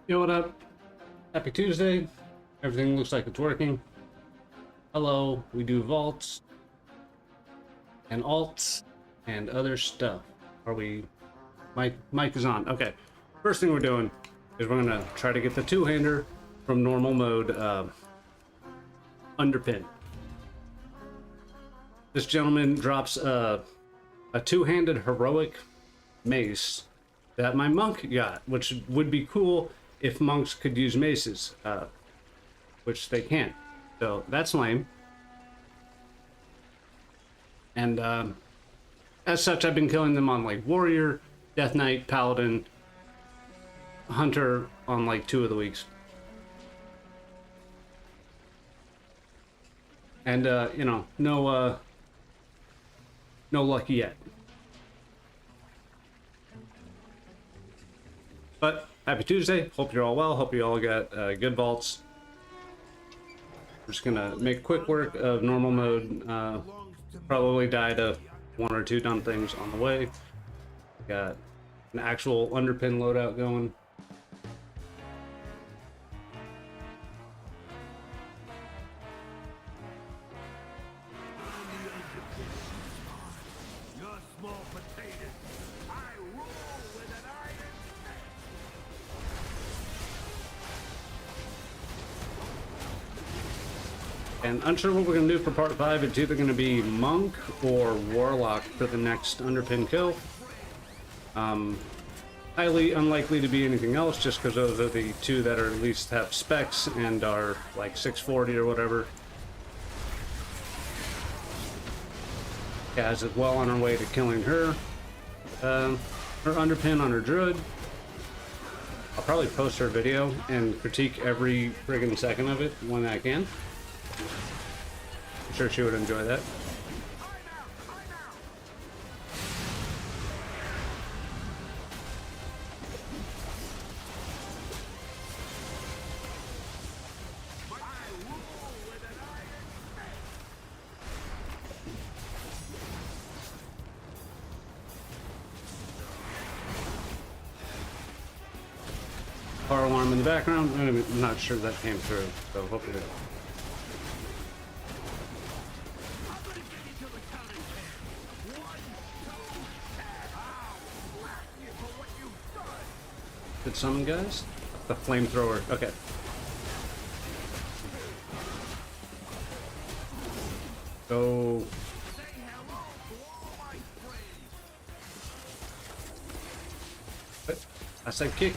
Yo, what up? Happy Tuesday. Everything looks like it's working. Hello, we do vaults and alts and other stuff. Are we... Mic is on. Okay. First thing we're doing is we're gonna try to get the two-hander from normal mode Underpin. This gentleman drops a two-handed heroic mace that my monk got, which would be cool if monks could use maces, which they can't. So that's lame. And as such, I've been killing them on like warrior, death knight, paladin, hunter on like 2 of the weeks. And you know, no lucky yet. But happy Tuesday. Hope you're all well. Hope you all got good vaults. I'm just gonna make quick work of normal mode. Probably die to 1 or 2 dumb things on the way. Got an actual underpin loadout going. And unsure what we're going to do for part 5. It's either going to be monk or warlock for the next underpin kill. Highly unlikely to be anything else, just because those are the 2 that are at least have specs and are like 640 or whatever. Kaz is well on her way to killing her underpin on her druid. I'll probably post her video and critique every friggin' second of it when I can. I'm sure she would enjoy that. Car alarm in the background. I'm not sure that came through, so hopefully. Good summon, guys. The flamethrower. Okay. Go. What? I said kick.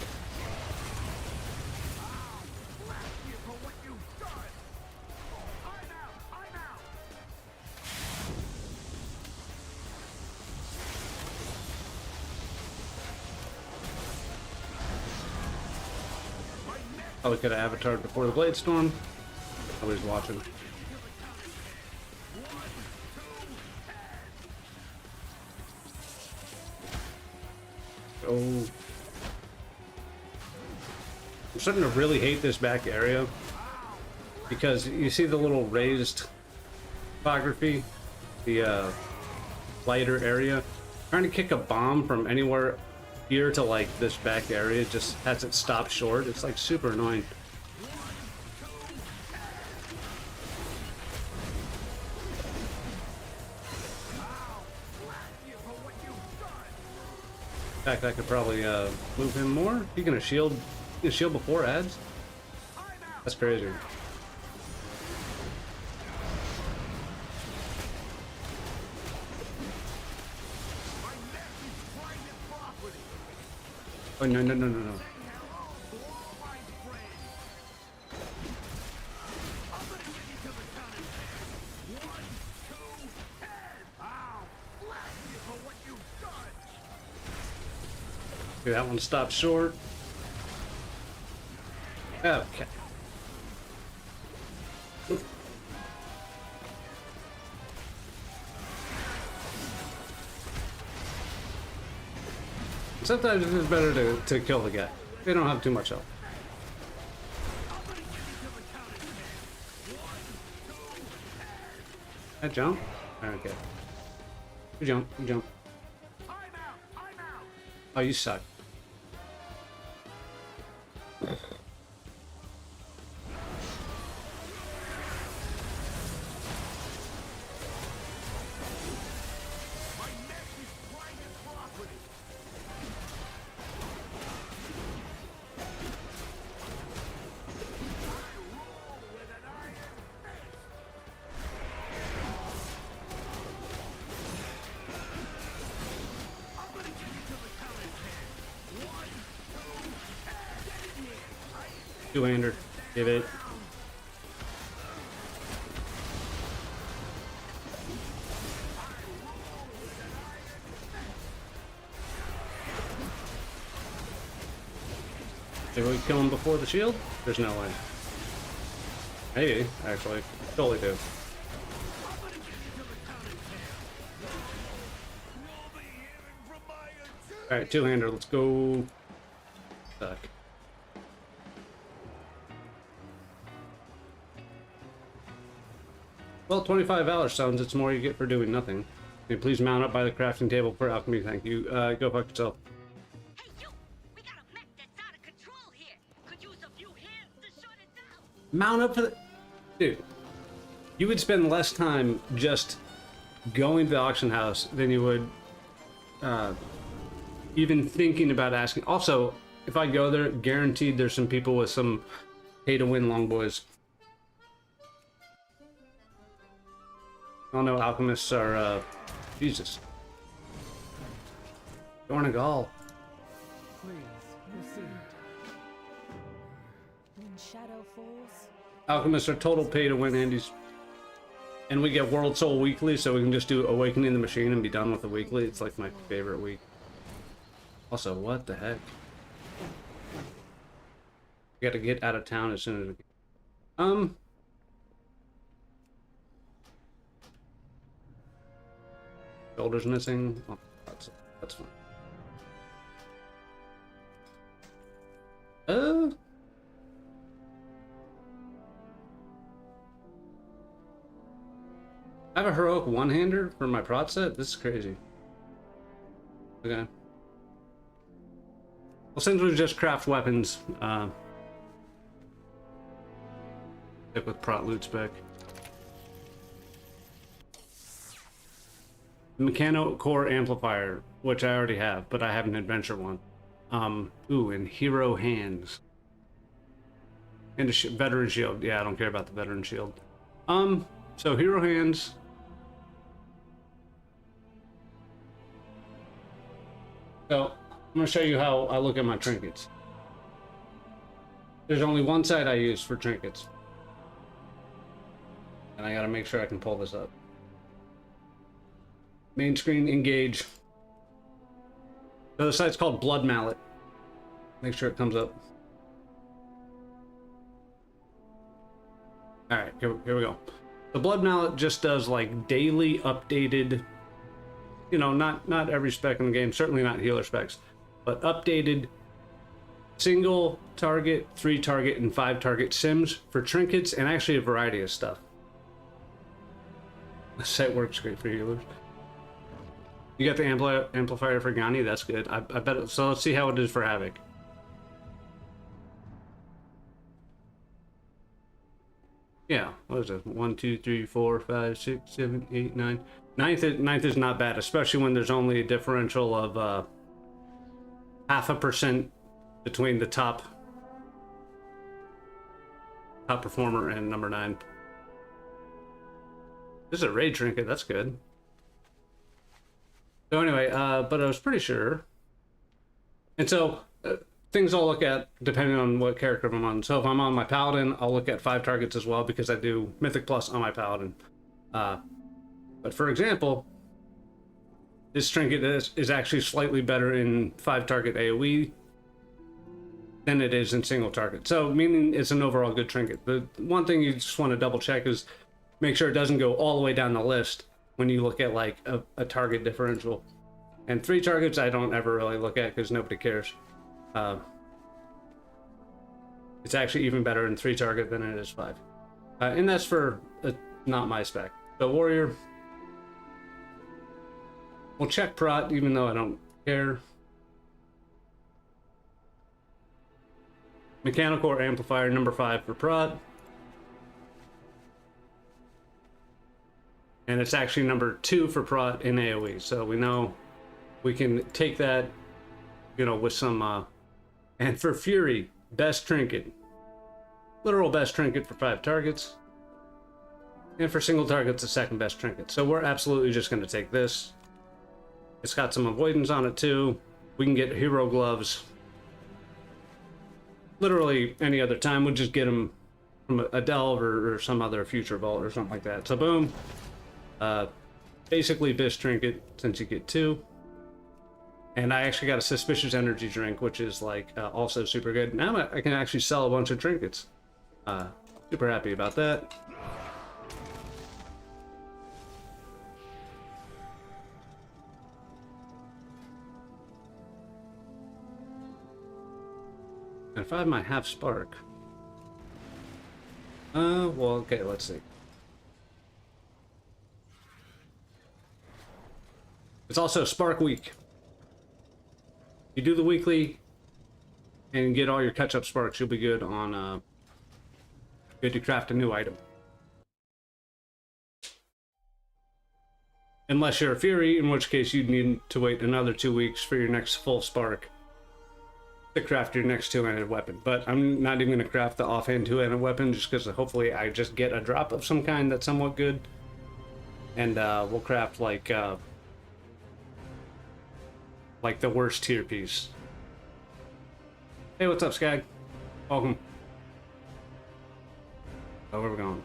Probably could have avatared before the blade storm. Nobody's watching. Oh. I'm starting to really hate this back area because you see the little raised topography, the lighter area. Trying to kick a bomb from anywhere here to like this back area just has it stopped short. It's like super annoying. In fact, I could probably move him more. He gonna shield before ads? That's crazy. Oh, no, no, no, no, no. Okay, that one stopped short. Okay. Sometimes it's better to kill the guy. They don't have too much health. I jump? Okay. You jump, you jump. Oh, you suck. Two-hander. Give it. Did we kill him before the shield? There's no way. Maybe, actually. Totally do. Alright, two-hander, let's go. Suck. Well, 25 valor stones, it's more you get for doing nothing. Can you please mount up by the crafting table for alchemy? Thank you. Go fuck yourself. Hey, you! We got a mech that's out of control here. Could use a few hands to shut it down. Mount up for the... Dude, you would spend less time just going to the auction house than you would even thinking about asking. Also, if I go there, guaranteed there's some people with some pay-to-win long boys. I know alchemists are, Jesus. Dornagal. Please, proceed. When shadow falls. Alchemists are total pay-to-win Andes. And we get World Soul weekly, so we can just do Awakening the Machine and be done with the weekly. It's like my favorite week. Also, what the heck? We gotta get out of town as soon as we can. Shoulders missing. Oh, that's fine. I have a heroic one-hander for my prot set? This is crazy. Okay. Well, since we just craft weapons, stick with prot loot spec. Mechano core amplifier, which I already have, but I have an adventure one. Ooh, and hero hands. And a veteran shield. Yeah, I don't care about the veteran shield. So hero hands. So, I'm gonna show you how I look at my trinkets. There's only one side I use for trinkets. And I gotta make sure I can pull this up. Main screen, engage. So the site's called Blood Mallet. Make sure it comes up. Alright, here we go. The Blood Mallet just does like daily updated, you know, not every spec in the game, certainly not healer specs, but updated single target, 3 target, and 5 target sims for trinkets and actually a variety of stuff. The site works great for healers. You got the amplifier for Ghani? That's good. I bet. So let's see how it is for Havoc. Yeah, what is it? 1, 2, 3, 4, 5, 6, 7, 8, 9. Ninth is not bad, especially when there's only a differential of 0.5% between the top performer and number 9. This is a raid trinket. That's good. So anyway, but I was pretty sure. And so things I'll look at depending on what character I'm on. So if I'm on my paladin, I'll look at 5 targets as well because I do Mythic Plus on my paladin. But for example, this trinket is actually slightly better in 5 target AoE than it is in single target. So meaning it's an overall good trinket. The one thing you just want to double check is make sure it doesn't go all the way down the list when you look at like a target differential. And 3 targets I don't ever really look at because nobody cares. It's actually even better in 3 target than it is 5. And that's for not my spec. So warrior, we'll check prot even though I don't care. Mechanical or amplifier, number 5 for prot. And it's actually number 2 for prot in AoE. So we know we can take that, you know, with some, and for Fury, best trinket. Literal best trinket for 5 targets. And for single targets, the second best trinket. So we're absolutely just going to take this. It's got some avoidance on it too. We can get hero gloves. literally any other time. We'll just get them from a delve or some other future vault or something like that. So boom. Basically Bish trinket since you get 2. And I actually got a suspicious energy drink, which is like also super good. Now I can actually sell a bunch of trinkets. Super happy about that. And if I have my half spark. Well, okay, let's see. It's also Spark Week. You do the weekly and get all your catch-up sparks, you'll be good on good to craft a new item. Unless you're a Fury, in which case you'd need to wait another 2 weeks for your next full spark to craft your next two-handed weapon. But I'm not even going to craft the offhand two-handed weapon just because hopefully I just get a drop of some kind that's somewhat good. And we'll craft like the worst tier piece. Hey, what's up, Skag? Welcome. Oh, where are we going?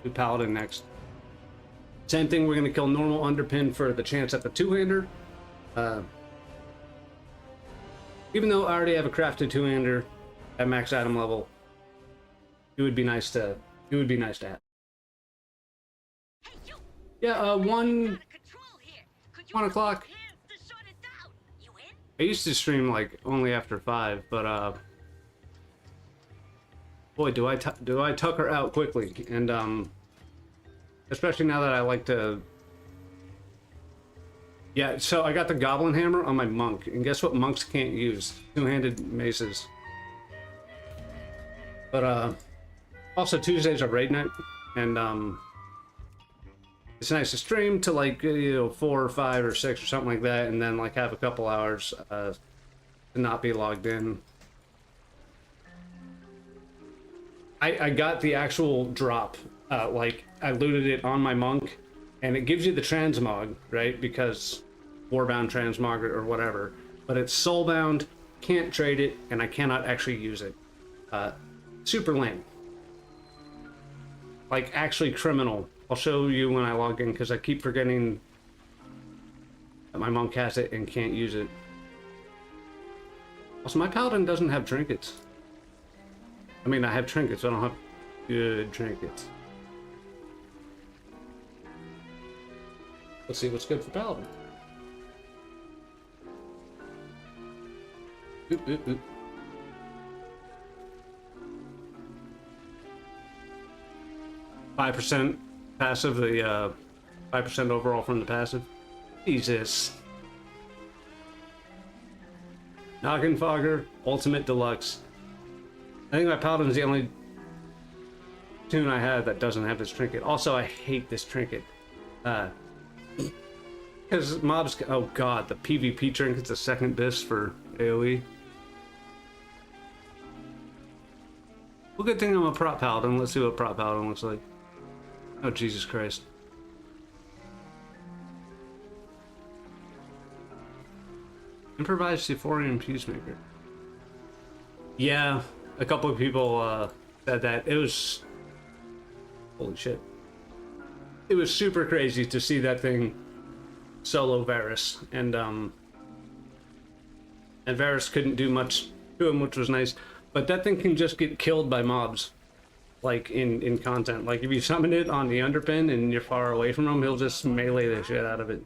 Do Paladin next. Same thing, we're going to kill normal Underpin for the chance at the two-hander. Even though I already have a crafted two-hander at max item level, it would be nice to have. Hey, you! Yeah, Out of control here. Could you 1 use o'clock. your hands to shut it down? You in? I used to stream like only after 5, but boy, do I tuck her out quickly, and especially now that I like to. Yeah, so I got the Goblin Hammer on my monk, and guess what monks can't use? Two-handed maces. But also Tuesdays are raid night, and it's nice to stream to like 4 or 5 or 6 or something like that, and then like have a couple hours to not be logged in. I got the actual drop, like I looted it on my monk, and it gives you the transmog, right? Because warbound transmog or whatever, but it's soulbound, can't trade it, and I cannot actually use it. Super lame. Like actually criminal. I'll show you when I log in because I keep forgetting that my monk has it and can't use it. Also, my paladin doesn't have trinkets. I mean, I have trinkets, I don't have good trinkets. Let's see what's good for paladin. Oop, oop, oop. %5 passive, the 5% overall from the passive. Jesus. Noggin Fogger, Ultimate Deluxe. I think my Paladin's the only tune I have that doesn't have this trinket. Also, I hate this trinket. Because mobs, oh god, the PvP trinket's a second disc for AoE. Well, good thing I'm a prop Paladin. Let's see what prop Paladin looks like. Oh, Jesus Christ. Improvised Sephorian Peacemaker. Yeah, a couple of people said that. It was... Holy shit. It was super crazy to see that thing solo Varus. And Varus couldn't do much to him, which was nice. But that thing can just get killed by mobs. Like in content. Like if you summon it on the Underpin and you're far away from him, he'll just melee the shit out of it.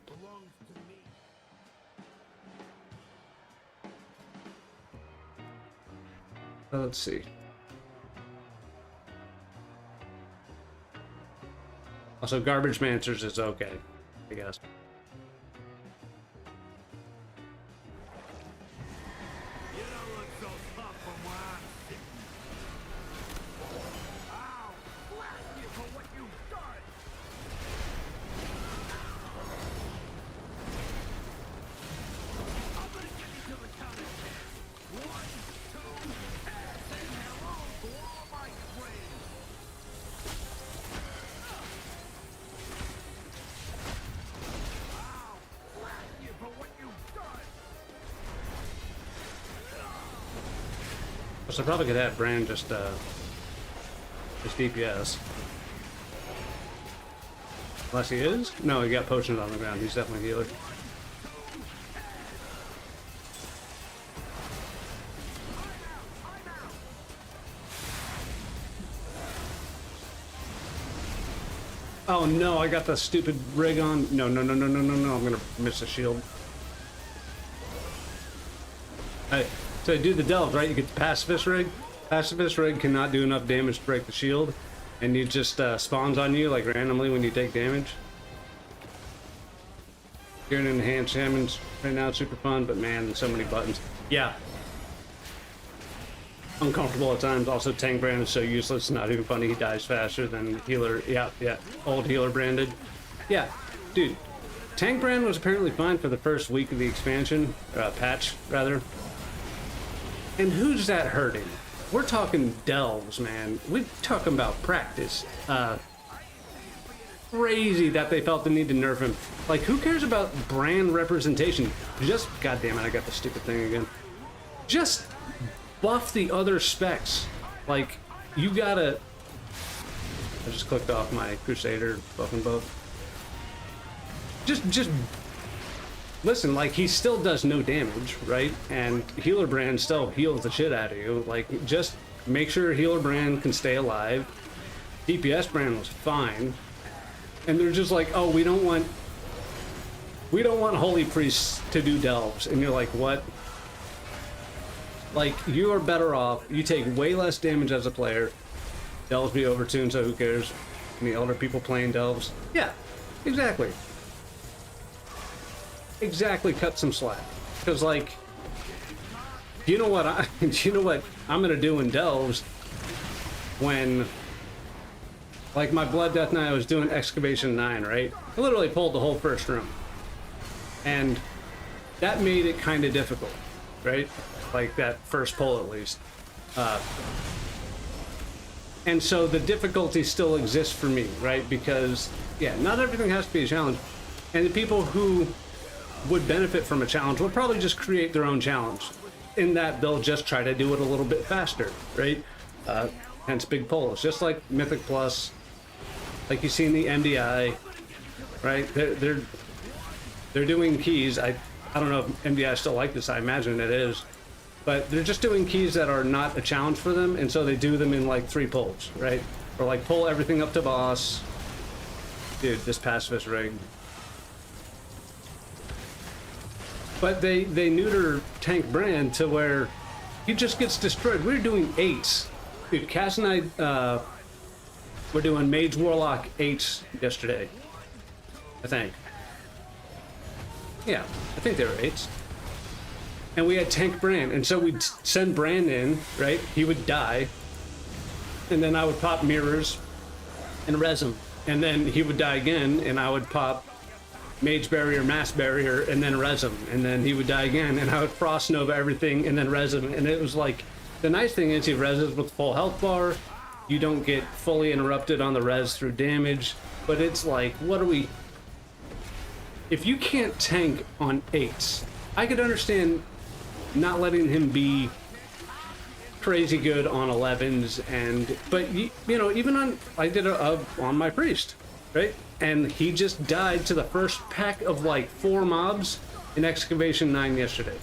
Let's see. Also, Garbage Mancers is okay, I guess. So probably could have Brand just DPS. Unless he is? No, he got potions on the ground. He's definitely a healer. Oh no, I got the stupid rig on. No, no, no, no, no, no, no. I'm gonna miss the shield. Alright, so I do the delve, right? You get the pacifist rig. Pacifist rig cannot do enough damage to break the shield, and it just spawns on you like randomly when you take damage. You're an enhanced Hammond's right now, it's super fun, but man, so many buttons. Yeah. Uncomfortable at times. Also, tank brand is so useless, it's not even funny. He dies faster than healer. Yeah, yeah. Old healer branded. Yeah, dude. Tank brand was apparently fine for the first week of the expansion, patch, rather. And who's that hurting? We're talking delves, man. We're talking about practice. Crazy that they felt the need to nerf him. Like, who cares about brand representation? Just, goddamn it, I got the stupid thing again. Just buff the other specs. Like, you gotta... I just clicked off my Crusader buffing buff. Just listen, like, he still does no damage, right? And healer brand still heals the shit out of you. Like, just make sure healer brand can stay alive. DPS brand was fine. And they're just like, oh, we don't want holy priests to do delves. And you're like, what? Like, you are better off. You take way less damage as a player. Delves be overtuned, so who cares? And the elder people playing delves. Yeah, exactly. Exactly, cut some slack. Because, like, you know what I'm gonna do in delves when, like, my Blood Death Knight, I was doing Excavation 9, right? I literally pulled the whole first room. And that made it kind of difficult, right? Like, that first pull, at least. And so the difficulty still exists for me, right? Because, yeah, not everything has to be a challenge. And the people who would benefit from a challenge will probably just create their own challenge. In that, they'll just try to do it a little bit faster, right? Hence big pulls. Just like Mythic Plus, like you see in the MDI, right? They're doing keys. I don't know if MDI is still like this. I imagine it is. But they're just doing keys that are not a challenge for them, and so they do them in like 3 pulls, right? Or like pull everything up to boss. Dude, this pacifist rig. But they neuter tank brand to where he just gets destroyed. We're doing 8s. Dude, Cass and I, we're doing Mage Warlock 8s yesterday. I think. Yeah, I think they were 8s. And we had tank brand, and so we'd send brand in, right? He would die, and then I would pop mirrors and res him, and then he would die again, and I would pop mage barrier, mass barrier, and then res him, and then he would die again, and I would frost nova everything, and then res him. And it was like, the nice thing is he reses with full health bar. You don't get fully interrupted on the res through damage, but it's like, what are we? If you can't tank on 8s, I could understand not letting him be crazy good on 11s, but you know, even on, I did on my priest, right? And he just died to the first pack of like 4 mobs in Excavation 9 yesterday.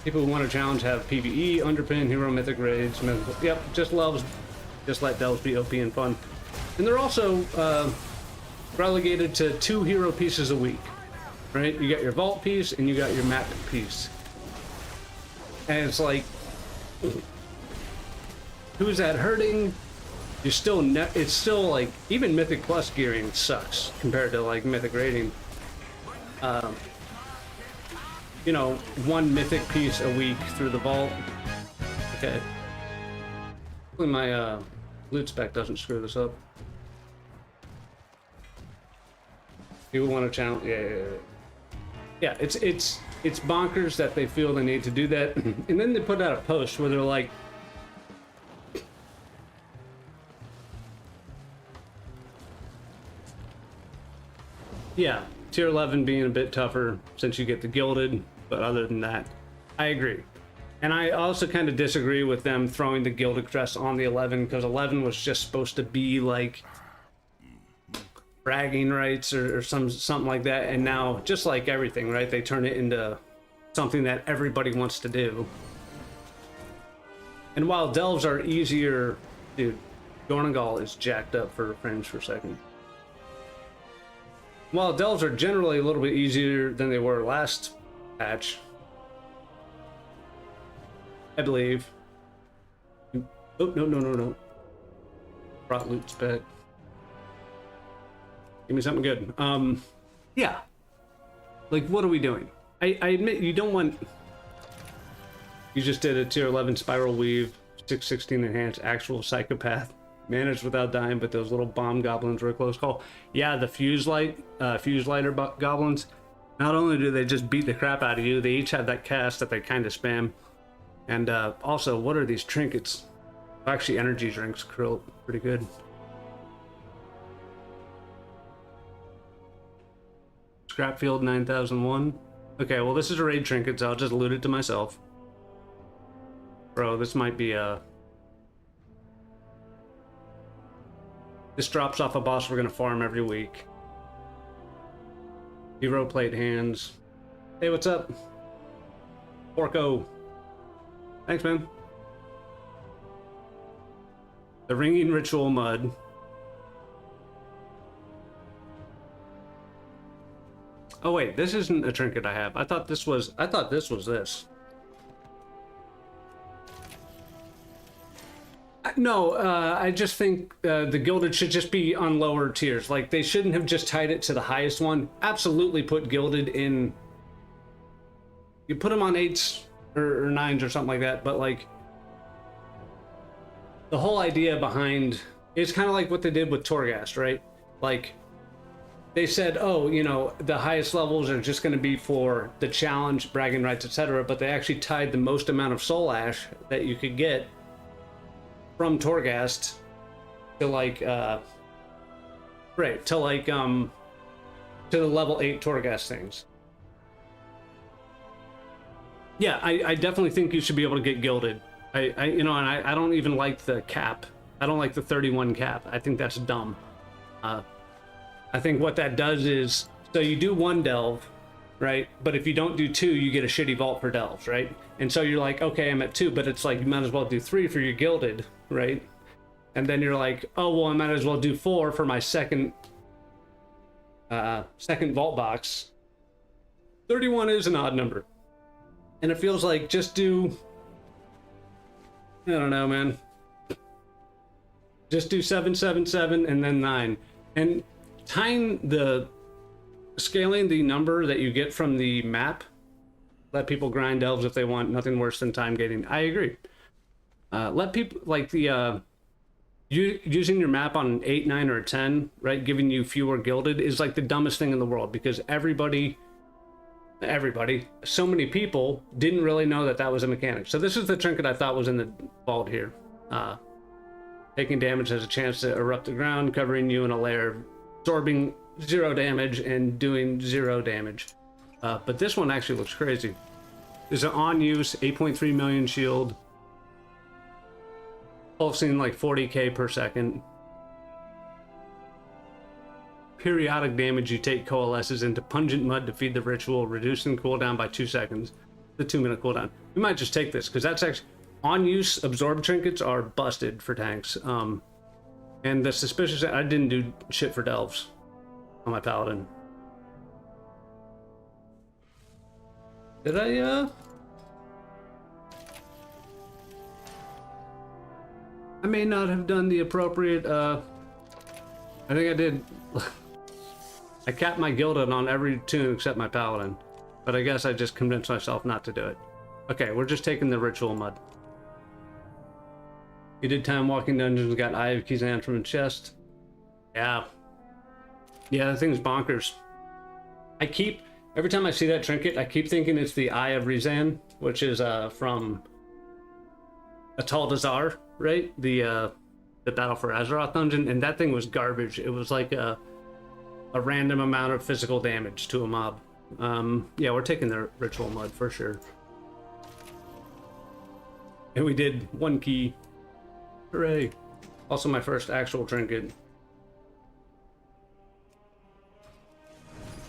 People who want to challenge have PvE, Underpin, Hero, Mythic Raids, yep, just let delves be OP and fun. And they're also relegated to 2 hero pieces a week, right? You got your vault piece and you got your map piece. And it's like, who's that hurting? You're still, it's still like, even Mythic Plus gearing sucks compared to like Mythic rating. You know, 1 Mythic piece a week through the vault. Okay. Hopefully my loot spec doesn't screw this up. People want to challenge, yeah, it's bonkers that they feel the need to do that. And then they put out a post where they're like, yeah, tier 11 being a bit tougher since you get the gilded, but other than that, I agree. And I also kind of disagree with them throwing the Gilded Crest on the 11, because 11 was just supposed to be like bragging rights or something like that. And now, just like everything, right, they turn it into something that everybody wants to do. And while delves are easier, dude, Gornagol is jacked up for frames per second. While delves are generally a little bit easier than they were last patch, I believe. Oh, no. Brought loot spec. Give me something good. Yeah. Like, what are we doing? I admit you don't want... You just did a tier 11 spiral weave, 616 enhanced, actual psychopath, managed without dying, but those little bomb goblins were a close call. Yeah, the fuse lighter goblins, not only do they just beat the crap out of you, they each have that cast that they kind of spam. And also, what are these trinkets? Actually, energy drinks, Krill, pretty good. Scrapfield 9001. Okay, well, this is a raid trinket, so I'll just loot it to myself. Bro, this might be a... This drops off a boss we're gonna farm every week. Hero plate hands. Hey, what's up? Porco. Thanks, man. The ringing ritual mud. Oh wait, this isn't a trinket I have. I thought this was this. No, I just think the Gilded should just be on lower tiers. Like, they shouldn't have just tied it to the highest one. Absolutely put Gilded in... You put them on 8s or 9s or something like that, but like... The whole idea behind... It's kind of like what they did with Torghast, right? Like, they said, oh, you know, the highest levels are just going to be for the challenge, bragging rights, etc., but they actually tied the most amount of Soul Ash that you could get from Torghast to like to the level 8 Torghast things. Yeah, I definitely think you should be able to get Gilded. I don't even like the cap. I don't like the 31 cap. I think that's dumb. I think what that does is, so you do 1 delve, right? But if you don't do 2, you get a shitty vault for delves, right? And so you're like, okay, I'm at 2, but it's like, you might as well do 3 for your Gilded, right? And then you're like, oh, well, I might as well do 4 for my second vault box. 31 is an odd number. And it feels like, just do, I don't know, man. Just do 7, 7, 7, and then 9. And scaling the number that you get from the map, let people grind elves if they want, nothing worse than time gating. I agree. Let people, like using your map on an 8, 9, or a 10, right, giving you fewer Gilded is like the dumbest thing in the world, because everybody, so many people didn't really know that that was a mechanic. So this is the trinket I thought was in the vault here. Taking damage has a chance to erupt the ground, covering you in a layer, absorbing 0 damage and doing 0 damage. But this one actually looks crazy. There's an on use 8.3 million shield, pulsing like 40k per second. Periodic damage you take coalesces into pungent mud to feed the ritual, reducing cooldown by 2 seconds. The 2-minute cooldown. We might just take this, because that's actually on use. Absorb trinkets are busted for tanks. And the suspicious, I didn't do shit for delves on my paladin. Did I may not have done the appropriate, I think I did. I capped my Gilded on every tune except my paladin, but I guess I just convinced myself not to do it. Okay, we're just taking the ritual mud. You did time walking dungeons, got Eye of Kizan from the chest. Yeah, that thing's bonkers. Every time I see that trinket, I keep thinking it's the Eye of Rizan, which is from Atal Dazar, right? The Battle for Azeroth dungeon, and that thing was garbage. It was like a random amount of physical damage to a mob. Yeah, we're taking the ritual mud for sure. And we did 1 key. Hooray. Also my first actual trinket.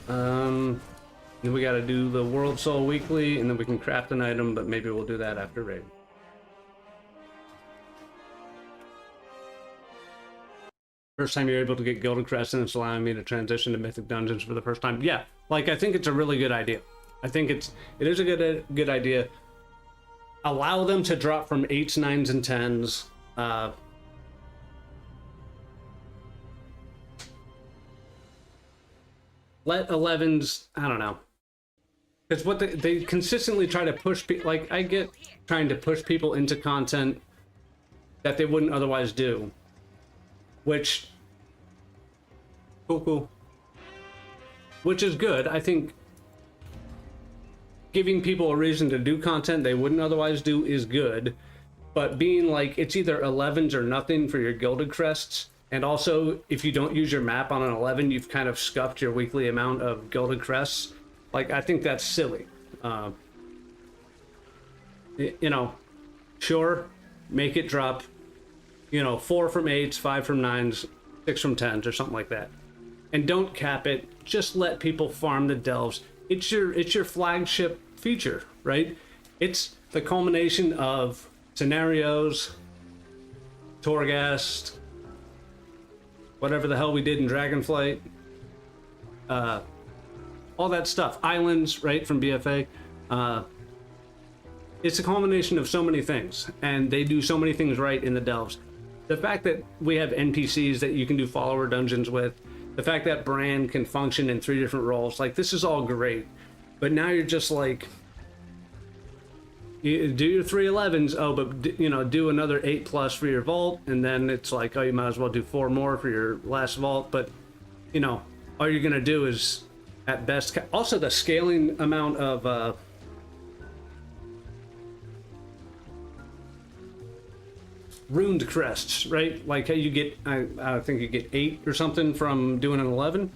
Then we gotta do the World Soul Weekly, and then we can craft an item, but maybe we'll do that after raid. First time you're able to get Gilded Crest, and it's allowing me to transition to Mythic Dungeons for the first time. Yeah, like I think it's a really good idea. I think it is a good idea. Allow them to drop from 8s, 9s, and 10s. Let 11s, I don't know. Because what they consistently try to push people, like I get trying to push people into content that they wouldn't otherwise do. Which, cool. Which is good. I think giving people a reason to do content they wouldn't otherwise do is good. But being like, it's either 11s or nothing for your Gilded Crests. And also, if you don't use your map on an 11, you've kind of scuffed your weekly amount of Gilded Crests. Like, I think that's silly. You know, sure, make it drop, 4 from 8s, 5 from 9s, 6 from 10s, or something like that. And don't cap it. Just let people farm the delves. It's your flagship feature, right? It's the culmination of scenarios, Torghast, whatever the hell we did in Dragonflight, all that stuff, islands, right, from BFA. It's a culmination of so many things, and they do so many things right in the delves. The fact that we have NPCs that you can do follower dungeons with, the fact that Brand can function in 3 different roles, like, this is all great. But now you're just like, you do your 3 11s, oh, but do another 8+ for your vault, and then it's like, oh, you might as well do 4 more for your last vault. But all you're gonna do is at best. Also, the scaling amount of runed crests, right? Like how you get, I think you get 8 or something from doing an 11.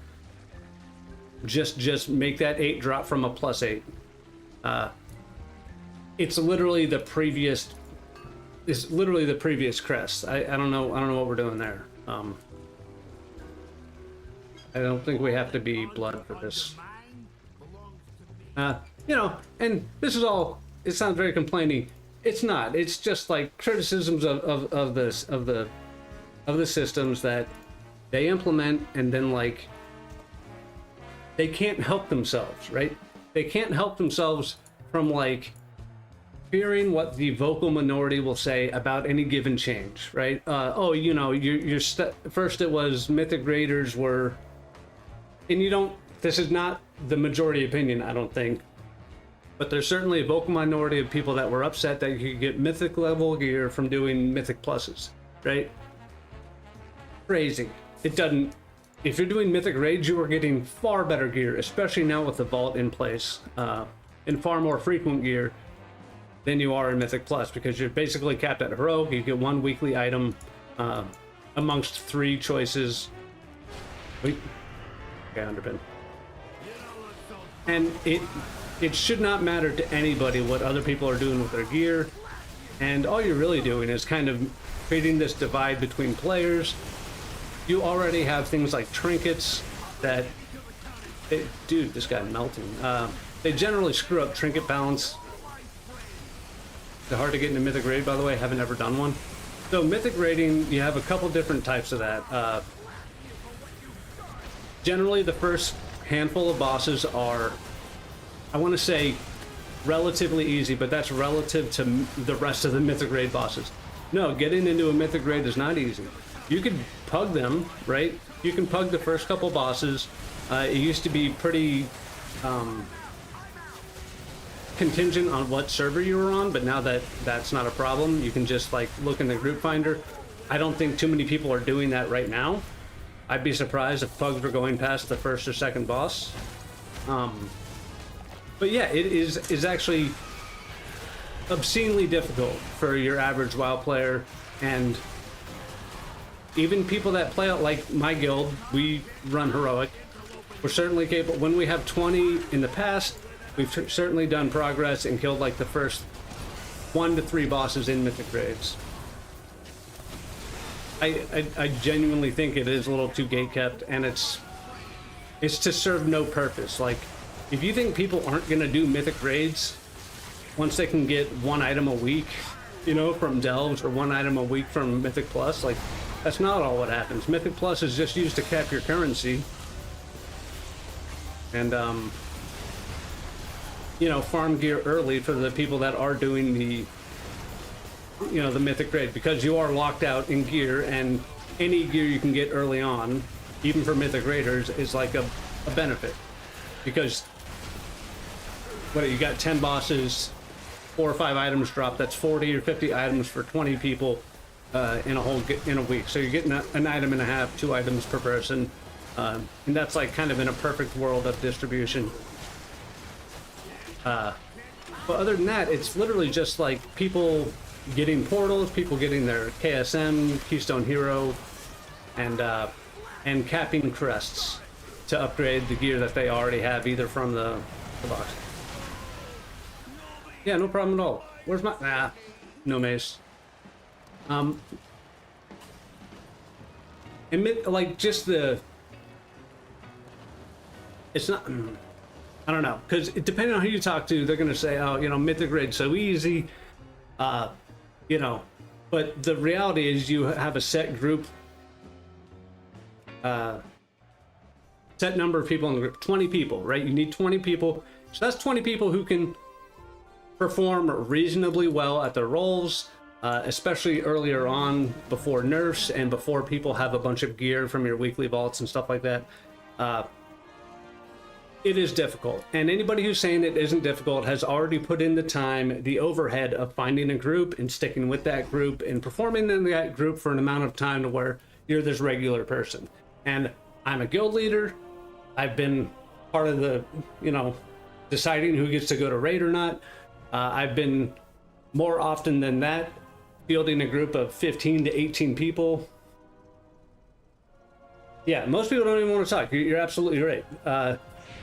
Just make that 8 drop from a +8. It's literally the previous. It's literally the previous crest. I don't know what we're doing there. I don't think we have to be blood for this. And this is all. It sounds very complaining. It's not. It's just like criticisms of the systems that they implement, and then like they can't help themselves, right? They can't help themselves from like fearing what the vocal minority will say about any given change, right? First it was Mythic Raiders were, and this is not the majority opinion, I don't think, but there's certainly a vocal minority of people that were upset that you could get Mythic level gear from doing Mythic Pluses, right? Crazy. It doesn't, if you're doing Mythic Raids, you are getting far better gear, especially now with the Vault in place, and far more frequent gear than you are in Mythic Plus, because you're basically capped at Heroic. You get 1 weekly item amongst 3 choices. Wait. Okay, Underpin. And it should not matter to anybody what other people are doing with their gear, and all you're really doing is kind of creating this divide between players. You already have things like trinkets that, dude, this guy melting. They generally screw up trinket balance. They're hard to get into Mythic Raid, by the way. I haven't ever done one. So Mythic Raiding, you have a couple different types of that. Generally, the first handful of bosses are, I want to say, relatively easy, but that's relative to the rest of the Mythic Raid bosses. No, getting into a Mythic Raid is not easy. You can pug them, right? You can pug the first couple bosses. It used to be pretty contingent on what server you were on, but now that's not a problem. You can just like look in the group finder. I don't think too many people are doing that right now. I'd be surprised if pugs were going past the first or second boss. But yeah, it is actually obscenely difficult for your average WoW player, and even people that play out, like my guild, we run Heroic. We're certainly capable. When we have 20 in the past, we've certainly done progress and killed like the first 1 to 3 bosses in mythic raids. I genuinely think it is a little too gatekept, and it's to serve no purpose. Like, if you think people aren't gonna do mythic raids once they can get 1 item a week, you know, from delves, or 1 item a week from Mythic Plus, like, that's not all what happens. Mythic Plus is just used to cap your currency and you know, farm gear early for the people that are doing the, you know, the mythic raid, because you are locked out in gear, and any gear you can get early on, even for mythic raiders, is like a benefit, because what, you got 10 bosses, 4 or 5 items drop, that's 40 or 50 items for 20 people in a week. So you're getting an item and a half, 2 items per person, and that's like kind of in a perfect world of distribution. But other than that, it's literally just like people getting portals, people getting their KSM, Keystone Hero, and capping crests to upgrade the gear that they already have, either from the box. Yeah, no problem at all. Where's my... Nah, no mace. Like, just the... It's not... I don't know, because depending on who you talk to, they're going to say, oh, you know, mythic raid's so easy, you know, but the reality is you have a set group, set number of people in the group, 20 people, right? You need 20 people, so that's 20 people who can perform reasonably well at their roles, especially earlier on, before nerfs and before people have a bunch of gear from your weekly vaults and stuff like that. It is difficult, and anybody who's saying it isn't difficult has already put in the time, the overhead of finding a group and sticking with that group and performing in that group for an amount of time to where you're this regular person. And I'm a guild leader. I've been part of the, you know, deciding who gets to go to raid or not. I've been, more often than that, fielding a group of 15 to 18 people. Yeah, most people don't even want to talk. You're absolutely right.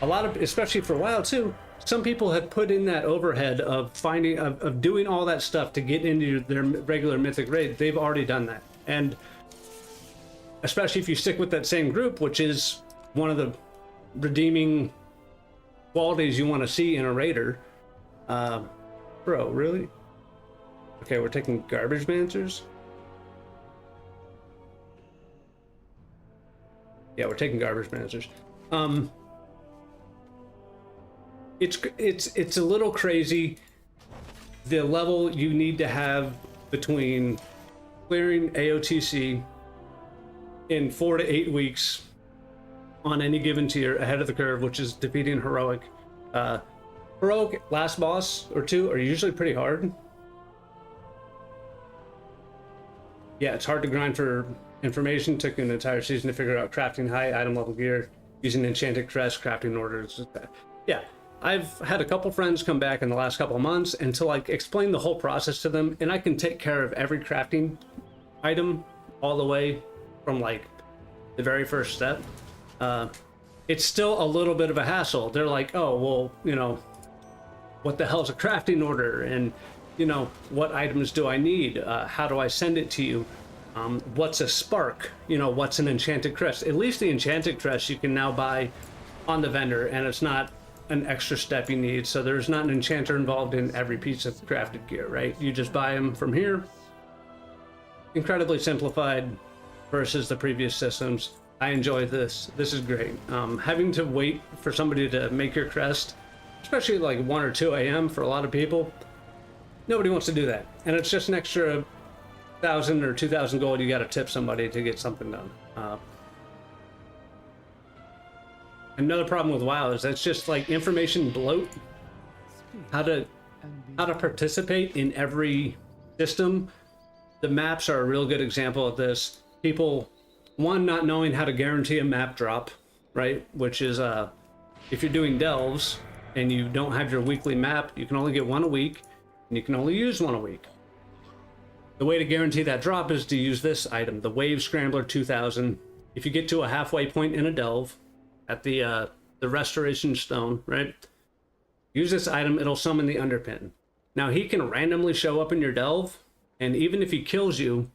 A lot of, especially for a while too, some people have put in that overhead of finding, of doing all that stuff to get into their regular mythic raid. They've already done that. And especially if you stick with that same group, which is one of the redeeming qualities you want to see in a raider. Bro, really? Okay, we're taking garbage mancers. Yeah, we're taking garbage mancers. It's a little crazy, the level you need to have between clearing AOTC in 4 to 8 weeks on any given tier ahead of the curve, which is defeating heroic. Heroic last boss or 2 are usually pretty hard. Yeah, it's hard to grind for information. Took an entire season to figure out crafting high item level gear, using enchanted crest, crafting orders. Yeah, I've had a couple friends come back in the last couple of months and to like explain the whole process to them, and I can take care of every crafting item all the way from like the very first step. It's still a little bit of a hassle. They're like, oh, well, you know, what the hell's a crafting order? And, you know, what items do I need? How do I send it to you? What's a spark? You know, what's an enchanted crest? At least the enchanted crest you can now buy on the vendor, and it's not an extra step you need. So there's not an enchanter involved in every piece of crafted gear, right? You just buy them from here. Incredibly simplified versus the previous systems. I enjoy this. This is great. Having to wait for somebody to make your crest, especially like 1 or 2 a.m. for a lot of people, nobody wants to do that. And it's just an extra 1,000 or 2,000 gold you got to tip somebody to get something done. Another problem with WoW is that's just like information bloat. How to participate in every system. The maps are a real good example of this. People, one, not knowing how to guarantee a map drop, right? Which is if you're doing delves and you don't have your weekly map, you can only get 1 a week, and you can only use 1 a week. The way to guarantee that drop is to use this item, the Wave Scrambler 2000. If you get to a halfway point in a delve at the Restoration Stone, right? Use this item, it'll summon the Underpin. Now he can randomly show up in your delve, and even if he kills you,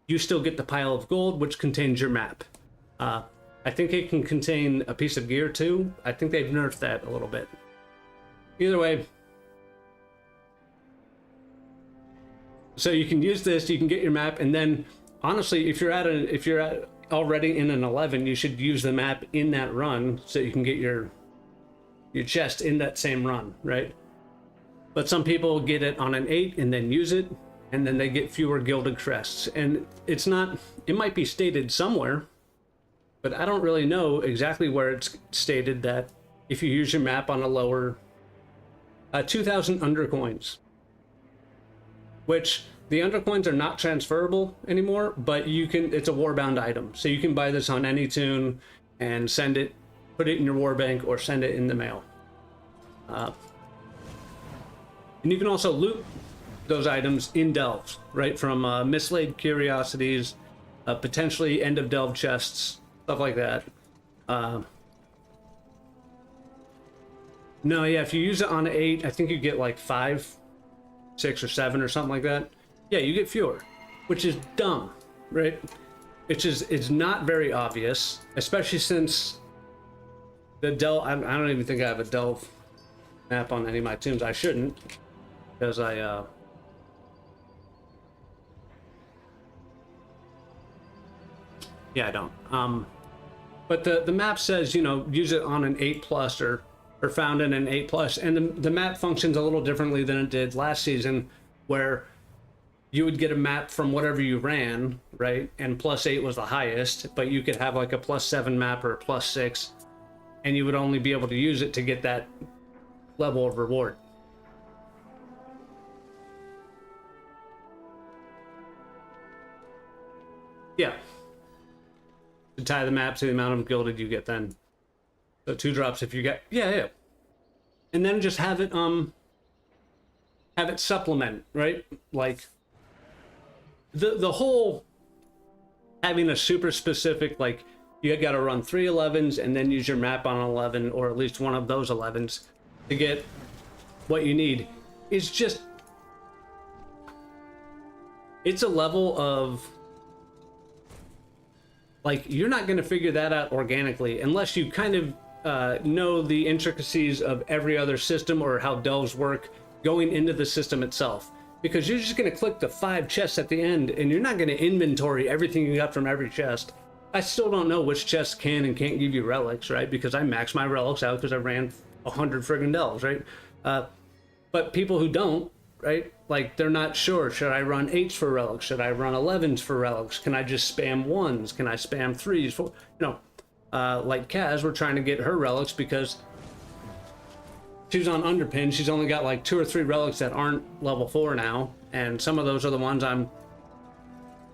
you still get the pile of gold, which contains your map. I think it can contain a piece of gear too. I think they've nerfed that a little bit. Either way, so you can use this, you can get your map, and then honestly, if you're at already in an 11, you should use the map in that run so you can get your chest in that same run, right? But some people get it on an 8 and then use it, and then they get fewer gilded crests. And it's not, it might be stated somewhere, but I don't really know exactly where it's stated that if you use your map on a lower 2,000 undercoins, which the undercoins are not transferable anymore, but you can, it's a warbound item. So you can buy this on any tune and send it, put it in your warbank or send it in the mail. And you can also loot those items in delves, right? From mislaid curiosities, potentially end of delve chests, stuff like that. No, yeah, if you use it on 8, I think you get like 5, 6, or 7 or something like that. Yeah, you get fewer, which is dumb, right? It's not very obvious, especially since the delve. I don't even think I have a delve map on any of my tunes. I shouldn't, because yeah, I don't. But the map says, you know, use it on an 8+ or found in an 8+, and the map functions a little differently than it did last season, where you would get a map from whatever you ran, right? And +8 was the highest, but you could have like a +7 map or a +6, and you would only be able to use it to get that level of reward. Yeah. To tie the map to the amount of gilded you get then. So 2 drops if you get, yeah. And then just have it supplement, right? Like the whole having a super specific, like you got to run 3 11s and then use your map on 11, or at least one of those 11s to get what you need, is just, it's a level of, like, you're not going to figure that out organically unless you kind of know the intricacies of every other system or how delves work going into the system itself. Because you're just going to click the 5 chests at the end, and you're not going to inventory everything you got from every chest. I still don't know which chests can and can't give you relics, right? Because I maxed my relics out because I ran 100 friggin' delves, right? But people who don't, right? Like, they're not sure. Should I run 8s for relics? Should I run 11s for relics? Can I just spam 1s? Can I spam 3s? For, you know, like Kaz, we're trying to get her relics because she was on Underpin. She's only got like 2 or 3 relics that aren't level 4 now, and some of those are the ones I'm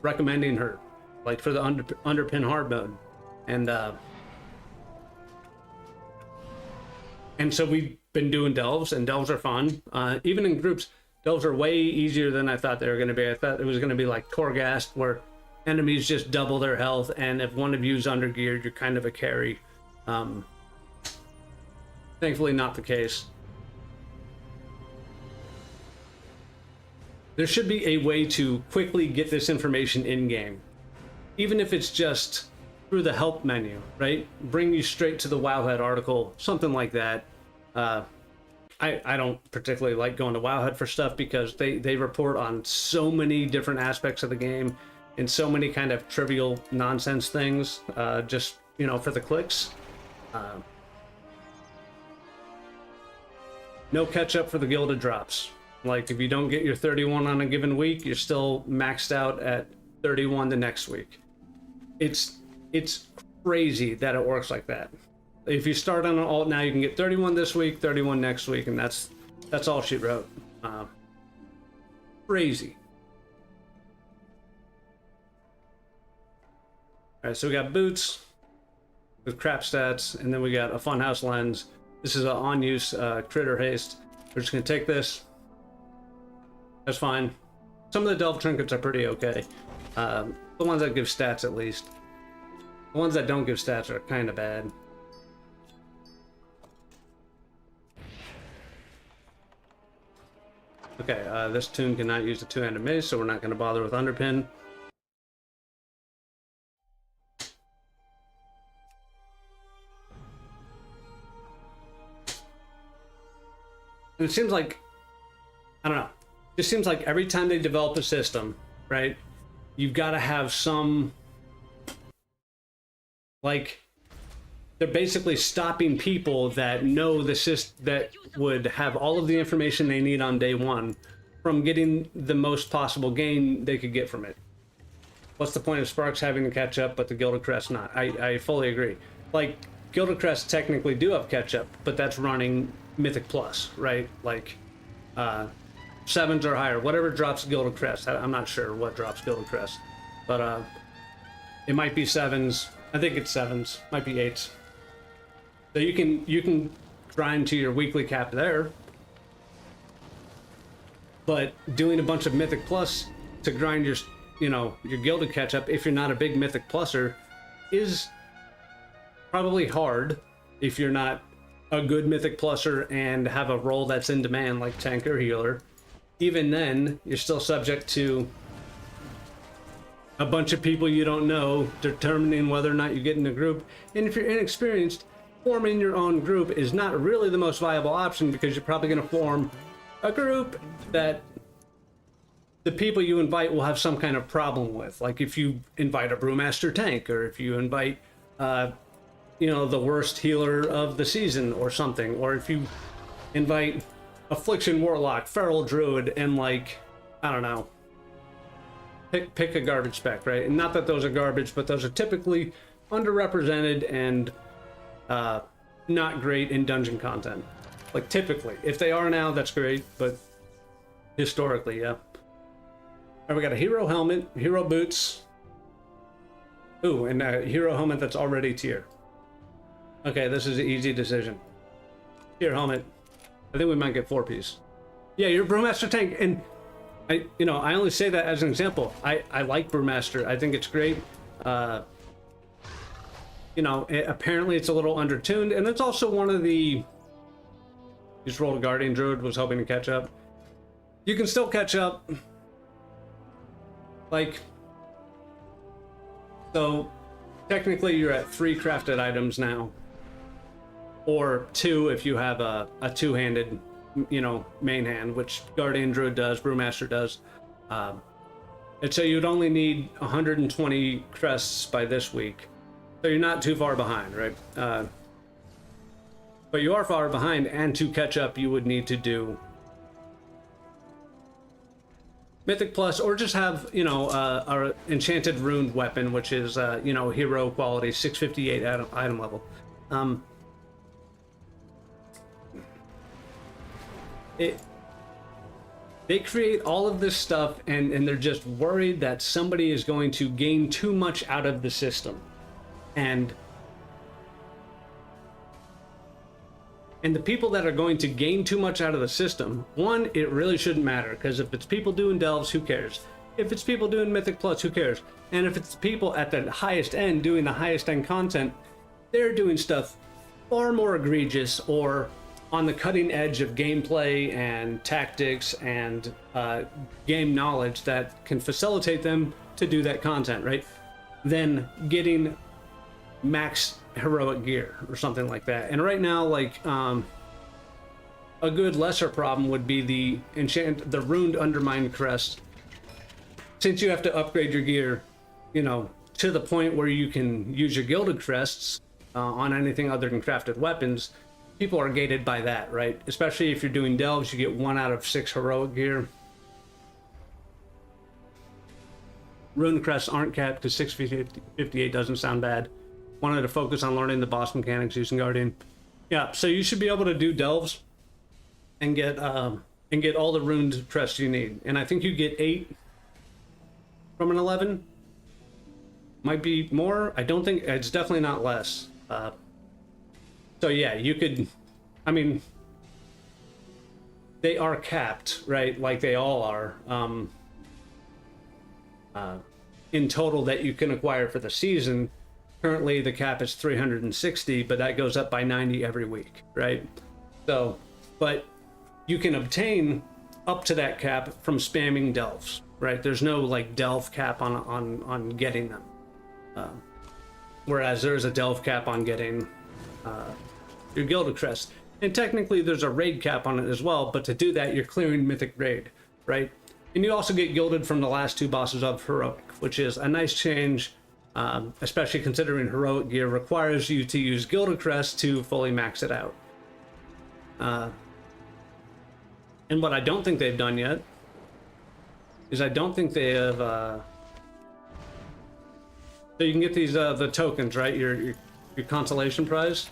recommending her, like for the Underpin hard mode. And so we've been doing delves, and delves are fun. Even in groups, delves are way easier than I thought they were going to be. I thought it was going to be like Torghast, where enemies just double their health, and if one of you's under geared, you're kind of a carry. Thankfully not the case. There should be a way to quickly get this information in-game. Even if it's just through the help menu, right? Bring you straight to the Wowhead article, something like that. I don't particularly like going to Wowhead for stuff because they report on so many different aspects of the game and so many kind of trivial nonsense things, just, you know, for the clicks. No catch up for the gilded drops. Like, if you don't get your 31 on a given week, you're still maxed out at 31 the next week. It's crazy that it works like that. If you start on an alt now, you can get 31 this week, 31 next week, and that's all she wrote. Crazy. All right, so we got boots with crap stats, and then we got a funhouse lens. This is an on-use critter haste. We're just gonna take this. That's fine. Some of the delve trinkets are pretty okay. The ones that give stats, at least. The ones that don't give stats are kind of bad. Okay, this toon cannot use the two-handed mace, so we're not going to bother with Underpin. And it seems like, I don't know, it just seems like every time they develop a system, right, you've got to have some, like, they're basically stopping people that know the system, that would have all of the information they need on day one from getting the most possible gain they could get from it. What's the point of Sparks having to catch up, but the Gilded Crest not? I fully agree. Like, Gilded Crest technically do have catch up, but that's running Mythic Plus, right? Like, 7s or higher. Whatever drops Gilded Crest. I'm not sure what drops Gilded Crest. But, it might be 7s. I think it's 7s. Might be 8s. So you can grind to your weekly cap there. But doing a bunch of Mythic Plus to grind your, you know, your Gilded catch up, if you're not a big Mythic Pluser, is probably hard if you're not a good Mythic Pluser and have a role that's in demand like tank or healer. Even then, you're still subject to a bunch of people you don't know determining whether or not you get in a group. And if you're inexperienced, forming your own group is not really the most viable option, because you're probably going to form a group that the people you invite will have some kind of problem with. Like if you invite a Brewmaster tank, or if you invite, you know, the worst healer of the season or something, or if you invite Affliction Warlock, Feral Druid, and like, I don't know, pick a garbage spec, right? And not that those are garbage, but those are typically underrepresented and not great in dungeon content. Like typically, if they are now, that's great, but historically, yeah. All right, we got a hero helmet, hero boots. Ooh, and a hero helmet that's already tier. Okay, this is an easy decision. Tier helmet. I think we might get 4-piece. Yeah, you're Brewmaster tank, and I only say that as an example. I like Brewmaster. I think it's great. Apparently it's a little undertuned, and it's also one of the... Just rolled a Guardian Druid, was hoping to catch up. You can still catch up. Like... So, technically you're at 3 crafted items now. Or 2 if you have a two-handed, main hand, which Guardian Druid does, Brewmaster does. And so you'd only need 120 crests by this week. So you're not too far behind, right? But you are far behind, and to catch up, you would need to do Mythic Plus, or just have, our Enchanted Runed Weapon, which is, hero quality, 658 item level. They create all of this stuff, and they're just worried that somebody is going to gain too much out of the system. And the people that are going to gain too much out of the system, one, it really shouldn't matter, because if it's people doing delves, who cares? If it's people doing Mythic Plus, who cares? And if it's people at the highest end doing the highest end content, they're doing stuff far more egregious or on the cutting edge of gameplay and tactics and game knowledge that can facilitate them to do that content, right? Than getting max heroic gear or something like that. And right now, like, a good lesser problem would be the Runed Undermined Crest. Since you have to upgrade your gear, to the point where you can use your Gilded Crests on anything other than crafted weapons, people are gated by that, right? Especially if you're doing delves, you get 1 out of 6 heroic gear. Rune crests aren't capped because 658 doesn't sound bad. Wanted to focus on learning the boss mechanics using Guardian. Yeah, so you should be able to do delves and get all the runed crests you need. And I think you get 8 from an 11. Might be more. I don't think it's definitely not less. So yeah, you could, they are capped, right? Like they all are. In total that you can acquire for the season. Currently the cap is 360, but that goes up by 90 every week, right? So, but you can obtain up to that cap from spamming delves, right? There's no like delve cap on getting them. Whereas there's a delve cap on getting your Gilded Crest. And technically there's a raid cap on it as well, but to do that you're clearing Mythic Raid, right? And you also get gilded from the last 2 bosses of Heroic, which is a nice change, especially considering Heroic gear requires you to use Gilded Crest to fully max it out. And what I don't think they've done yet is I don't think they have... so you can get these the tokens, right? Your consolation prize.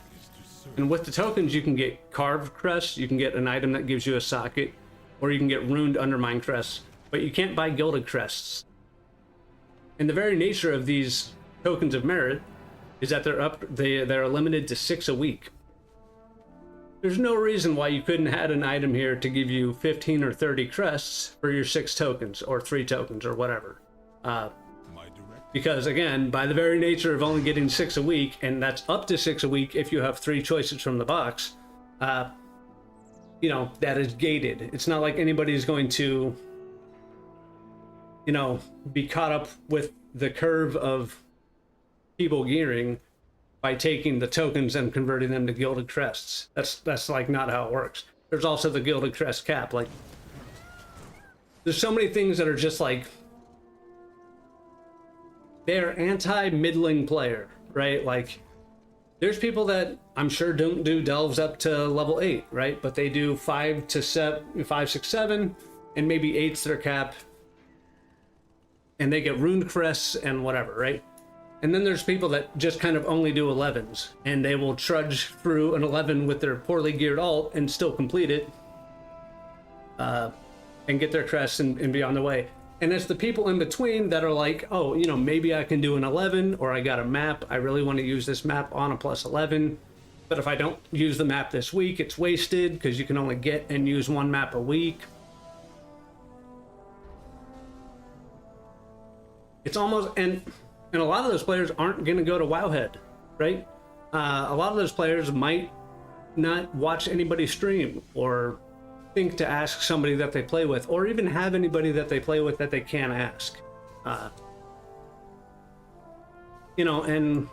And with the tokens you can get Carved Crests, you can get an item that gives you a socket, or you can get Ruined Undermine Crests. But you can't buy Gilded Crests. And the very nature of these tokens of merit is that they're limited to 6 a week. There's no reason why you couldn't have an item here to give you 15 or 30 crests for your 6 tokens, or 3 tokens, or whatever. Because again, by the very nature of only getting 6 a week, and that's up to 6 a week if you have 3 choices from the box, you know, that is gated. It's not like anybody's going to, you know, be caught up with the curve of people gearing by taking the tokens and converting them to Gilded Crests. That's like not how it works. There's also the Gilded Crest cap. Like, there's so many things that are just like, they're anti-middling player, right? Like, there's people that I'm sure don't do delves up to level 8, right? But they do 5 to 7, 5, 6, 7, and maybe 8's their cap, and they get Ruined Crests and whatever, right? And then there's people that just kind of only do 11s, and they will trudge through an 11 with their poorly geared alt and still complete it, and get their crests and be on the way. And it's the people in between that are like, oh, you know, maybe I can do an 11, or I got a map, I really want to use this map on a plus 11, but if I don't use the map this week, it's wasted, because you can only get and use 1 map a week. It's almost, and a lot of those players aren't going to go to Wowhead, right? A lot of those players might not watch anybody stream, or think to ask somebody that they play with, or even have anybody that they play with that they can ask. You know, and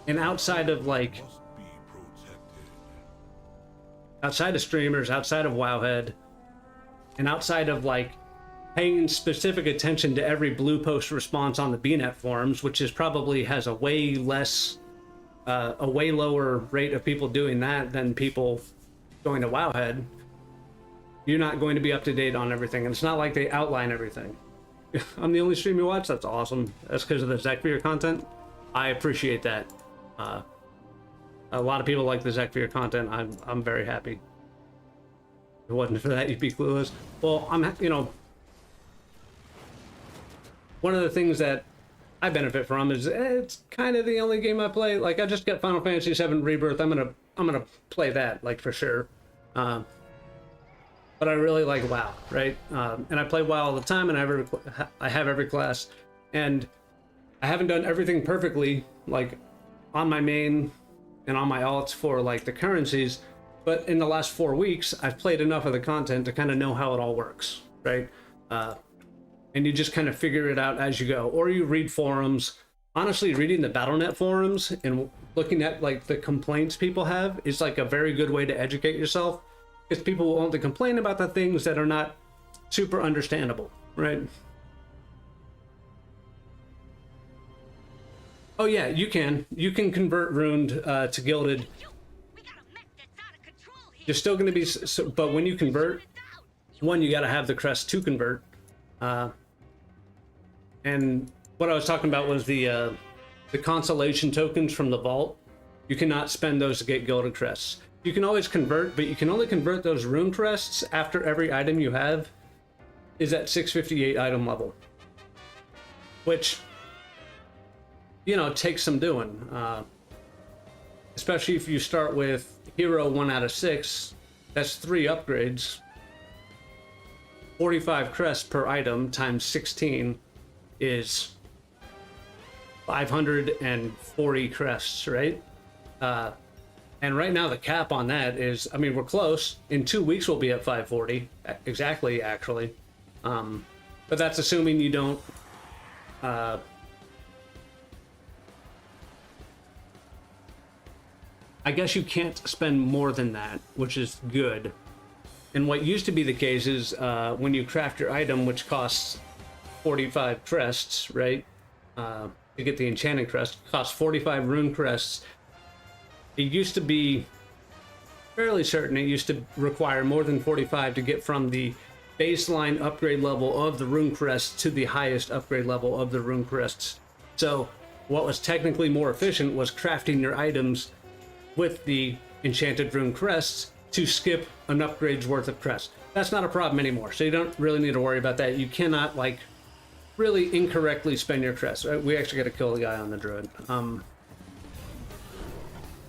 outside of like, outside of streamers, outside of Wowhead, and outside of like paying specific attention to every blue post response on the BNet forums, which is probably has a way less, a way lower rate of people doing that than people going to Wowhead, you're not going to be up to date on everything. And it's not like they outline everything. I'm the only stream you watch? That's awesome. That's because of the Zekvir content. I appreciate that. A lot of people like the Zekvir content. I'm very happy. If it wasn't for that, you'd be clueless. Well, you know, one of the things that I benefit from is it's kind of the only game I play. Like, I just got Final Fantasy VII Rebirth. I'm gonna play that, like, for sure. But I really like WoW, right? And I play WoW all the time, and I have every class, and I haven't done everything perfectly, like on my main and on my alts for like the currencies. But in the last 4 weeks, I've played enough of the content to kind of know how it all works, right? And you just kind of figure it out as you go, or you read forums. Honestly, reading the Battle.net forums and looking at like the complaints people have is like a very good way to educate yourself, because people will only complain about the things that are not super understandable, right? Oh yeah, you can convert Ruined to Gilded. You're still going to be, but when you convert, one, you got to have the crest to convert. And what I was talking about was the consolation tokens from the vault. You cannot spend those to get Gilded Crests. You can always convert, but you can only convert those Rune Crests after every item you have is at 658 item level. Which, you know, takes some doing. Especially if you start with Hero 1 out of 6, that's 3 upgrades. 45 crests per item times 16 is 540 crests, right? And right now the cap on that is, I mean, we're close. In 2 weeks we'll be at 540 exactly, actually. But that's assuming you don't. I guess you can't spend more than that, which is good. And what used to be the case is when you craft your item, which costs 45 crests, right? To get the enchanting crest, costs 45 rune crests. It used to be fairly certain it used to require more than 45 to get from the baseline upgrade level of the rune crests to the highest upgrade level of the rune crests. So what was technically more efficient was crafting your items with the enchanted rune crests to skip an upgrade's worth of crests. That's not a problem anymore, so you don't really need to worry about that. You cannot, like, really incorrectly spend your crests. We actually got to kill the guy on the druid.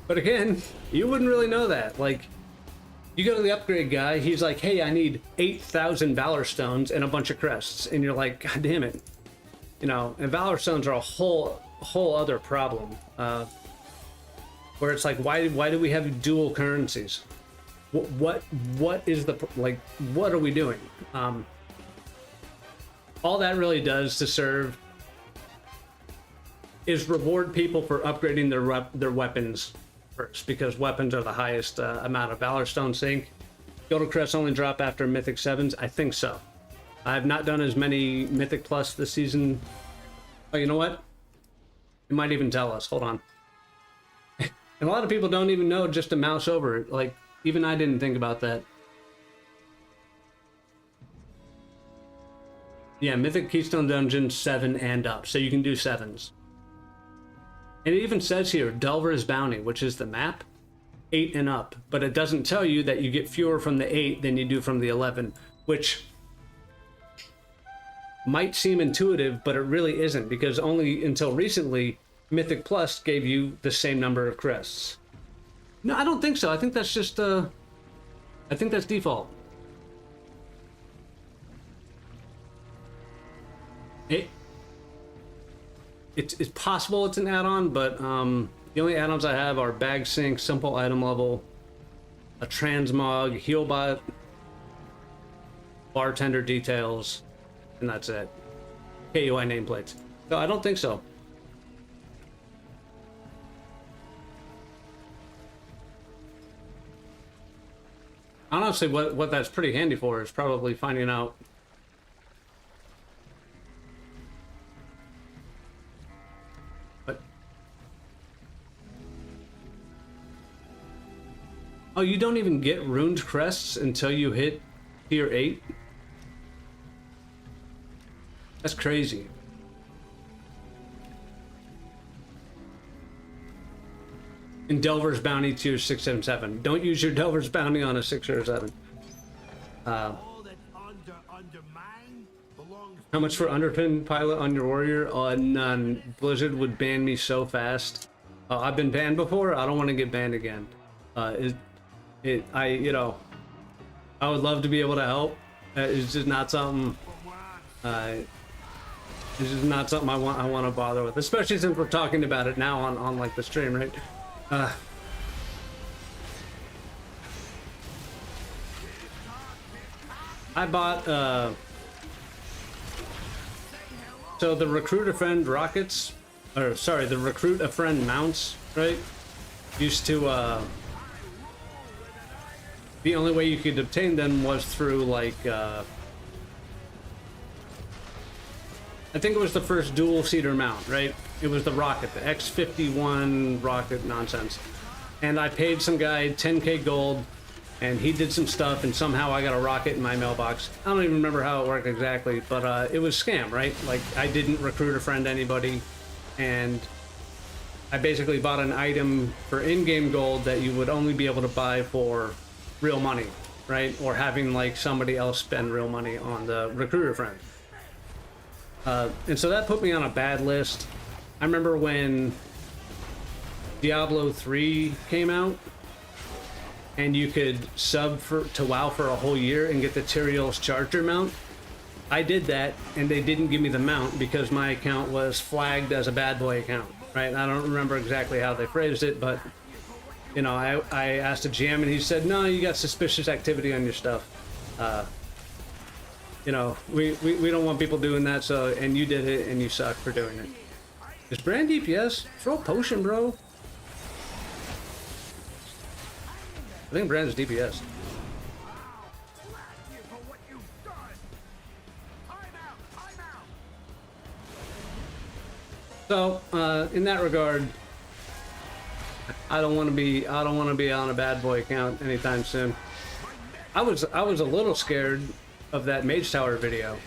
But again, you wouldn't really know that. Like, you go to the upgrade guy, he's like, hey, I need 8,000 Valor Stones and a bunch of crests. And you're like, God damn it. You know, and Valor Stones are a whole other problem. Where it's like, why do we have dual currencies? What is the, like, what are we doing? All that really does to serve is reward people for upgrading their weapons first, because weapons are the highest amount of Valor Stone sync. Gilded Crests only drop after Mythic 7s? I think so. I've not done as many Mythic Plus this season. Oh, you know what? It might even tell us. Hold on. And a lot of people don't even know just to mouse over it. Like, even I didn't think about that. Yeah, Mythic Keystone Dungeon 7 and up, so you can do 7s. And it even says here, Delver's Bounty, which is the map, 8 and up. But it doesn't tell you that you get fewer from the 8 than you do from the 11, which might seem intuitive, but it really isn't, because only until recently, Mythic Plus gave you the same number of crests. No, I don't think so. I think that's just, I think that's default. It's possible it's an add-on, but the only add-ons I have are Bag Sync, Simple Item Level, a Transmog, Healbot, Bartender Details, and that's it. KUI nameplates. No, I don't think so. Honestly, what that's pretty handy for is probably finding out. Oh, you don't even get runed crests until you hit tier 8? That's crazy. In Delver's Bounty tier 6, 7, 7. Don't use your Delver's Bounty on a 6 or a 7. How much for Underpin pilot on your warrior? None. Blizzard would ban me so fast. I've been banned before. I don't want to get banned again. You know, I would love to be able to help. It's just not something. It's just not something I want to bother with, especially since we're talking about it now on like the stream, right? I bought so the Recruit a Friend rockets, or sorry, the Recruit a Friend mounts, right? Used to the only way you could obtain them was through, like, I think it was the first dual-seater mount, right? It was the rocket, the X-51 rocket nonsense. And I paid some guy 10k gold, and he did some stuff, and somehow I got a rocket in my mailbox. I don't even remember how it worked exactly, but it was scam, right? Like, I didn't recruit a friend anybody, and I basically bought an item for in-game gold that you would only be able to buy for real money, right? Or having like somebody else spend real money on the recruiter friend. And so that put me on a bad list. I remember when Diablo 3 came out and you could sub to WoW for a whole year and get the Tyrael's Charger mount. I did that and they didn't give me the mount because my account was flagged as a bad boy account, right? I don't remember exactly how they phrased it, but you know, I asked a GM and he said, no, you got suspicious activity on your stuff. You know, we don't want people doing that, so, and you did it and you suck for doing it. Is Brand DPS? Throw a potion, bro. I think Brand is DPS. So, in that regard, I don't want to be on a bad boy account anytime soon. I was a little scared of that Mage Tower video,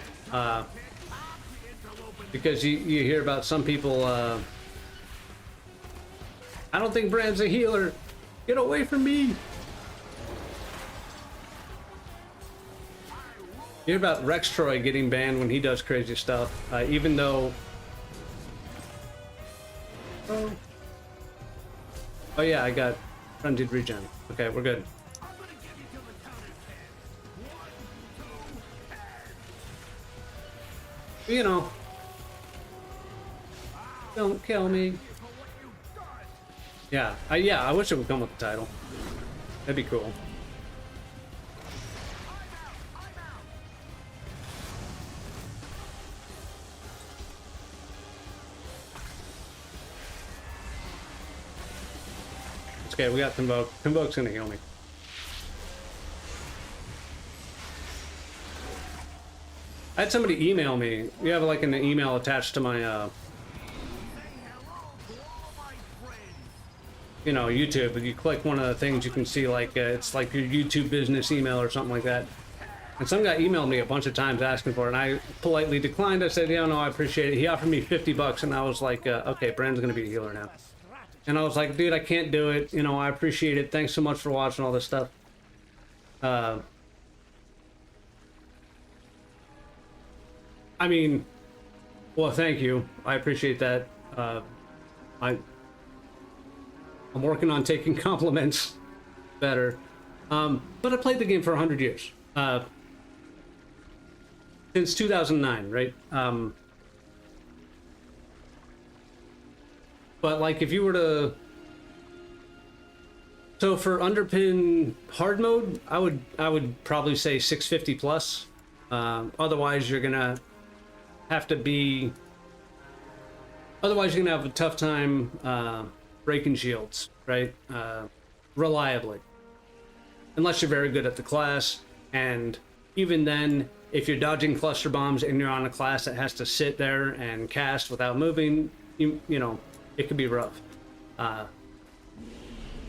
because you hear about some people. I don't think Brand's a healer. Get away from me. You hear about Rex Troy getting banned when he does crazy stuff, even though. Oh yeah, I got frenzied regen. Okay, we're good. You know, don't kill me. Yeah, I wish it would come with the title. That'd be cool. Okay, we got Convoke. Convoke's gonna heal me. I had somebody email me. You have like an email attached to my, you know, YouTube. If you click one of the things, you can see like it's like your YouTube business email or something like that. And some guy emailed me a bunch of times asking for it, and I politely declined. I said, yeah, no, I appreciate it. He offered me $50, and I was like, okay, Brand's gonna be a healer now. And I was like, dude, I can't do it. You know, I appreciate it. Thanks so much for watching all this stuff. I mean, well, thank you. I appreciate that. I'm working on taking compliments better. But I played the game for 100 years. Since 2009, right? But like if you were to, so for Underpin hard mode, I would probably say 650 plus. Otherwise you're gonna have to be, otherwise you're gonna have a tough time breaking shields, right? Reliably. Unless you're very good at the class, and even then, if you're dodging cluster bombs and you're on a class that has to sit there and cast without moving, you know, it could be rough.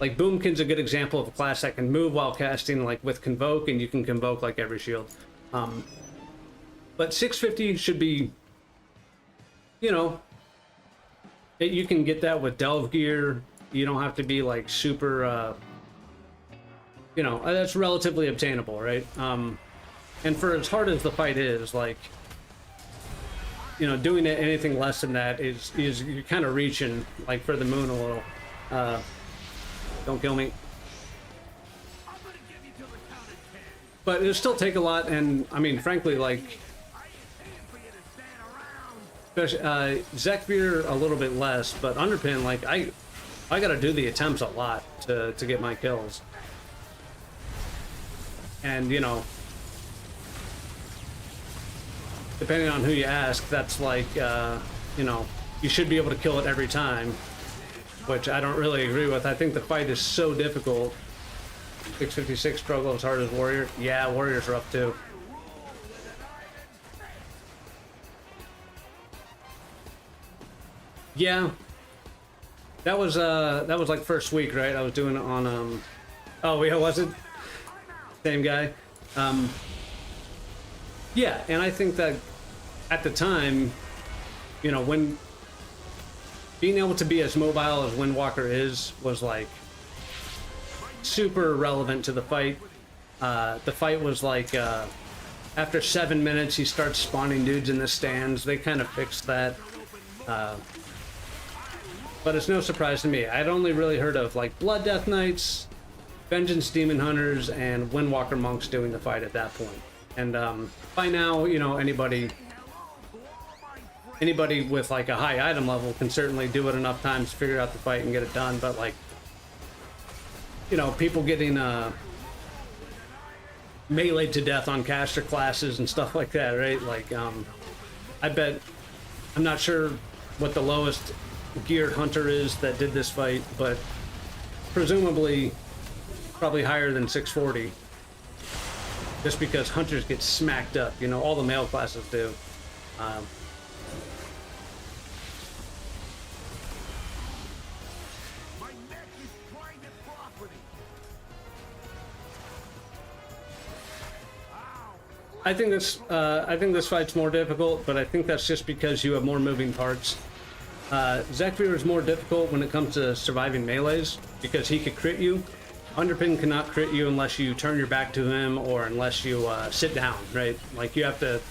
Like Boomkin's a good example of a class that can move while casting, like with Convoke, and you can Convoke like every shield. But 650 should be, you know, you can get that with Delve gear. You don't have to be like super, you know, that's relatively obtainable, right? And for as hard as the fight is, like, you know, doing anything less than that is you're kind of reaching like for the moon a little. Don't kill me. But it'll still take a lot, and I mean, frankly, like, Zekvir a little bit less, but Underpin, like, I gotta do the attempts a lot to get my kills. And, you know, depending on who you ask, that's like, you know, you should be able to kill it every time, which I don't really agree with. I think the fight is so difficult. 656 struggle as hard as Warrior. Yeah, Warrior's rough too. Yeah. That was like first week, right? I was doing it on oh yeah, was it? Same guy. Yeah, and I think that at the time, you know, when being able to be as mobile as Windwalker is was like super relevant to the fight. The fight was like after 7 minutes he starts spawning dudes in the stands. They kind of fixed that. But it's no surprise to me. I'd only really heard of like Blood Death Knights, Vengeance Demon Hunters, and Windwalker Monks doing the fight at that point. And by now, you know, anybody with like a high item level can certainly do it enough times to figure out the fight and get it done. But like, you know, people getting meleeed to death on caster classes and stuff like that, right? Like, I bet, I'm not sure what the lowest geared hunter is that did this fight, but presumably probably higher than 640. Just because hunters get smacked up, you know, all the male classes do. I think this fight's more difficult, but I think that's just because you have more moving parts. Zekvir is more difficult when it comes to surviving melees because he could crit you. Underpin cannot crit you unless you turn your back to him or unless you sit down, right? Like you have to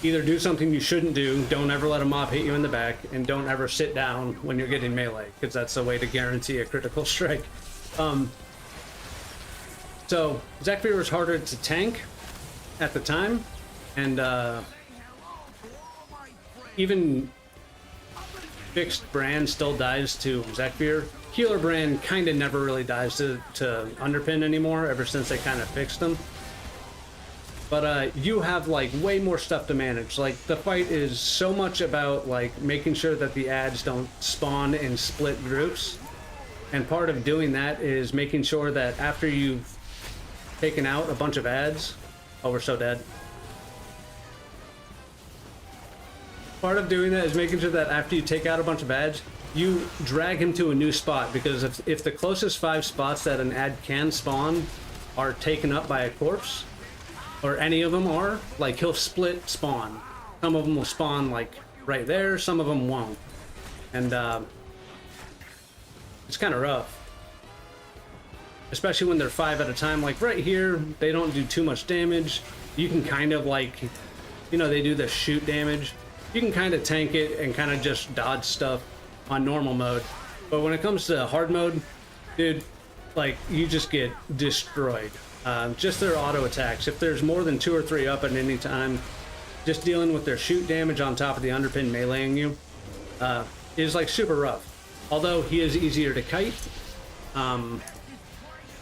either do something you shouldn't do, don't ever let a mob hit you in the back, and don't ever sit down when you're getting melee, because that's the way to guarantee a critical strike. So Zekvir was harder to tank at the time, and even fixed Brand still dies to Zekvir. Healer Brand kind of never really dies to Underpin anymore, ever since they kind of fixed them. But you have like way more stuff to manage. Like the fight is so much about like making sure that the ads don't spawn in split groups, and part of doing that is making sure that after you've taken out a bunch of ads, oh, we're so dead. Part of doing that is making sure that after you take out a bunch of ads, you drag him to a new spot, because if the closest 5 spots that an ad can spawn are taken up by a corpse, or any of them are, like he'll split spawn. Some of them will spawn like right there, some of them won't. And it's kind of rough. Especially when they're 5 at a time. Like right here, they don't do too much damage. You can kind of like, you know, they do the shoot damage. You can kind of tank it and kind of just dodge stuff on normal mode. But when it comes to hard mode, dude, like you just get destroyed. Just their auto attacks. If there's more than 2 or 3 up at any time, just dealing with their shoot damage on top of the Underpin meleeing you is like super rough. Although he is easier to kite,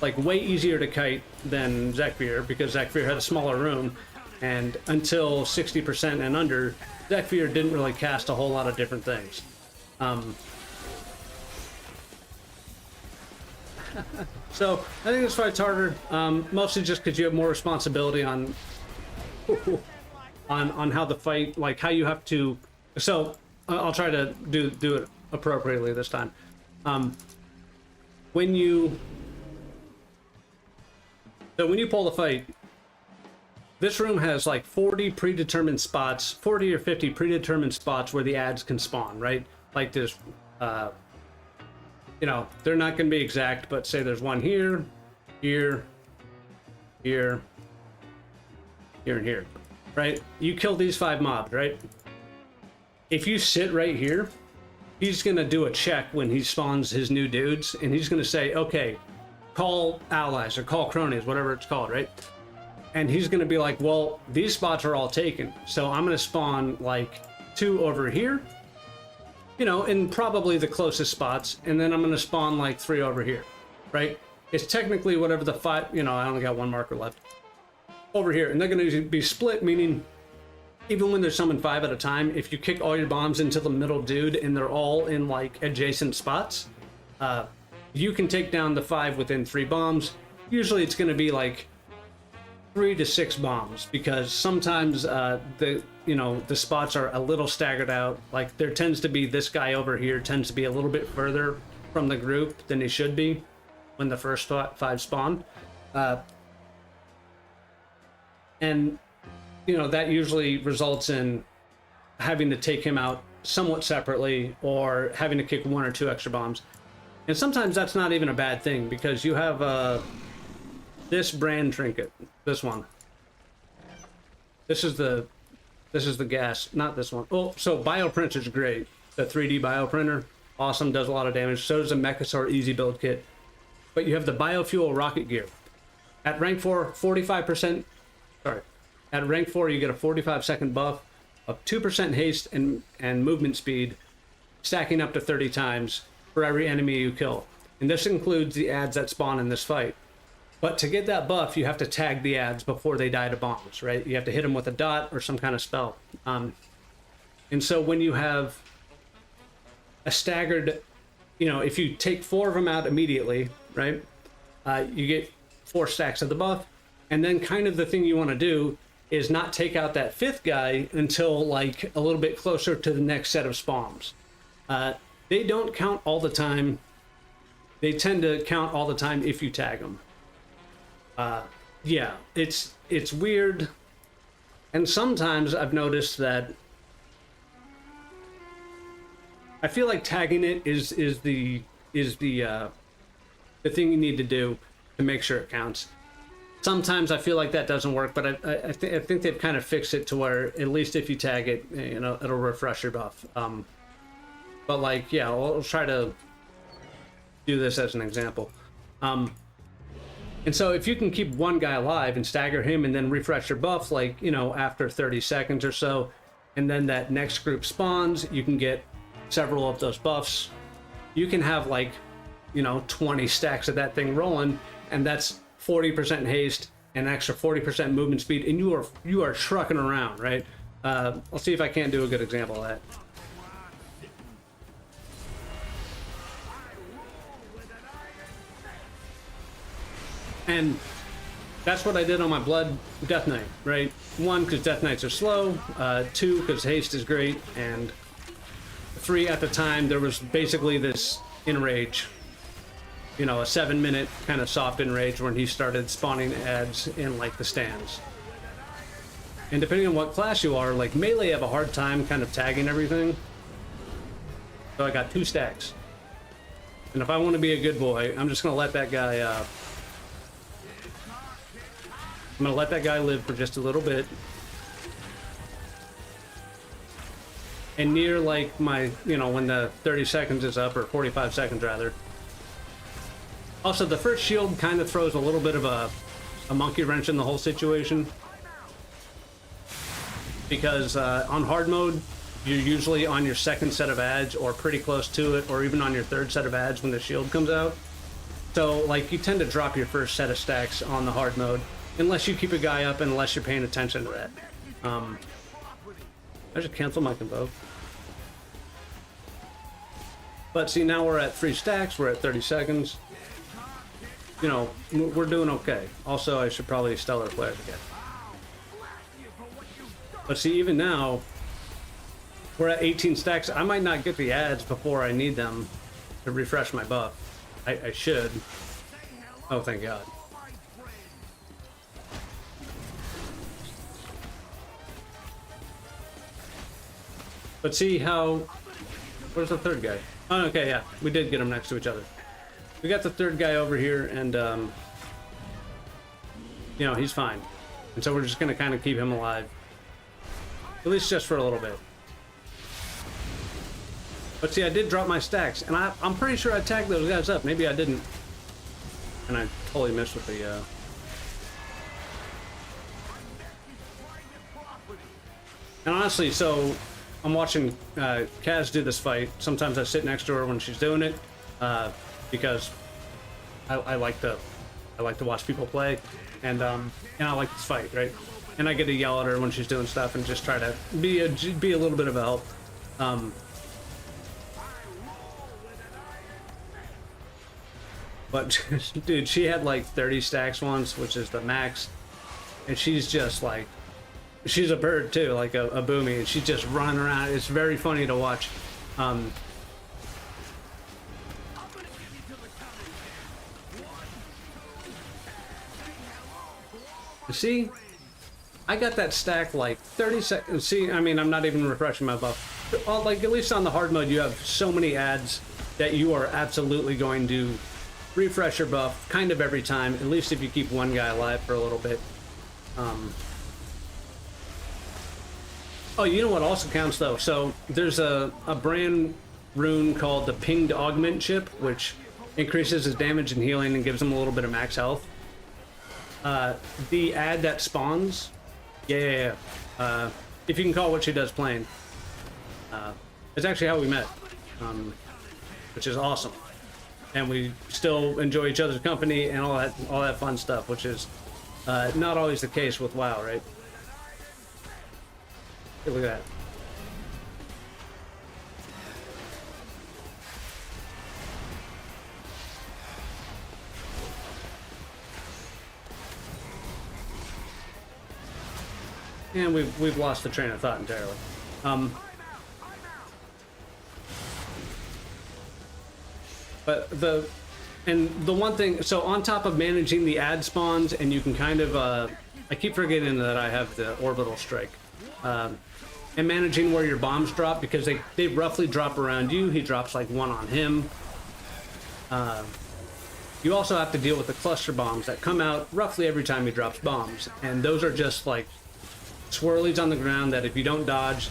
like way easier to kite than Zekvir, because Zekvir had a smaller room, and until 60% and under, Zekvir didn't really cast a whole lot of different things. So I think this fight's harder, mostly just because you have more responsibility on how the fight, like how you have to. So I'll try to do it appropriately this time. When you pull the fight, this room has like 40 predetermined spots, 40 or 50 predetermined spots where the ads can spawn, right? Like there's, you know, they're not going to be exact, but say there's one here, here, here, here, and here, right? You kill these 5 mobs, right? If you sit right here, he's going to do a check when he spawns his new dudes, and he's going to say, okay, call allies or call cronies, whatever it's called, right? And he's going to be like, well, these spots are all taken, so I'm going to spawn like 2 over here, you know, in probably the closest spots, and then I'm going to spawn like 3 over here, right? It's technically whatever the 5, you know, I only got 1 marker left over here, and they're going to be split, meaning even when they're summoned 5 at a time, if you kick all your bombs into the middle dude and they're all in like adjacent spots, you can take down the 5 within 3 bombs. Usually it's going to be like 3 to 6 bombs, because sometimes the spots are a little staggered out. Like there tends to be this guy over here tends to be a little bit further from the group than he should be when the first 5 spawn, and you know that usually results in having to take him out somewhat separately, or having to kick 1 or 2 extra bombs. And sometimes that's not even a bad thing, because you have this brand trinket, this one. This is the gas, not this one. Oh, so bioprint is great. The 3D bioprinter, awesome, does a lot of damage. So does the Mechasaur easy build kit. But you have the biofuel rocket gear. At rank 4, 45%. Sorry. At rank 4, you get a 45-second buff of 2% haste and movement speed, stacking up to 30 times for every enemy you kill. And this includes the ads that spawn in this fight. But to get that buff, you have to tag the ads before they die to bombs, right? You have to hit them with a dot or some kind of spell. And so when you have a staggered, you know, if you take 4 of them out immediately, right? You get 4 stacks of the buff. And then kind of the thing you want to do is not take out that 5th guy until like a little bit closer to the next set of spawns. They don't count all the time. They tend to count all the time if you tag them. Yeah, it's weird. And sometimes I've noticed that I feel like tagging it is the thing you need to do to make sure it counts. Sometimes I feel like that doesn't work, but I think they've kind of fixed it to where at least if you tag it, you know, it'll refresh your buff. But like, yeah, I'll try to do this as an example. And so if you can keep one guy alive and stagger him and then refresh your buff, like, you know, after 30 seconds or so, and then that next group spawns, you can get several of those buffs. You can have like, you know, 20 stacks of that thing rolling, and that's 40% haste and extra 40% movement speed, and you are trucking around, right? I'll see if I can't do a good example of that. And that's what I did on my Blood Death Knight, right? 1, because Death Knights are slow. 2, because haste is great. And 3, at the time, there was basically this enrage. You know, a 7-minute kind of soft enrage when he started spawning ads in, like, the stands. And depending on what class you are, like, melee have a hard time kind of tagging everything. So I got 2 stacks. And if I want to be a good boy, I'm just going to let that guy... I'm gonna let that guy live for just a little bit. And near like my, you know, when the 30 seconds is up, or 45 seconds rather. Also, the first shield kind of throws a little bit of a monkey wrench in the whole situation. Because on hard mode, you're usually on your 2nd set of ads, or pretty close to it, or even on your 3rd set of ads when the shield comes out. So, like, you tend to drop your first set of stacks on the hard mode. Unless you keep a guy up, and unless you're paying attention to that. I just cancel my convoke. But see, now we're at 3 stacks, we're at 30 seconds. You know, we're doing okay. Also, I should probably Stellar Flare again. But see, even now, we're at 18 stacks. I might not get the ads before I need them to refresh my buff. I should. Oh, thank God. But see how... Where's the 3rd guy? Oh, okay, yeah. We did get them next to each other. We got the 3rd guy over here, and, you know, he's fine. And so we're just going to kind of keep him alive. At least just for a little bit. But see, I did drop my stacks, and I'm pretty sure I tagged those guys up. Maybe I didn't. And I totally missed with the, And honestly, so... I'm watching Kaz do this fight. Sometimes I sit next to her when she's doing it, because I like to watch people play, and I like this fight, right? And I get to yell at her when she's doing stuff and just try to be a little bit of a help. But dude, she had like 30 stacks once, which is the max, and she's just like. She's a bird too, like a boomy, and she's just running around. It's very funny to watch. See, I got that stack like 30 seconds. See, I mean, I'm not even refreshing my buff. Like, at least on the hard mode, you have so many ads that you are absolutely going to refresh your buff kind of every time, at least if you keep one guy alive for a little bit. Oh, you know what also counts though? So there's a brand rune called the Pinged Augment chip, which increases his damage and healing and gives him a little bit of max health. The ad that spawns, if you can call what she does plain, it's actually how we met, which is awesome. and we still enjoy each other's company and all that fun stuff, which is not always the case with WoW, right? Hey, look at that. And we've lost the train of thought entirely. But the one thing, so on top of managing the ad spawns, and you can kind of I keep forgetting that I have the orbital strike, and managing where your bombs drop, because they roughly drop around you. He drops like one on him. You also have to deal with the cluster bombs that come out roughly every time he drops bombs, and those are just like swirlies on the ground that if you don't dodge,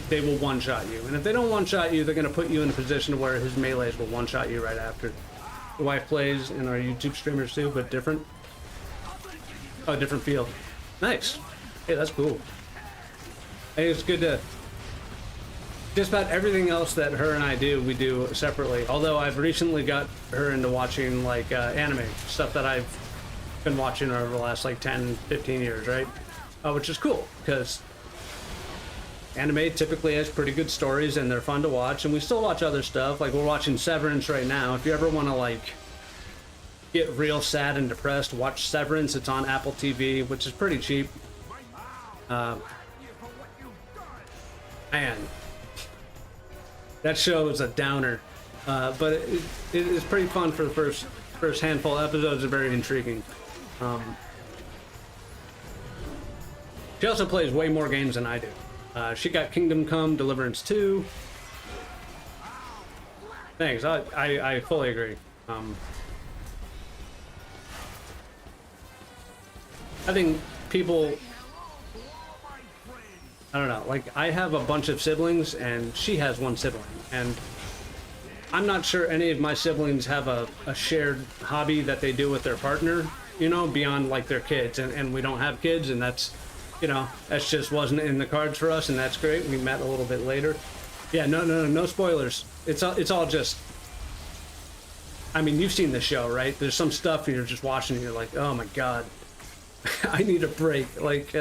they will one-shot you. And if they don't one-shot you, they're going to put you in a position where his melees will one-shot you right after. The wife plays and our YouTube streamers too, but different. Oh, different field. Nice. Hey, that's cool. Hey, it's good to... Just about everything else that her and I do, we do separately. Although I've recently got her into watching like anime, stuff that I've been watching over the last like 10, 15 years, right? Which is cool, because anime typically has pretty good stories and they're fun to watch, and we still watch other stuff. Like we're watching Severance right now. If you ever want to like get real sad and depressed, watch Severance. It's on Apple TV, which is pretty cheap. Man, that show is a downer, but it is pretty fun for the first handful of episodes. Are very intriguing. She also plays way more games than I do. She got Kingdom Come Deliverance 2. Thanks, I fully agree. I think people, I don't know, like I have a bunch of siblings and she has one sibling, and I'm not sure any of my siblings have a shared hobby that they do with their partner, you know, beyond like their kids, and we don't have kids, and that's, you know, that's just wasn't in the cards for us, and that's great. We met a little bit later. Yeah, no spoilers. It's all just, I mean, you've seen the show, right? There's some stuff you're just watching and you're like, oh my god, I need a break. Like,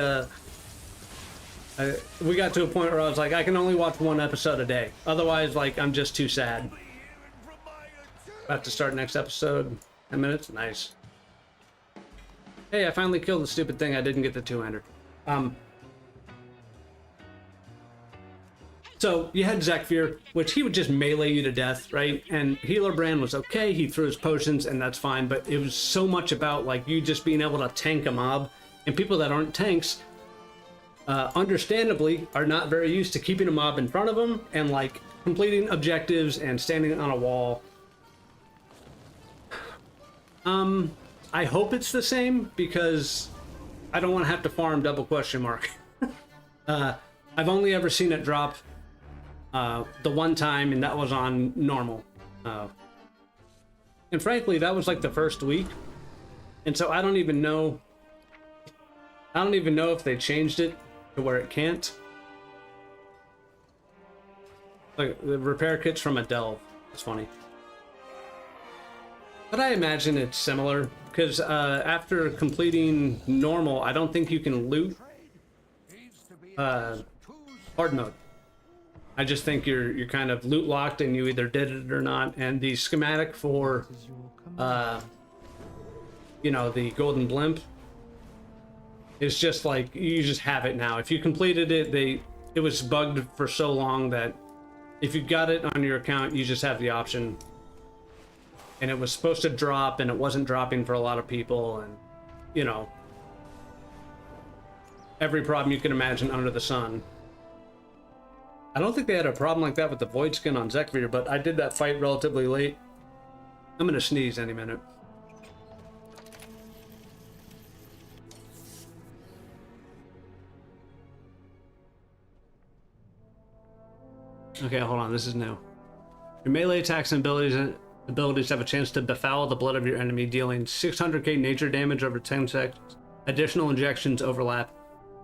we got to a point where I was like, I can only watch one episode a day. Otherwise, like, I'm just too sad. About to start next episode. 10 minutes? Nice. Hey, I finally killed the stupid thing. I didn't get the two-hander. So you had Zekfir, which he would just melee you to death, right? And Healer Brand was okay. He threw his potions, and that's fine. But it was so much about like you just being able to tank a mob, and people that aren't tanks, understandably, are not very used to keeping a mob in front of them and like completing objectives and standing on a wall. I hope it's the same, because I don't want to have to farm double question mark. I've only ever seen it drop the one time, and that was on normal. And frankly, that was like the first week. And so I don't even know if they changed it to where it can't. Like the repair kits from a delve. It's funny. But I imagine it's similar, because after completing normal, I don't think you can loot hard mode. I just think you're kind of loot locked and you either did it or not. And the schematic for you know, the golden blimp is just like, you just have it now. If you completed it, it was bugged for so long that if you got it on your account, you just have the option. And it was supposed to drop, and it wasn't dropping for a lot of people, and, you know, every problem you can imagine under the sun. I don't think they had a problem like that with the Void Skin on Zekfir, but I did that fight relatively late. I'm gonna sneeze any minute. Okay, hold on, this is new. Your melee attacks and abilities have a chance to befoul the blood of your enemy, dealing 600k nature damage over 10 seconds. Additional injections overlap.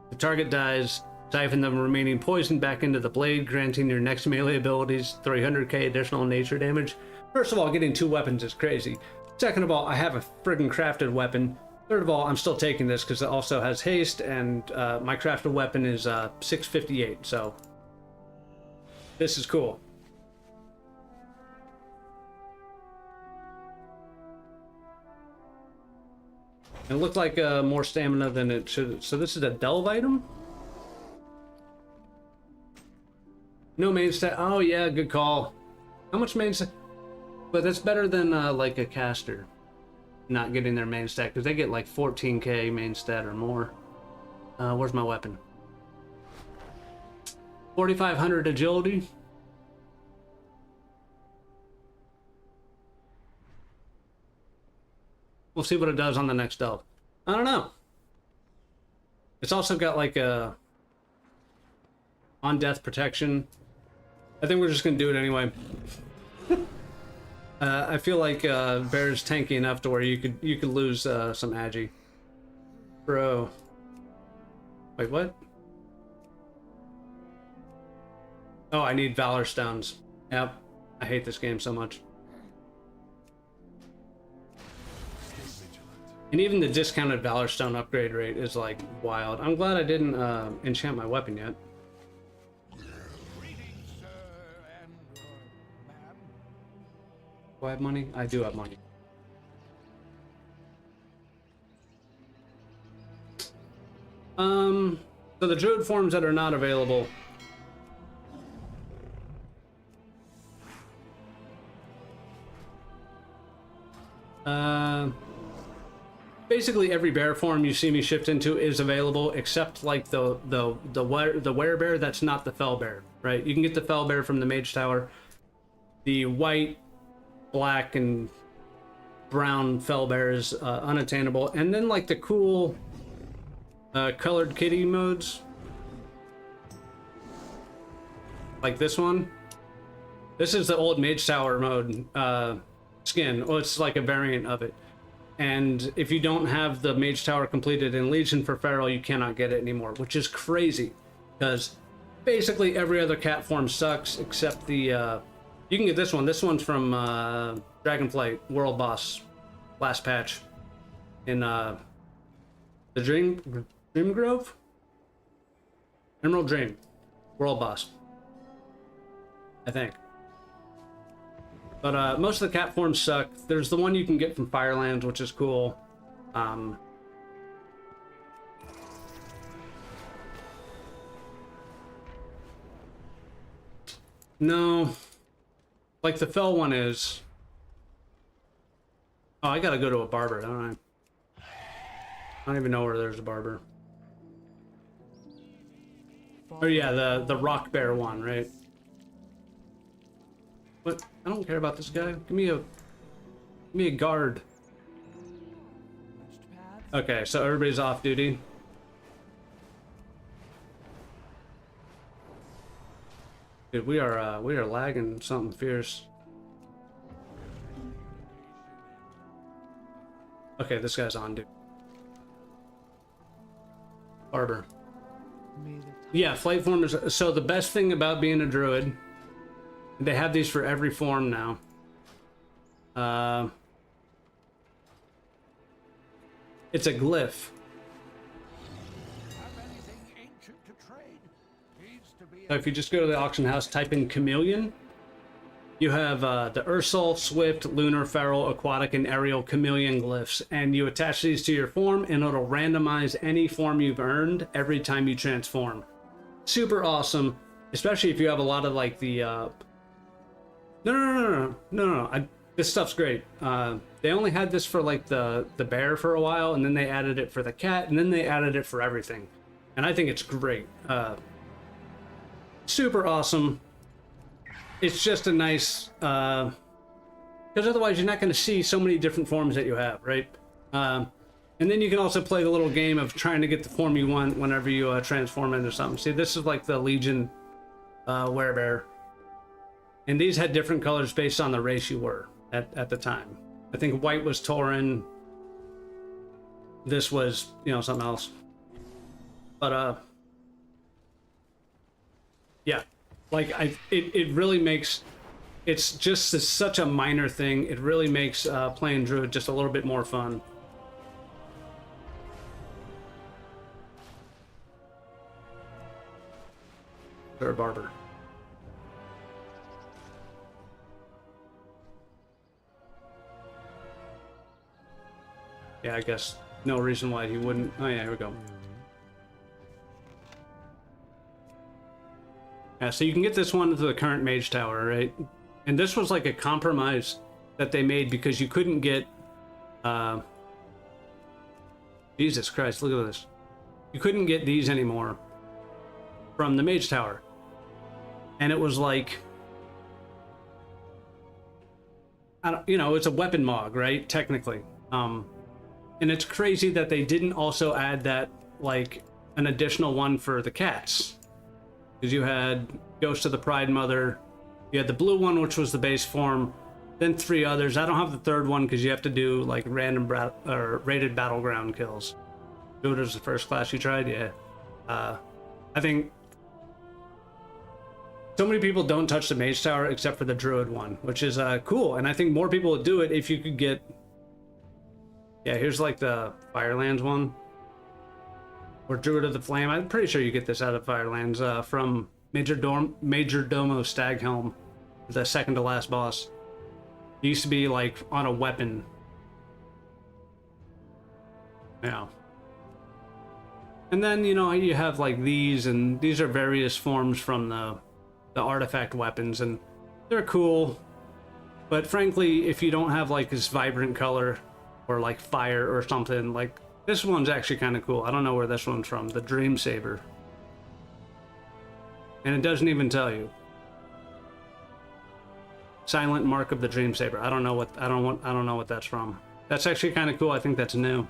The target dies, siphon the remaining poison back into the blade, granting your next melee abilities 300k additional nature damage. First of all, getting 2 weapons is crazy. Second of all, I have a friggin' crafted weapon. Third of all, I'm still taking this because it also has haste, and my crafted weapon is 658, so this is cool. It looked like more stamina than it should. So this is a delve item? No main stat. Oh yeah, good call. How much main stat? But that's better than like a caster not getting their main stat, because they get like 14k main stat or more. Where's my weapon? 4,500 agility. We'll see what it does on the next delve. I don't know. It's also got like a on death protection. I think we're just gonna do it anyway. I feel like Bear's tanky enough to where you could lose some agi. Bro. Wait, what? Oh, I need Valor Stones. Yep. I hate this game so much. And even the discounted Valor Stone upgrade rate is like wild. I'm glad I didn't enchant my weapon yet. Do I have money? I do have money. So the druid forms that are not available. Basically every bear form you see me shift into is available, except like the werebear that's not the fell bear, right? You can get the fell bear from the mage tower. The white, black, and brown fell bear is unattainable, and then like the cool colored kitty modes, like this one. This is the old mage tower mode skin. Well, it's like a variant of it. And if you don't have the mage tower completed in Legion for Feral, you cannot get it anymore, which is crazy, because basically every other cat form sucks except the you can get this one. This one's from Dragonflight World Boss last patch in the Dream Grove? Emerald Dream World Boss, I think. But most of the cat forms suck. There's the one you can get from Firelands, which is cool. No. Like the fell one is. Oh, I gotta go to a barber, don't I? I don't even know where there's a barber. Oh yeah, the rock bear one, right? What? I don't care about this guy. Give me a guard. Okay, so everybody's off duty. Dude, we are lagging something fierce. Okay, this guy's on, dude. Barber. Yeah, flight form is. So the best thing about being a druid, they have these for every form now. It's a glyph. So if you just go to the auction house, type in chameleon, you have the Ursal, Swift, Lunar, Feral, Aquatic, and Aerial chameleon glyphs, and you attach these to your form, and it'll randomize any form you've earned every time you transform. Super awesome, especially if you have a lot of like the. No. This stuff's great. They only had this for like the bear for a while, and then they added it for the cat, and then they added it for everything, and I think it's great. Super awesome. It's just a nice, because otherwise you're not going to see so many different forms that you have, right? And then you can also play the little game of trying to get the form you want whenever you transform into something. See, this is like the Legion werebear. And these had different colors based on the race you were at the time. I think white was Tauren. This was, something else. But, yeah. Like, it really makes it's just such a minor thing. It really makes playing Druid just a little bit more fun. Or Barber. Yeah, I guess no reason why he wouldn't. Oh yeah, here we go. Yeah, so you can get this one to the current Mage Tower, right? And this was like a compromise that they made because you couldn't get... Jesus Christ, look at this. You couldn't get these anymore from the Mage Tower. And it was like... I don't, you know, it's a weapon mog, right? Technically. And it's crazy that they didn't also add that, like, an additional one for the cats. Because you had Ghost of the Pride Mother, you had the blue one, which was the base form, then 3 others. I don't have the third one because you have to do like random or rated battleground kills. Do it as the first class you tried, yeah. I think so many people don't touch the Mage Tower except for the Druid one, which is cool. And I think more people would do it if you could get. Yeah, here's like the Firelands one. Or Druid of the Flame. I'm pretty sure you get this out of Firelands from Major Domo Staghelm, the second to last boss. It used to be like on a weapon. Yeah. And then, you know, you have like these, and these are various forms from the artifact weapons, and they're cool. But frankly, if you don't have like this vibrant color or like fire or something, like this one's actually kind of cool. I don't know where this one's from. The Dream Saber. And it doesn't even tell you. Silent Mark of the Dream Saber. I don't know what that's from. That's actually kind of cool. I think that's new.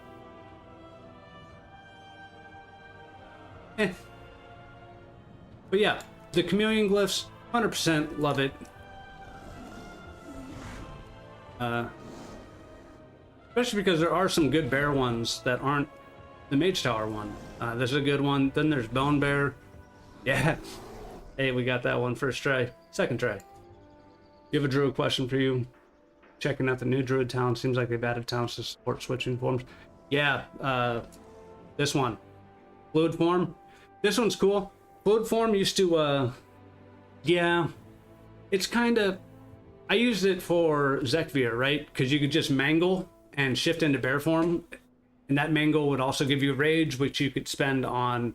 But yeah, the Chameleon Glyphs, 100% love it. Especially because there are some good bear ones that aren't the Mage Tower one. This is a good one. Then there's Bone Bear. Yeah. Hey, we got that one first try. Second try. You have a Druid question for you. Checking out the new Druid town. Seems like they've added towns to support switching forms. Yeah, this one. Fluid form. This one's cool. Fluid form used to, yeah. It's kind of... I used it for Zekvir, right? Because you could just mangle and shift into bear form, and that mangle would also give you rage, which you could spend on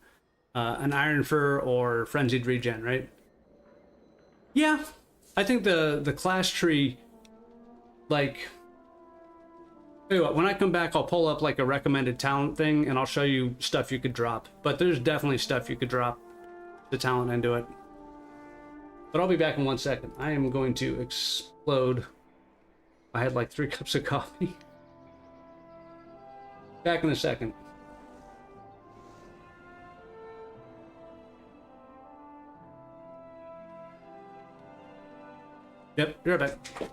an Iron Fur or Frenzied Regen, right? Yeah, I think the class tree, like, tell you what, when I come back, I'll pull up like a recommended talent thing, and I'll show you stuff you could drop. But there's definitely stuff you could drop the talent into it. But I'll be back in 1 second. I am going to explode. I had like 3 cups of coffee. Back in a second. Yep, you're right back.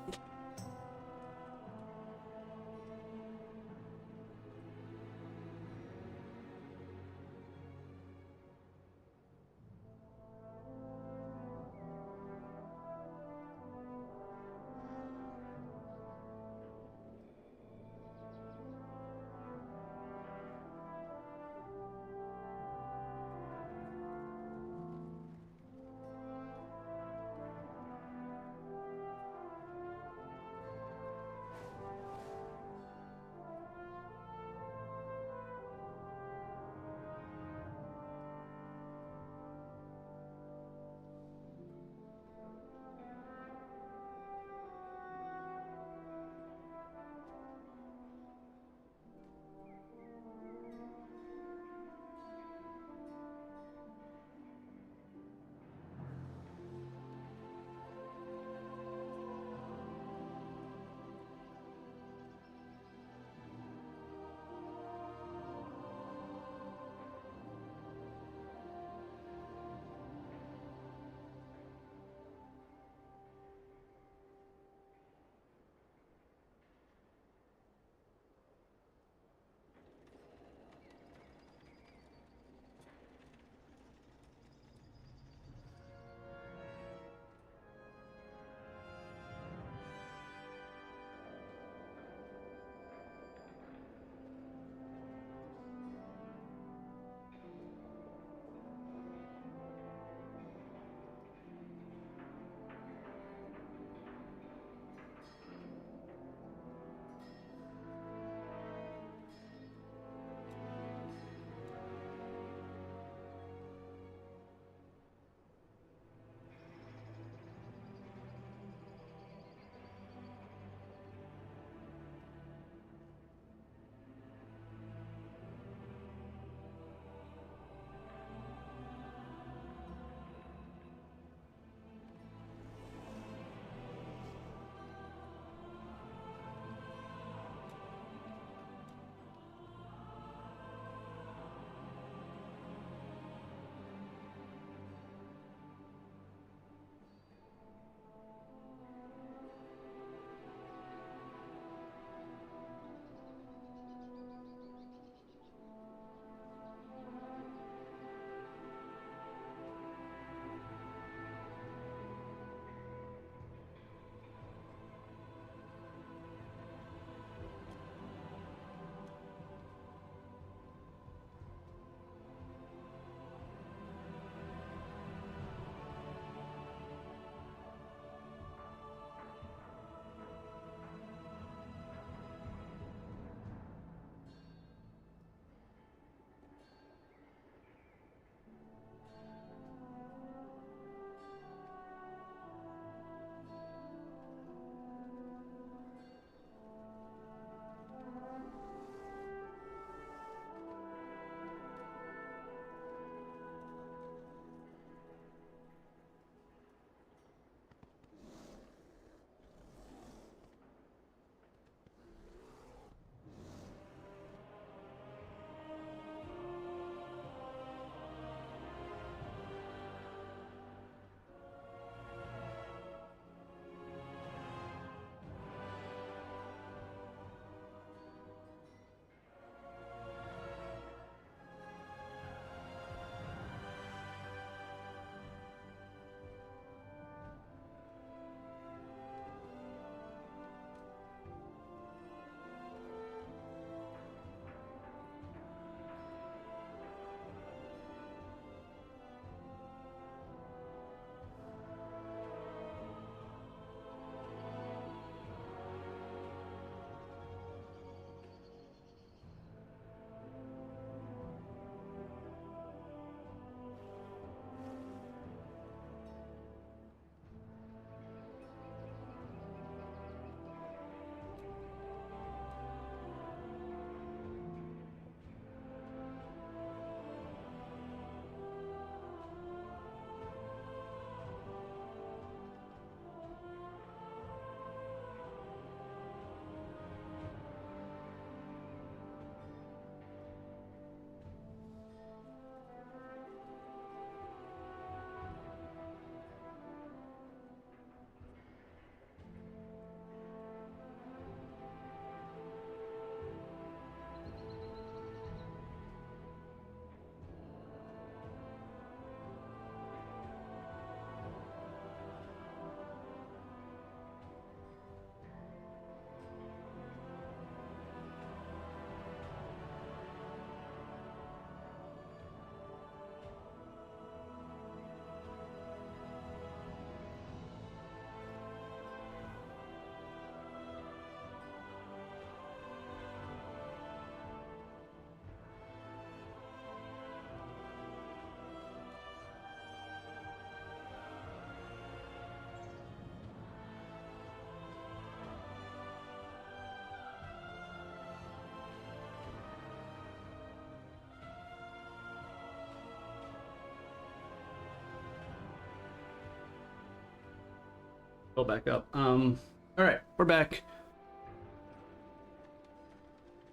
Go back up. All right, we're back.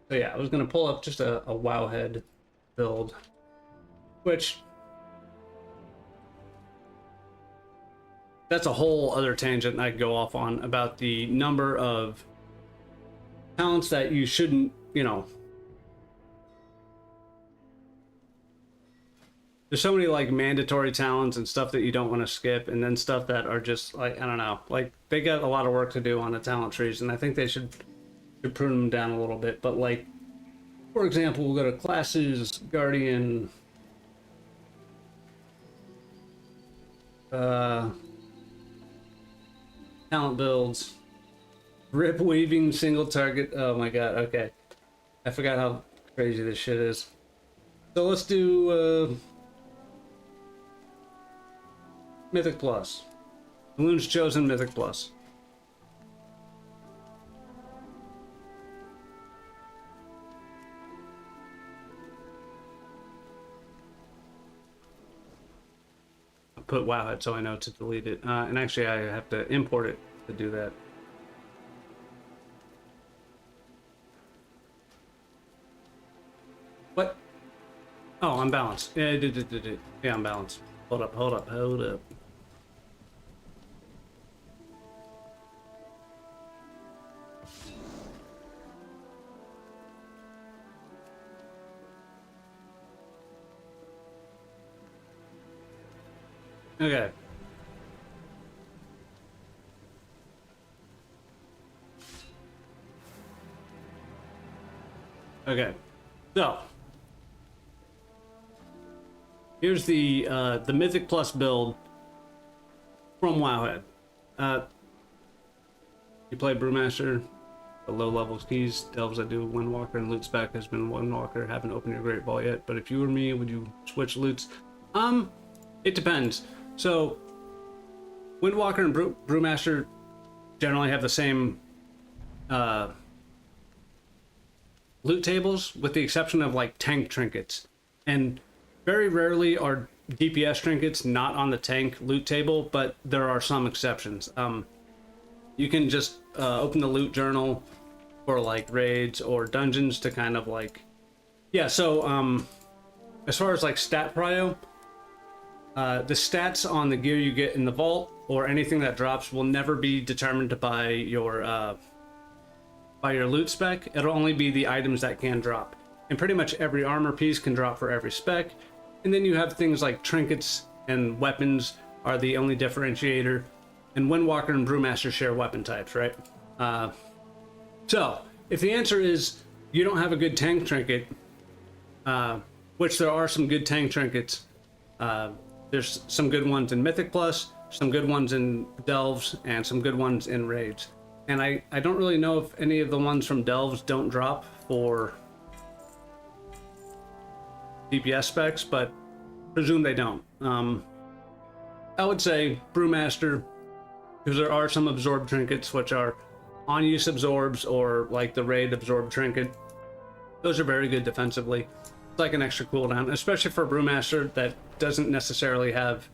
So yeah, I was gonna pull up just a Wowhead build, which that's a whole other tangent I could go off on about the number of talents that you shouldn't, you know. There's so many like mandatory talents and stuff that you don't want to skip, and then stuff that are just like, I don't know, like they got a lot of work to do on the talent trees, and I think they should prune them down a little bit. But like, for example, we'll go to classes, Guardian, talent builds, rip weaving single target. Oh my god, okay. I forgot how crazy this shit is. So let's do Mythic Plus. Balloon's chosen Mythic Plus. I'll put Wowhead so I know to delete it. And actually I have to import it to do that. What? Oh, I'm balanced. Yeah, yeah, I'm balanced. Hold up. Okay. Okay. So here's the Mythic Plus build from Wowhead. You play Brewmaster, the low levels keys, delves that do Windwalker, and loot spec has been Windwalker. Haven't opened your Great Ball yet, but if you were me, would you switch loots? It depends. So Windwalker and Brewmaster generally have the same loot tables, with the exception of like tank trinkets, and very rarely are DPS trinkets not on the tank loot table, but there are some exceptions. You can just open the loot journal for like raids or dungeons to kind of like, yeah. So as far as like stat prio, the stats on the gear you get in the vault or anything that drops will never be determined by your loot spec. It'll only be the items that can drop, and pretty much every armor piece can drop for every spec. And then you have things like trinkets and weapons are the only differentiator, and Windwalker and Brewmaster share weapon types, right? So if the answer is you don't have a good tank trinket, which there are some good tank trinkets, there's some good ones in Mythic Plus, some good ones in Delves, and some good ones in Raids. And I don't really know if any of the ones from Delves don't drop for DPS specs, but presume they don't. I would say Brewmaster, because there are some absorb trinkets which are on use absorbs, or like the raid absorb trinket. Those are very good defensively. It's like an extra cooldown, especially for Brewmaster that doesn't necessarily have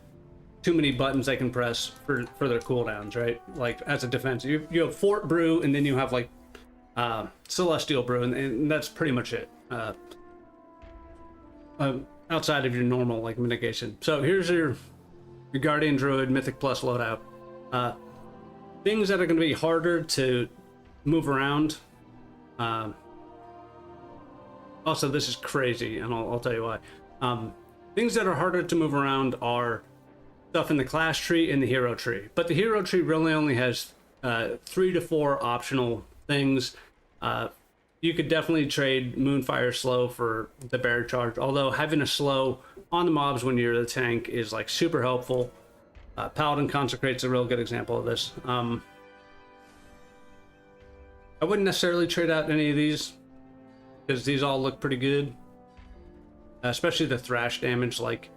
too many buttons they can press for their cooldowns, right? Like as a defense, you have Fort Brew, and then you have like Celestial Brew, and that's pretty much it. Outside of your normal like mitigation. So here's your Guardian Druid Mythic Plus loadout. Things that are going to be harder to move around. Also, this is crazy, and I'll tell you why. Things that are harder to move around are stuff in the class tree and the hero tree. But the hero tree really only has 3 to 4 optional things. You could definitely trade Moonfire Slow for the Bear Charge, although having a slow on the mobs when you're the tank is like super helpful. Paladin Consecrate's a real good example of this. I wouldn't necessarily trade out any of these, because these all look pretty good. Especially the Thrash damage, like...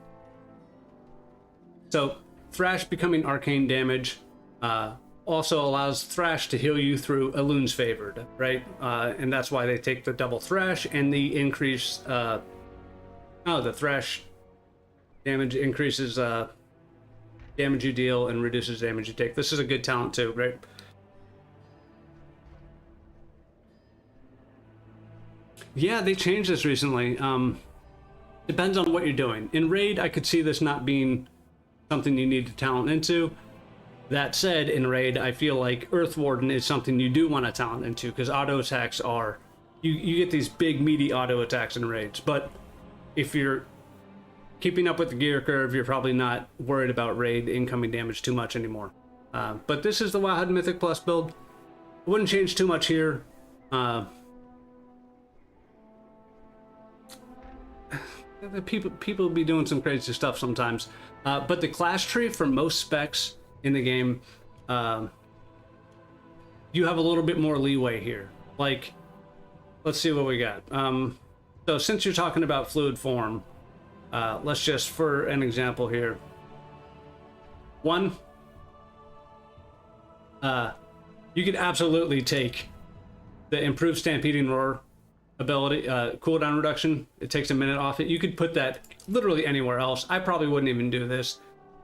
So, Thrash becoming arcane damage also allows Thrash to heal you through Elun's Favored, right? And that's why they take the double Thrash and the increase... the Thrash damage increases damage you deal and reduces damage you take. This is a good talent too, right? Yeah, they changed this recently. Depends on what you're doing. In Raid, I could see this not being something you need to talent into. That said, in Raid, I feel like Earth Warden is something you do want to talent into, because auto attacks are... You get these big, meaty auto attacks in Raids, but if you're keeping up with the gear curve, you're probably not worried about Raid incoming damage too much anymore. But this is the Wowhead Mythic Plus build. Wouldn't change too much here. People be doing some crazy stuff sometimes, but the class tree for most specs in the game, you have a little bit more leeway here. Like, let's see what we got. So since you're talking about fluid form, let's just, for an example here, one, you could absolutely take the improved Stampeding Roar ability, cooldown reduction. It takes a minute off it. You could put that literally anywhere else. I probably wouldn't even do this.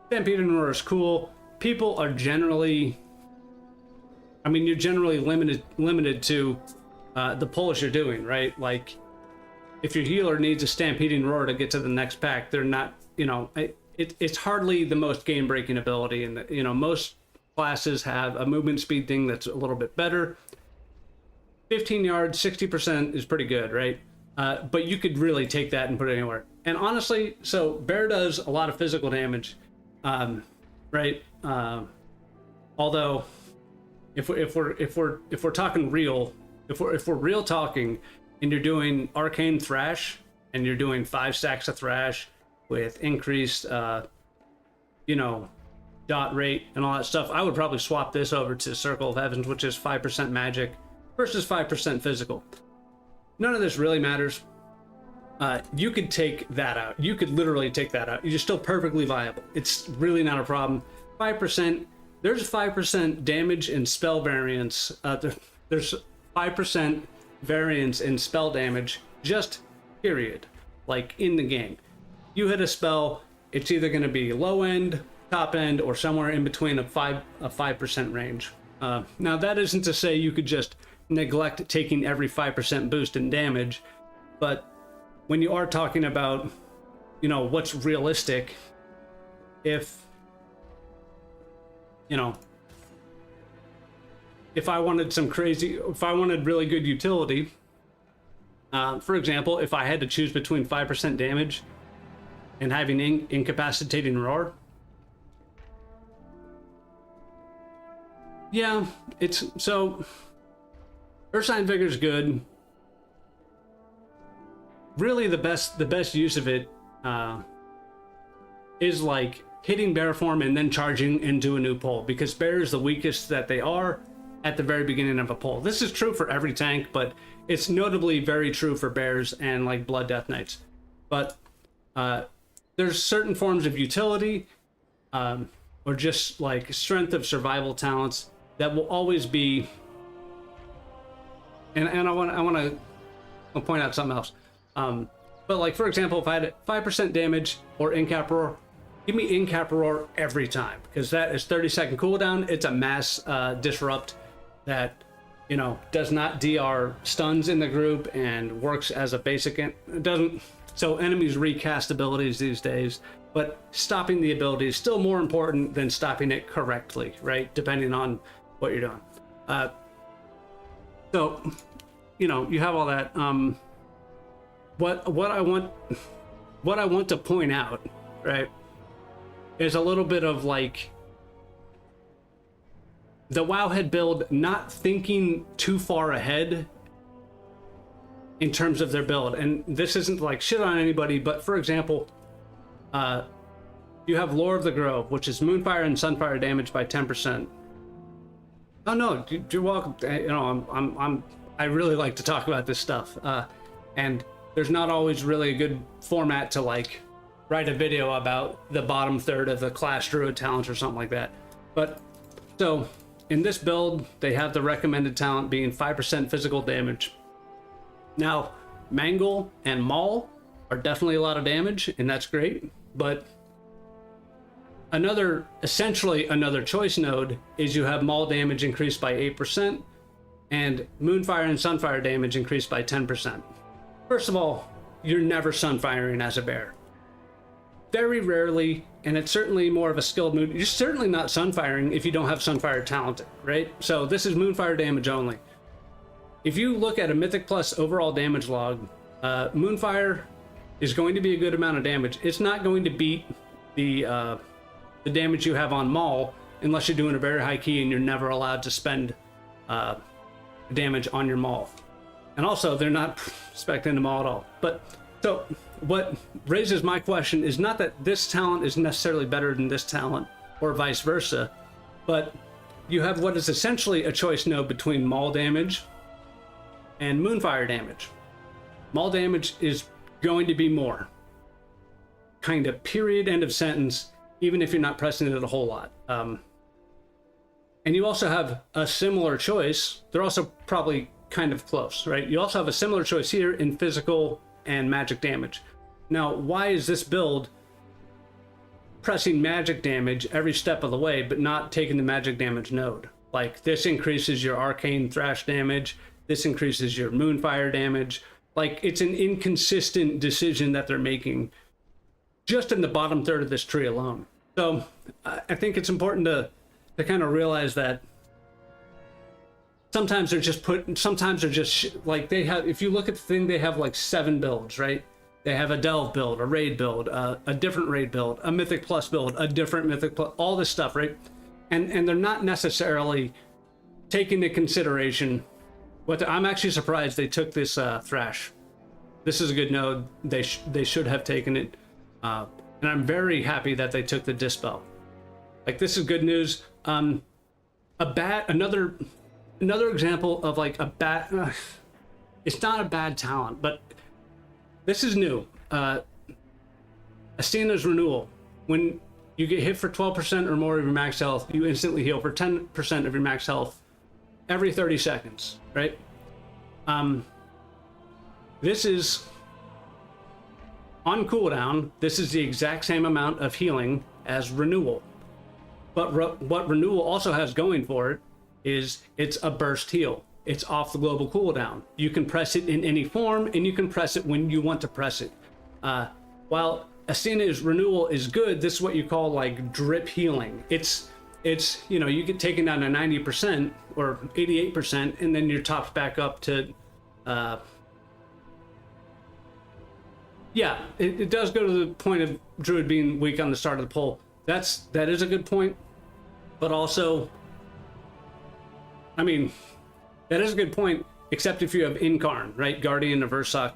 Stampeding Roar is cool. People are generally, I mean, you're generally limited to the pulls you're doing, right? Like, if your healer needs a Stampeding Roar to get to the next pack, they're not, you know, it's hardly the most game-breaking ability, and you know, most classes have a movement speed thing that's a little bit better. 15 yards, 60% is pretty good, right? But you could really take that and put it anywhere. And honestly, so Bear does a lot of physical damage, right? Although, if we're talking real, if we're real talking, and you're doing Arcane Thrash, and you're doing 5 stacks of Thrash with increased, you know, dot rate and all that stuff, I would probably swap this over to Circle of Heavens, which is 5% magic versus 5% physical. None of this really matters. You could take that out. You could literally take that out. You're still perfectly viable. It's really not a problem. 5%, there's 5% damage and spell variance. There's 5% variance in spell damage, just period. Like in the game. You hit a spell, it's either going to be low end, top end, or somewhere in between a 5% range. Now that isn't to say you could just neglect taking every 5% boost in damage, but when you are talking about, you know, what's realistic, if, you know, if I wanted really good utility, for example, if I had to choose between 5% damage and having incapacitating roar, yeah, it's so Earthsign Vigor is good. Really, the best use of it is like hitting bear form and then charging into a new pull, because bear is the weakest that they are at the very beginning of a pull. This is true for every tank, but it's notably very true for bears and like Blood Death Knights. But there's certain forms of utility or just like strength of survival talents that will always be. And I want to point out something else. But like, for example, if I had 5% damage or Incap Roar, give me Incap Roar every time, because that is 30-second cooldown. It's a mass disrupt that, you know, does not DR stuns in the group and works as a basic. It doesn't. So enemies recast abilities these days, but stopping the ability is still more important than stopping it correctly, right? Depending on what you're doing. So, you know, you have all that. What I want to point out, right, is a little bit of like the Wowhead build not thinking too far ahead in terms of their build. And this isn't like shit on anybody, but for example, you have Lore of the Grove, which is Moonfire and Sunfire damage by 10%. Oh no, you're welcome. You know, I really like to talk about this stuff, and there's not always really a good format to like write a video about the bottom third of the class druid talents or something like that. But so in this build, they have the recommended talent being 5% physical damage. Now, Mangle and Maul are definitely a lot of damage, and that's great, but essentially another choice node is you have Maul damage increased by 8% and Moonfire and Sunfire damage increased by 10%. First of all, you're never Sunfiring as a bear. Very rarely, and it's certainly more of a skilled mood. You're certainly not Sunfiring if you don't have Sunfire talented, right? So this is Moonfire damage only. If you look at a Mythic Plus overall damage log, Moonfire is going to be a good amount of damage. It's not going to beat the damage you have on Maul unless you're doing a very high key and you're never allowed to spend damage on your Maul. And also, they're not spec'ing the Maul at all. But so what raises my question is not that this talent is necessarily better than this talent or vice versa, but you have what is essentially a choice node between Maul damage and Moonfire damage. Maul damage is going to be more. Kind of period, end of sentence, even if you're not pressing it a whole lot. And you also have a similar choice. They're also probably kind of close, right? You also have a similar choice here in physical and magic damage. Now, why is this build pressing magic damage every step of the way, but not taking the magic damage node? Like, this increases your arcane thrash damage, this increases your Moonfire damage. Like, it's an inconsistent decision that they're making just in the bottom third of this tree alone. So I think it's important to kind of realize that sometimes they're just like, they have, if you look at the thing, they have like 7 builds, right? They have a Delve build, a Raid build, a different Raid build, a Mythic Plus build, a different Mythic Plus, all this stuff, right? And they're not necessarily taking into consideration what I'm actually surprised they took this Thrash. This is a good node. They should have taken it. And I'm very happy that they took the Dispel. Like, this is good news. Another example of like a bad, it's not a bad talent, but this is new. Athena's Renewal. When you get hit for 12% or more of your max health, you instantly heal for 10% of your max health every 30 seconds, right? This is on cooldown. This is the exact same amount of healing as Renewal. But what Renewal also has going for it is it's a burst heal. It's off the global cooldown. You can press it in any form, and you can press it when you want to press it. While Athena's Renewal is good, this is what you call like drip healing. It's you know, you get taken down to 90% or 88%, and then you're topped back up to yeah, it does go to the point of Druid being weak on the start of the poll. That is a good point, but also, I mean, that is a good point, except if you have Incarn, right? Guardian of Ursoc,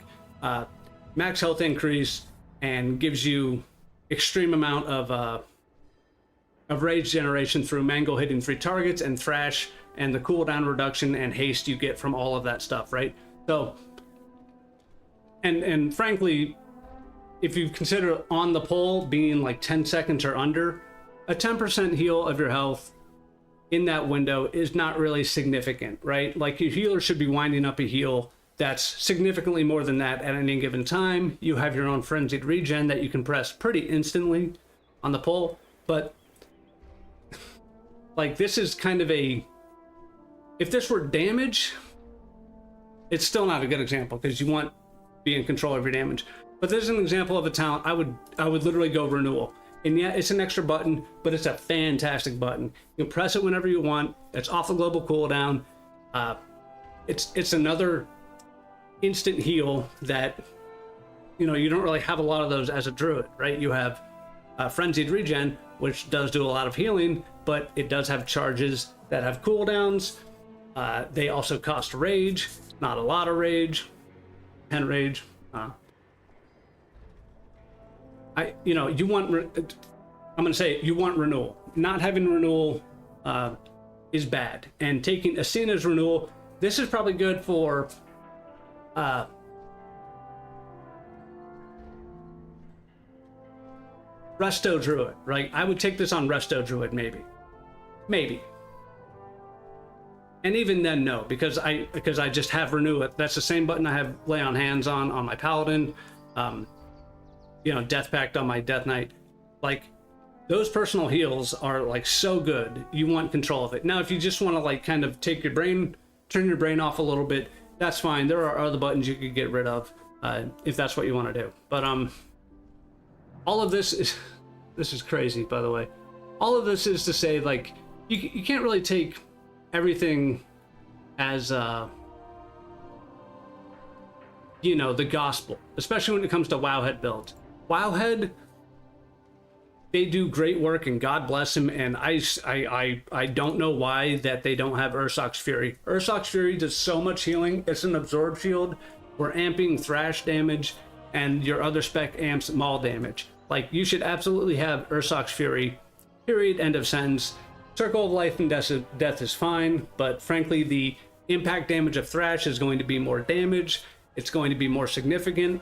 max health increase, and gives you extreme amount of rage generation through Mangle hitting 3 targets, and Thrash, and the cooldown reduction and haste you get from all of that stuff, right? So, and frankly, if you consider on the pole being like 10 seconds or under, a 10% heal of your health in that window is not really significant, right? Like, your healer should be winding up a heal that's significantly more than that at any given time. You have your own frenzied regen that you can press pretty instantly on the pole, but like, this is kind of a, if this were damage, it's still not a good example because you want to be in control of your damage. But this is an example of a talent I would literally go Renewal. And yeah, it's an extra button, but it's a fantastic button. You can press it whenever you want. It's off the global cooldown. It's another instant heal that, you know, you don't really have a lot of those as a druid, right? You have frenzied regen, which does do a lot of healing, but it does have charges that have cooldowns. They also cost rage, not a lot of rage, 10 rage. You want, I'm going to say, you want Renewal. Not having Renewal is bad. And taking Athena's Renewal, this is probably good for Resto Druid, right? I would take this on Resto Druid, maybe. And even then, no, because I just have Renew It. That's the same button I have Lay on Hands on my Paladin. You know, Death Pact on my Death Knight. Like, those personal heals are like so good. You want control of it. Now, if you just want to like kind of take your brain, turn your brain off a little bit, that's fine. There are other buttons you could get rid of if that's what you want to do. But all of this is this is crazy, by the way. All of this is to say, like, you can't really take everything as you know, the gospel, especially when it comes to Wowhead builds. Wowhead, they do great work, and God bless them. And I don't know why that they don't have Ursoc's Fury. Ursoc's Fury does so much healing. It's an absorb shield. We're amping thrash damage, and your other spec amps maul damage. Like, you should absolutely have Ursoc's Fury. Period. End of sentence. Circle of Life and Death is fine, but frankly, the impact damage of thrash is going to be more damage. It's going to be more significant,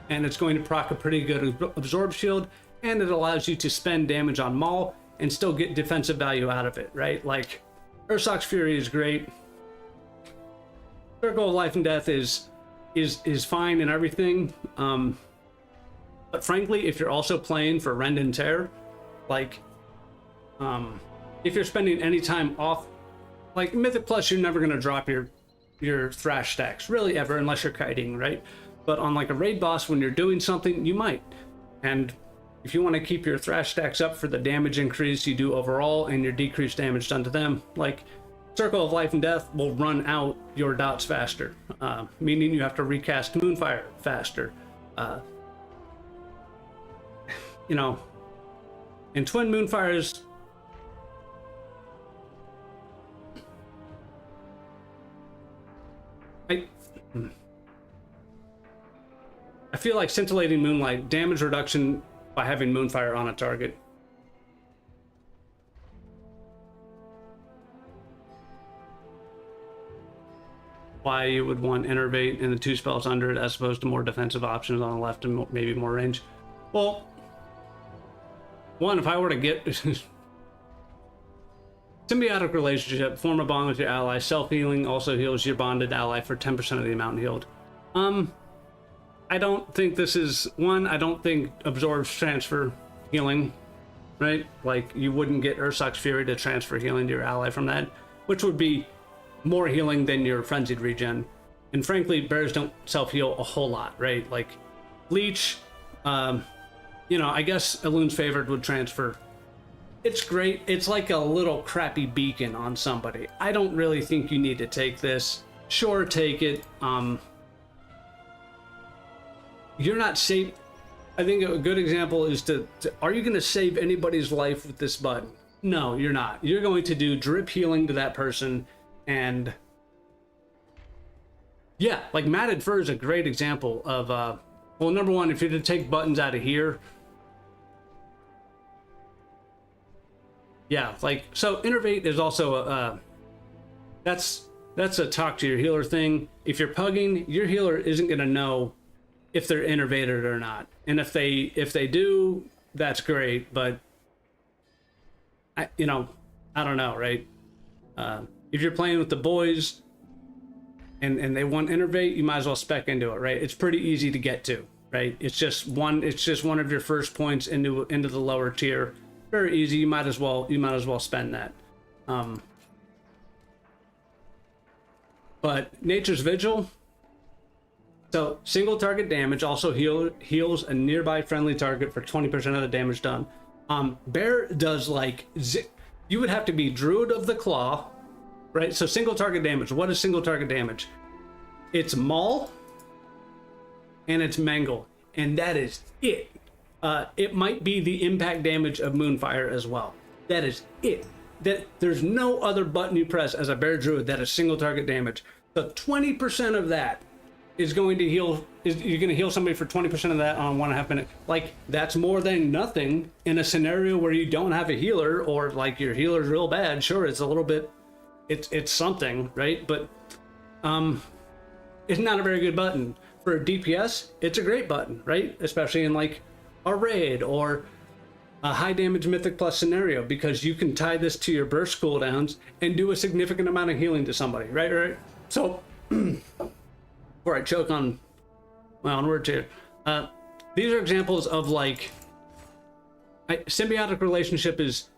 and it's going to proc a pretty good absorb shield, and it allows you to spend damage on maul and still get defensive value out of it, right? Like, Ursoc's Fury is great. Circle of Life and Death is fine and everything, but frankly, if you're also playing for Rend and Tear, like, if you're spending any time off, like Mythic Plus, you're never going to drop your thrash stacks, really, ever, unless you're kiting, right? But on like a raid boss, when you're doing something, you might. And if you want to keep your thrash stacks up for the damage increase you do overall and your decreased damage done to them, like Circle of Life and Death will run out your dots faster, meaning you have to recast Moonfire faster. You know, and Twin Moonfires, I feel like Scintillating Moonlight, damage reduction by having Moonfire on a target. Why you would want Innervate and the 2 spells under it as opposed to more defensive options on the left and maybe more range. Well, one, if I were to get symbiotic relationship, form a bond with your ally. Self-healing also heals your bonded ally for 10% of the amount healed. I don't think this is one. I don't think absorbs transfer healing, right? Like, you wouldn't get Ursoc's Fury to transfer healing to your ally from that, which would be more healing than your frenzied regen. And frankly, bears don't self-heal a whole lot, right? Like, Leech, you know, I guess Elun's Favored would transfer. It's great. It's like a little crappy beacon on somebody. I don't really think you need to take this. Sure, take it. You're not safe. I think a good example is are you going to save anybody's life with this button? No, you're not. You're going to do drip healing to that person, and yeah, like Matted Fur is a great example of, well, number one, if you're to take buttons out of here, yeah, like, so Innervate is also that's a talk to your healer thing. If you're pugging, your healer isn't going to know if they're innervated or not, and if they do, that's great. But I don't know, right? If you're playing with the boys and they want innervate, you might as well spec into it, right? It's pretty easy to get to, right? It's just one of your first points into the lower tier. Very easy. You might as well spend that. But Nature's Vigil, so single target damage, also heals a nearby friendly target for 20% of the damage done. Bear does like you would have to be Druid of the Claw, right? So single target damage. What is single target damage? It's Maul and it's Mangle, and that is it. It might be the impact damage of Moonfire as well. That is it. There's no other button you press as a Bear Druid that is single target damage. So 20% of that is going to heal. You're going to heal somebody for 20% of that on 1.5 minute. Like, that's more than nothing in a scenario where you don't have a healer, or like your healer's real bad. Sure, it's a little bit, it's something, right? But it's not a very good button. For a DPS, it's a great button, right? Especially in like a raid or a high damage Mythic Plus scenario, because you can tie this to your burst cooldowns and do a significant amount of healing to somebody, right? So before I choke on my own words here, these are examples of like Symbiotic relationship is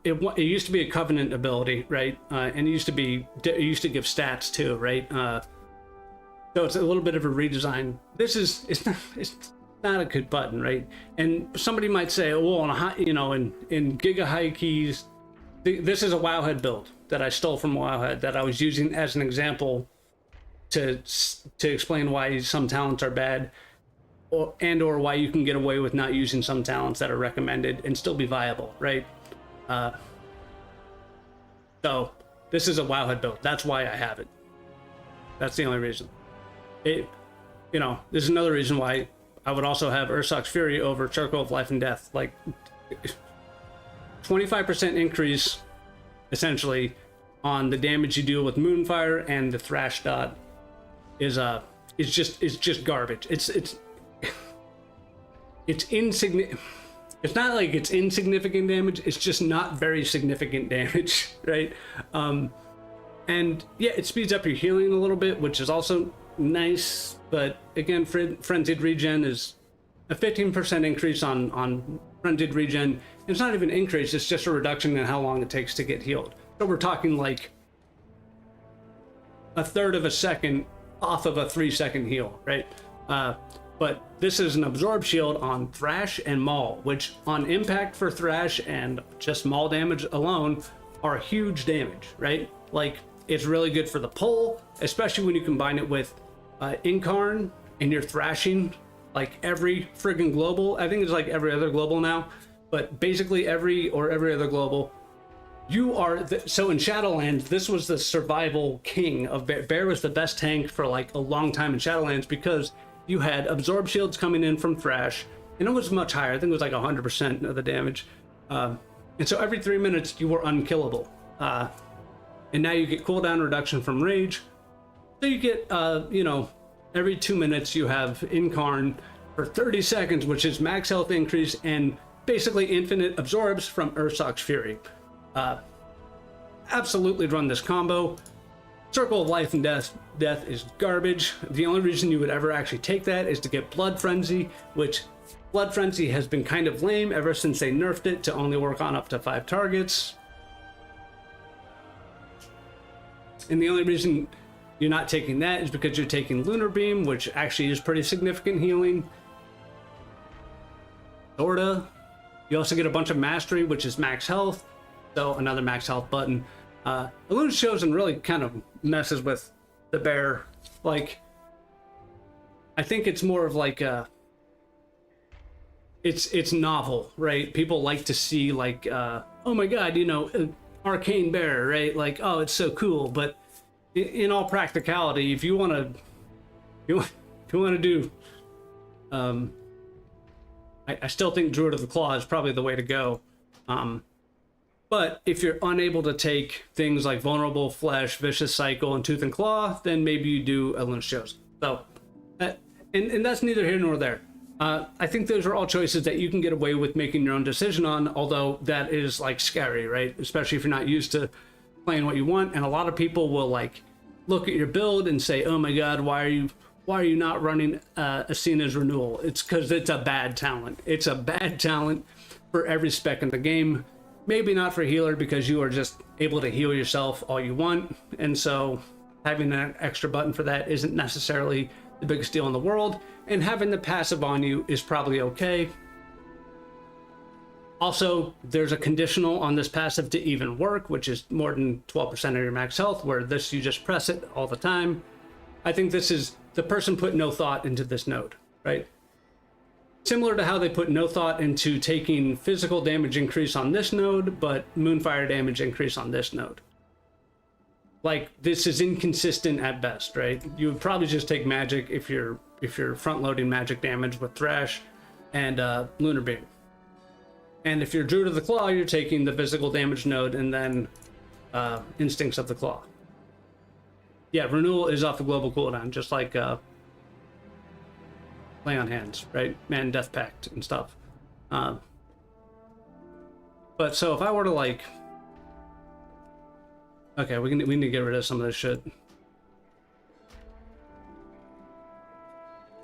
it used to be a covenant ability, right? And it used to give stats too, right? So it's a little bit of a redesign. It's not a good button, right? And somebody might say, well, in Giga High Keys, this is a Wowhead build that I stole from Wowhead that I was using as an example to explain why some talents are bad, or why you can get away with not using some talents that are recommended and still be viable, right? So this is a Wowhead build. That's why I have it. That's the only reason. This is another reason why I would also have Ursoc's Fury over Circle of Life and Death. Like 25% increase, essentially, on the damage you deal with Moonfire and the Thrash dot is just garbage. It's insignificant. It's not like it's insignificant damage. It's just not very significant damage, right? And yeah, it speeds up your healing a little bit, which is also nice. But again, frenzied regen is a 15% increase on frenzied regen. It's not even an increase. It's just a reduction in how long it takes to get healed. So we're talking like a third of a second off of a 3-second heal, right? But this is an absorb shield on Thrash and Maul, which on impact for Thrash and just Maul damage alone are huge damage, right? Like, it's really good for the pull, especially when you combine it with Incarn and you're thrashing like every friggin' global. I think it's like every other global now, but basically every other global. You are so in Shadowlands, this was the survival king of Bear. Bear was the best tank for like a long time in Shadowlands because you had absorb shields coming in from Thrash, and it was much higher. I think it was like 100% of the damage. And so every 3 minutes you were unkillable. And now you get cooldown reduction from Rage. So you get, every 2 minutes you have Incarn for 30 seconds, which is max health increase and basically infinite absorbs from Ursoc's Fury. Absolutely run this combo. Circle of Life and Death is garbage. The only reason you would ever actually take that is to get Blood Frenzy, which Blood Frenzy has been kind of lame ever since they nerfed it to only work on up to 5 targets. And the only reason you're not taking that is because you're taking Lunar Beam, which actually is pretty significant healing. Sorta. You also get a bunch of Mastery, which is max health. So another max health button. Illusion Chosen really kind of messes with the Bear. Like, I think it's more of like it's novel, right? People like to see like, oh my god, Arcane Bear, right? Like, oh, it's so cool. But in all practicality, if you want to do, I still think Druid of the Claw is probably the way to go. But if you're unable to take things like Vulnerable Flesh, Vicious Cycle, and Tooth and Claw, then maybe you do Illusion Chosen. So, and that's neither here nor there. I think those are all choices that you can get away with making your own decision on, although that is like scary, right? Especially if you're not used to playing what you want. And a lot of people will like look at your build and say, oh my god, why are you not running Asena's Renewal? It's because it's a bad talent. It's a bad talent for every spec in the game. Maybe not for healer because you are just able to heal yourself all you want. And so having an extra button for that isn't necessarily the biggest deal in the world. And having the passive on you is probably okay. Also, there's a conditional on this passive to even work, which is more than 12% of your max health, where this you just press it all the time. I think this is the person put no thought into this node, right? Similar to how they put no thought into taking physical damage increase on this node, but Moonfire damage increase on this node. Like, this is inconsistent at best, right? You would probably just take magic if you're front-loading magic damage with Thrash and Lunar Beam. And if you're Druid of the Claw, you're taking the physical damage node and then Instincts of the Claw. Yeah, Renewal is off the global cooldown, just like Lay on Hands, right? Man, Death Pact and stuff. But so if I were to like, okay, we need to get rid of some of this shit. I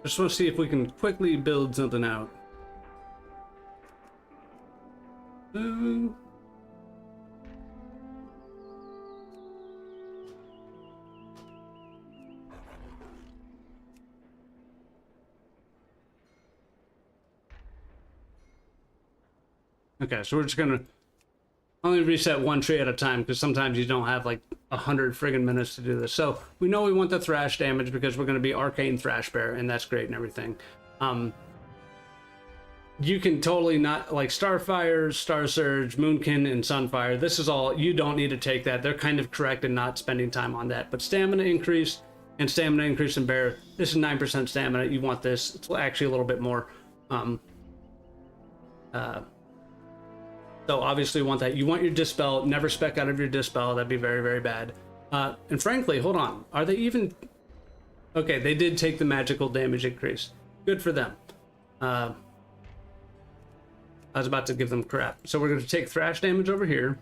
just want to see if we can quickly build something out. Ooh. Okay, so we're just gonna only reset one tree at a time because sometimes you don't have like 100 friggin' minutes to do this. So we know we want the thrash damage because we're gonna be Arcane Thrash Bear, and that's great and everything. You can totally not like Starfire, Star Surge, Moonkin, and Sunfire. This is all, you don't need to take that. They're kind of correct in not spending time on that. But stamina increase and stamina increase in Bear. This is 9% stamina. You want this. It's actually a little bit more. So obviously you want that. You want your Dispel. Never spec out of your Dispel. That'd be very, very bad. And frankly, hold on. Are they even... Okay, they did take the magical damage increase. Good for them. I was about to give them crap. So we're going to take thrash damage over here.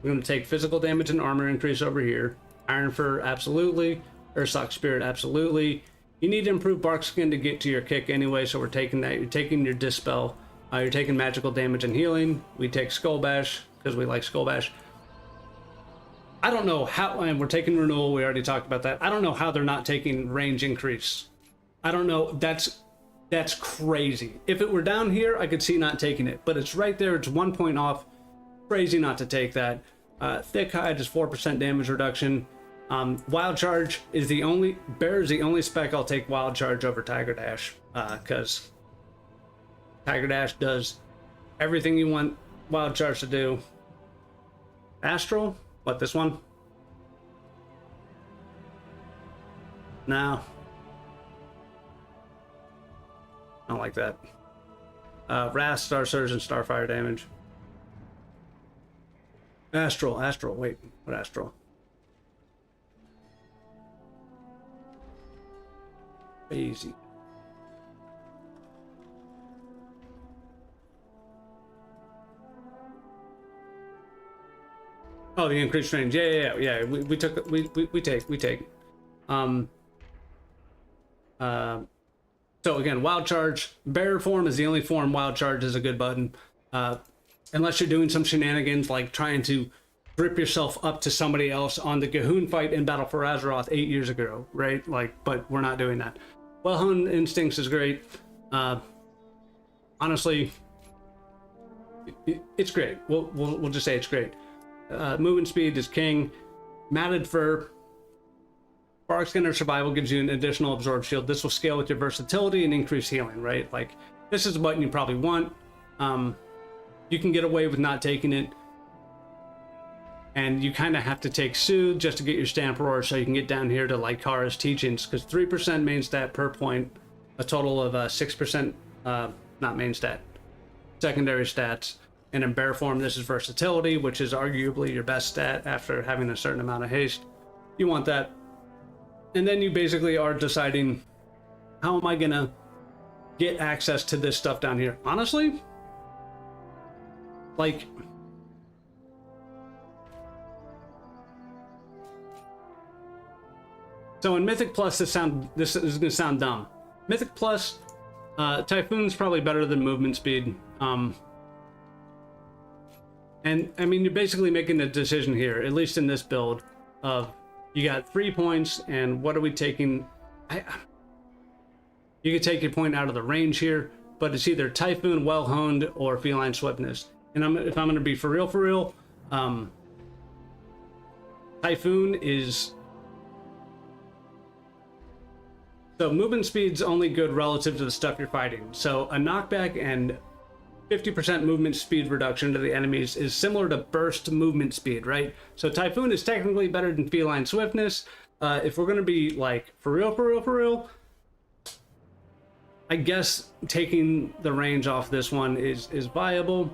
We're going to take physical damage and armor increase over here. Iron Fur, absolutely. Ursock Spirit, absolutely. You need to improve Bark Skin to get to your kick anyway, so we're taking that. You're taking your Dispel. You're taking magical damage and healing. We take Skull Bash because we like Skull Bash. I don't know how, and we're taking Renewal. We already talked about that. I don't know how they're not taking range increase. I don't know. That's crazy. If it were down here, I could see not taking it, but it's right there. It's 1 point off. Crazy not to take that. Thick Hide is 4% damage reduction. Wild Charge is the only, Bear is the only spec I'll take Wild Charge over Tiger Dash, because Tiger Dash does everything you want Wild Charge to do. Astral? What, this one? No. I don't like that. Wrath, Star Surge, and Starfire damage. Astral, wait, what Astral? Crazy. Oh, the increased range. Yeah. We take. So again, Wild Charge. Bear form is the only form Wild Charge is a good button. Unless you're doing some shenanigans like trying to grip yourself up to somebody else on the Gahoon fight in Battle for Azeroth 8 years ago, right? Like, but we're not doing that. Well-honed Instincts is great. Honestly, it's great. We'll just say it's great. Movement speed is king. Matted Fur. Bark Skin or Survival gives you an additional Absorb Shield. This will scale with your versatility and increase healing, right? Like, this is a button you probably want. You can get away with not taking it. And you kind of have to take Soothe just to get your Stamp Roar so you can get down here to Lycara's Teachings, because 3% main stat per point, a total of 6%, not main stat, secondary stats. And in Bear form, this is Versatility, which is arguably your best stat after having a certain amount of haste. You want that. And then you basically are deciding, how am I gonna get access to this stuff down here? Honestly, like, so in Mythic Plus, this is gonna sound dumb. Mythic Plus, Typhoon's probably better than movement speed. And I mean, you're basically making a decision here, at least in this build, of you got 3 points, and what are we taking? You could take your point out of the range here, but it's either Typhoon, Well-Honed, or Feline Swiftness. And if I'm going to be for real, Typhoon is... So movement speed's only good relative to the stuff you're fighting. So a knockback and 50% movement speed reduction to the enemies is similar to burst movement speed, right? So Typhoon is technically better than Feline Swiftness. If we're gonna be like for real, I guess taking the range off this one is viable.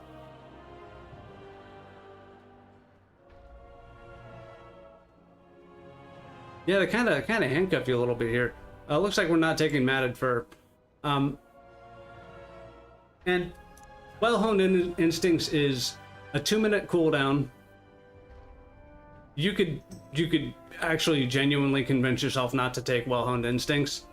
Yeah, they kind of handcuff you a little bit here. Looks like we're not taking Matted Fur. And Well-Honed Instincts is a 2-minute cooldown. You could actually genuinely convince yourself not to take Well-Honed Instincts.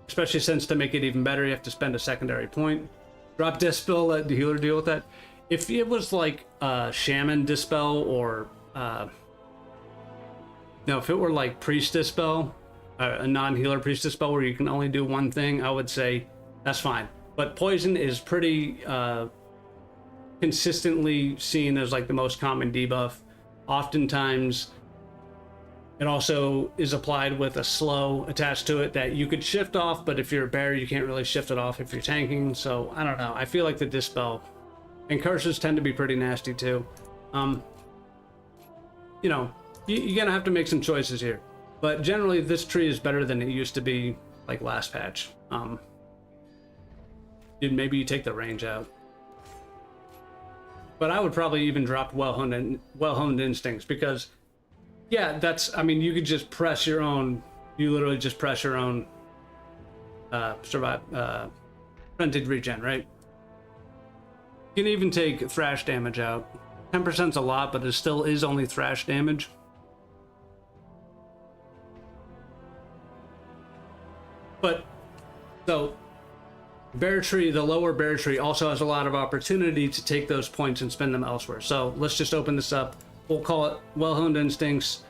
Especially since to make it even better, you have to spend a secondary point. Drop Dispel, let the healer deal with that. If it was like Shaman Dispel or no, if it were like Priest Dispel, a non-healer Priest Dispel where you can only do one thing, I would say that's fine. But Poison is pretty consistently seen as like the most common debuff. Oftentimes, it also is applied with a slow attached to it that you could shift off, but if you're a bear, you can't really shift it off if you're tanking. So I don't know. I feel like the Dispel and curses tend to be pretty nasty too. You know, you're gonna have to make some choices here, but generally this tree is better than it used to be like last patch. Dude, maybe you take the range out, but I would probably even drop well-honed instincts, because yeah, that's, I mean, you could just press your own, you literally just press your own frenzied regen, right? You can even take thrash damage out. 10%'s a lot, but it still is only thrash damage. But so Bear Tree, the lower Bear Tree, also has a lot of opportunity to take those points and spend them elsewhere. So let's just open this up. We'll call it Well-Honed Instincts.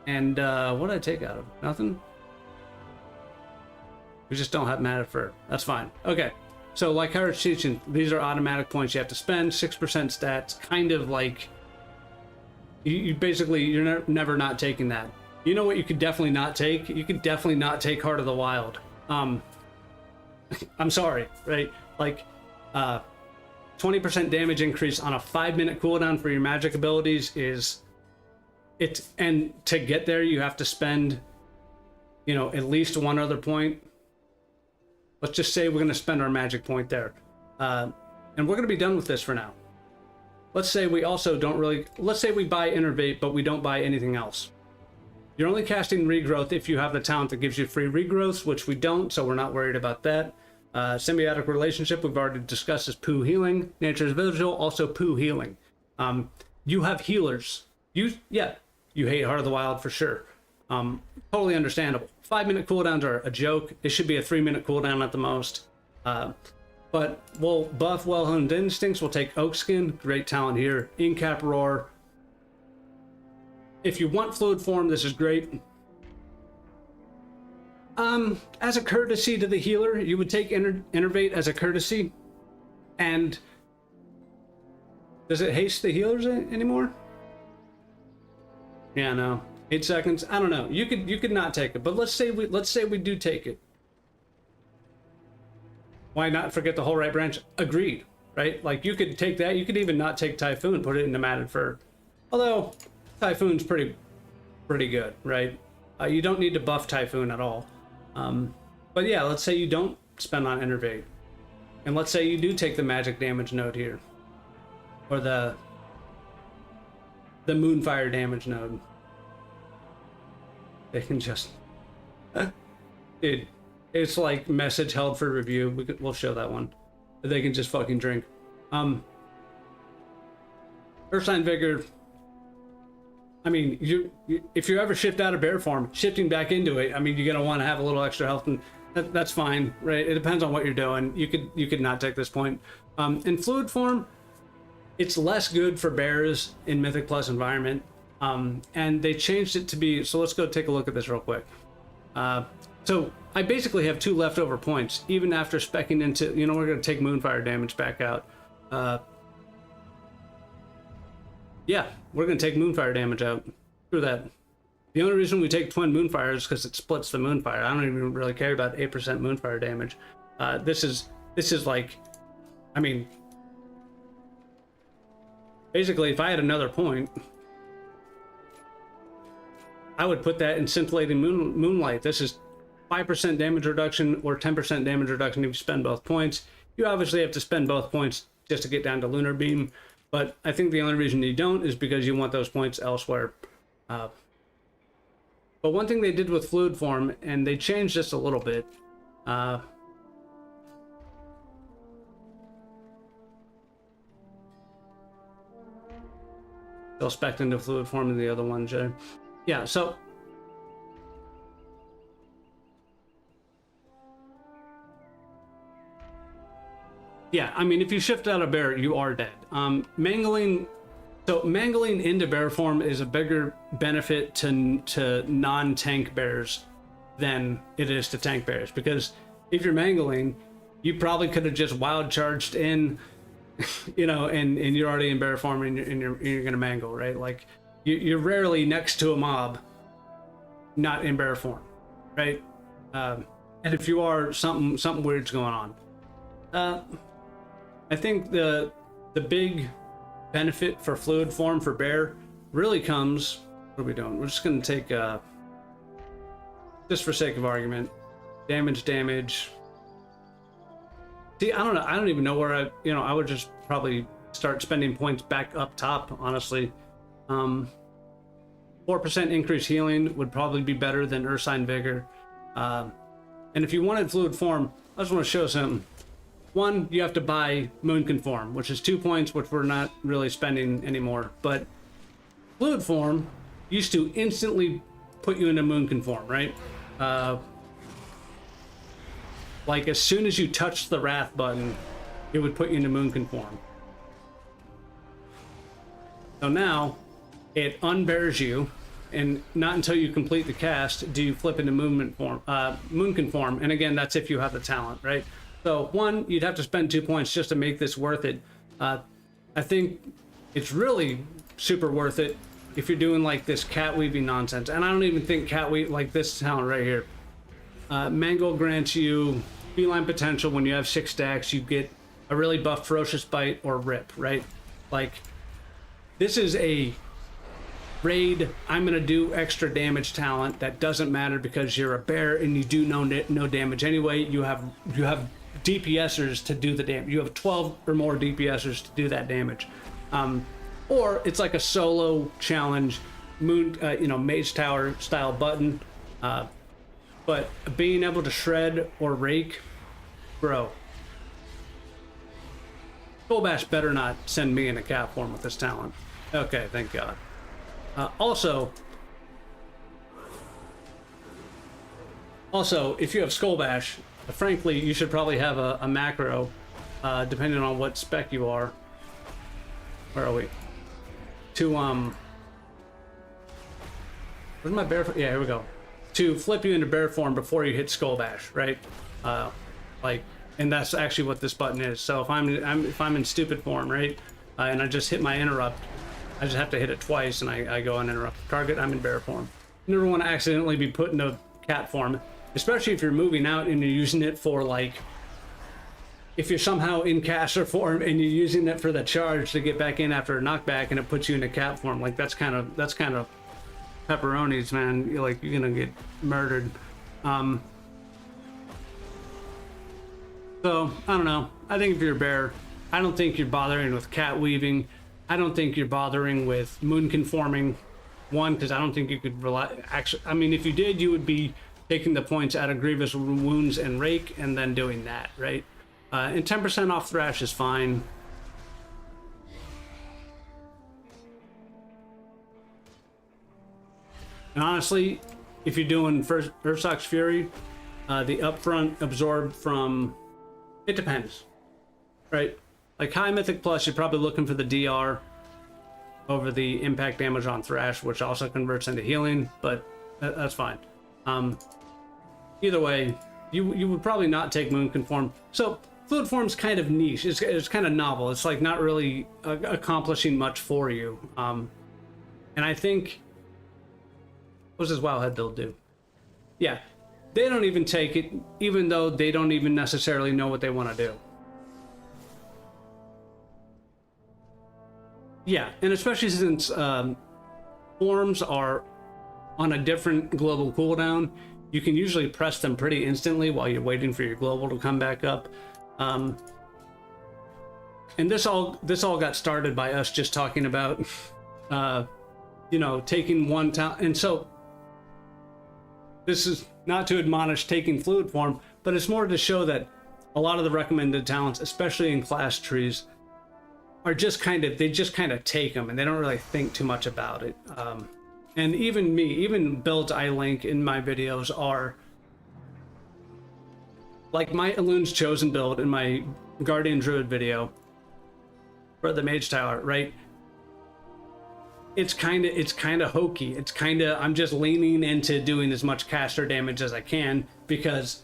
And what did I take out of it? Nothing? We just don't have mana for it. That's fine. Okay. So like Howard's teaching, these are automatic points you have to spend. 6% stats, kind of like you basically, you're never not taking that. You know what you could definitely not take? You could definitely not take Heart of the Wild. I'm sorry, right? Like 20% damage increase on a 5-minute cooldown for your magic abilities is it, and to get there you have to spend, you know, at least one other point. Let's just say we're going to spend our magic point there, and we're going to be done with this for now. Let's say we also don't really, let's say we buy Innervate but we don't buy anything else. You're only casting Regrowth if you have the talent that gives you free regrowths, which we don't, so we're not worried about that. Symbiotic Relationship, we've already discussed, is poo healing. Nature's Vigil, also poo healing. You have healers. You hate Heart of the Wild for sure. Totally understandable. 5-minute cooldowns are a joke. It should be a 3-minute cooldown at the most. But we'll buff Well-Honed Instincts. We'll take Oak Skin, great talent here. Incap Roar. If you want Fluid Form, this is great. As a courtesy to the healer, you would take Innervate as a courtesy. And does it haste the healers anymore? Yeah, no. 8 seconds. I don't know. You could not take it, but let's say we do take it. Why not forget the whole right branch? Agreed, right? Like you could take that. You could even not take Typhoon, put it into Matted Fur. Although Typhoon's pretty good, right? You don't need to buff Typhoon at all. But yeah, let's say you don't spend on Innervate, and let's say you do take the magic damage node here, or the Moonfire damage node. They can just, dude, it's like message held for review. We'll show that one. They can just fucking drink. Earthsign Vigor. I mean, if you ever shift out of bear form, shifting back into it, I mean, you're gonna want to have a little extra health, and that's fine, right? It depends on what you're doing. You could not take this point. In fluid form, it's less good for bears in Mythic Plus environment, and they changed it to be. So let's go take a look at this real quick. So I basically have 2 leftover points, even after specking into. You know, we're gonna take Moonfire damage back out. Yeah, we're going to take Moonfire damage out. Screw that. The only reason we take Twin Moonfire is because it splits the Moonfire. I don't even really care about 8% Moonfire damage. This is like, I mean, basically, if I had another point, I would put that in Scintillating Moonlight. This is 5% damage reduction or 10% damage reduction if you spend both points. You obviously have to spend both points just to get down to Lunar Beam. But I think the only reason you don't is because you want those points elsewhere. But one thing they did with Fluid Form, and they changed this a little bit. They'll spec into Fluid Form and the other one, Jay. Yeah, so Yeah, I mean, if you shift out of bear, you are dead. Mangling into bear form is a bigger benefit to non-tank bears than it is to tank bears, because if you're mangling, you probably could have just wild charged in, you know, and you're already in bear form, and you're gonna mangle, right? Like you're rarely next to a mob not in bear form, right? And if you are, something weird's going on. I think the big benefit for fluid form for bear really comes. What are we doing? We're just gonna take just for sake of argument, damage. See, I don't know. I don't even know where I would just probably start spending points back up top, honestly. 4% increased healing would probably be better than Ursine Vigor. And if you wanted fluid form, I just want to show something. One, you have to buy Moon Conform, which is 2 points, which we're not really spending anymore. But fluid form used to instantly put you into Moon Conform, right? Like as soon as you touch the Wrath button, it would put you into Moon Conform. So now it unbears you, and not until you complete the cast do you flip into Moon Conform. And again, that's if you have the talent, right? So one, you'd have to spend 2 points just to make this worth it. I think it's really super worth it if you're doing like this cat weaving nonsense. And I don't even think cat weave, like this talent right here. Mangle grants you feline potential. When you have 6 stacks, you get a really buff ferocious bite or rip, right? Like this is a raid, I'm gonna do extra damage talent that doesn't matter because you're a bear and you do no damage anyway. You have DPSers to do the damage. You have 12 or more DPSers to do that damage. Or it's like a solo challenge, Mage Tower style button. But being able to shred or rake, bro. Skullbash better not send me in a cat form with this talent. Okay, thank God. Also, if you have Skullbash, frankly, you should probably have a macro, depending on what spec you are. Where are we? To, where's my bear? Yeah, here we go. To flip you into bear form before you hit Skullbash, right? And that's actually what this button is. So if I'm in stupid form, right? And I just hit my interrupt, I just have to hit it twice, and I go and interrupt the target. I'm in bear form. You never want to accidentally be put into cat form, especially if you're moving out and you're using it for, like, if you're somehow in caster form and you're using it for the charge to get back in after a knockback, and it puts you into cat form. Like that's kind of pepperonis, man. You're gonna get murdered. So I don't know. I think if you're a bear, I don't think you're bothering with cat weaving. I don't think you're bothering with moon conforming. One, because I don't think you could rely. Actually, I mean, if you did, you would be taking the points out of grievous wounds and rake, and then doing that, right? And 10% off thrash is fine. And honestly, if you're doing first Ursox Fury, the upfront absorb from, it depends, right? Like high Mythic Plus, you're probably looking for the DR over the impact damage on Thrash, which also converts into healing, but that's fine. Either way, you would probably not take Moon Conform. So Fluid Form's kind of niche. It's kind of novel. It's like not really accomplishing much for you. And I think, what does Wowhead build do? Yeah, they don't even take it, even though they don't even necessarily know what they want to do. Yeah, and especially since forms are on a different global cooldown, you can usually press them pretty instantly while you're waiting for your global to come back up. And this all got started by us just talking about, taking one talent. And so this is not to admonish taking fluid form, but it's more to show that a lot of the recommended talents, especially in class trees, are just kind of take them and they don't really think too much about it. And even builds I link in my videos are like my Elun's Chosen build and my Guardian Druid video for the Mage Tower, right? It's kind of hokey. It's kind of, I'm just leaning into doing as much caster damage as I can because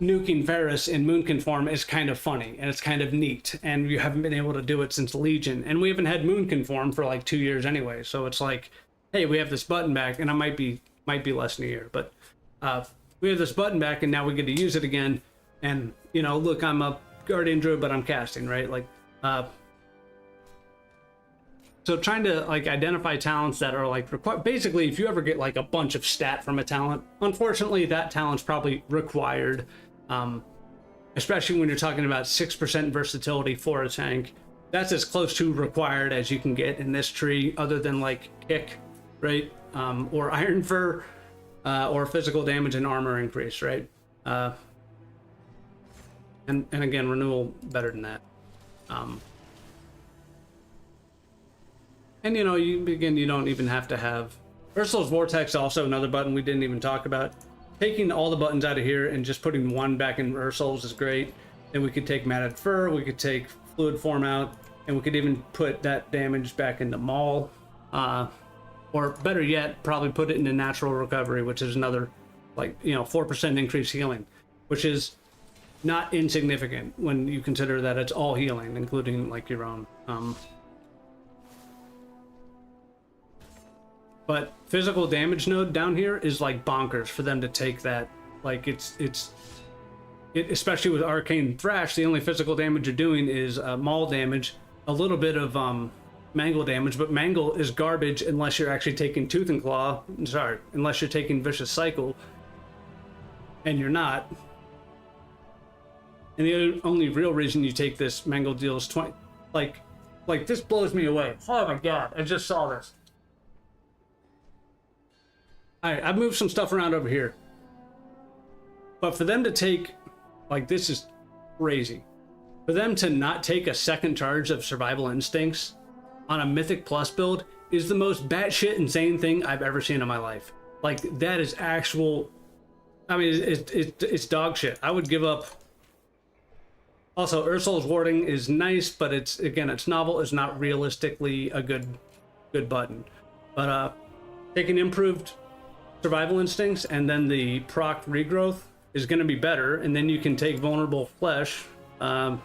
nuking Varus in Moonkin form is kind of funny and it's kind of neat, and you haven't been able to do it since Legion, and we haven't had Moonkin form for like 2 years anyway, so it's like, hey, we have this button back, and I might be less than a year, but we have this button back and now we get to use it again. And you know, look, I'm a Guardian Druid, but I'm casting, right? Like so trying to like identify talents that are like basically, if you ever get like a bunch of stat from a talent, unfortunately that talent's probably required, especially when you're talking about 6% versatility for a tank. That's as close to required as you can get in this tree, other than like kick, right? Or Iron Fur, or physical damage and armor increase, right? And again, renewal better than that. And you know, you don't even have to have Ursula's Vortex. Also another button we didn't even talk about. Taking all the buttons out of here and just putting one back in Ursula's is great. Then we could take Matted Fur, we could take Fluid Form out, and we could even put that damage back into Maul. Or better yet, probably put it into Natural Recovery, which is another, like, you know, 4% increased healing, which is not insignificant when you consider that it's all healing, including like your own. But physical damage node down here is like bonkers for them to take that. Like it, especially with Arcane Thrash, the only physical damage you're doing is maul damage, a little bit of mangle damage, but mangle is garbage unless you're actually taking Tooth and Claw. Sorry, unless you're taking Vicious Cycle, and you're not. And the only real reason you take this mangle deals 20. Like this blows me away. Oh my god, I just saw this. Alright, I've moved some stuff around over here. But for them to take, like, this is crazy. For them to not take a second charge of Survival Instincts on a Mythic Plus build is the most batshit insane thing I've ever seen in my life. Like, that is actual, I mean, it's dog shit. I would give up. Also, Ursula's Warding is nice, but it's, again, it's novel. It's not realistically a good button. But taking improved Survival Instincts and then the proc regrowth is going to be better, and then you can take Vulnerable Flesh. You know,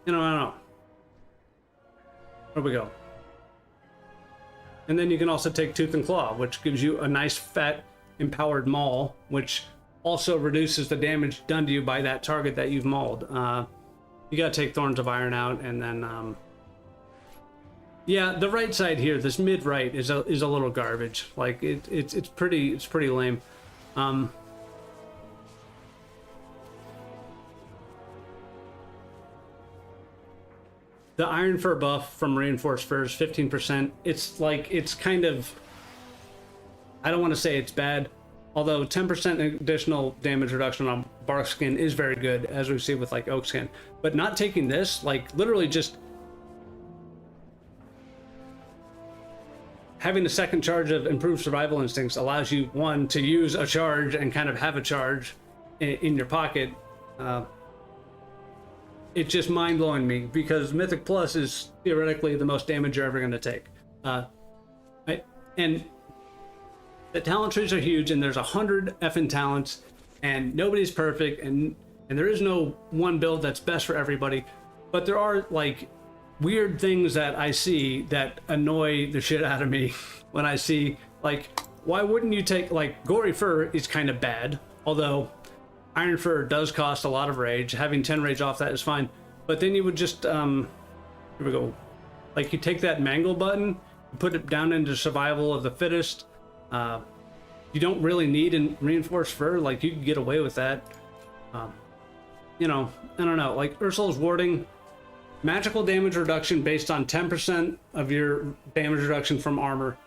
I don't know. Where we go? And then you can also take Tooth and Claw, which gives you a nice fat empowered maul, which also reduces the damage done to you by that target that you've mauled. You gotta take Thorns of Iron out, and then yeah, the right side here, this mid right is a little garbage. Like it's pretty lame. The Iron Fur buff from Reinforced Fur is 15%. It's like, it's kind of, I don't want to say it's bad, although 10% additional damage reduction on Bark Skin is very good, as we see with like Oak Skin. But not taking this, like literally just having a second charge of Improved Survival Instincts allows you, one, to use a charge and kind of have a charge in your pocket. It's just mind-blowing me, because Mythic Plus is theoretically the most damage you're ever going to take. And the talent trees are huge, and there's 100 effing talents, and nobody's perfect, and there is no one build that's best for everybody. But there are, like, weird things that I see that annoy the shit out of me when I see, like, why wouldn't you take, like, Gory Fur is kind of bad, although Iron Fur does cost a lot of rage. Having 10 rage off that is fine. But then you would just, here we go. Like, you take that Mangle button, you put it down into Survival of the Fittest. You don't really need a Reinforced Fur. Like, you can get away with that. You know, I don't know. Like, Ursula's Warding, magical damage reduction based on 10% of your damage reduction from armor.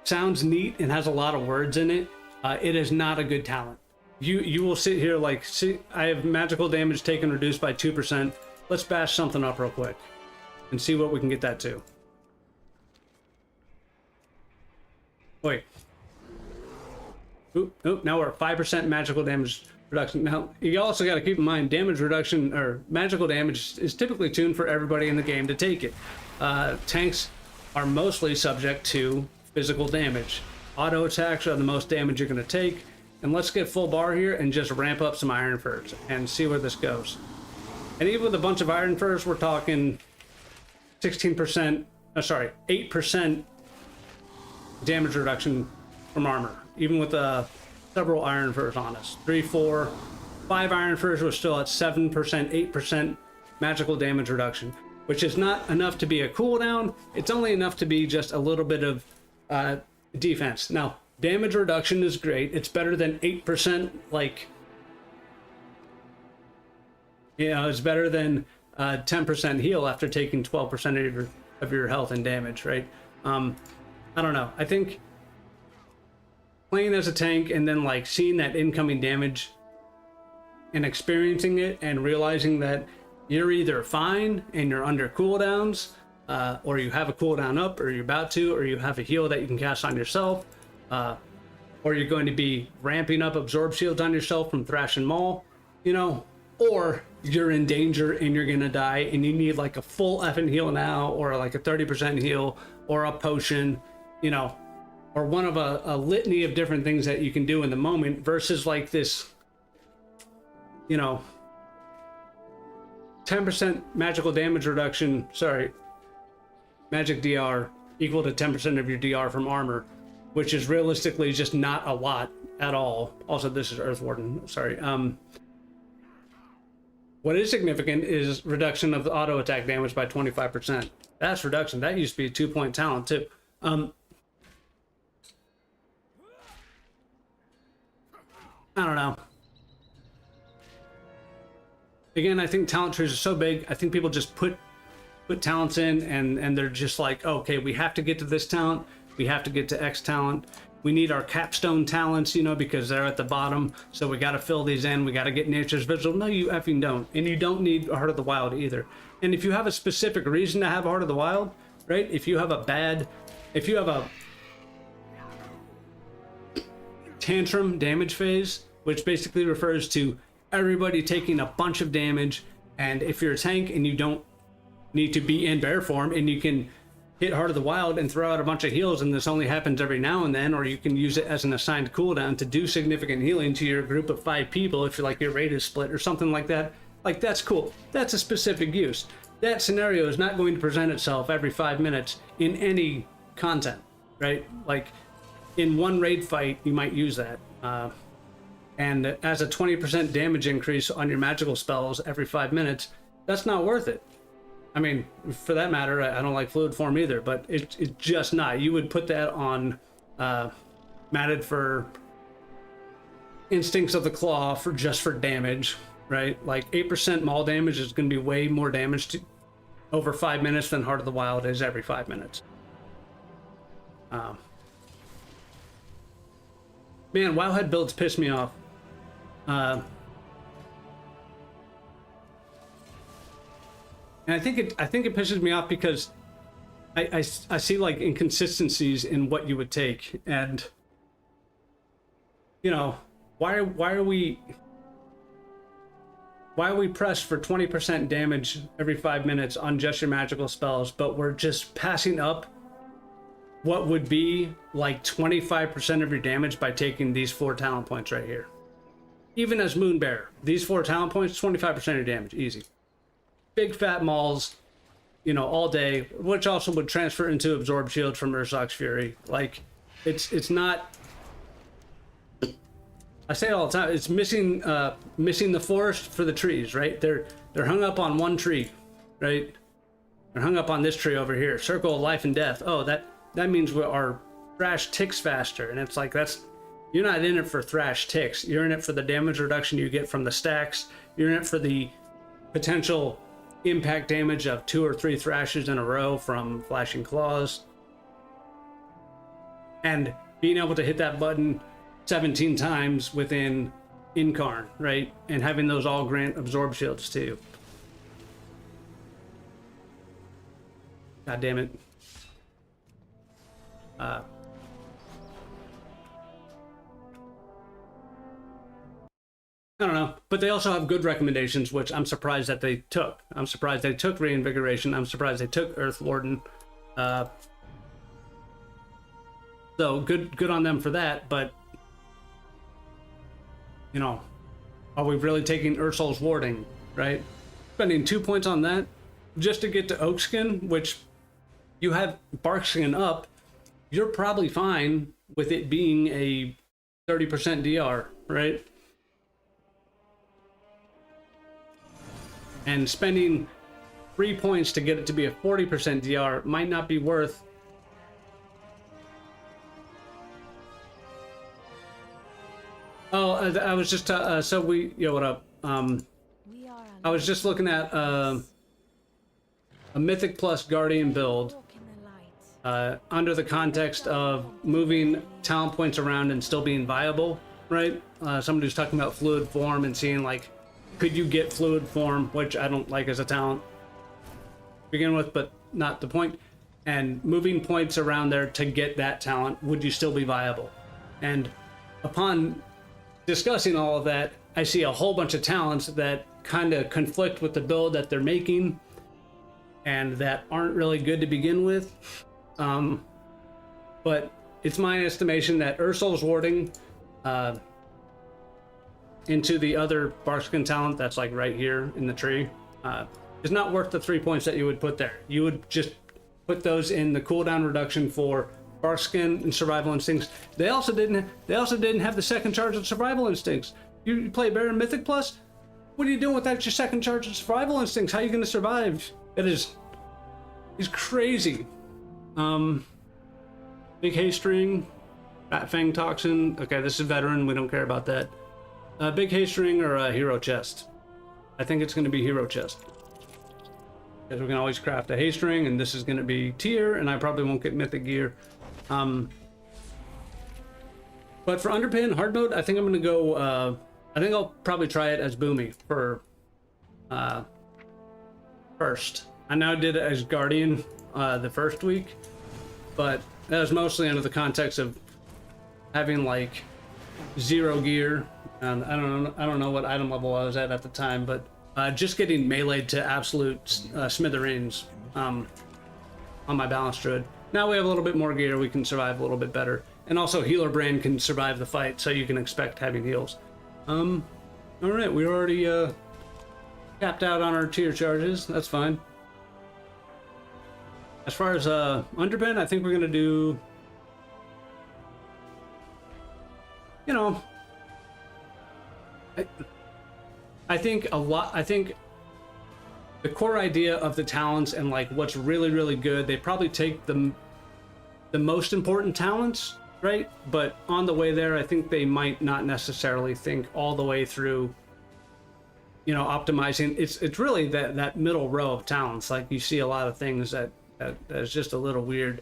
Sounds neat and has a lot of words in it. It is not a good talent. You will sit here like, see, I have magical damage taken reduced by 2%. Let's bash something up real quick and see what we can get that to. Wait. Oop, now we're at 5% magical damage reduction. Now, you also got to keep in mind damage reduction or magical damage is typically tuned for everybody in the game to take it. Tanks are mostly subject to physical damage. Auto attacks are the most damage you're going to take. And let's get full bar here and just ramp up some Iron Furs and see where this goes. And even with a bunch of Iron Furs, we're talking 16%, sorry, 8% damage reduction from armor. Even with several Iron Furs on us. 3, 4, 5 Iron Furs, we're still at 7%, 8% magical damage reduction, which is not enough to be a cooldown. It's only enough to be just a little bit of defense. Now, damage reduction is great. It's better than 8%, like, you know, it's better than 10% heal after taking 12% of your health and damage, right? I don't know. I think playing as a tank and then like seeing that incoming damage and experiencing it and realizing that you're either fine and you're under cooldowns, or you have a cooldown up, or you're about to, or you have a heal that you can cast on yourself, or you're going to be ramping up absorb shields on yourself from Thrash and Maul, you know, or you're in danger and you're gonna die and you need like a full effing heal now, or like a 30% heal, or a potion, you know, or one of a litany of different things that you can do in the moment versus like this, you know, 10% magical damage reduction, sorry, magic DR equal to 10% of your DR from armor, which is realistically just not a lot at all. Also, this is Earth Warden, sorry. What is significant is reduction of the auto attack damage by 25%. That's reduction. That used to be a 2-point talent too. I don't know. Again, I think talent trees are so big. I think people just put talents in and they're just like, oh, okay, we have to get to this talent. We have to get to X talent. We need our capstone talents, you know, because they're at the bottom. So we got to fill these in. We got to get Nature's Vigil. No, you effing don't. And you don't need Heart of the Wild either. And if you have a specific reason to have Heart of the Wild, right? If you have a tantrum damage phase, which basically refers to everybody taking a bunch of damage, and if you're a tank and you don't need to be in bear form and you can hit Heart of the Wild and throw out a bunch of heals, and this only happens every now and then, or you can use it as an assigned cooldown to do significant healing to your group of 5 people if you're like your raid is split or something like that, like that's cool. That's a specific use. That scenario is not going to present itself every 5 minutes in any content, right? Like in one raid fight you might use that, and as a 20% damage increase on your magical spells every 5 minutes, that's not worth it. I mean, for that matter, I don't like fluid form either, but it's just not. You would put that on matted for Instincts of the Claw for just for damage, right? Like 8% maul damage is going to be way more damage to over 5 minutes than Heart of the Wild is every 5 minutes. Man, Wowhead builds piss me off. And I think it pisses me off because I see like inconsistencies in what you would take, and you know, why are we pressed for 20% damage every 5 minutes on just your magical spells, but we're just passing up what would be like 25% of your damage by taking these 4 talent points right here. Even as Moonbear, these 4 talent points, 25% of your damage, easy. Big fat mauls, you know, all day, which also would transfer into Absorb Shield from Ursoc's Fury. Like, it's not. I say it all the time. It's missing the forest for the trees, right? They're hung up on one tree, right? They're hung up on this tree over here. Circle of Life and Death. Oh, that means our Thrash ticks faster, and it's like you're not in it for Thrash ticks. You're in it for the damage reduction you get from the stacks. You're in it for the potential impact damage of 2 or 3 thrashes in a row from Flashing Claws, and being able to hit that button 17 times within Incarn, right? And having those all grant absorb shields too. God damn it. I don't know, but they also have good recommendations, which I'm surprised that they took. I'm surprised they took Reinvigoration. I'm surprised they took Earth Warden. So good on them for that. But you know, are we really taking Ursol's Warding, right? Spending 2 points on that just to get to Oakskin, which you have Barkskin up, you're probably fine with it being a 30% DR, right? And spending 3 points to get it to be a 40% DR might not be worth. Oh, I was just so we what up? We are I was just looking at a Mythic Plus Guardian build walk in the light. under the context of moving talent points around and still being viable, right? Somebody was talking about fluid form and seeing like, could you get fluid form, which I don't like as a talent to begin with, but not the point. And moving points around there to get that talent, would you still be viable? And upon discussing all of that, I see a whole bunch of talents that kind of conflict with the build that they're making and that aren't really good to begin with. But it's my estimation that Ursol's Warding into the other Barkskin talent that's like right here in the tree is not worth the 3 points that you would put there. You would just put those in the cooldown reduction for Barkskin and Survival Instincts. They also didn't have the second charge of Survival Instincts. You play Baron Mythic Plus? What are you doing without your second charge of Survival Instincts? How are you going to survive? It is crazy. Big Haste Ring, Fat Fang Toxin. Okay, this is Veteran. We don't care about that. Big Haste Ring or a Hero Chest. I think it's going to be Hero Chest. Because we can always craft a Haste Ring, and this is going to be tier, and I probably won't get Mythic Gear. But for Underpin, hard mode, I think I'm going to go, I think I'll probably try it as Boomy for first. I now did it as Guardian the first week, but that was mostly under the context of having like 0 gear. And I don't know what item level I was at the time, but just getting meleeed to absolute smithereens on my Balance Druid. Now we have a little bit more gear, we can survive a little bit better. And also Healer Brand can survive the fight, so you can expect having heals. Alright, we already capped out on our tier charges, that's fine. As far as Underpin, I think we're gonna do, you know, I think the core idea of the talents and like what's really good, they probably take the most important talents, right? But on the way there, I think they might not necessarily think all the way through, you know, optimizing. It's really that middle row of talents. Like you see a lot of things that is just a little weird.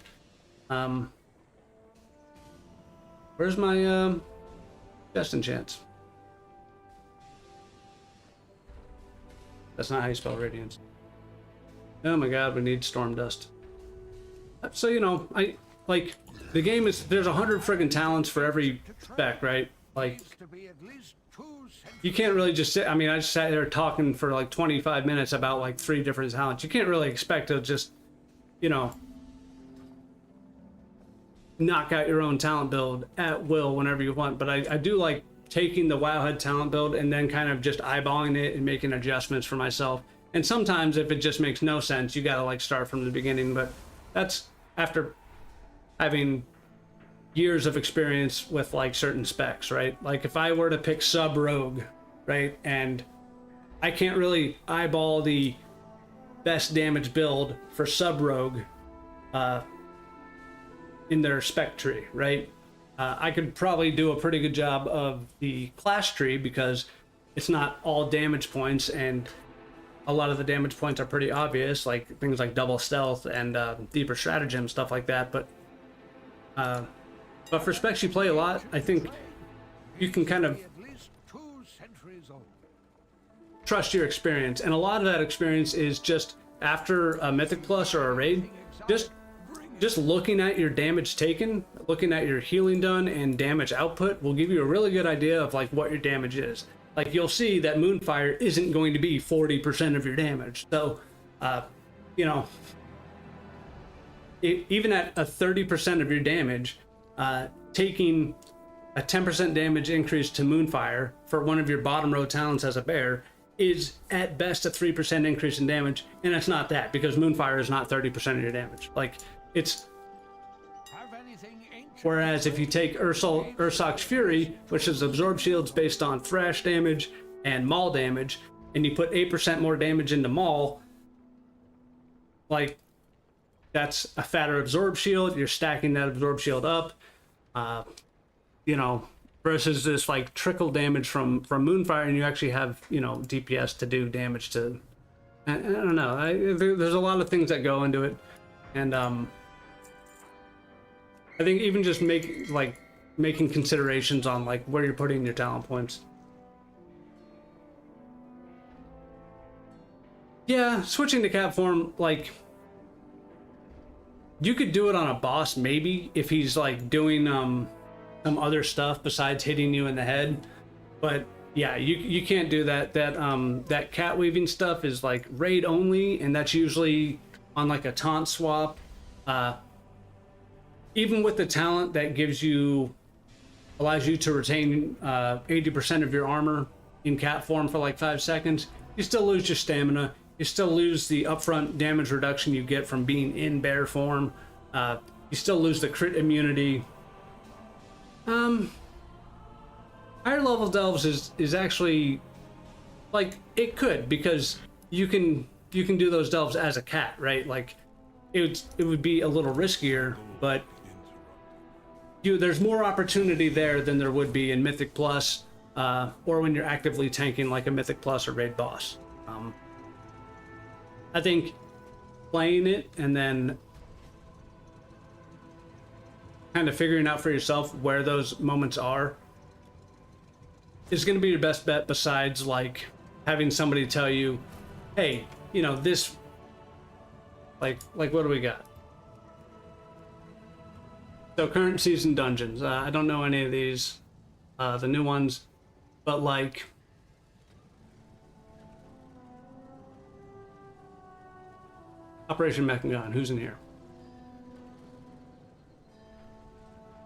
Where's my Just Enchants? That's not how you spell Radiance. Oh my god, we need Storm Dust. So, you know, I like the game is, there's 100 friggin' talents for every spec, right? Like, you can't really just sit, I mean, I just sat there talking for like 25 minutes about like 3 different talents. You can't really expect to just, you know, knock out your own talent build at will whenever you want. But I do like taking the Wowhead talent build and then kind of just eyeballing it and making adjustments for myself. And sometimes if it just makes no sense, you gotta like start from the beginning. But that's after having years of experience with like certain specs, right? Like if I were to pick Sub Rogue, right, and I can't really eyeball the best damage build for Sub Rogue in their spec tree, right? I could probably do a pretty good job of the class tree because it's not all damage points, and a lot of the damage points are pretty obvious, like things like double stealth and deeper stratagem, stuff like that. But for specs you play a lot, I think you can kind of trust your experience, and a lot of that experience is just after a Mythic Plus or a raid, just looking at your damage taken, looking at your healing done and damage output will give you a really good idea of like what your damage is. like you'll see that Moonfire isn't going to be 40% of your damage. So, you know, even at a 30% of your damage, taking a 10% damage increase to Moonfire for one of your bottom row talents as a bear is at best a 3% increase in damage, and it's not that, because Moonfire is not 30% of your damage. Like, it's... Whereas if you take Ursoc's Fury, which is absorb shields based on thrash damage and maul damage, and you put 8% more damage into maul, like, that's a fatter absorb shield. You're stacking that absorb shield up, you know, versus this like trickle damage from Moonfire, and you actually have, you know, DPS to do damage to. I don't know. There's a lot of things that go into it, and I think even just making considerations on like where you're putting your talent points. Yeah, switching to cat form, like, you could do it on a boss maybe if he's like doing some other stuff besides hitting you in the head, but yeah, you can't do that. That cat weaving stuff is like raid only, and that's usually on like a taunt swap. Even with the talent that allows you to retain 80% of your armor in cat form for like 5 seconds, you still lose your stamina. You still lose the upfront damage reduction you get from being in bear form. You still lose the crit immunity. Higher level delves is actually, like, it could, because you can do those delves as a cat, right? Like, it would be a little riskier, but there's more opportunity there than there would be in Mythic Plus, or when you're actively tanking like a Mythic Plus or raid boss. I think playing it and then kind of figuring out for yourself where those moments are is going to be your best bet, besides like having somebody tell you, hey, you know, this, like what do we got? So current season dungeons, I don't know any of these, the new ones, but like Operation Mechagon, who's in here?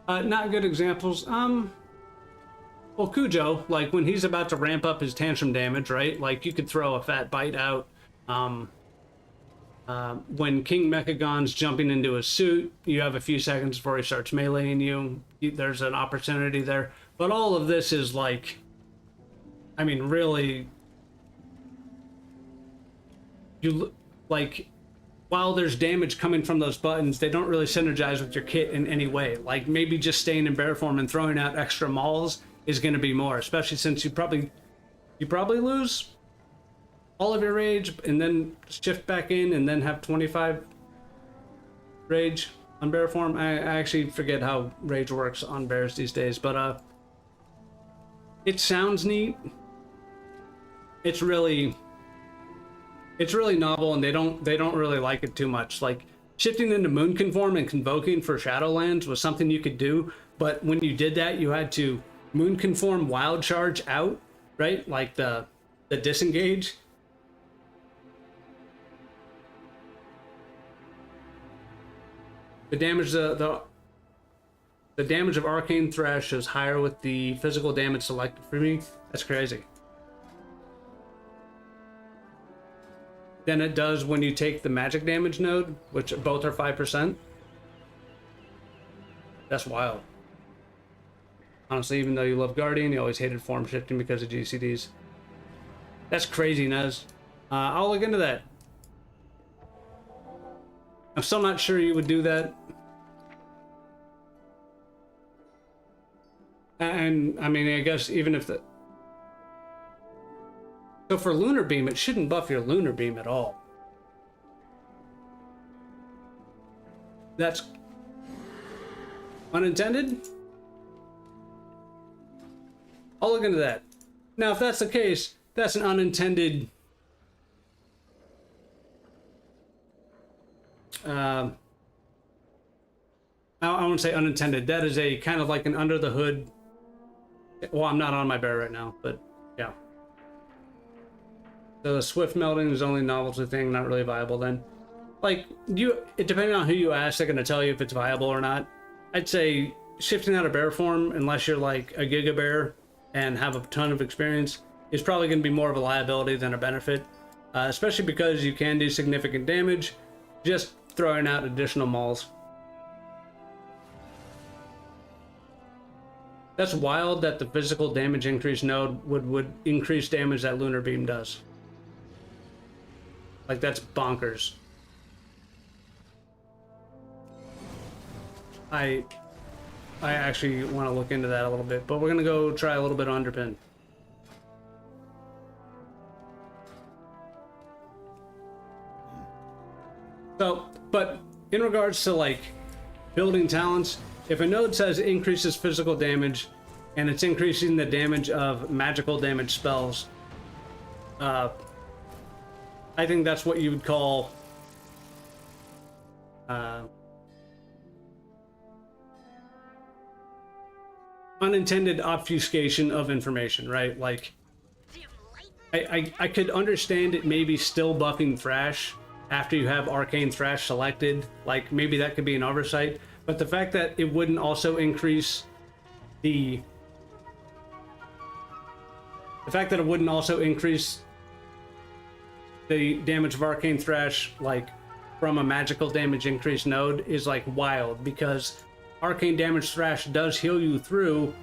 Not good examples. Well, Cujo, like when he's about to ramp up his tantrum damage, right? Like you could throw a fat bite out. When King Mechagon's jumping into his suit, you have a few seconds before he starts meleeing you. There's an opportunity there. But all of this is like, I mean, really, while there's damage coming from those buttons, they don't really synergize with your kit in any way. Like maybe just staying in bear form and throwing out extra mauls is going to be more, especially since you probably lose all of your rage and then shift back in and then have 25 rage on bear form. I actually forget how rage works on bears these days, but it sounds neat. It's really novel, and they don't really like it too much. Like shifting into moon conform and convoking for Shadowlands was something you could do, but when you did that, you had to moon conform wild charge out, right? Like the disengage. The damage the damage of Arcane Thrash is higher with the physical damage selected for me. That's crazy. Than it does when you take the magic damage node, which both are 5%. That's wild. Honestly, even though you love Guardian, you always hated form shifting because of GCDs. That's crazy, Nez. I'll look into that. I'm still not sure you would do that. And, I mean, I guess even if the... So for Lunar Beam, it shouldn't buff your Lunar Beam at all. That's unintended? I'll look into that. Now, if that's the case, that's an unintended... I won't say unintended. That is a kind of like an under the hood... Well, I'm not on my bear right now, but Yeah. So the swift melting is only novelty thing, not really viable then. Like, depending on who you ask, they're going to tell you if it's viable or not. I'd say shifting out of bear form, unless you're like a Giga Bear and have a ton of experience, is probably going to be more of a liability than a benefit. Especially because you can do significant damage just throwing out additional mauls. That's wild that the physical damage increase node would increase damage that Lunar Beam does. Like, that's bonkers. I actually want to look into that a little bit, but we're gonna go try a little bit of Underpin. So, but in regards to like building talents, if a node says increases physical damage and it's increasing the damage of magical damage spells, I think that's what you would call unintended obfuscation of information, right? Like, I could understand it maybe still buffing Thrash after you have Arcane Thrash selected. Like, maybe that could be an oversight, but the fact that it wouldn't also increase the fact that it wouldn't also increase the damage of Arcane Thrash, like, from a magical damage increase node is like wild, because Arcane Damage Thrash does heal you through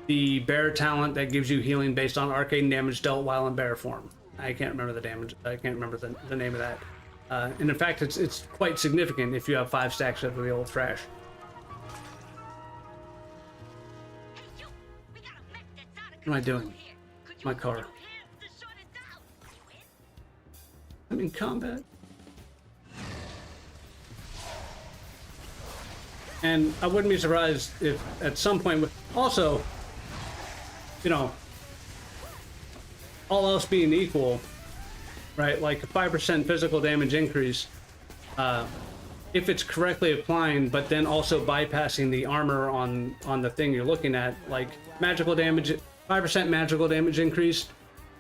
the bear talent that gives you healing based on arcane damage dealt while in bear form. I can't remember the damage. I can't remember the name of that. And in fact, it's quite significant if you have 5 stacks of the old Thrash. What am I doing? My car. I'm in combat. And I wouldn't be surprised if at some point, also, you know, all else being equal, right? Like a 5% physical damage increase, if it's correctly applying, but then also bypassing the armor on the thing you're looking at, like magical damage, 5% magical damage increase,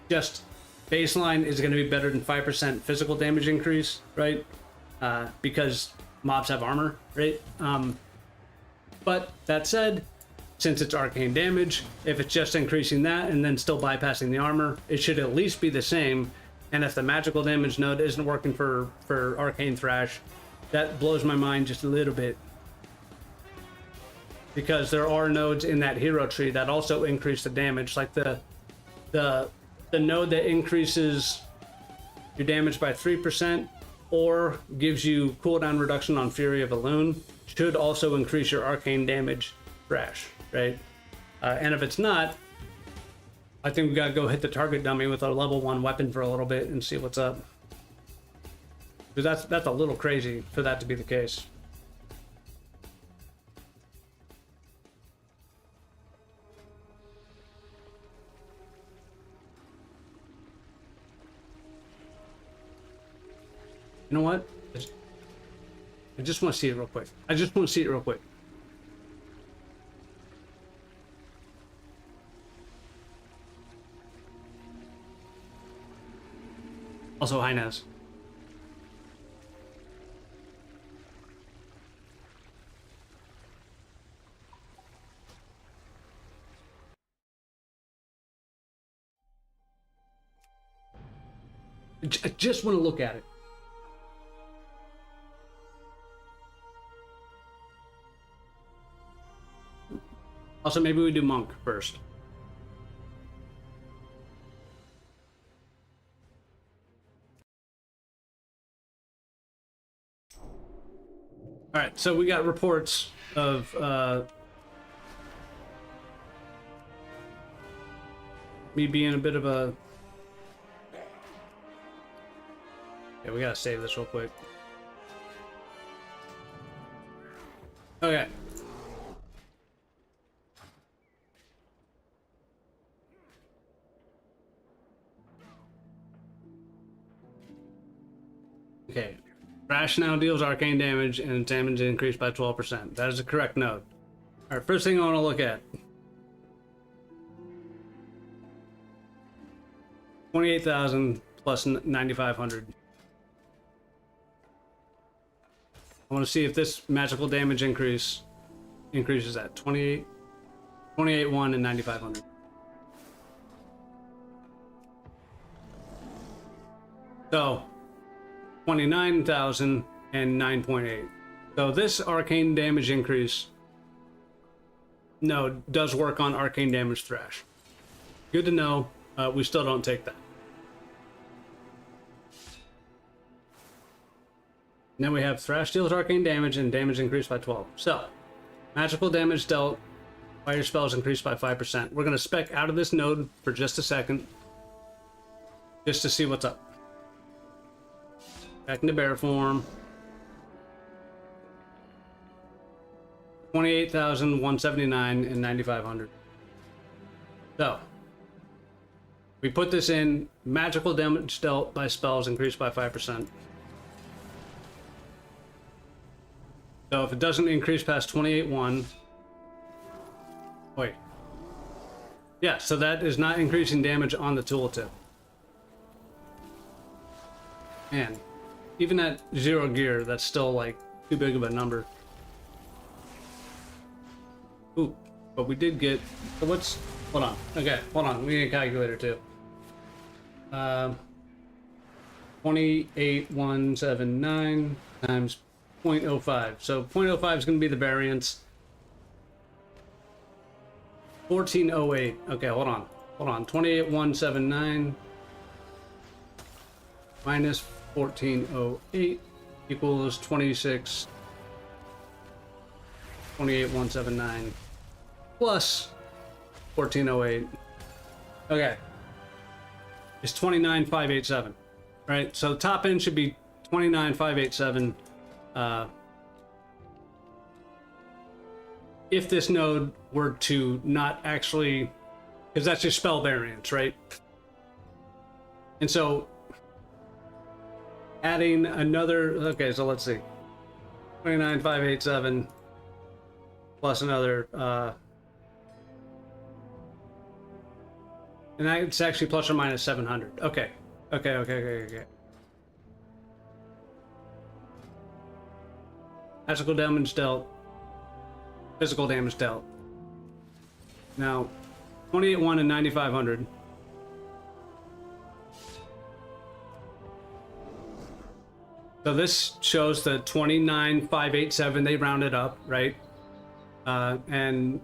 just baseline is going to be better than 5% physical damage increase, right? Because mobs have armor, right? But that said, since it's arcane damage, if it's just increasing that and then still bypassing the armor, it should at least be the same. And if the magical damage node isn't working for Arcane Thrash, that blows my mind just a little bit. Because there are nodes in that hero tree that also increase the damage, like the node that increases your damage by 3% or gives you cooldown reduction on Fury of a Loon should also increase your arcane damage Thrash, right? And if it's not, I think we gotta go hit the target dummy with a level 1 weapon for a little bit and see what's up. Because that's a little crazy for that to be the case. You know what? I just want to see it real quick. I just want to see it real quick. Also, high Naz. I just want to look at it. Also, maybe we do Monk first. Alright, so we got reports of me being a bit of a... Yeah, we gotta save this real quick. Okay. Okay. Thrash now deals arcane damage and damage increased by 12%. That is the correct node. Alright, first thing I want to look at. 28,000 plus 9,500. I want to see if this magical damage increases at 28, 1, and 9,500. So 29,000 and 9.8. So this arcane damage increase does work on arcane damage thrash. Good to know. We still don't take that. And then we have thrash deals arcane damage and damage increased by 12. So magical damage dealt by your spells increased by 5%. We're going to spec out of this node for just a second, just to see what's up. Back into bear form. 28,179 and 9,500. So we put this in. Magical damage dealt by spells increased by 5%. So if it doesn't increase past 28.1, wait. Yeah, so that is not increasing damage on the tooltip. Man, even at 0 gear, that's still like too big of a number. Ooh, but we did get, so what's, hold on, okay, hold on, we need a calculator too. 28,179 times 0.05. So 0.05 is going to be the variance. 1408. Okay, hold on. 28,179 minus 1408 equals 26. 28,179 plus 1408. Okay. It's 29,587. Right? So top end should be 29,587. If this node were to not actually, because that's just spell variance, right? And so adding another, okay, so let's see, 29,587 plus another, and it's actually plus or minus 700. Okay. Magical damage dealt. Physical damage dealt. Now, 28.1 and 9,500. So this shows the 29,587. They rounded up, right? And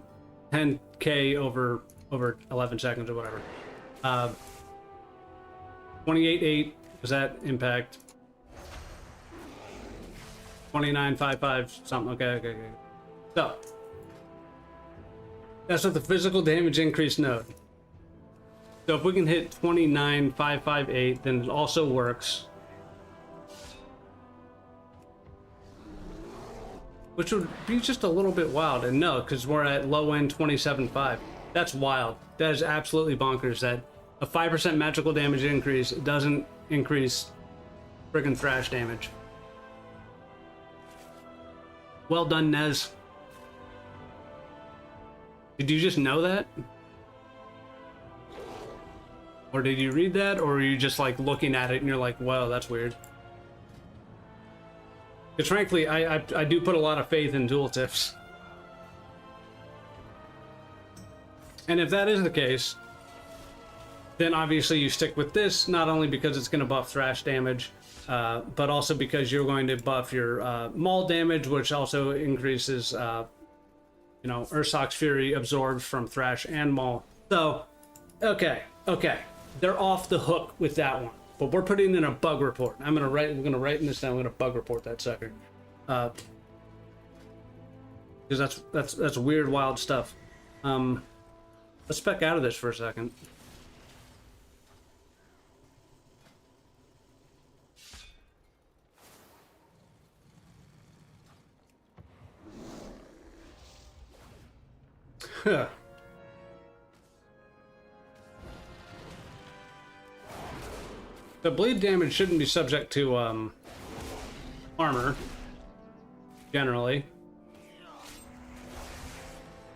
10k over 11 seconds or whatever. 28.8 was that impact. 29.55 something. Okay. So that's with the physical damage increase node. So if we can hit 29.558, then it also works. Which would be just a little bit wild. And no, because we're at low end 27.5. That's wild. That is absolutely bonkers that a 5% magical damage increase doesn't increase friggin' thrash damage. Well done, Nez. Did you just know that? Or did you read that? Or are you just like looking at it and you're like, wow, that's weird? Because frankly, I do put a lot of faith in dual tips. And if that is the case, then obviously you stick with this, not only because it's going to buff thrash damage, but also because you're going to buff your maul damage, which also increases, Ursoc's Fury absorbed from thrash and maul. So, okay, they're off the hook with that one, but we're putting in a bug report. We're gonna write this down. I'm gonna bug report that sucker, because that's weird, wild stuff. Let's spec out of this for a second. Huh. The bleed damage shouldn't be subject to armor, generally.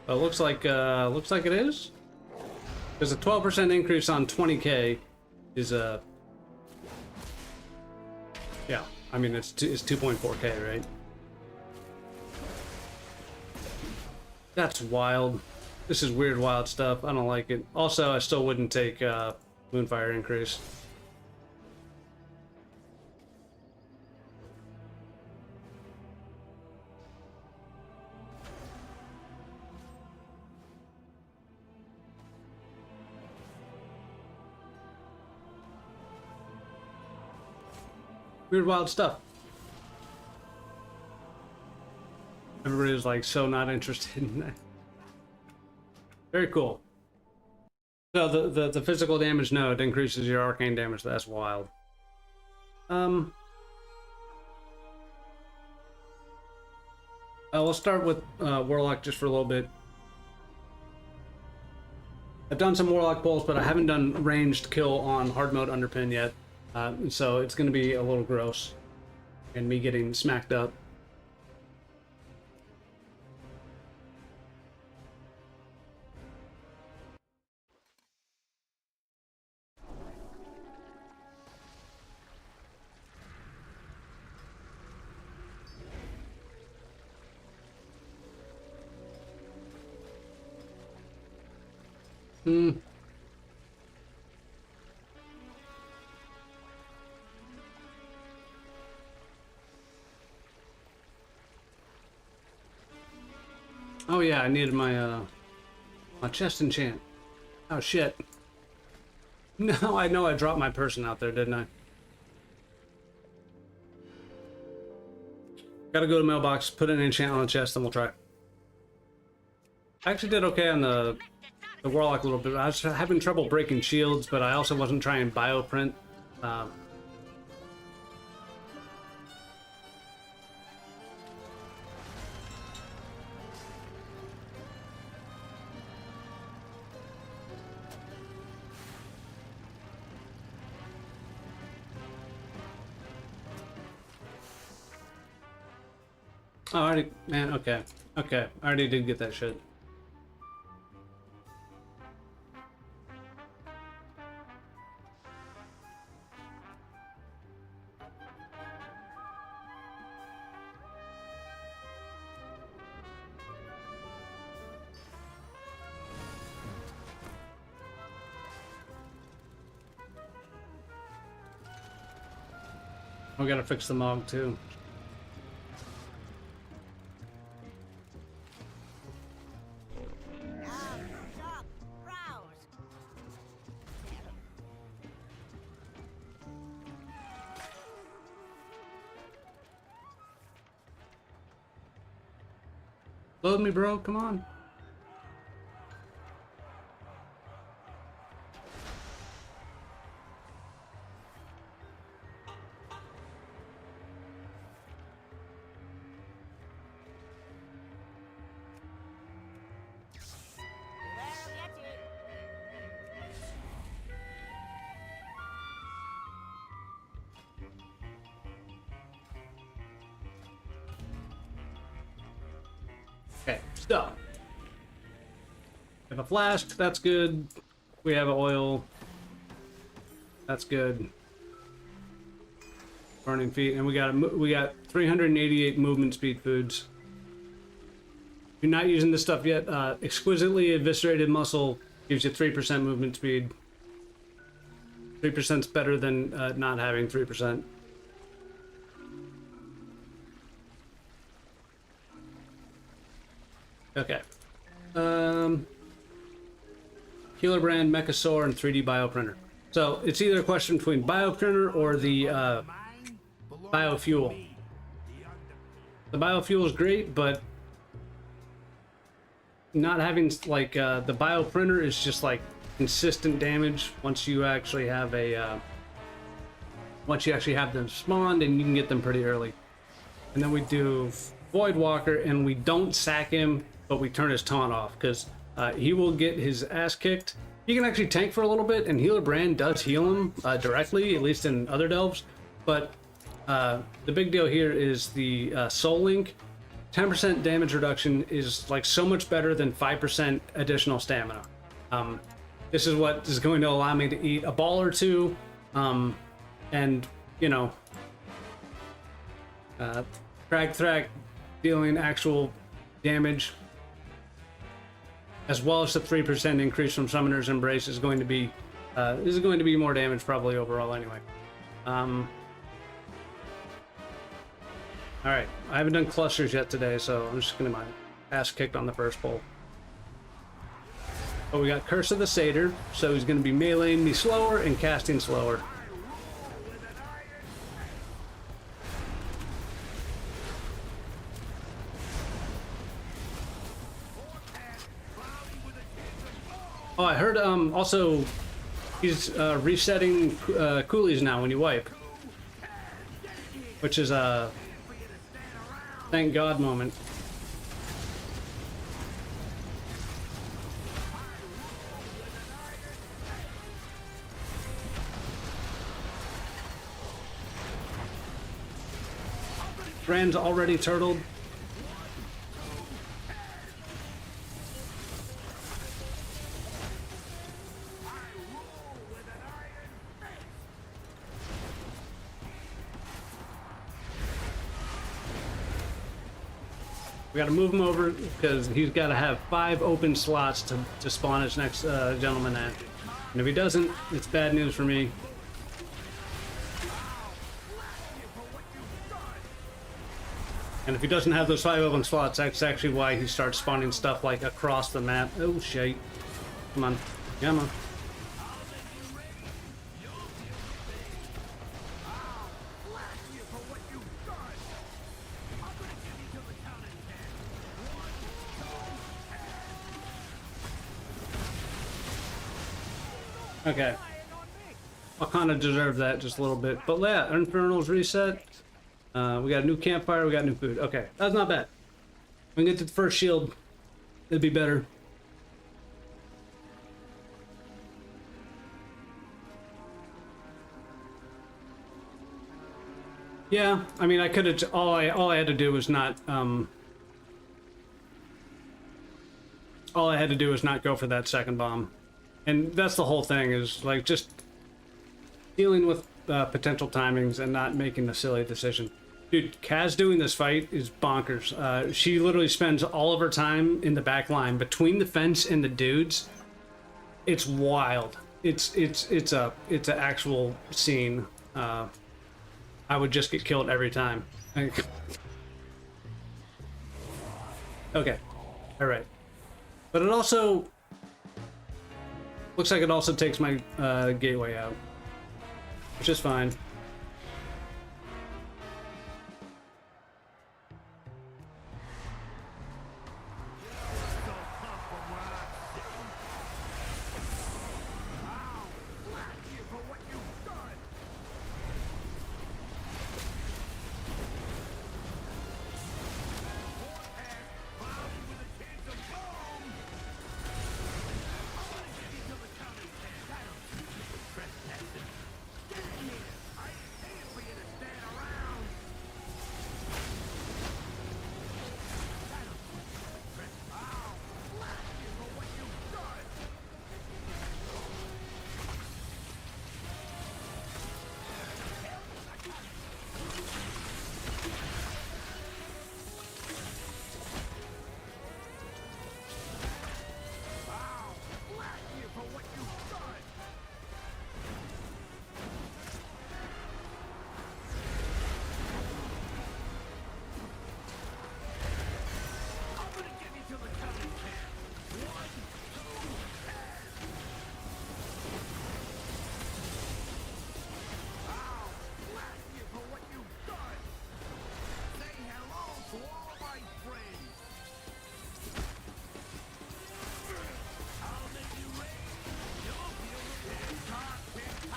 But looks like it is. There's a 12% increase on 20k, is yeah, I mean it's 2.4K, right? That's wild. This is weird, wild stuff. I don't like it. Also, I still wouldn't take Moonfire increase. Weird, wild stuff. Everybody's like so not interested in that. Very cool. So the physical damage, no, it increases your arcane damage. That's wild. We'll start with Warlock just for a little bit. I've done some Warlock pulls, but I haven't done ranged kill on hard mode Underpin yet. So it's going to be a little gross. And me getting smacked up. Oh yeah, I needed my my chest enchant. Oh shit. No, I know I dropped my person out there, didn't I? Gotta go to mailbox, put an enchant on the chest, then we'll try. I actually did okay on the Warlock a little bit. I was having trouble breaking shields, but I also wasn't trying bioprint. Oh, I already, man, okay. Okay, I already did get that shit. We gotta fix the Mog too. Load me, bro, come on. Okay, so we have a flask, that's good. We have an oil, that's good. Burning feet, and we got 388 movement speed foods. If you're not using this stuff yet, exquisitely eviscerated muscle gives you 3% movement speed. 3% is better than not having 3%. Okay. Healer brand, Mechasaur, and 3D bioprinter. So it's either a question between bioprinter or the biofuel. The biofuel is great, but not having like the bioprinter is just like consistent damage once you actually have a them spawned, and you can get them pretty early. And then we do Void Walker, and we don't sack him, but we turn his taunt off because he will get his ass kicked. He can actually tank for a little bit, and Healer Brand does heal him directly, at least in other delves. But the big deal here is the Soul Link. 10% damage reduction is like so much better than 5% additional stamina. This is what is going to allow me to eat a ball or two, and you know, Crag Thrack dealing actual damage, as well as the 3% increase from Summoner's Embrace is going to be more damage probably overall anyway. All right, I haven't done clusters yet today, so I'm just gonna my ass kicked on the first pull. But we got Curse of the Satyr, so he's gonna be meleeing me slower and casting slower. Oh, I heard also he's resetting coolies now when you wipe, which is a thank God moment. Brand's already turtled. We got to move him over because he's got to have 5 open slots to spawn his next gentleman at. And if he doesn't, it's bad news for me. And if he doesn't have those 5 open slots, that's actually why he starts spawning stuff like across the map. Oh shit. Come on. Come on. Okay. I'll kind of deserve that just a little bit. But yeah, Infernal's reset. We got a new campfire, we got new food. Okay, that's not bad. When we get to the first shield, it'd be better. Yeah, I mean, I could have. All I had to do was not. All I had to do was not go for that second bomb, and that's the whole thing. Is like just dealing with potential timings and not making a silly decision. Dude, Kaz doing this fight is bonkers. She literally spends all of her time in the back line between the fence and the dudes. It's wild. It's an actual scene. I would just get killed every time. Okay, all right. But it also looks like it also takes my gateway out, which is fine.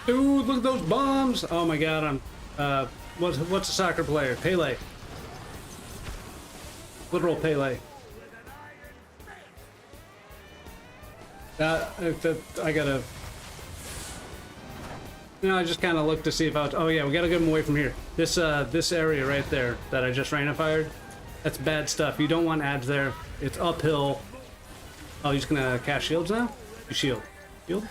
Dude, look at those bombs! Oh my god, I'm what's a soccer player? Pele. Literal Pele. I gotta. You know, I just kind of looked to see if I was. Oh yeah, we gotta get him away from here. This area right there that I just ran and fired. That's bad stuff. You don't want ads there. It's uphill. Oh, he's gonna cast shields now? You shield. Shield.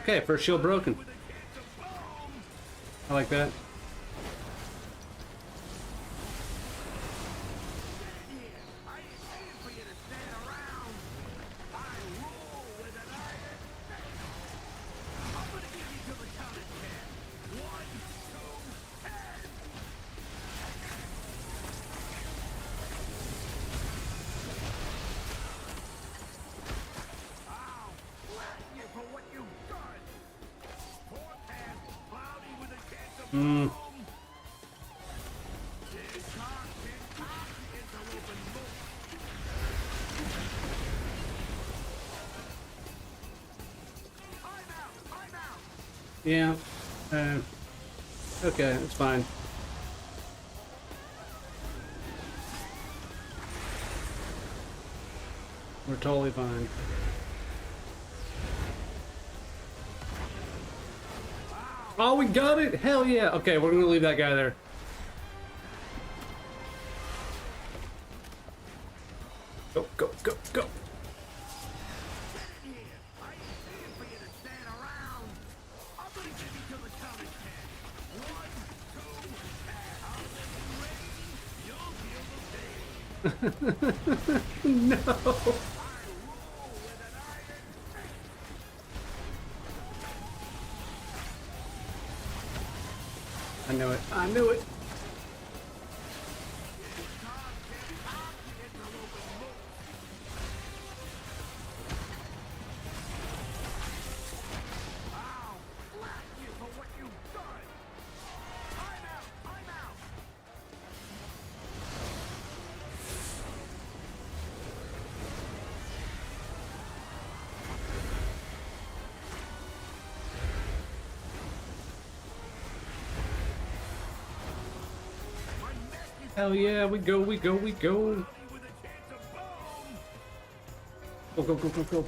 Okay, first shield broken. I like that. Hmm. Yeah. Okay, it's fine. We're totally fine. Oh, we got it! Hell yeah! Okay, we're gonna leave that guy there. Go, go, go, go! No! I knew it. I knew it. Hell yeah, we go, we go, we go. Go, go, go, go, go.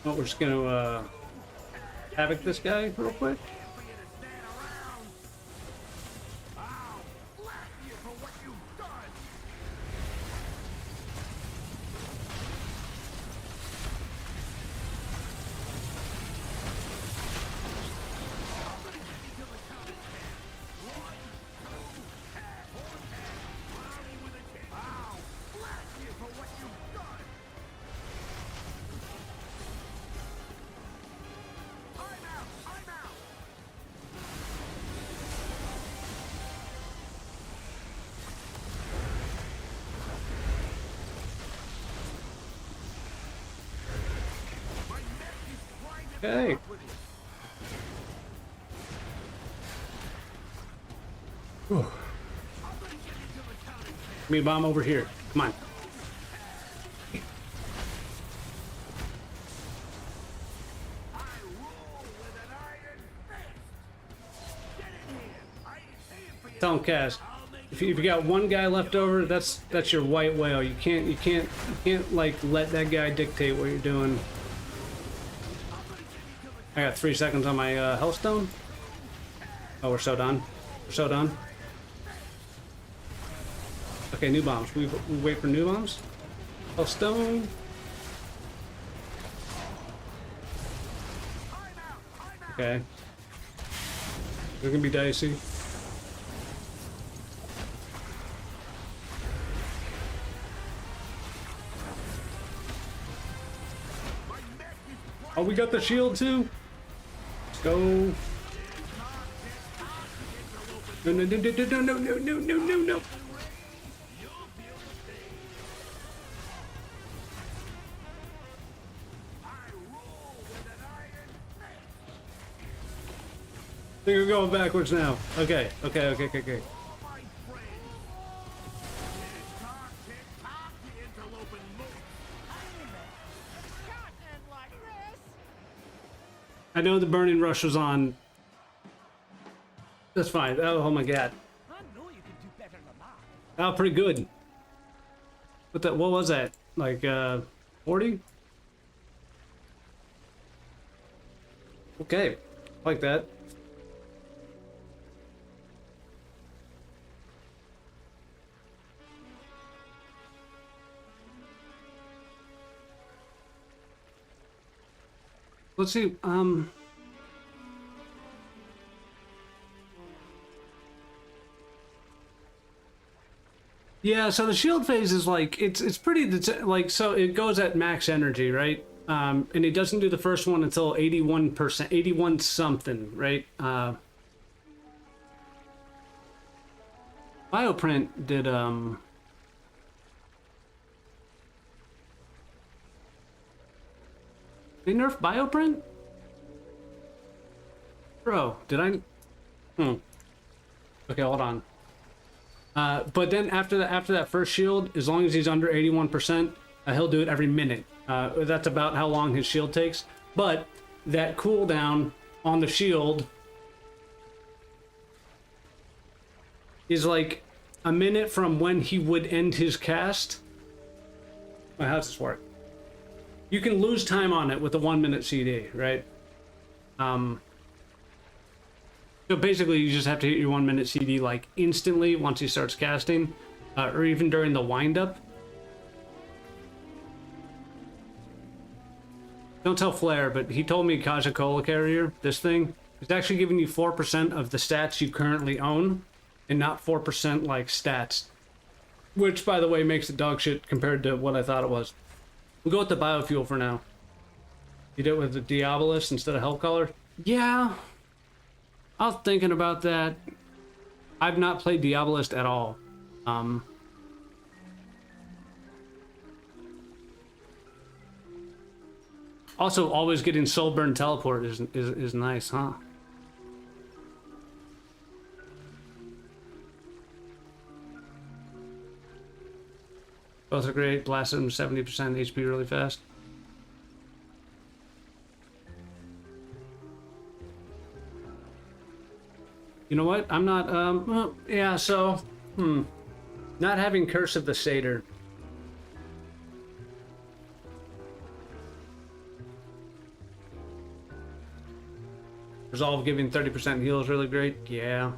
Oh, we're just gonna havoc this guy real quick. Okay. Whew. Give me a bomb over here. Come on. Tell him, Cass. If you got one guy left over, that's your white whale. You can't like let that guy dictate what you're doing. I got 3 seconds on my health stone. Oh, we're so done. We're so done. Okay, new bombs. We wait for new bombs. Health stone. Okay. They're gonna be dicey. Oh, we got the shield too. Let's go. No, no, no, no, no, no, no, no, no, no, no. I think we're going backwards now. Okay, okay, okay, okay, okay. I know the burning rush was on. That's fine. Oh my god. I know you can do better than that. Oh, pretty good. what was that? Like 40? Okay, like that. Let's see, yeah, so the shield phase is like, it's pretty, like, so it goes at max energy, right? And he doesn't do the first one until 81%, 81 something, right? Bioprint did, they nerfed Bioprint? Bro, did I? Okay, hold on. But then after that first shield, as long as he's under 81%, he'll do it every minute. That's about how long his shield takes. But that cooldown on the shield is like a minute from when he would end his cast. Well, how does this work? You can lose time on it with a 1 minute CD, right? So basically, you just have to hit your 1 minute CD like instantly once he starts casting, or even during the windup. Don't tell Flair, but he told me Kaja Cola Carrier, this thing, is actually giving you 4% of the stats you currently own, and not 4% like stats. Which, by the way, makes it dog shit compared to what I thought it was. We'll go with the biofuel for now. You did it with the Diabolist instead of Hellcaller? Yeah. I was thinking about that. I've not played Diabolist at all. Also, always getting Soulburn Teleport is nice, huh? Both are great. Blast them 70% HP really fast. You know what? I'm not, well, yeah, so, not having Curse of the Satyr. Resolve giving 30% heal is really great. Yeah.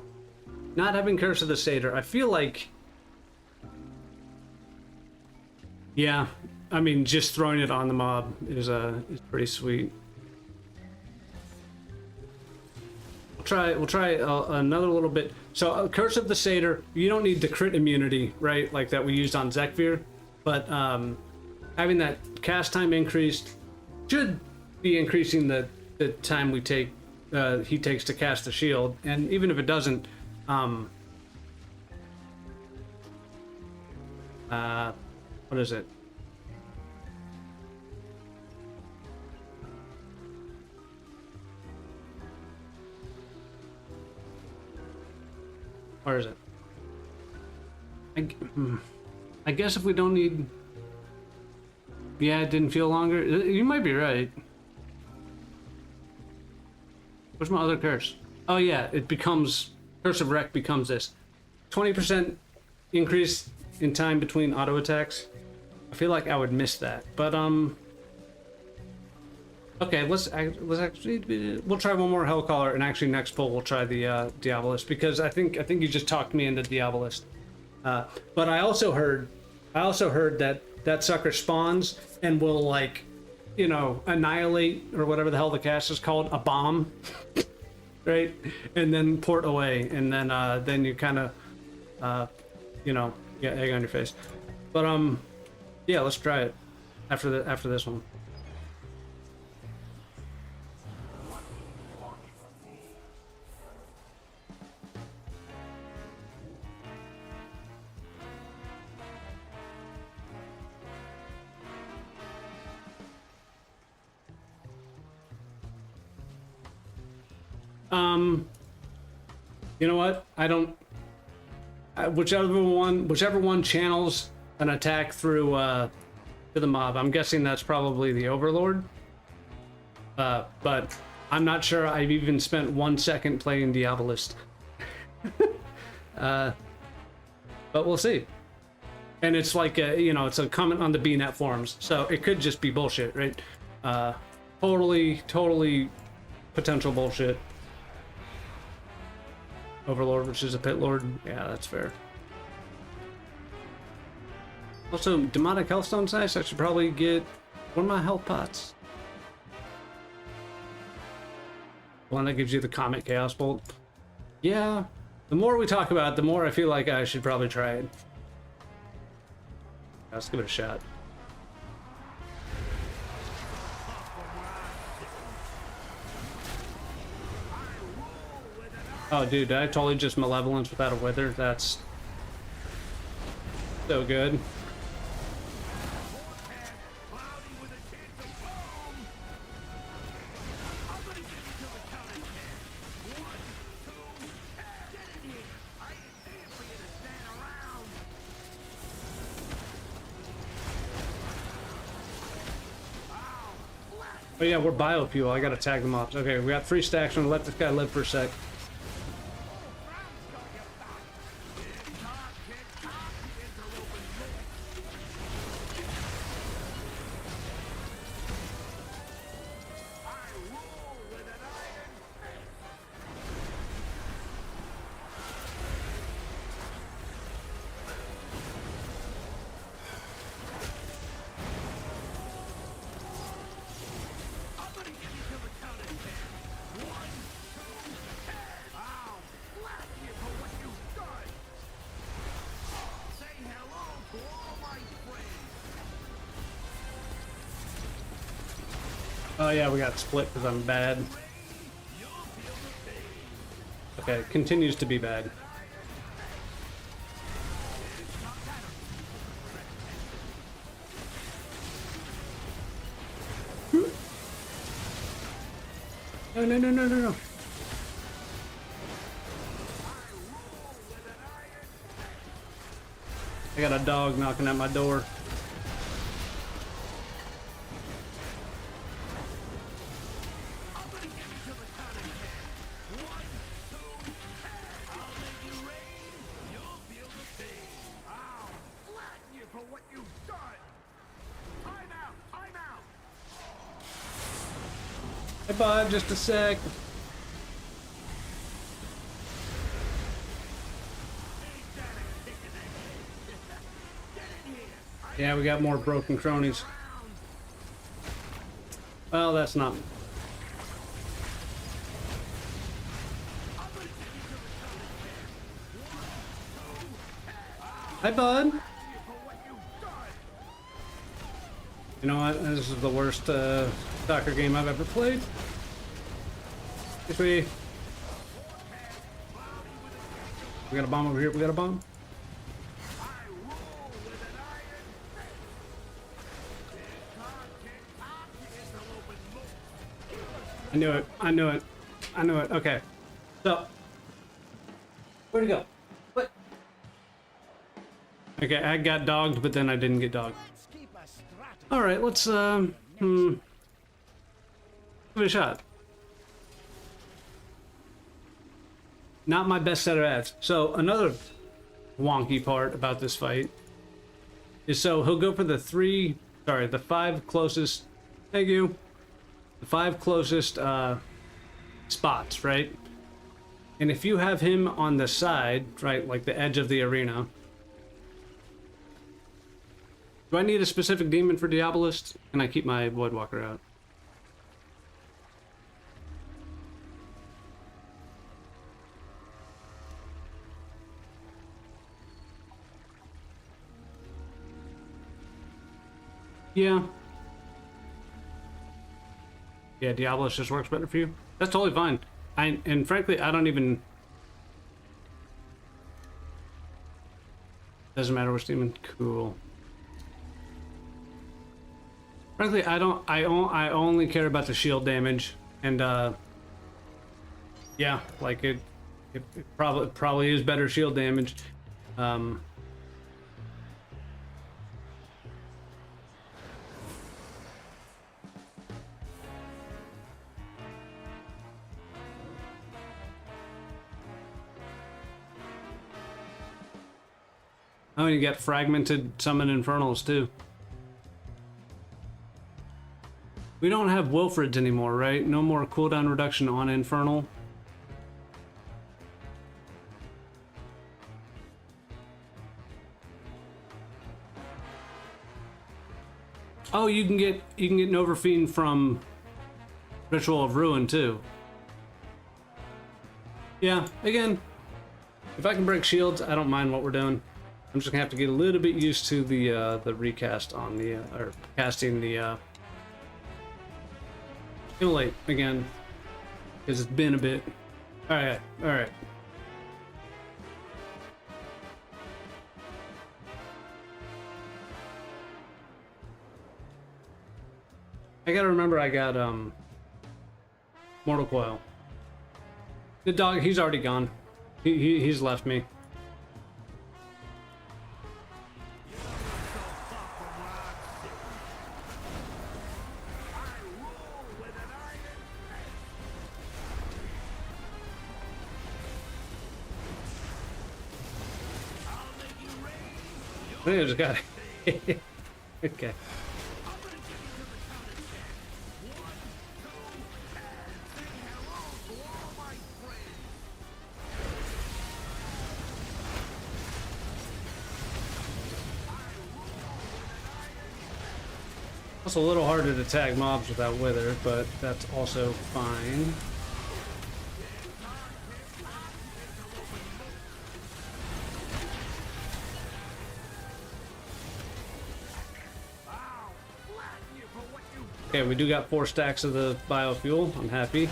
Not having Curse of the Satyr. I feel like, yeah, I mean, just throwing it on the mob is pretty sweet. We'll try another little bit. So Curse of the Satyr, you don't need the crit immunity, right? Like that we used on Zekvir, but having that cast time increased should be increasing the time we take he takes to cast the shield, and even if it doesn't, what is it? Where is it? I guess if we don't need... Yeah, it didn't feel longer. You might be right. Where's my other curse? Oh yeah, it becomes... Curse of Wreck becomes this. 20% increase in time between auto attacks. I feel like I would miss that, but okay, let's actually we'll try one more Hellcaller, and actually next pull we'll try the Diabolist, because I think you just talked me into Diabolist. But I also heard that sucker spawns and will, like, you know, annihilate, or whatever the hell the cast is called, a bomb, right? And then port away, and then you kind of you know, get egg on your face. But yeah, let's try it after this one. You know what? I don't. Whichever one channels an attack through to the mob. I'm guessing that's probably the Overlord. But I'm not sure I've even spent 1 second playing Diabolist. But we'll see. And it's like a, you know, it's a comment on the BNet forums, so it could just be bullshit, right? Totally potential bullshit. Overlord versus a pit lord. Yeah, that's fair. Also, demonic hellstone's nice. I should probably get one of my health pots. One that gives you the Comet Chaos Bolt. Yeah, the more we talk about it, the more I feel like I should probably try it. Let's give it a shot. Oh, dude, I totally just Malevolence without a Wither. That's so good. Oh yeah, we're biofuel. I gotta tag them off. Okay, we got 3 stacks. I'm gonna let this guy live for a sec. Oh yeah, we got split because I'm bad. Okay, continues to be bad. No, no, no, no, no, no. I got a dog knocking at my door. Hey, bud, just a sec. Yeah, we got more broken cronies. Well, that's not. Hi, bud. You know what? This is the worst soccer game I've ever played. We got a bomb over here. We got a bomb. I knew it. I knew it. I knew it. Okay. So, where'd it go? What? Okay, I got dogged, but then I didn't get dogged. All right, let's give it a shot. Not my best set of ads. So another wonky part about this fight is so he'll go for the 5 closest. Thank you. The 5 closest spots, right? And if you have him on the side, right, like the edge of the arena. Do I need a specific demon for Diabolist? Can I keep my Voidwalker out? Yeah. Yeah, Diabolist just works better for you. That's totally fine. And frankly, I don't even. Doesn't matter which demon. Cool. Frankly, I only care about the shield damage, and yeah, like it probably is better shield damage. Oh, and you get fragmented summon infernals too. We don't have Wilfred's anymore, right? No more cooldown reduction on infernal. Oh, you can get Nova Fiend from Ritual of Ruin too. Yeah, again, if I can break shields, I don't mind what we're doing. I'm just gonna have to get a little bit used to the recast on the or casting the Immolate again, because it's been a bit. All right, all right. I gotta remember I got Mortal Coil. The dog, he's already gone. He's left me. I think I just got it. Okay. It's a little harder to tag mobs without Wither, but that's also fine. Okay, we do got 4 stacks of the biofuel. I'm happy.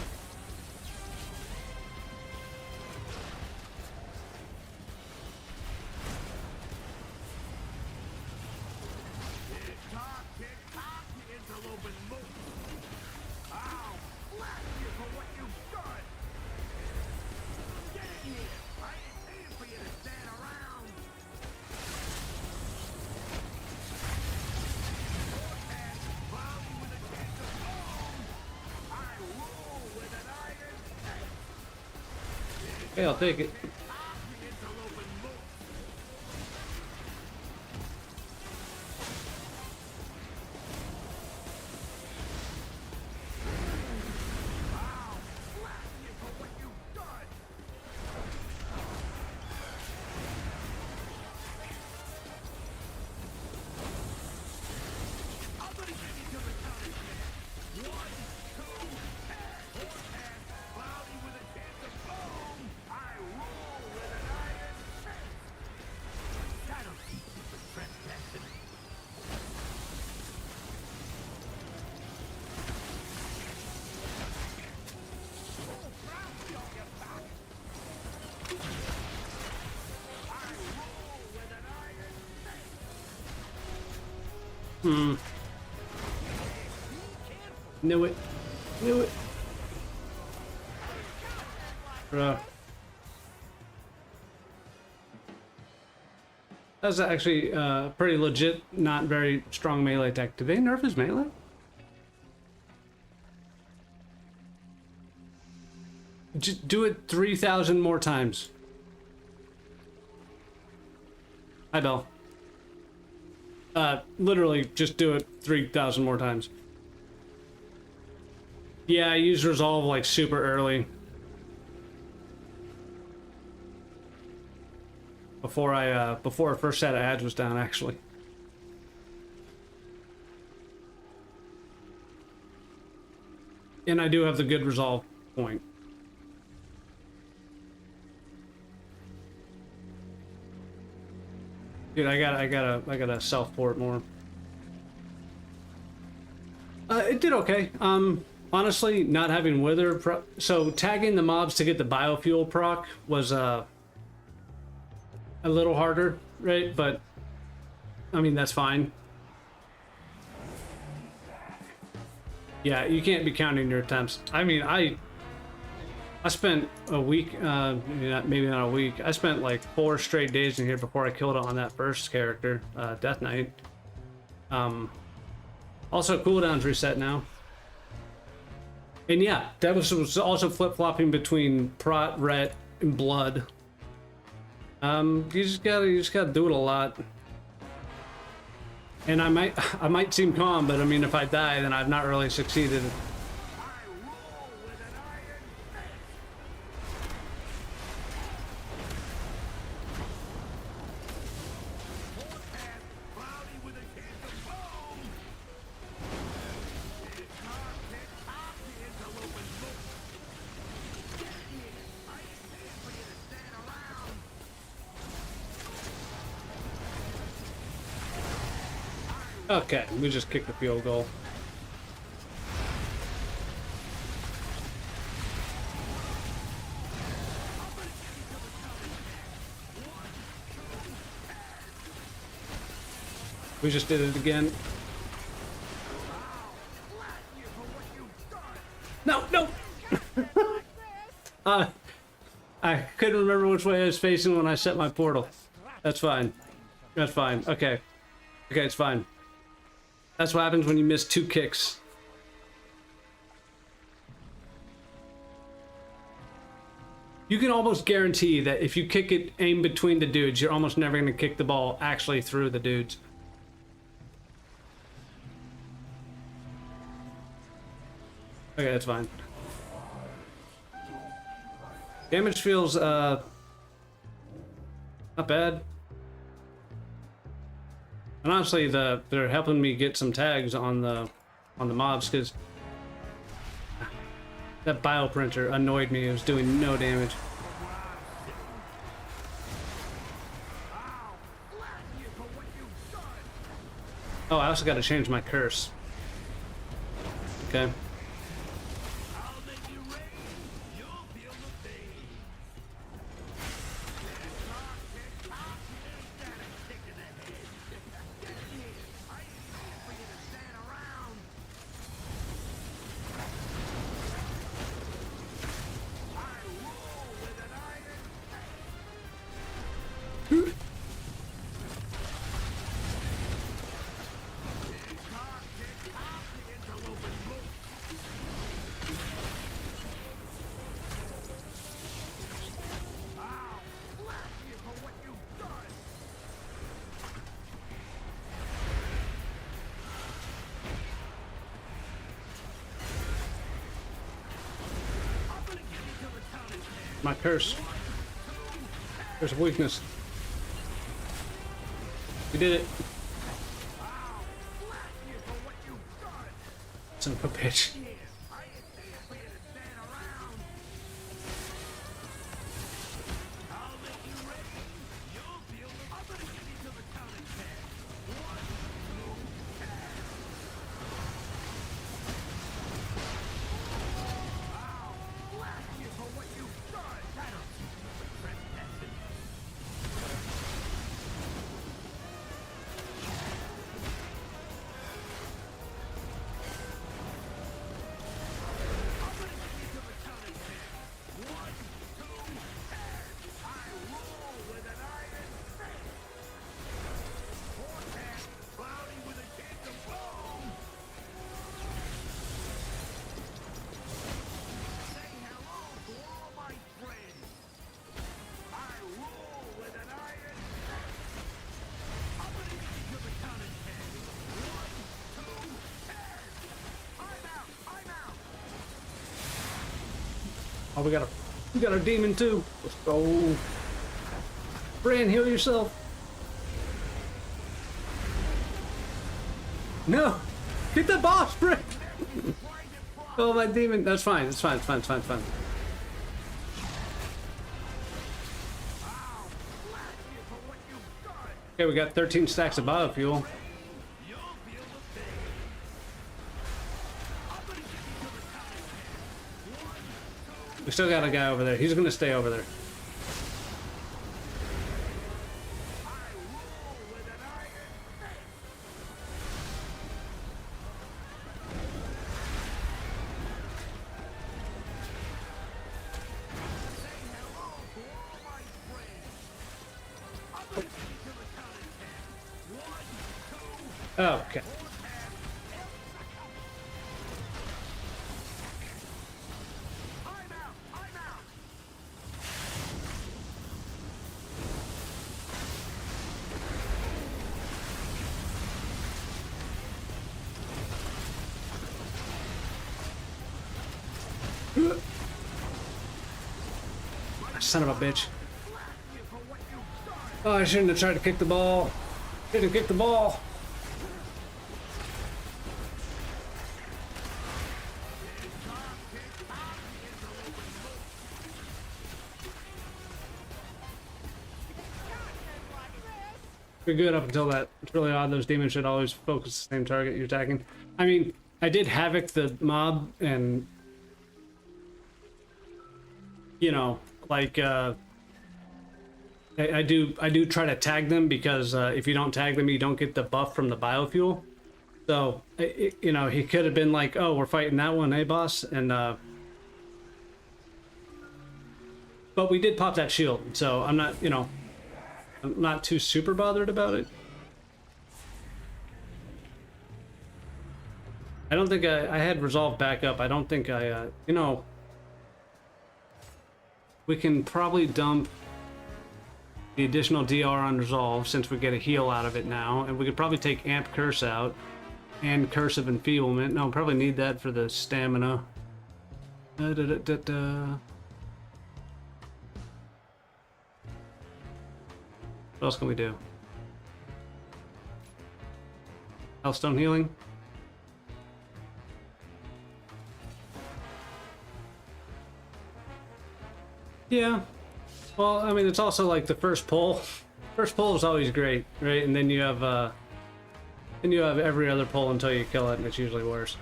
Okay, I'll take it. Knew it. Knew it. Bruh. That's actually pretty legit, not very strong melee attack. Did they nerf his melee? Just do it 3,000 more times. Hi, Bell. Literally, just do it 3,000 more times. Yeah, I used Resolve like super early. Before our first set of ads was down, actually. And I do have the good Resolve point. Dude, I gotta self-port more. It did okay. Honestly, not having Wither so tagging the mobs to get the biofuel proc was a little harder, right? But I mean, that's fine. Yeah, you can't be counting your attempts. I mean, I spent a week, maybe not a week. I spent like 4 straight days in here before I killed it on that first character, Death Knight. Also, cooldowns reset now. And yeah, that was also flip-flopping between Prot, Ret, and Blood. You just gotta do it a lot. And I might seem calm, but I mean, if I die, then I've not really succeeded. Okay, we just kicked the field goal. We just did it again. No, no! I couldn't remember which way I was facing when I set my portal. That's fine. That's fine. Okay. Okay, it's fine. That's what happens when you miss 2 kicks. You can almost guarantee that if you kick it aim between the dudes, you're almost never going to kick the ball actually through the dudes. Okay, that's fine. Damage feels, not bad. And honestly, they're helping me get some tags on the mobs, because that bioprinter annoyed me. It was doing no damage. Oh, I also got to change my curse. Okay. My curse. There's a weakness. We did it. Son of a bitch. Oh, we got a demon too. Let's go. Bran, heal yourself. No! Get the boss, Bran! Oh, my demon. That's fine. It's fine. It's fine. It's fine. It's fine. Okay, we got 13 stacks of biofuel. We still got a guy over there. He's gonna stay over there. Okay. Son of a bitch. Oh, I shouldn't have tried to kick the ball. Shouldn't have kicked the ball. You're good up until that. It's really odd. Those demons should always focus the same target you're attacking. I mean, I did Havoc the mob, and you know, like I do try to tag them because if you don't tag them, you don't get the buff from the biofuel. So you know, he could have been like, "Oh, we're fighting that one, hey boss," and but we did pop that shield, so I'm not, you know. I'm not too super bothered about it. I don't think I had resolve back up. I don't think I, you know, we can probably dump the additional DR on resolve since we get a heal out of it now, and we could probably take amp curse out and curse of enfeeblement. No, probably need that for the stamina. What else can we do? Hellstone healing? Yeah. Well, I mean, it's also like the first pull. First pull is always great, right? And then you have every other pull until you kill it, and it's usually worse.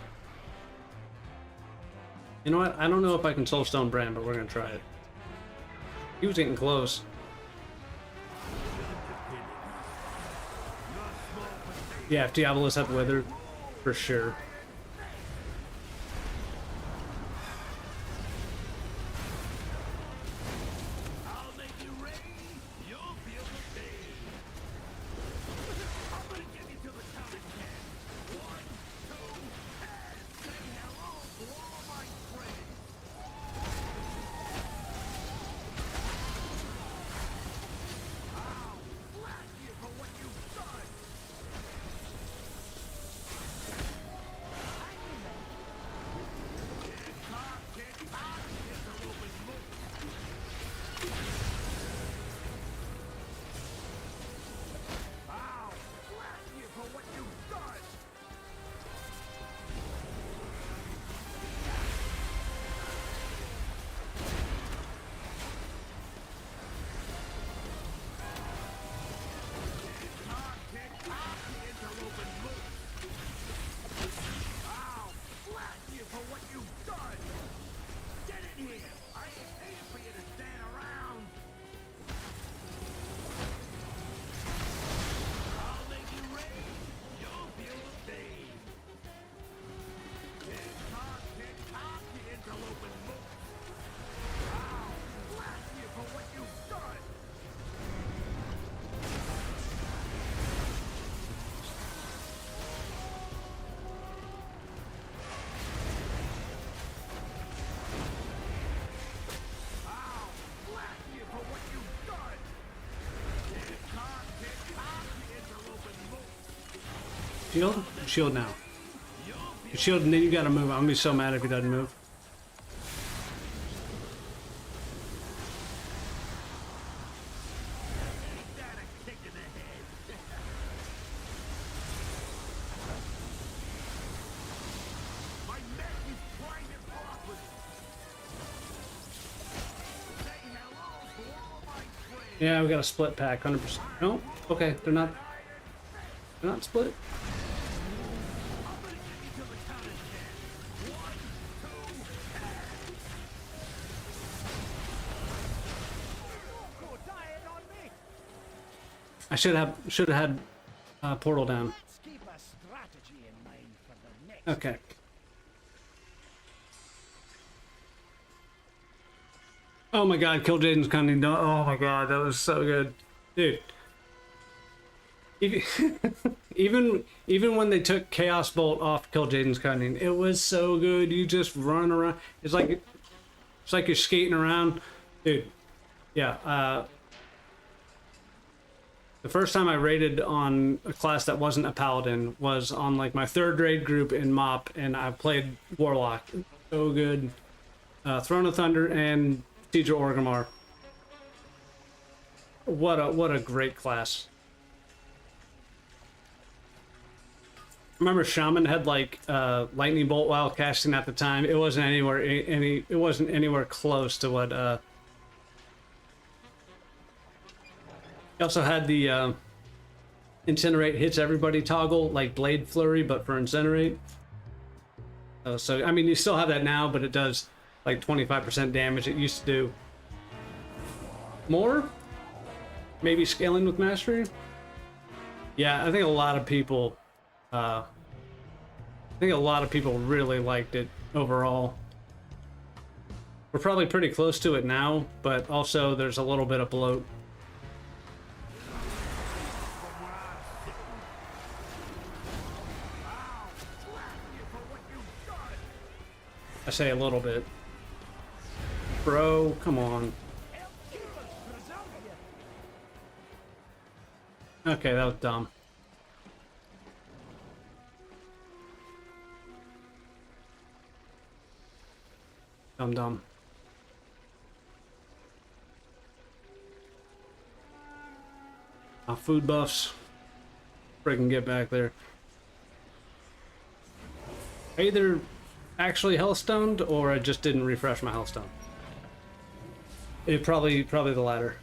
You know what? I don't know if I can Soulstone Brand, but we're gonna try it. He was getting close. Yeah, if Diabolus had Wither, for sure. Shield? Shield now. Shield, and then you gotta move. I'm gonna be so mad if he doesn't move. Yeah, we got a split pack, 100%. No? Okay, they're not split. I should have had portal down. Okay. Oh my god, kill Jaden's Cunning. Oh my god, that was so good. Dude. Even when they took Chaos Bolt off Kill Jaden's Cunning, it was so good. You just run around. It's like you're skating around. Dude. Yeah, the first time I raided on a class that wasn't a paladin was on like my 3rd raid group in MOP, and I played Warlock. So good. Throne of Thunder and Siege of Orgrimmar. What a great class. Remember Shaman had like lightning bolt while casting at the time. It wasn't anywhere close to what he also had the Incinerate hits everybody toggle, like Blade Flurry, but for Incinerate. So, I mean, you still have that now, but it does like 25% damage. It used to do more? Maybe scaling with Mastery? Yeah, I think a lot of people... really liked it overall. We're probably pretty close to it now, but also there's a little bit of bloat. I say a little bit. Bro, come on. Okay, that was dumb. Dumb. Food buffs. Freaking get back there. Either actually hellstoned or I just didn't refresh my hellstone. It probably the latter.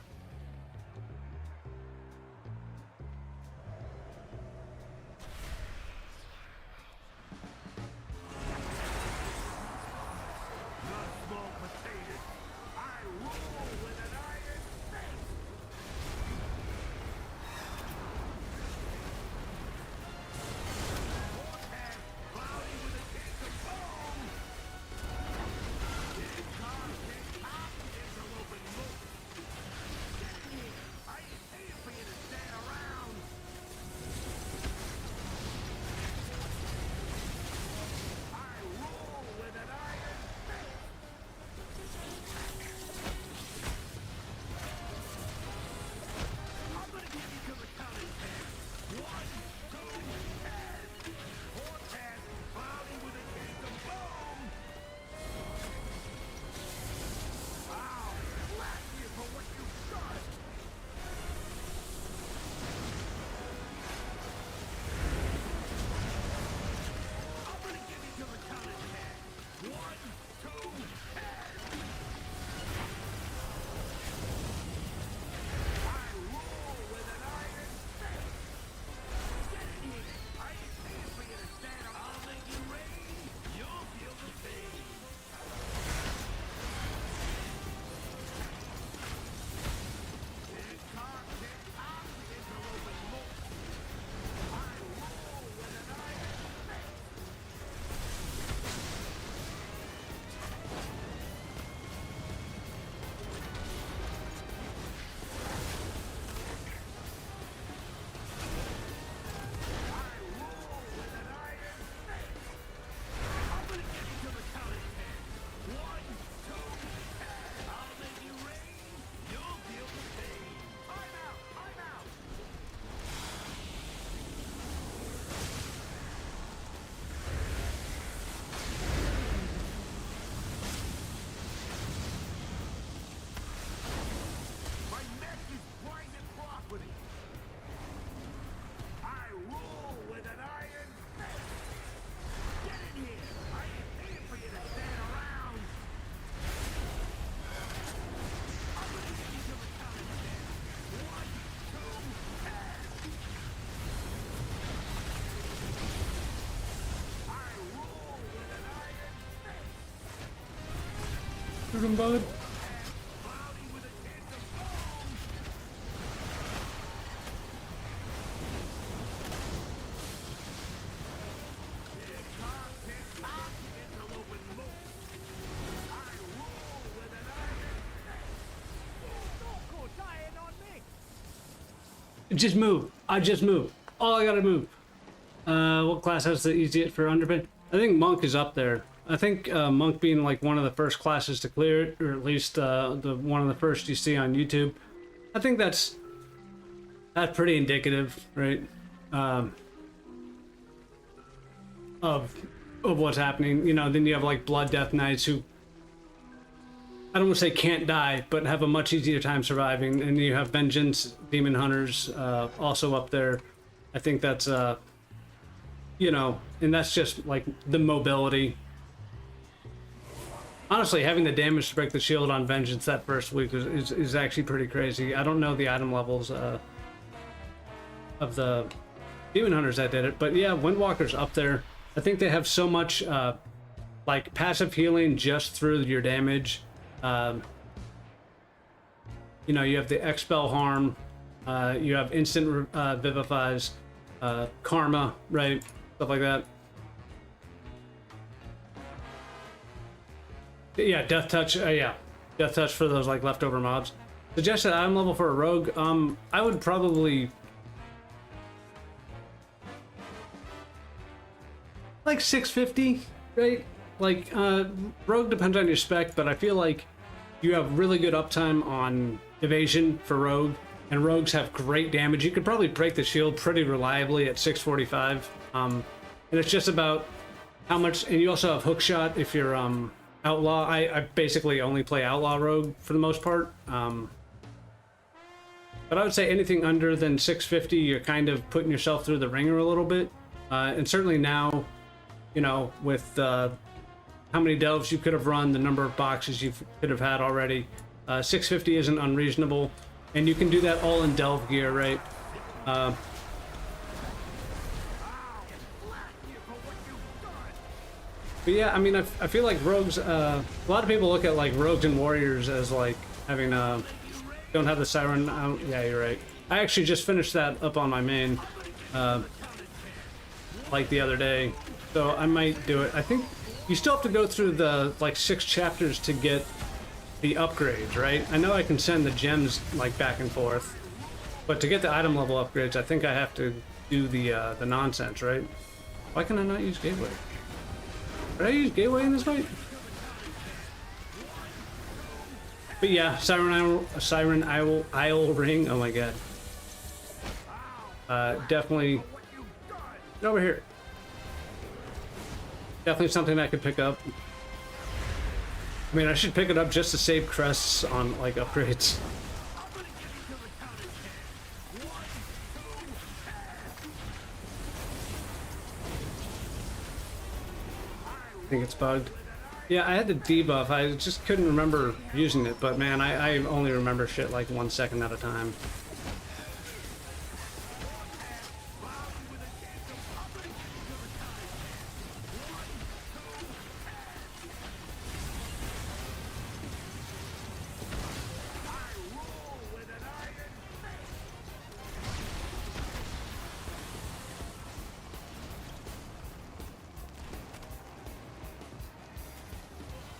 Shoot him, bud. Just move. I just move. All I gotta move. What class has the easiest for Underpin? I think Monk is up there. I think Monk being like one of the first classes to clear it, or at least the one of the first you see on YouTube. I think that's pretty indicative, right? Of what's happening. You know, then you have like Blood Death Knights who I don't want to say can't die, but have a much easier time surviving. And you have Vengeance, Demon Hunters, also up there. I think that's, you know, and that's just like the mobility. Honestly, having the damage to break the shield on Vengeance that first week is actually pretty crazy. I don't know the item levels of the Demon Hunters that did it, but yeah, Windwalker's up there. I think they have so much like passive healing just through your damage. You know, you have the Expel Harm, you have Instant Vivifies, Karma, right? Stuff like that. Yeah, Death Touch, yeah. Death Touch for those like leftover mobs. Suggested item level for a rogue, I would probably like 650, right? Like, rogue depends on your spec, but I feel like you have really good uptime on evasion for rogue, and rogues have great damage. You could probably break the shield pretty reliably at 645, and it's just about how much, and you also have hookshot if you're, outlaw. I basically only play outlaw rogue for the most part, but I would say anything under than 650, you're kind of putting yourself through the ringer a little bit, and certainly now, you know, with how many delves you could have run, the number of boxes you could have had already, 650 isn't unreasonable, and you can do that all in delve gear, right? But yeah, I mean, I feel like rogues, a lot of people look at like rogues and warriors as like having, don't have the siren. Yeah, you're right. I actually just finished that up on my main, like the other day. So I might do it. I think you still have to go through the like 6 chapters to get the upgrades, right? I know I can send the gems like back and forth, but to get the item level upgrades, I think I have to do the nonsense, right? Why can I not use Gateway? Did I use Gateway in this fight? But yeah, Siren Isle Ring. Oh my god. Definitely. Get over here. Definitely something I could pick up. I mean, I should pick it up just to save crests on like upgrades. I think it's bugged. Yeah, I had the debuff. I just couldn't remember using it, but man, I only remember shit like 1 second at a time.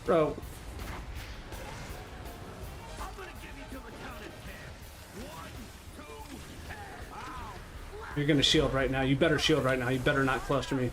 Bro. You're gonna shield right now. You better shield right now. You better not cluster me.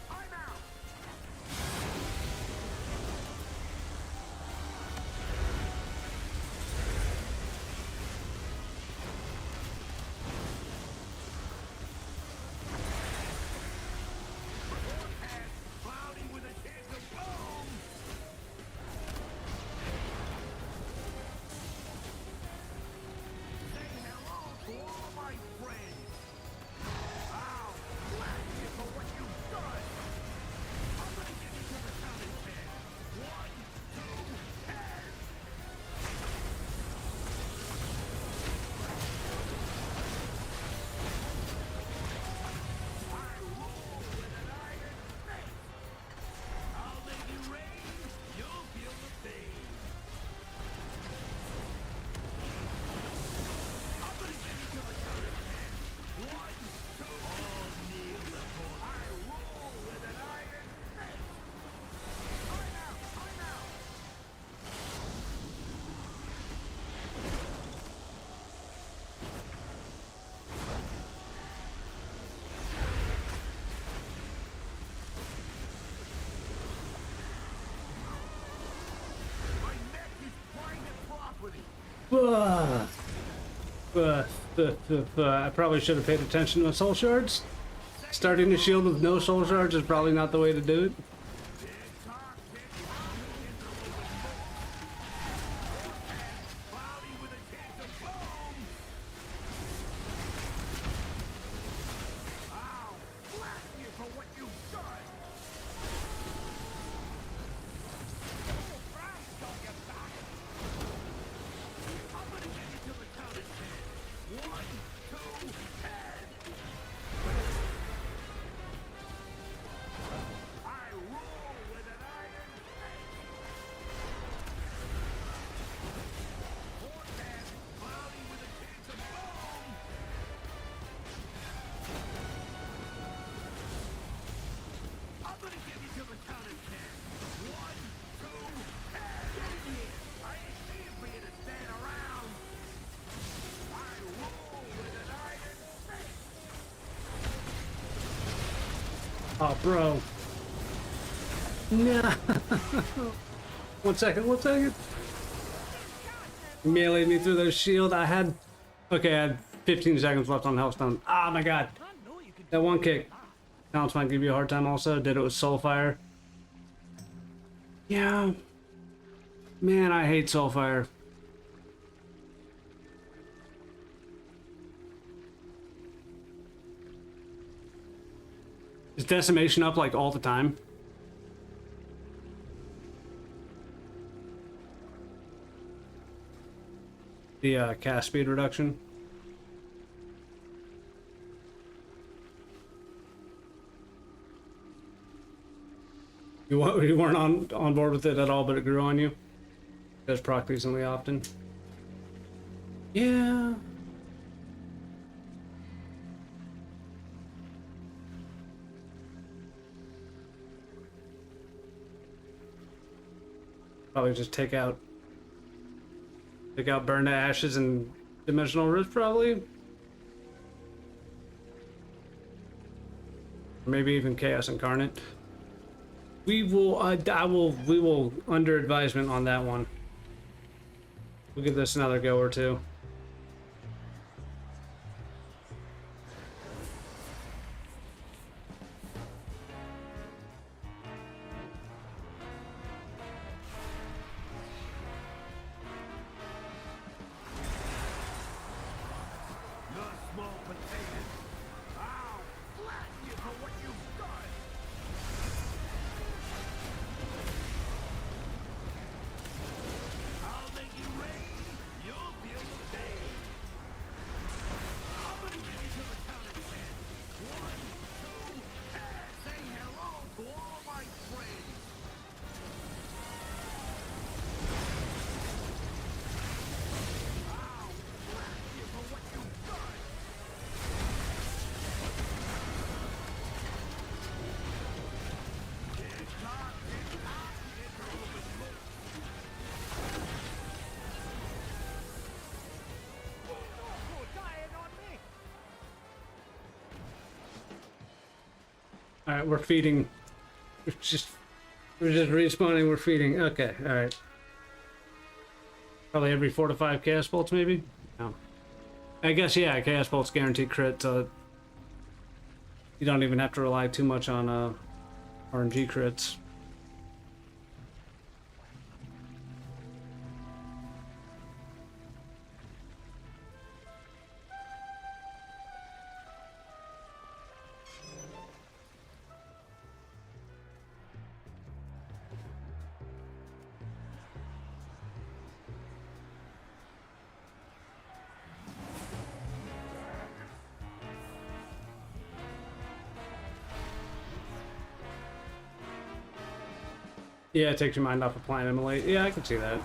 I probably should have paid attention to soul shards. Starting the shield with no soul shards is probably not the way to do it. Oh, bro. No. 1 second, 1 second. Meleeed me through their shield. I had 15 seconds left on Hellstone. Oh my god. That one kick. Talents might give you a hard time also. Did it with Soulfire. Yeah. Man, I hate Soulfire. Is Decimation up like all the time? The cast speed reduction. You weren't on board with it at all, but it grew on you. Does proc reasonably often. Yeah. Probably just take out Burn to Ashes and Dimensional Rift, probably. Or maybe even Chaos Incarnate. We will under advisement on that one. We'll give this another go or two. All right, we're feeding. We're just respawning. We're feeding. Okay, all right. Probably every 4 to 5 chaos bolts, maybe. No. I guess yeah. Chaos bolts guaranteed crit. So you don't even have to rely too much on RNG crits. Yeah, it takes your mind off of Planet Immolate. Yeah, I can see that.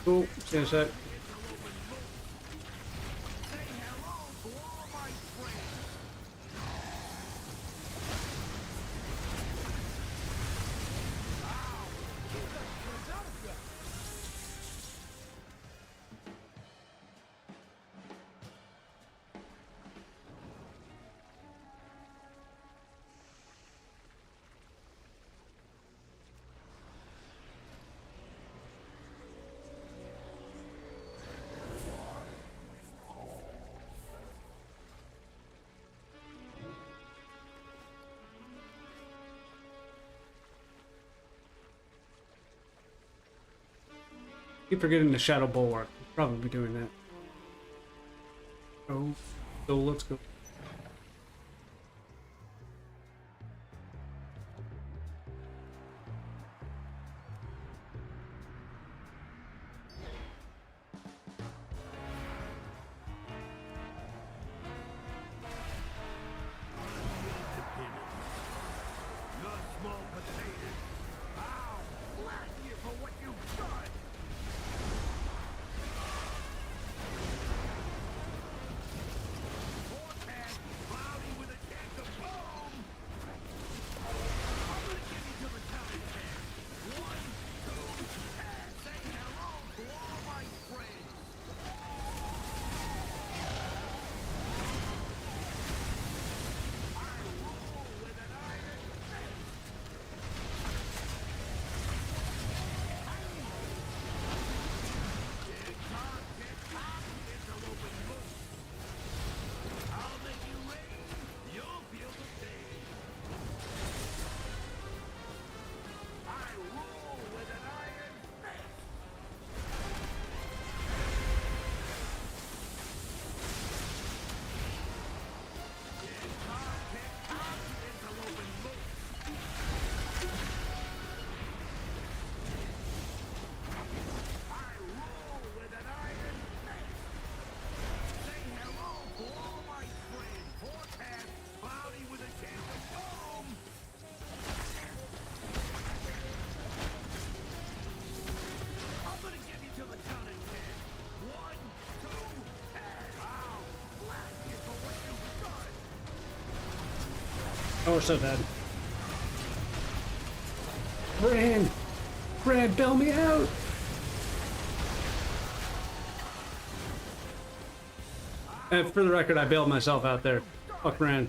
Cool. See you in a sec. Keep forgetting the Shadow Bulwark. We'll probably be doing that. So let's go. Oh, we're so dead. Brand! Brand, bail me out! And for the record, I bailed myself out there. Fuck Brand.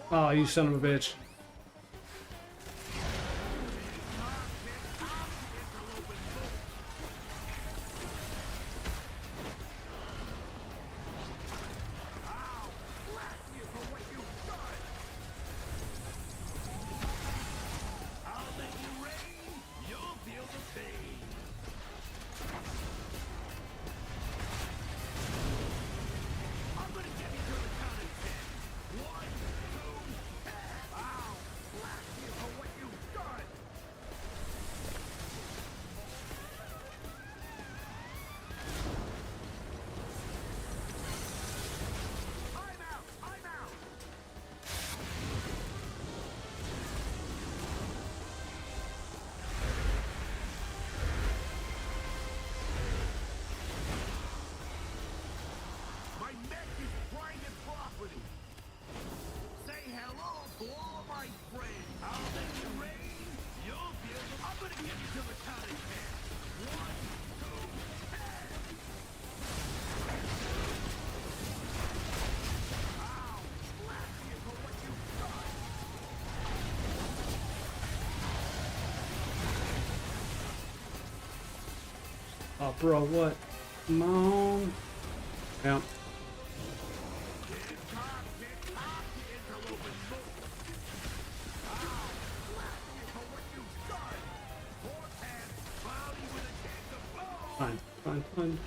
Oh, you son of a bitch. Oh, bro, what? Come on. Yeah. Fine, fine, fine.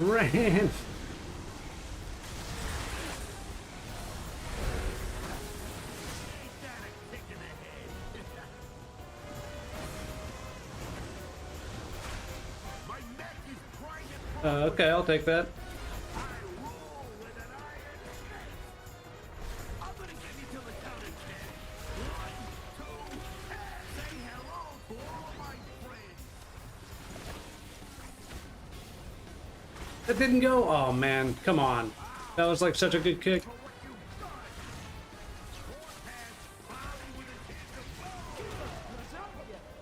Ran! Okay, I'll take that. That didn't go? Oh man, come on. That was like such a good kick.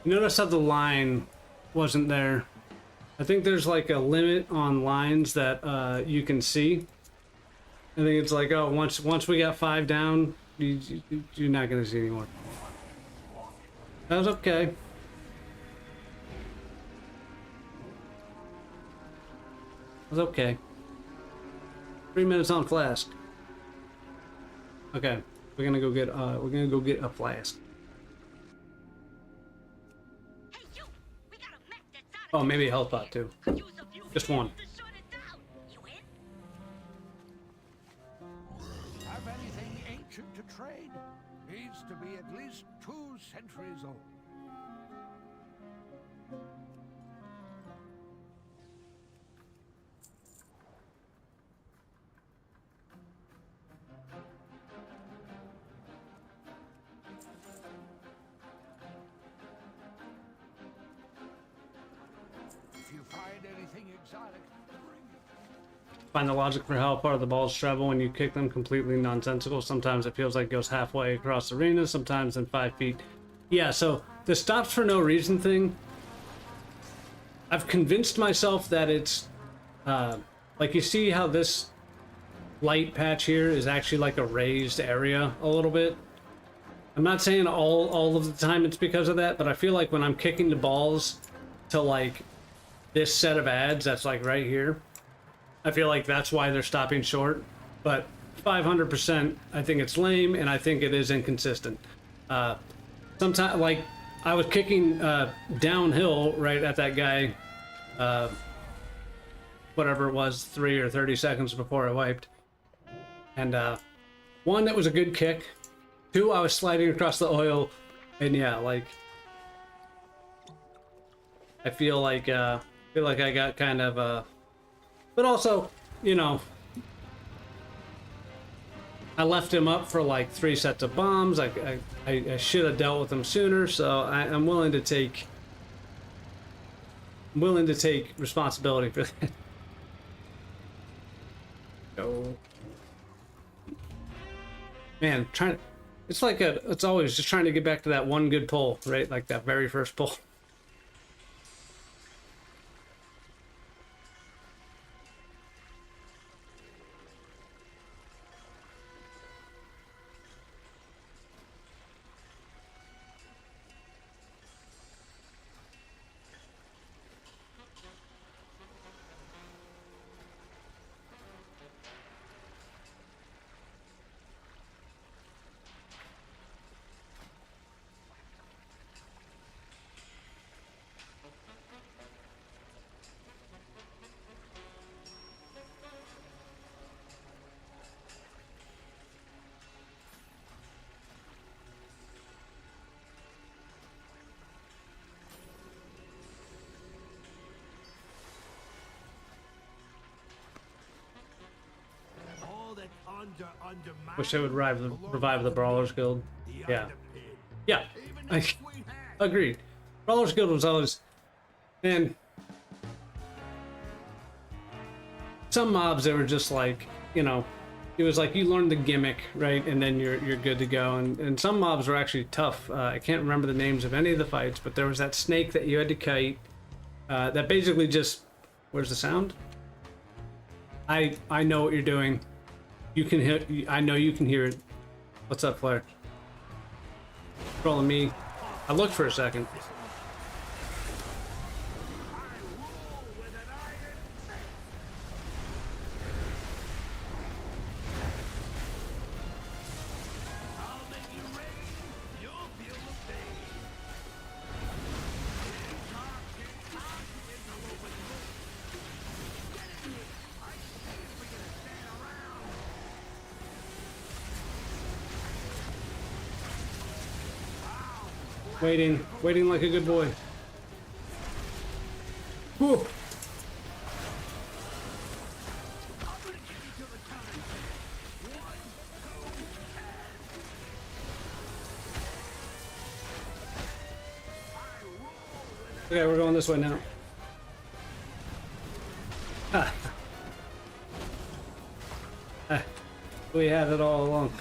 Notice how the line wasn't there. I think there's like a limit on lines that you can see. I think it's like, oh, once we got 5 down, you're not gonna see anymore. That was okay. It was okay. 3 minutes on flask. Okay, we're gonna go get a flask. Hey, you! We got a mech that's out Oh, of maybe a control health pot here. too. Could use a few Just hands one. to shut it down. You in? Have anything ancient to trade? Needs to be at least 2 centuries old. If you find anything exotic, bring it. Find the logic for how far the balls travel when you kick them completely nonsensical. Sometimes it feels like it goes halfway across the arena, sometimes in 5 feet. Yeah, so the stops for no reason thing, I've convinced myself that it's, like you see how this light patch here is actually like a raised area a little bit. I'm not saying all of the time it's because of that, but I feel like when I'm kicking the balls to like this set of ads that's like right here, I feel like that's why they're stopping short. But 500%, I think it's lame, and I think it is inconsistent. Sometimes, like, I was kicking downhill right at that guy whatever it was, 3 or 30 seconds before I wiped. And one, that was a good kick. Two, I was sliding across the oil, and yeah, like I feel like I got kind of but also, you know, I left him up for like 3 sets of bombs. I should have dealt with him sooner, so I'm willing to take responsibility for that. Go. Man, it's always just trying to get back to that one good pull, right? Like that very first pull. Wish they would revive the Brawlers Guild. Yeah. Yeah. I agreed. Brawlers Guild was always... Man. Some mobs, they were just like, you know, it was like you learned the gimmick, right? And then you're good to go. And some mobs were actually tough. I can't remember the names of any of the fights, but there was that snake that you had to kite. That basically just... Where's the sound? I know what you're doing. You can hear. I know you can hear it. What's up, Flair? Trolling me. I looked for a second. Waiting like a good boy. Whew. Okay, we're going this way now. Ah. Ah. We had it all along.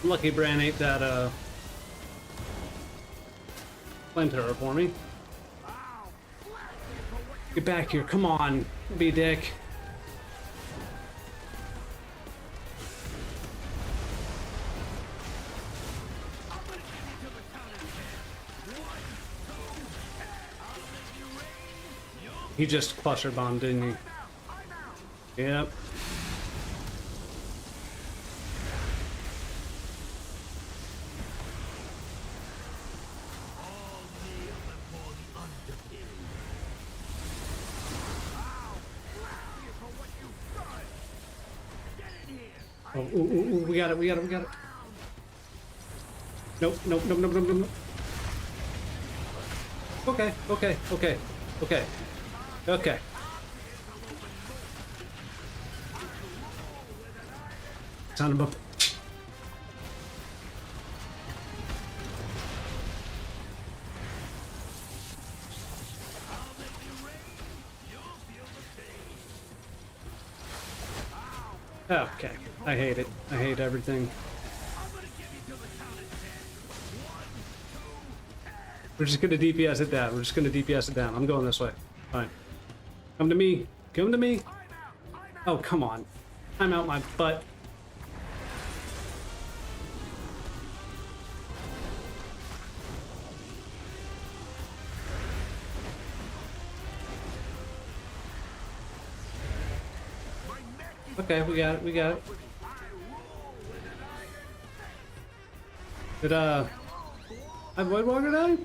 Lucky Bran ate that flamethrower for me. Get back here, come on, be dick. He just cluster bombed, didn't he? Yep. Oh, ooh, we got it. Nope. Okay. Son of a... Okay, I hate it. I hate everything. We're just gonna DPS it down. We're just gonna DPS it down. I'm going this way. Fine. Come to me. Come to me. Oh, come on. I'm out my butt. Okay, we got it. We got it. Did I Void Walker die?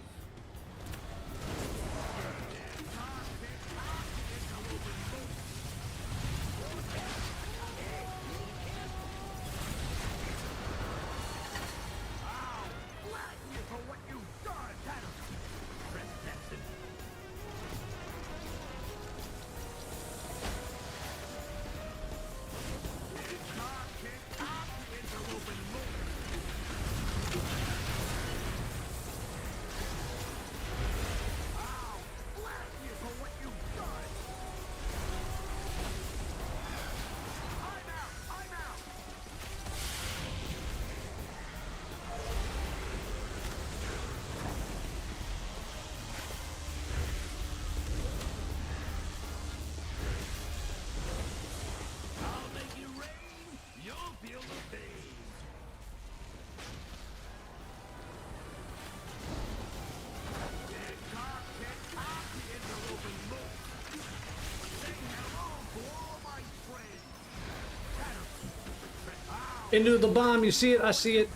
Into the bomb, you see it? I see it.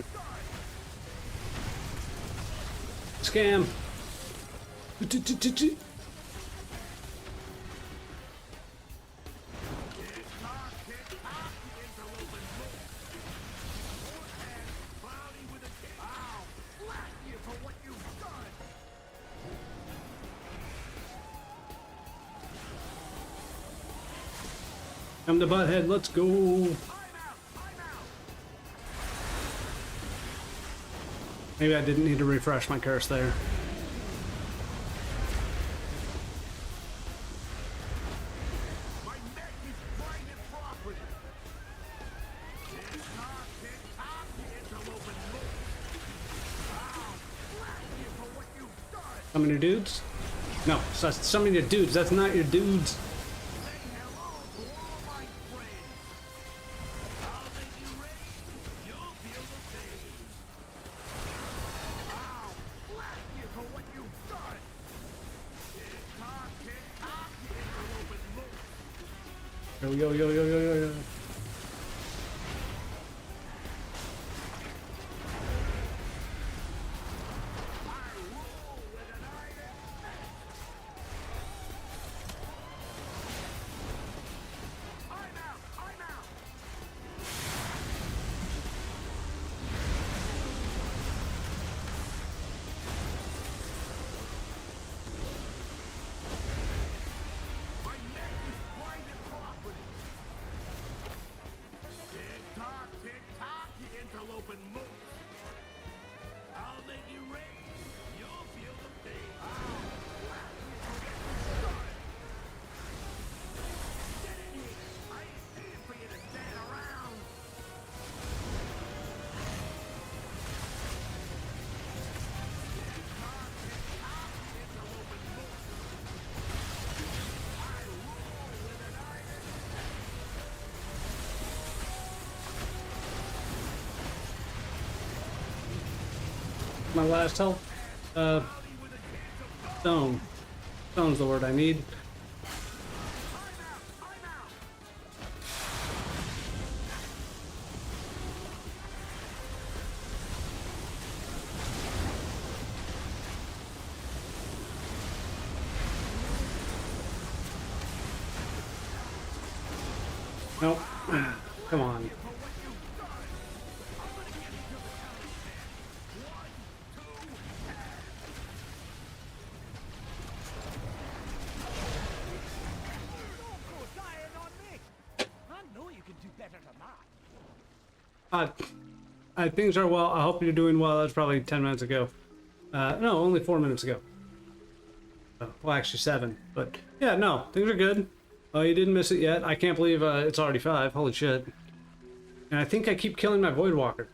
Scam. Come to Butthead, let's go. Maybe I didn't need to refresh my curse there. Some of your dudes? No, some of your dudes. That's not your dudes. Yo. My last health. Stone. Stone's the word I need. Nope. Come on. Things are well. I hope you're doing well. That's probably 10 minutes ago. No, only 4 minutes ago. Well, actually 7. But yeah, no, things are good. Oh, you didn't miss it yet. I can't believe it's already 5. Holy shit. And I think I keep killing my Void Walker.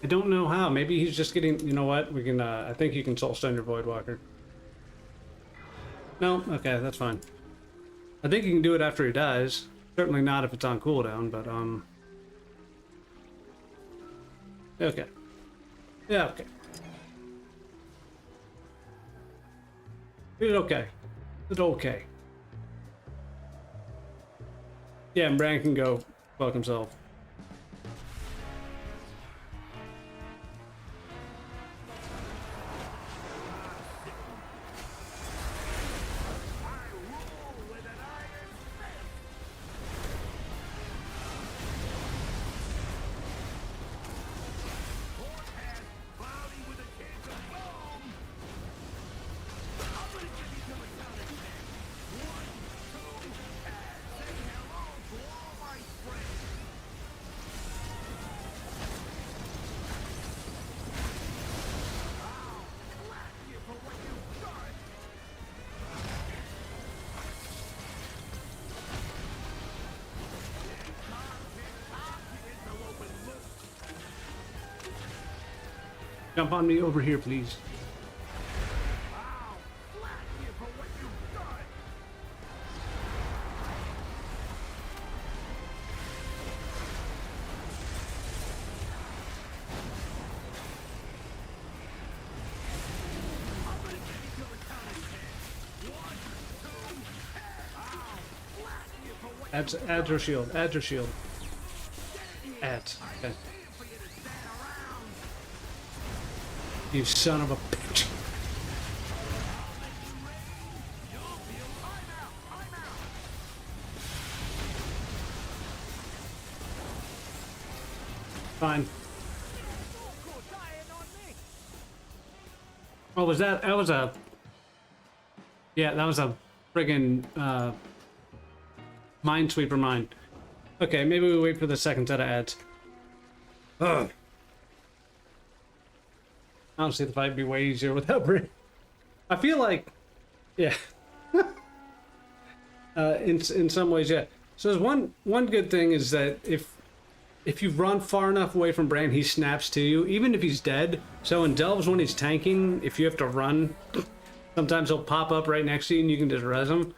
I don't know how. Maybe he's just getting... You know what? We can, I think you can soul stun your Voidwalker. No? Okay, that's fine. I think you can do it after he dies. Certainly not if it's on cooldown, but, okay. Yeah, okay. It's okay. It's okay. Yeah, and Bran can go fuck himself. Jump on me over here, please. Add your shield. Add your shield. Add. Okay. You son of a bitch. Fine. Oh, was that? That was a. Yeah, that was a friggin' Minesweeper mine. Okay, maybe we wait for the second set of ads. Ugh. Honestly, the fight would be way easier without Bran. I feel like, yeah. In some ways, yeah. So there's one good thing is that if you run far enough away from Bran, he snaps to you, even if he's dead. So in Delves, when he's tanking, if you have to run, sometimes he'll pop up right next to you and you can just res him.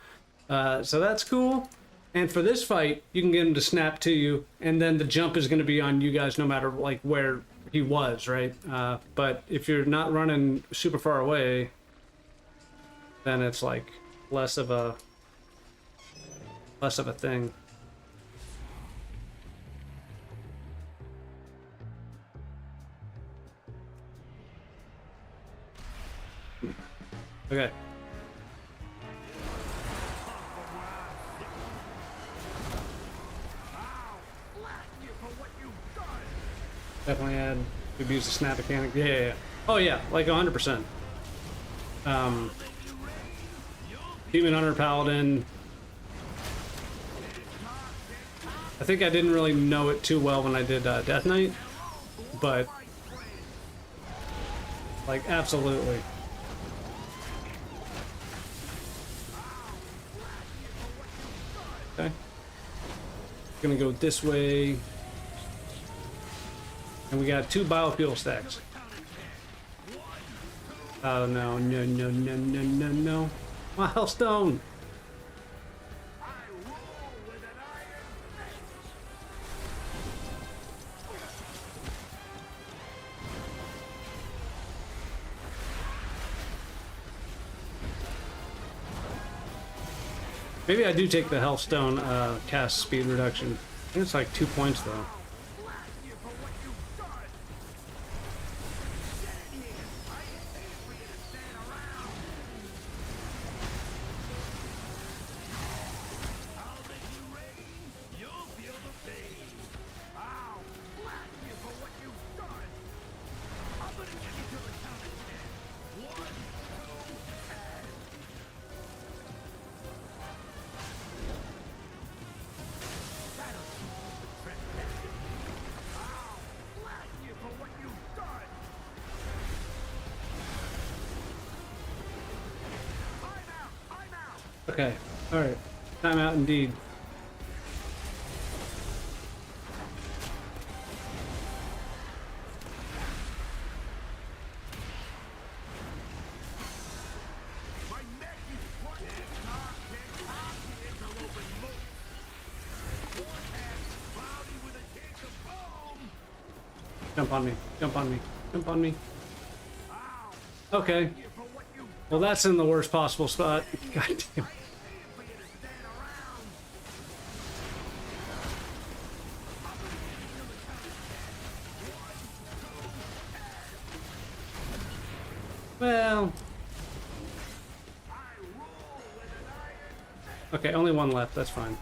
So that's cool. And for this fight, you can get him to snap to you, and then the jump is going to be on you guys no matter like where he was, right? But if you're not running super far away, then it's like less of a thing. Okay. Definitely add. We've used the snap mechanic. Yeah. Oh yeah, like 100%. Demon Hunter Paladin. I think I didn't really know it too well when I did Death Knight, but like absolutely. Okay. Gonna go this way. And we got 2 biofuel stacks. Oh no. Milestone! Maybe I do take the Healthstone cast speed reduction. I think it's like 2 points though. Okay, alright. Time out indeed. Jump on me. Jump on me. Jump on me. Okay. Well, that's in the worst possible spot. God damn. Well. Okay, only one left. That's fine.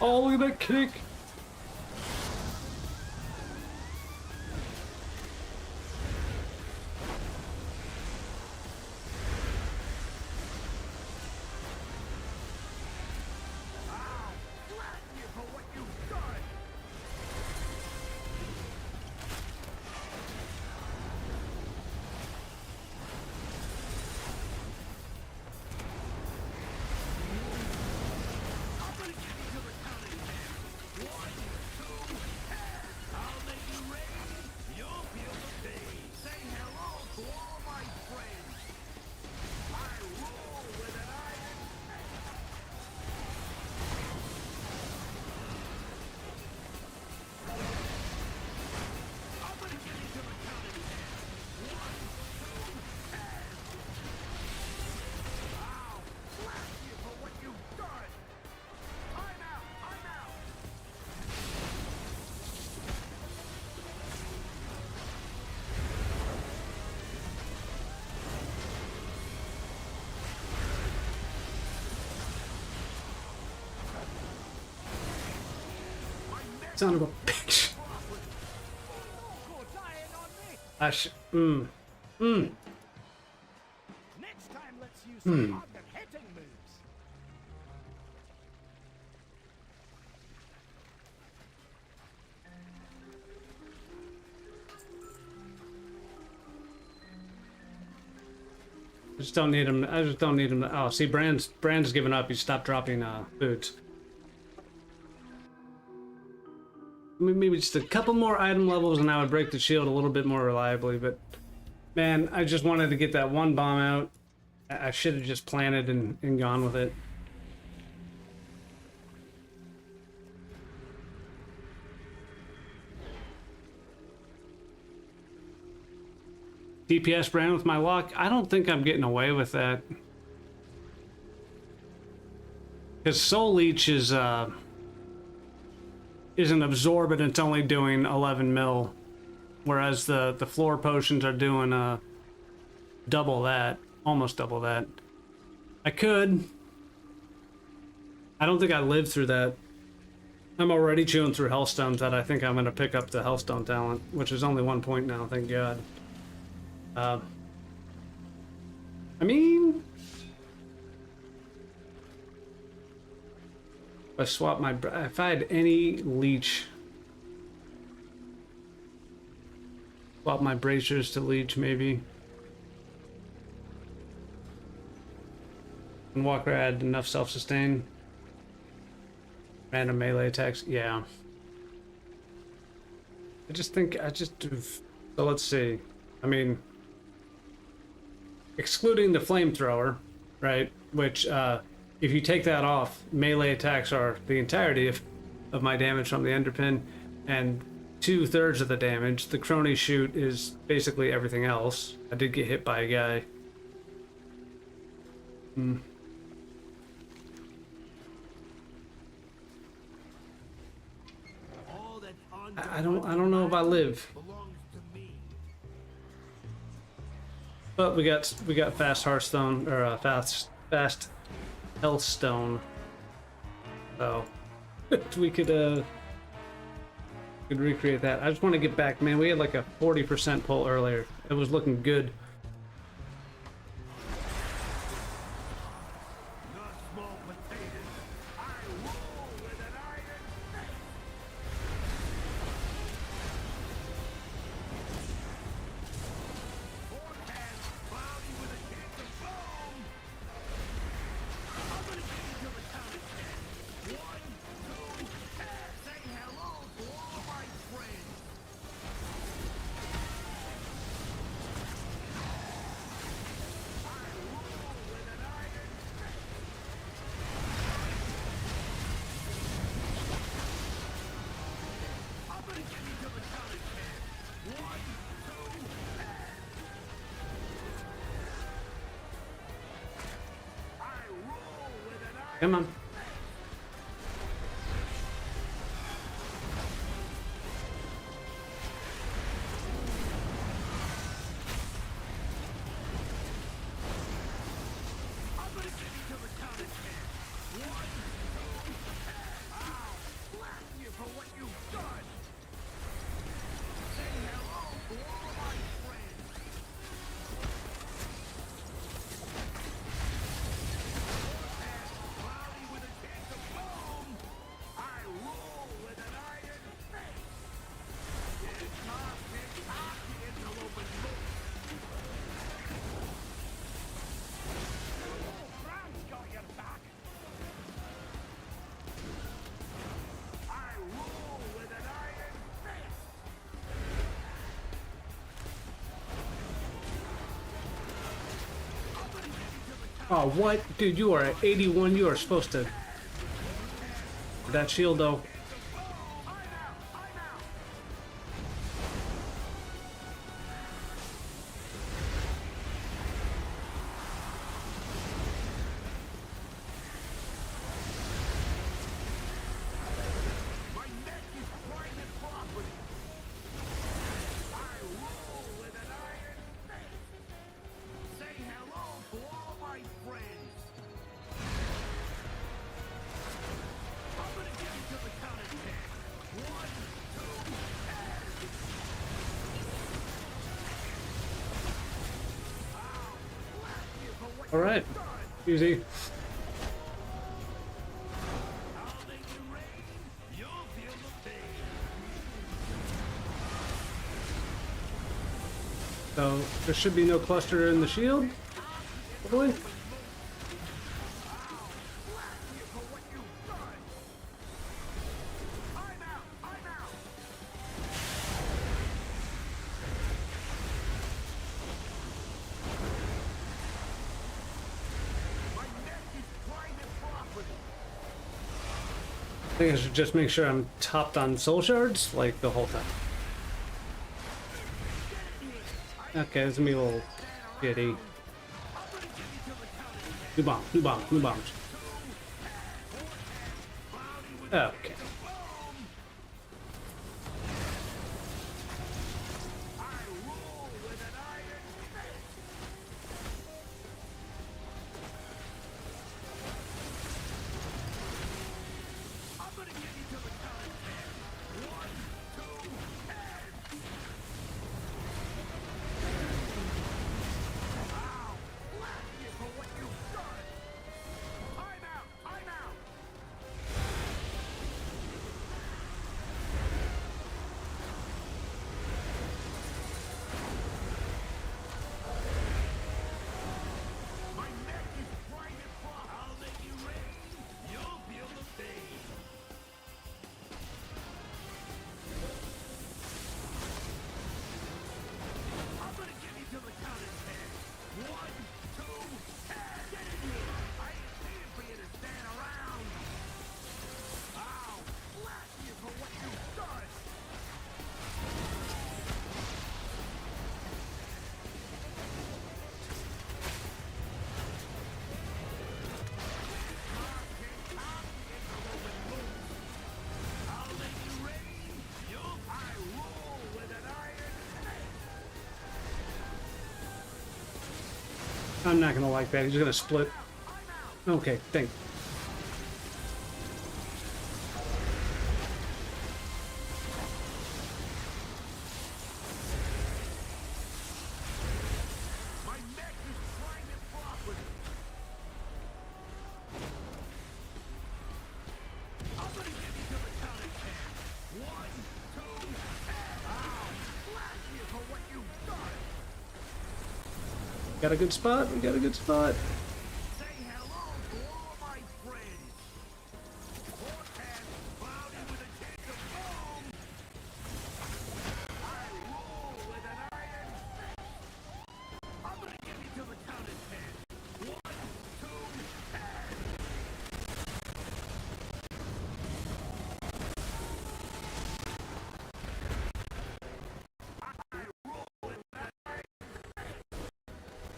Oh, look at that kick! Son of a bitch. I sh- Next time, let's use some hard-hitting moves. I just don't need him. I just don't need him. To, oh, see, Brand's given up. He stopped dropping foods. Maybe just a couple more item levels, and I would break the shield a little bit more reliably. But man, I just wanted to get that one bomb out. I should have just planted and gone with it. DPS Brand with my lock. I don't think I'm getting away with that. Because Soul Leech is an absorb and it's only doing 11 mil, whereas the floor potions are doing double that, almost double that. I could. I don't think I lived through that. I'm already chewing through Hellstones that I think I'm going to pick up the Hellstone talent, which is only 1 point now, thank God. I mean, if I swap my, if I had any leech, swap my bracers to leech maybe. And Walker had enough self-sustain. Random melee attacks, yeah. I just think, so let's see. I mean, excluding the flamethrower, right? Which, if you take that off, melee attacks are the entirety of my damage from the Underpin, and 2/3 of the damage. The crony shoot is basically everything else. I did get hit by a guy. I don't know if I live. But we got fast Hearthstone or fast Healthstone. So we could recreate that. I just want to get back, man. We had like a 40% pull earlier. It was looking good. Come on. Oh, what? Dude, you are at 81. You are supposed to... That shield, though. All right, easy. So there should be no cluster in the shield, hopefully. I think I should just make sure I'm topped on soul shards, like, the whole time. Okay, this is gonna be a little shitty. New bomb, new bomb, new bombs. Okay. I'm not gonna like that. He's gonna split. Okay, thanks. Got a good spot. We got a good spot.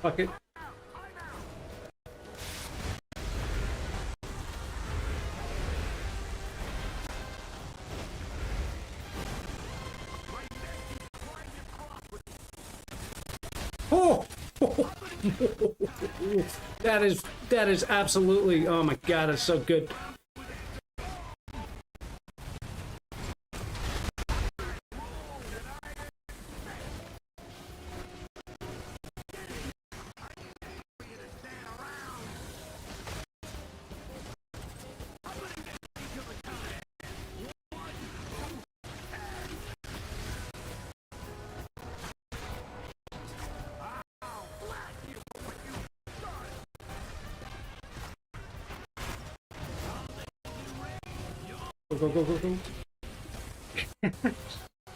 Fuck it. That is absolutely, oh my god, it's so good. Go, go, go, go, go.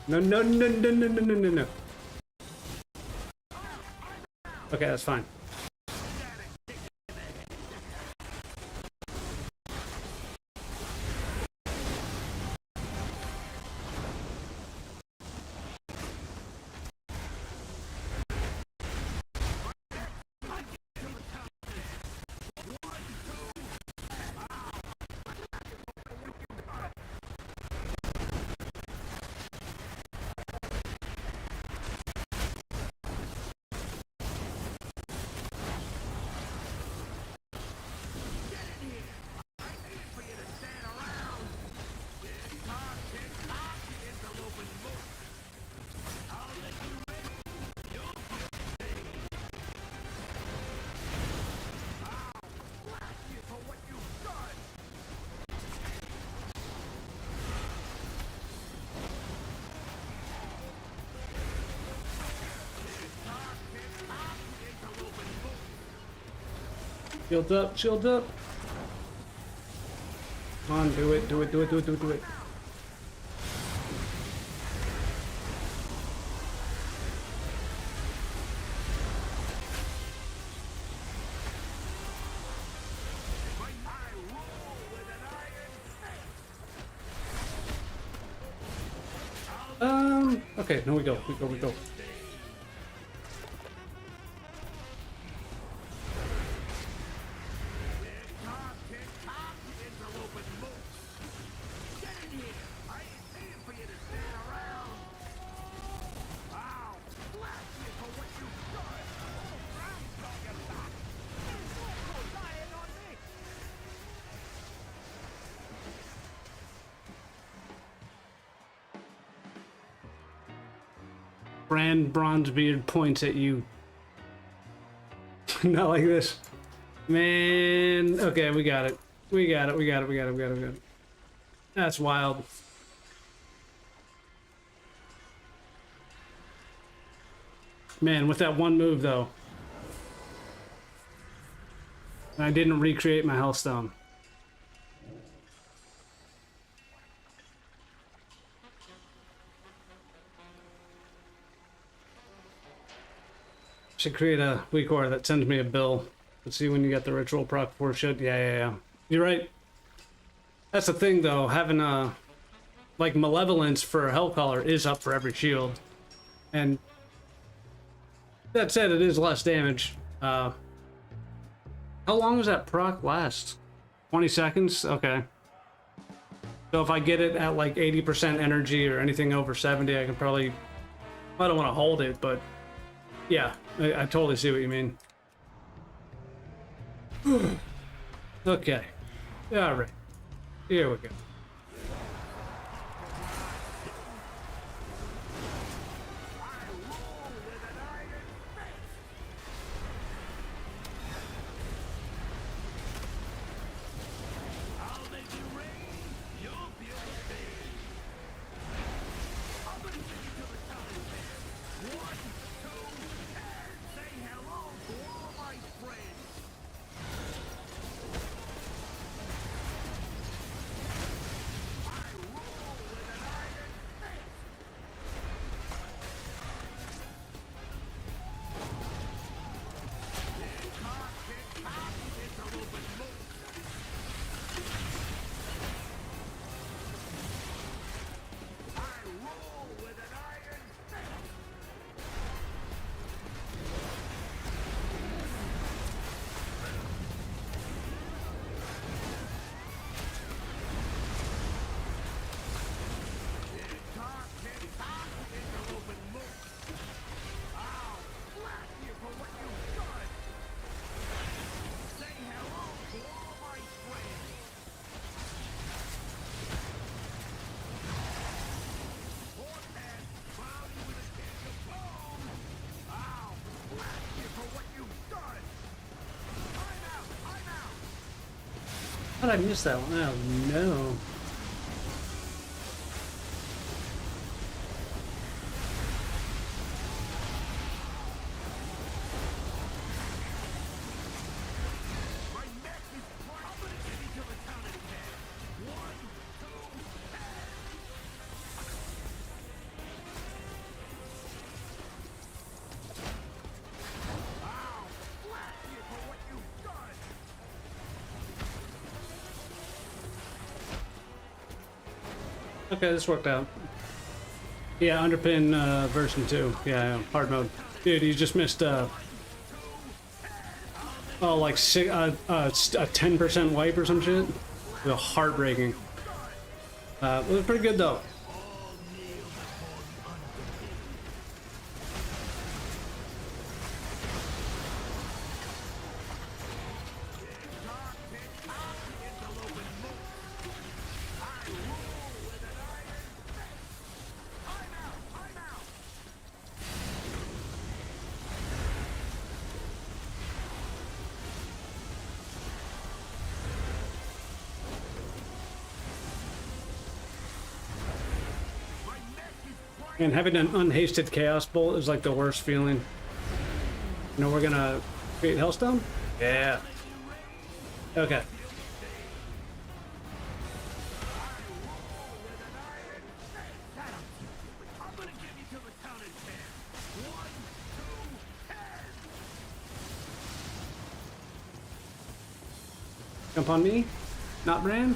No, no, no, no, no, no, no, no, no. Okay, that's fine. Shield up, shield up. Come on, do it, do it, do it, do it, do it, do it. Okay, no, we go, we go, we go. Brand Bronzebeard points at you. Not like this. Man, okay, we got it. We got it, we got it, we got it, we got it, we got it. That's wild. Man, with that one move though. I didn't recreate my health stone. Should create a weak aura that sends me a bill. Let's see when you get the ritual proc for shit. Yeah. You're right. That's the thing though, having a like malevolence for a Hellcaller is up for every shield. And that said, it is less damage. How long does that proc last? 20 seconds? Okay. So if I get it at like 80% energy or anything over 70, I can probably... I don't want to hold it, but... Yeah, I totally see what you mean. Okay. Alright. Here we go. How did I miss that one? Oh no. Okay, this worked out. Yeah, Underpin version 2. Yeah, hard mode. Dude, you just missed oh, like a 10% wipe or some shit. It was heartbreaking. It was pretty good though. And having an unhasted Chaos Bolt is like the worst feeling. You know, we're gonna create Hellstone? Yeah. Okay. Jump on me? Not Bran?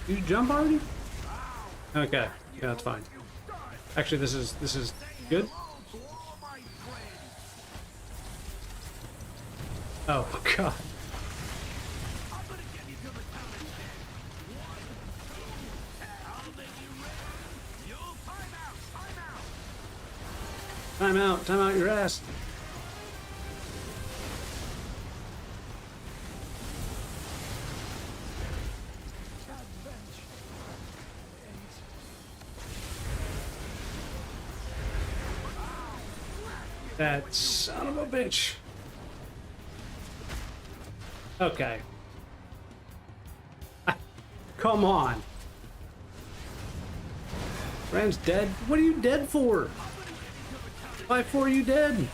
You jump already? Okay. Yeah, that's fine. Actually, this is good. Oh god. Time out your ass. That son of a bitch. Okay. Come on. Bran's dead? What are you dead for? Why for you dead?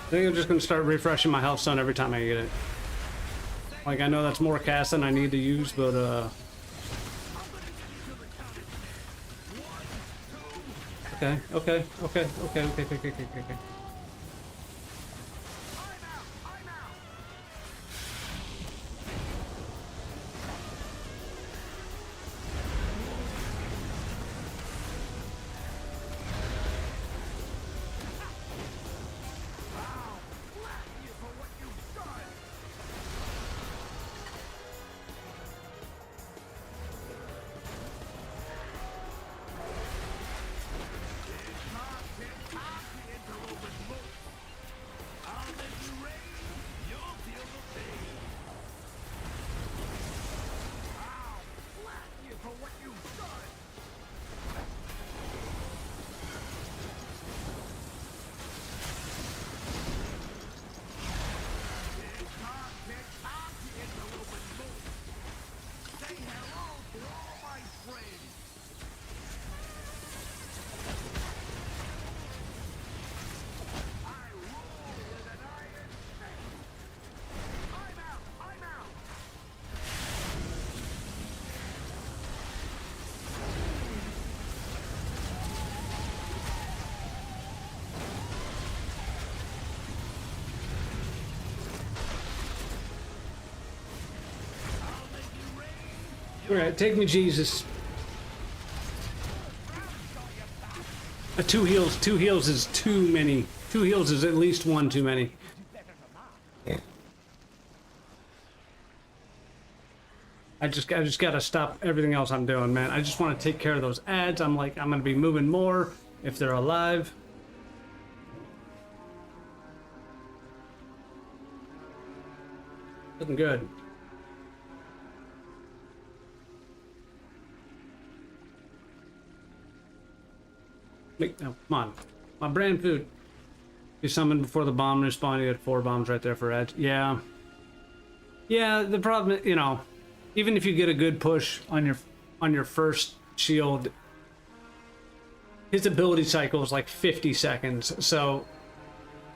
I think I'm just gonna start refreshing my health stone every time I get it. Like, I know that's more cast than I need to use, but okay. Alright, take me, Jesus. Two heals is too many. 2 heals is at least 1 too many. I just gotta stop everything else I'm doing, man. I just want to take care of those ads. I'm gonna be moving more if they're alive. Looking good. Wait, no, come on. My brand food. You summoned before the bomb respawn. You had 4 bombs right there for edge. Yeah. Yeah, the problem, you know, even if you get a good push on your first shield, his ability cycle is like 50 seconds. So,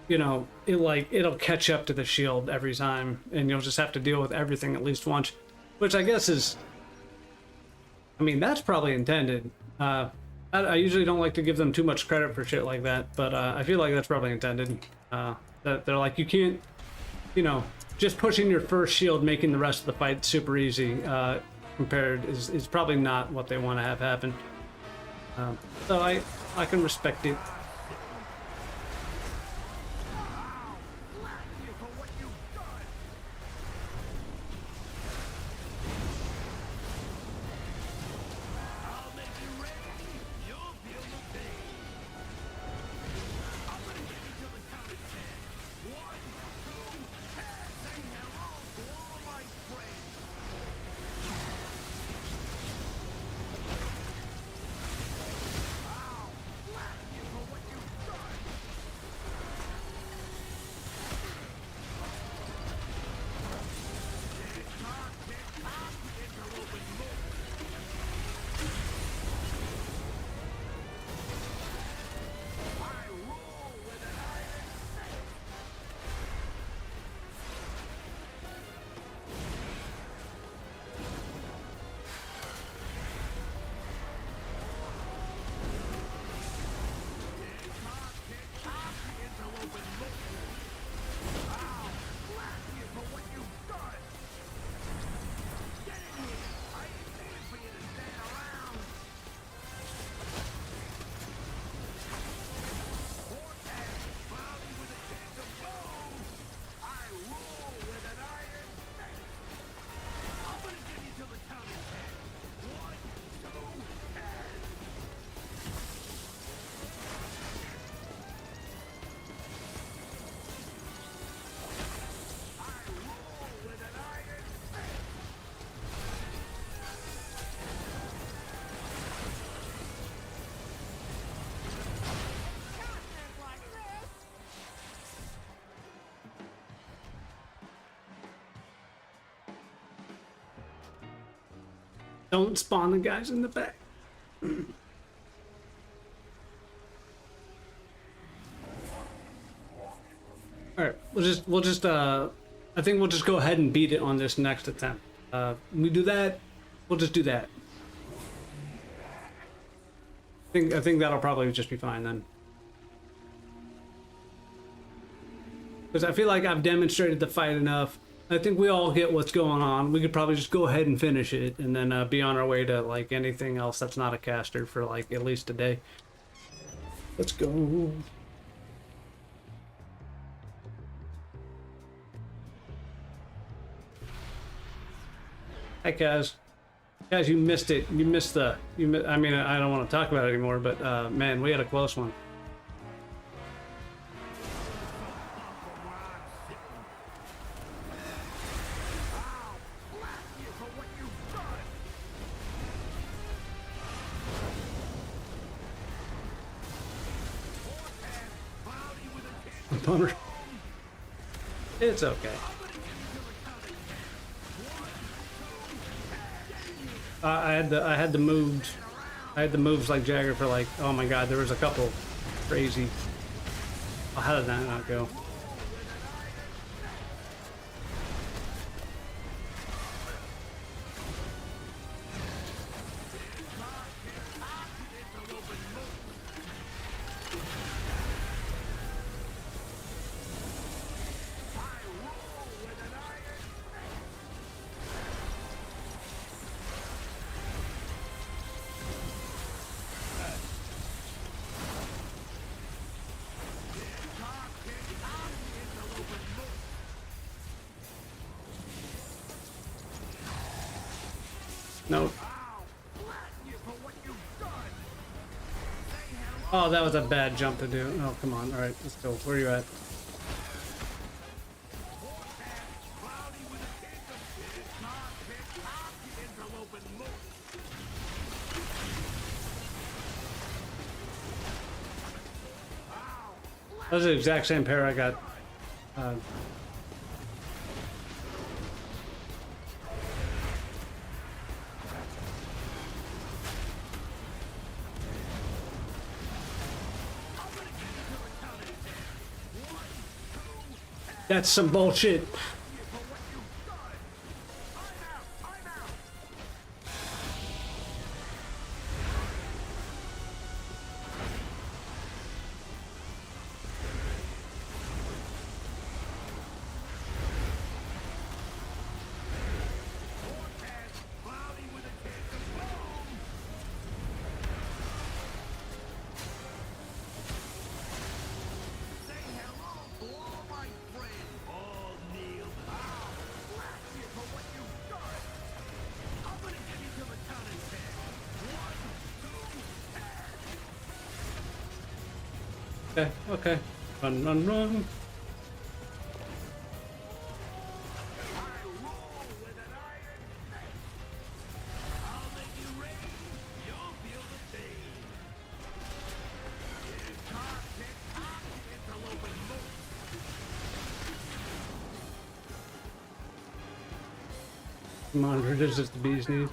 you know, it'll catch up to the shield every time, and you'll just have to deal with everything at least once, which I guess is, I mean, that's probably intended. I usually don't like to give them too much credit for shit like that, but I feel like that's probably intended. That they're like, you can't, you know, just pushing your first shield, making the rest of the fight super easy, compared is probably not what they want to have happen. So I can respect it. Don't spawn the guys in the back. Alright, I think we'll just go ahead and beat it on this next attempt. We do that, we'll just do that. I think that'll probably just be fine then. Because I feel like I've demonstrated the fight enough. I think we all get what's going on. We could probably just go ahead and finish it and then be on our way to like anything else that's not a caster for like at least a day. Let's go. Hey guys. Guys, you missed it. You missed I mean, I don't want to talk about it anymore, but man, we had a close one. Bummer. It's okay. I had the moves like Jagger for like, oh my god, there was a couple crazy. Oh, how did that not go? Nope. Oh, that was a bad jump to do. Oh, come on. All right, let's go. Where are you at? That's the exact same pair I got. That's some bullshit. Okay, okay. Run, run, run. Monitor this is the bee's knees.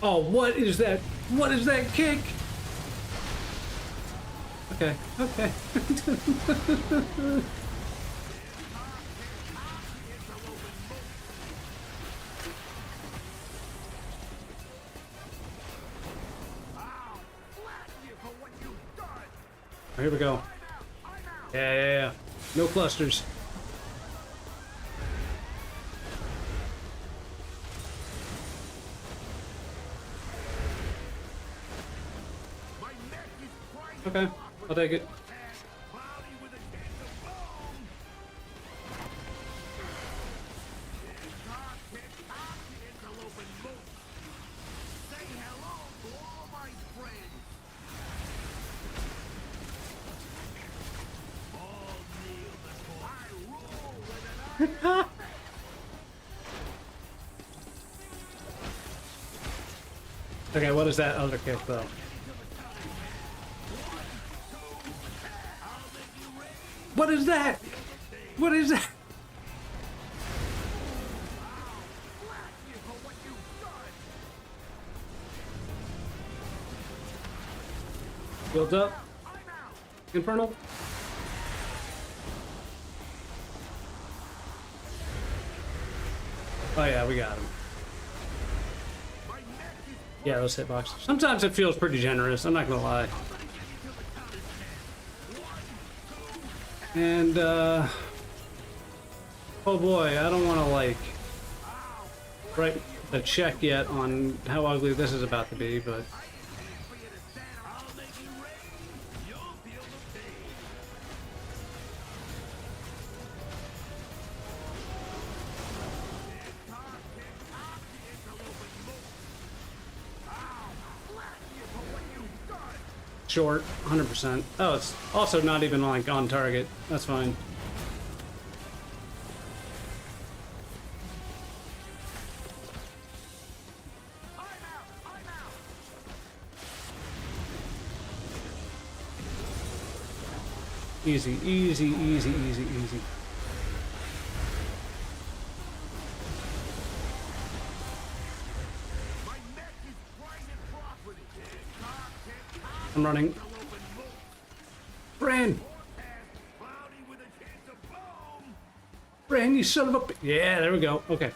Oh, what is that? What is that kick? Okay, okay. Here we go. Yeah, yeah, yeah. No clusters. Okay, I'll take it. Okay, what is that other kick though? What is that? What is that? Build up. Infernal. Oh yeah, we got him. Yeah, those hitboxes. Sometimes it feels pretty generous, I'm not gonna lie. And, oh boy, I don't want to, like, write a check yet on how ugly this is about to be, but... Short, 100%. Oh, it's also not even, like, on target. That's fine. Easy, easy, easy, easy, easy. I'm running. Bran! Bran, you son of a... Yeah, there we go. Okay.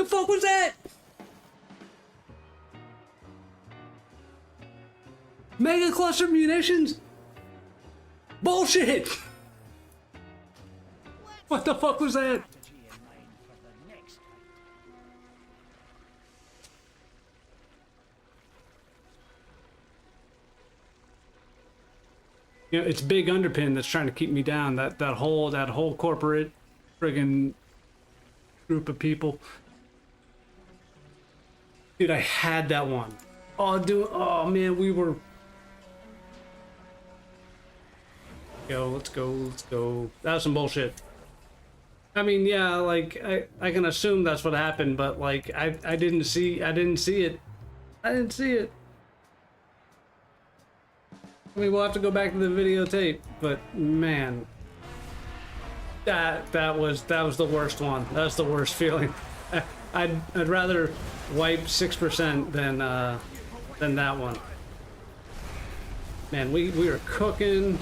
The fuck was that? Mega cluster munitions? Bullshit! What the fuck was that? You know, it's big Underpin that's trying to keep me down. That whole corporate friggin' group of people. Dude, I had that one. Oh, dude. Oh man, we were. Yo, let's go. Let's go. That was some bullshit. I mean, yeah, like I can assume that's what happened, but like I didn't see it. I didn't see it. I mean, we'll have to go back to the videotape, but man, that was the worst one. That was the worst feeling. I'd rather wipe 6% than that one. Man, we were cooking.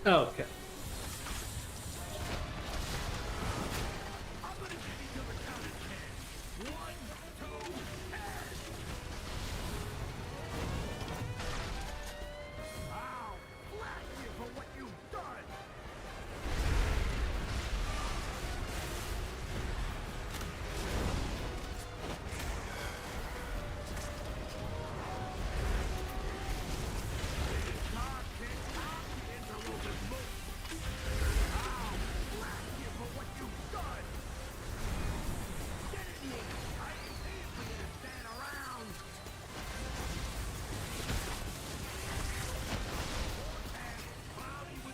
Oh, okay.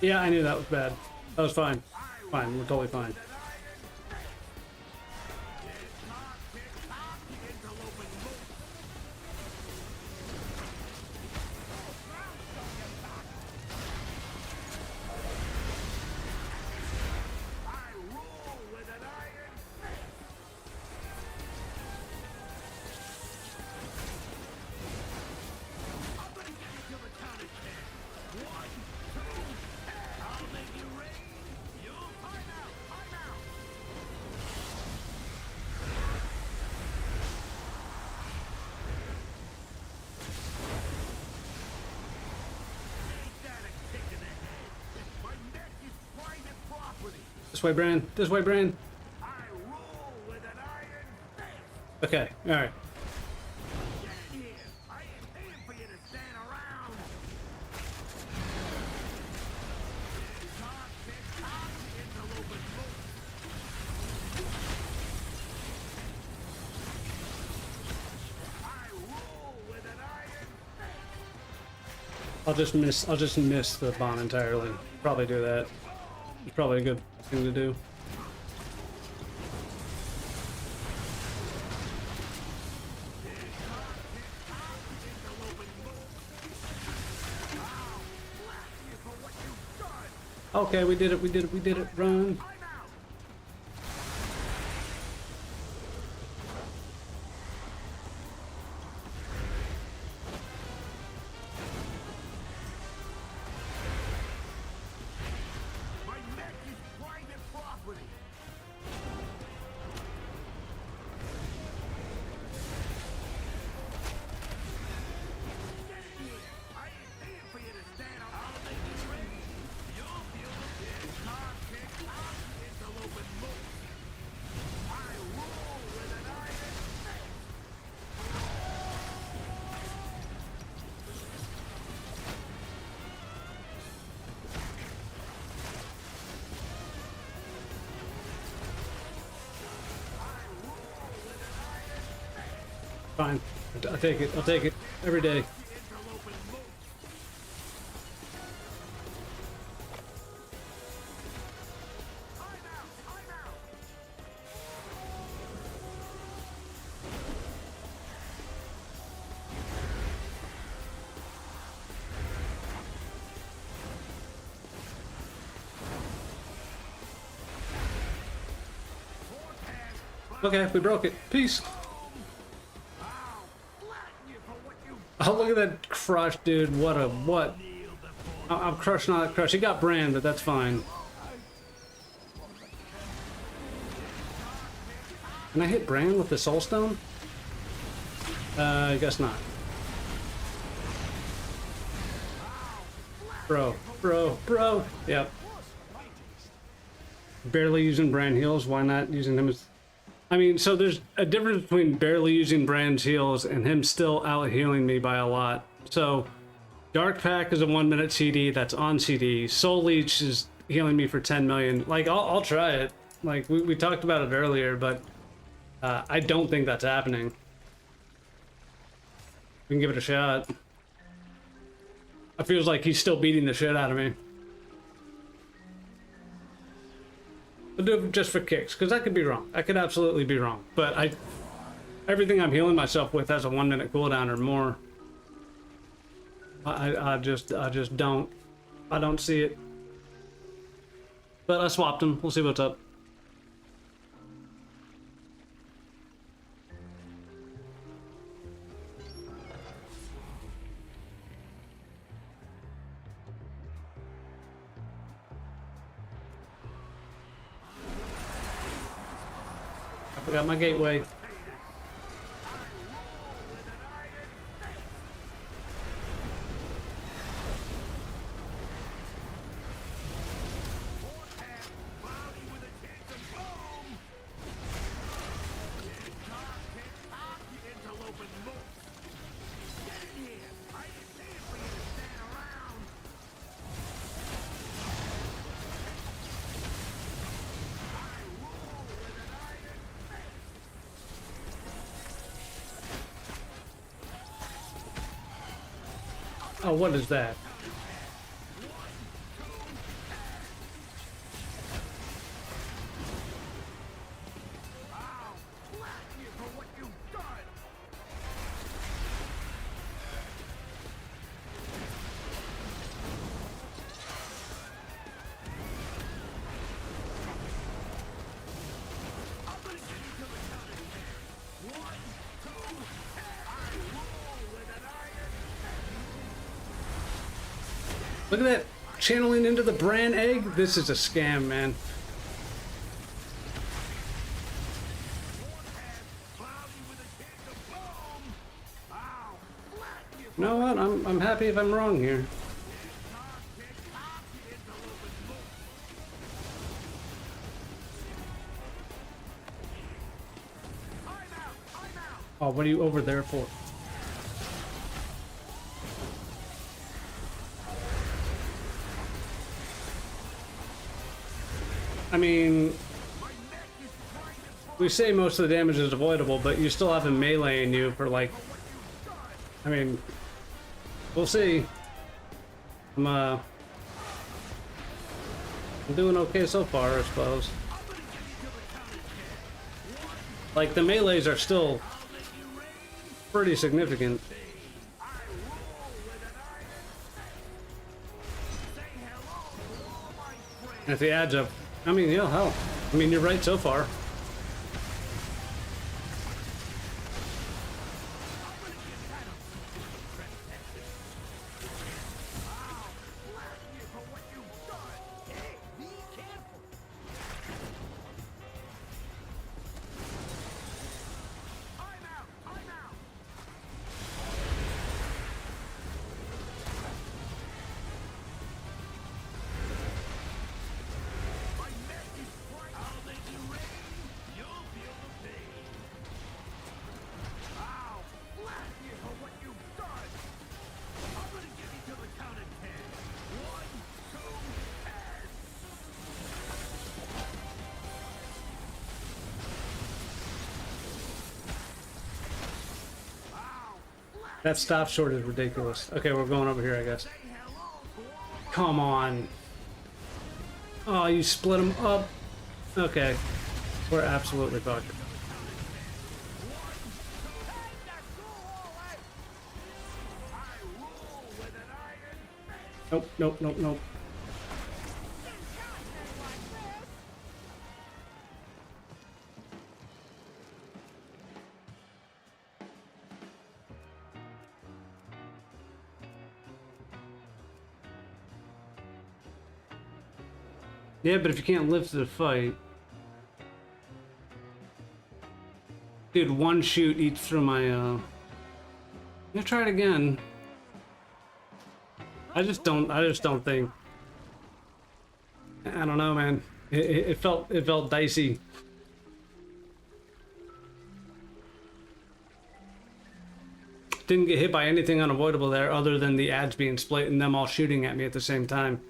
Yeah, I knew that was bad. That was fine. Fine, we're totally fine. This way, Bran. This way, Bran. Okay, alright. I'll just miss the bomb entirely. Probably do that. It's probably a good thing to do. Okay, we did it, run. Fine. I'll take it. I'll take it every day. Okay, we broke it. Peace. Oh, look at that crush, dude. What? I'm crushed, not crushed. He got Brand, but that's fine. Can I hit Brand with the Soul Stone? I guess not. Bro. Yep. Barely using Brand heals. Why not using him as... I mean, so there's a difference between barely using Brand's heals and him still out healing me by a lot. So, Dark Pack is a 1 minute CD that's on CD. Soul Leech is healing me for 10 million. Like, I'll try it. Like, we talked about it earlier, but I don't think that's happening. We can give it a shot. It feels like he's still beating the shit out of me. I'll do it just for kicks, because I could be wrong. I could absolutely be wrong. But everything I'm healing myself with has a 1 minute cooldown or more. I just don't. I don't see it. But I swapped him. We'll see what's up. I forgot my gateway. Oh, what is that? Look at that, channeling into the Bran egg. This is a scam, man. You know what? I'm happy if I'm wrong here. Oh, what are you over there for? I mean, we say most of the damage is avoidable, but you still have him meleeing you for like, I mean, we'll see. I'm doing okay so far, I suppose. Like, the melees are still pretty significant. And if he adds up, I mean, yeah, hell. I mean, you're right so far. That stop short is ridiculous. Okay, we're going over here, I guess. Come on. Oh, you split them up. Okay. We're absolutely fucked. Nope, nope, nope, nope. Yeah, but if you can't live through the fight... Dude, one shoot eats through my, I'm gonna try it again. I just don't think... I don't know, man. It felt dicey. Didn't get hit by anything unavoidable there other than the ads being split and them all shooting at me at the same time.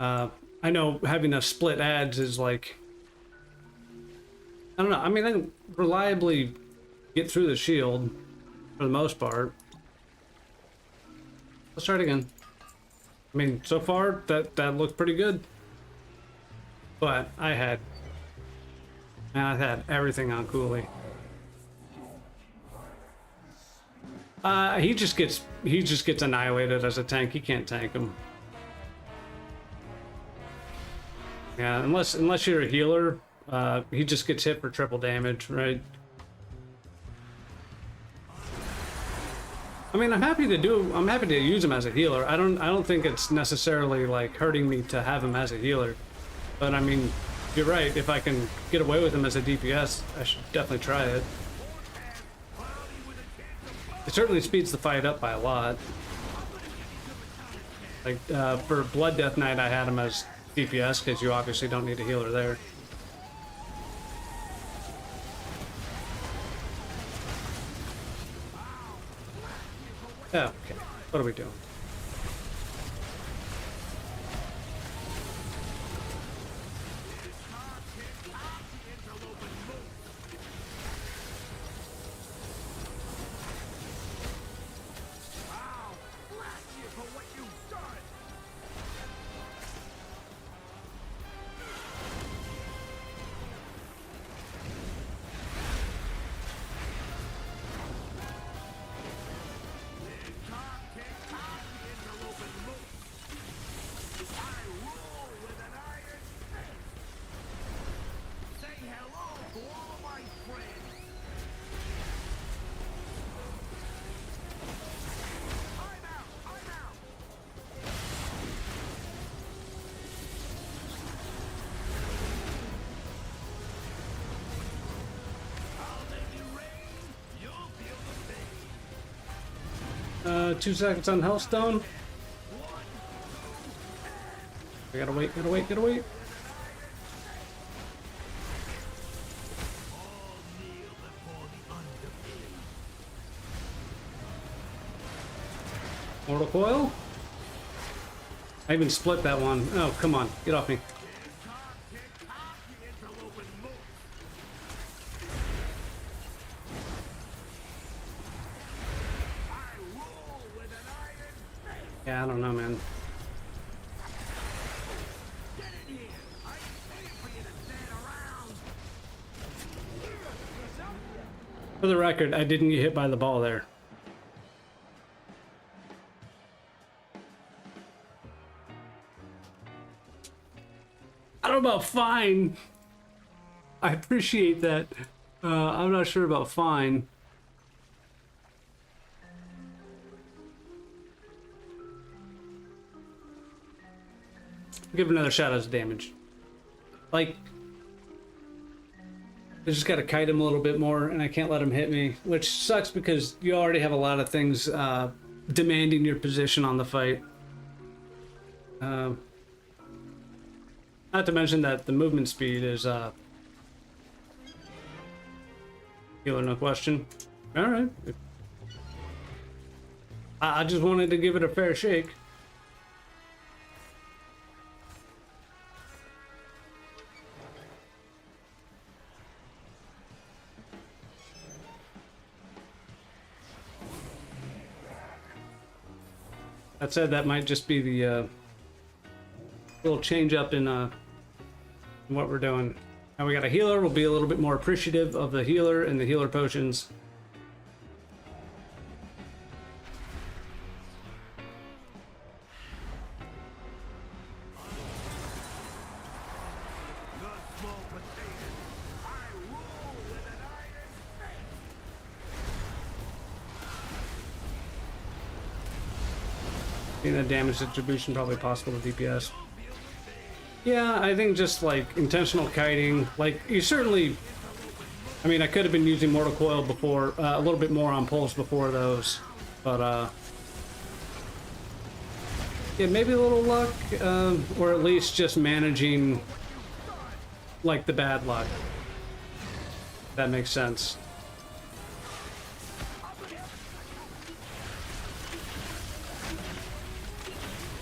I know having a split ads is like... I don't know, I mean, I can reliably get through the shield for the most part. Let's try it again. I mean, so far, that looked pretty good. But I had everything on Cooley. He just gets annihilated as a tank. He can't tank him. Yeah, unless you're a healer, he just gets hit for triple damage, right? I mean, I'm happy to use him as a healer. I don't think it's necessarily like hurting me to have him as a healer. But I mean, you're right, if I can get away with him as a DPS, I should definitely try it. It certainly speeds the fight up by a lot. Like, for Blood Death Knight, I had him as DPS, because you obviously don't need a healer there. Oh, okay. What are we doing? Uh, 2 seconds on Hellstone. I gotta wait, gotta wait, gotta wait. Mortal Coil? I even split that one. Oh, come on, get off me. Yeah, I don't know, man. For the record, I didn't get hit by the ball there. I don't know about fine. I appreciate that. I'm not sure about fine. Give another shot as damage. Like, I just gotta kite him a little bit more, and I can't let him hit me, which sucks because you already have a lot of things demanding your position on the fight. Not to mention that the movement speed is healer, no question. All right. I just wanted to give it a fair shake. That said, that might just be the little change up in what we're doing. Now we got a healer. We'll be a little bit more appreciative of the healer and the healer potions. I think that damage distribution probably possible to DPS. Yeah, I think just like intentional kiting, like you certainly, I mean, I could have been using Mortal Coil before, a little bit more on pulls before those, but yeah, maybe a little luck, or at least just managing like the bad luck. That makes sense.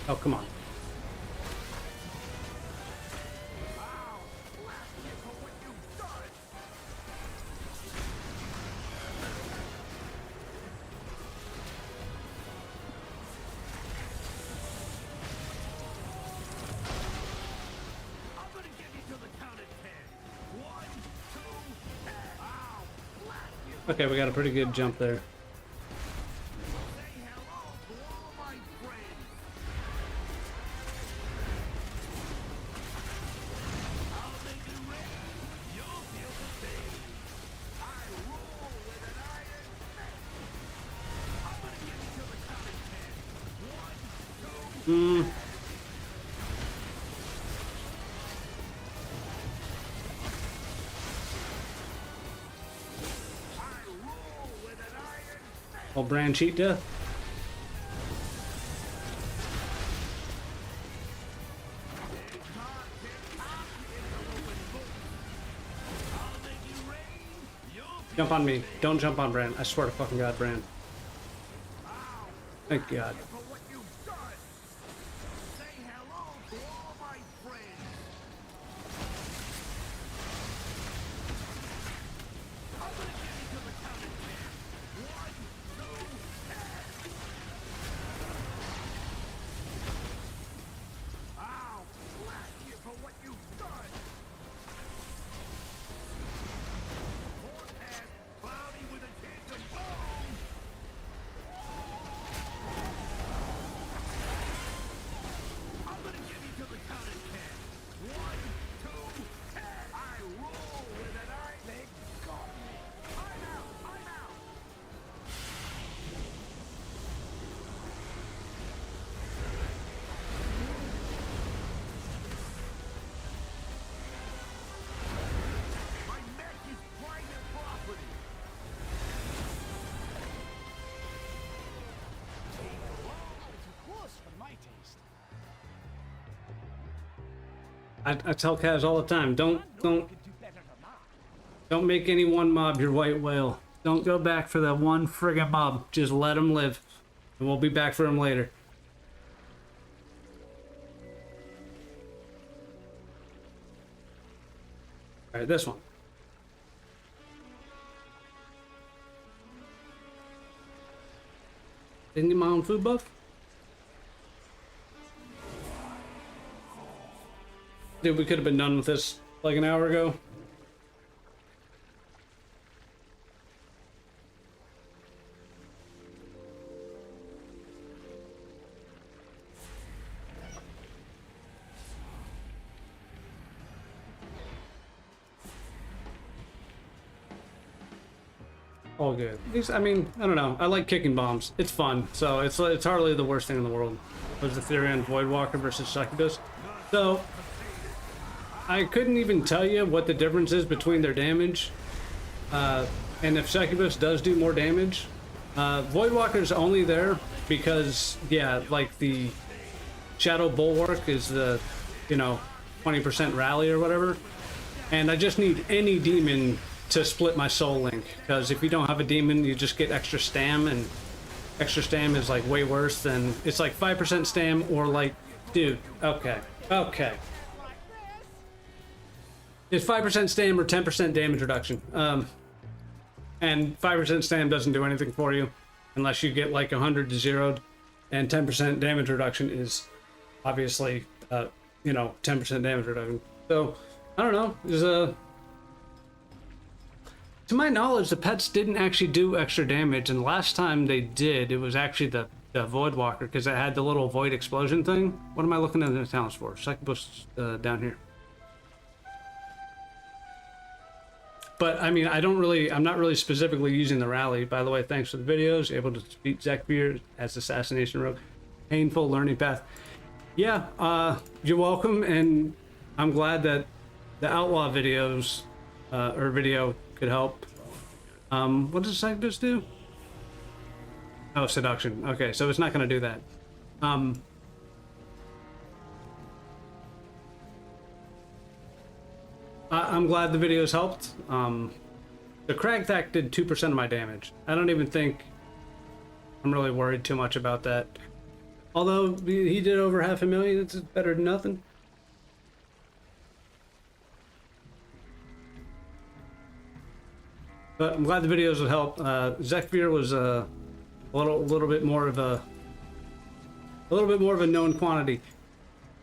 Oh, come on. Okay, we got a pretty good jump there. Oh, brand cheat death. Jump on me. Don't jump on Brand. I swear to fucking God, Brand. Thank God. I tell Kaz all the time, don't make any one mob your white whale. Don't go back for that one friggin' mob. Just let him live, and we'll be back for him later. All right, this one. Didn't get my own food buff? Dude, we could have been done with this like an hour ago. All good. I mean, I don't know. I like kicking bombs. It's fun. So it's hardly the worst thing in the world. There's the theory on Voidwalker versus Succubus. So I couldn't even tell you what the difference is between their damage. And if Succubus does do more damage, Voidwalker's only there because, yeah, like the Shadow Bulwark is the, 20% rally or whatever. And I just need any demon to split my soul link, because if you don't have a demon, you just get extra stam, and extra stam is like way worse than, it's like 5% stam or like, dude, okay. It's 5% stam or 10% damage reduction. And 5% stam doesn't do anything for you unless you get like 100 to 0, and 10% damage reduction is obviously, 10% damage reduction. So, I don't know, there's to my knowledge, the pets didn't actually do extra damage, and last time they did, it was actually the Voidwalker, because it had the little void explosion thing. What am I looking at the talents for? Succubus down here. But I mean, I'm not really specifically using the rally. By the way, thanks for the videos. Able to beat Zekbeer as Assassination Rogue. Painful learning path. Yeah, you're welcome, and I'm glad that the outlaw videos or video could help. What does Cygnus do? Oh, seduction. Okay, so it's not going to do that. I'm glad the videos helped. The Cragthack did 2% of my damage. I don't even think I'm really worried too much about that. Although he did over 500,000, it's better than nothing. But I'm glad the videos would help. Zekvir was a little bit more of a known quantity.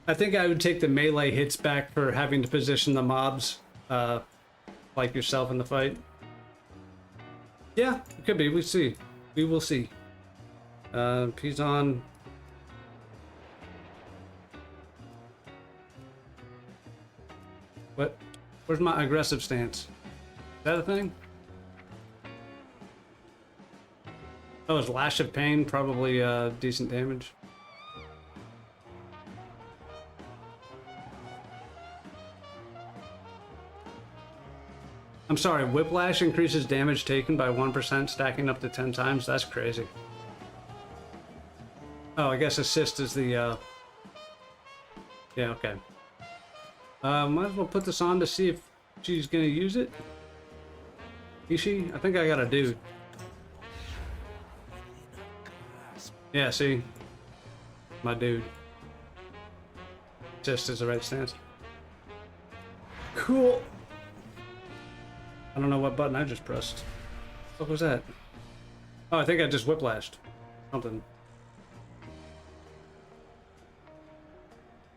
I think I would take the melee hits back for having to position the mobs like yourself in the fight. Yeah, it could be. We see. We will see. He's on. What? Where's my aggressive stance? Is that a thing? Oh, his Lash of Pain, probably decent damage. I'm sorry, Whiplash increases damage taken by 1%, stacking up to 10 times? That's crazy. Oh, I guess Assist is the, Yeah, okay. Might as well put this on to see if she's gonna use it. Is she? I think I got a dude. Yeah, see? My dude. Just as the right stance. Cool. I don't know what button I just pressed. What was that? Oh, I think I just whiplashed. Something.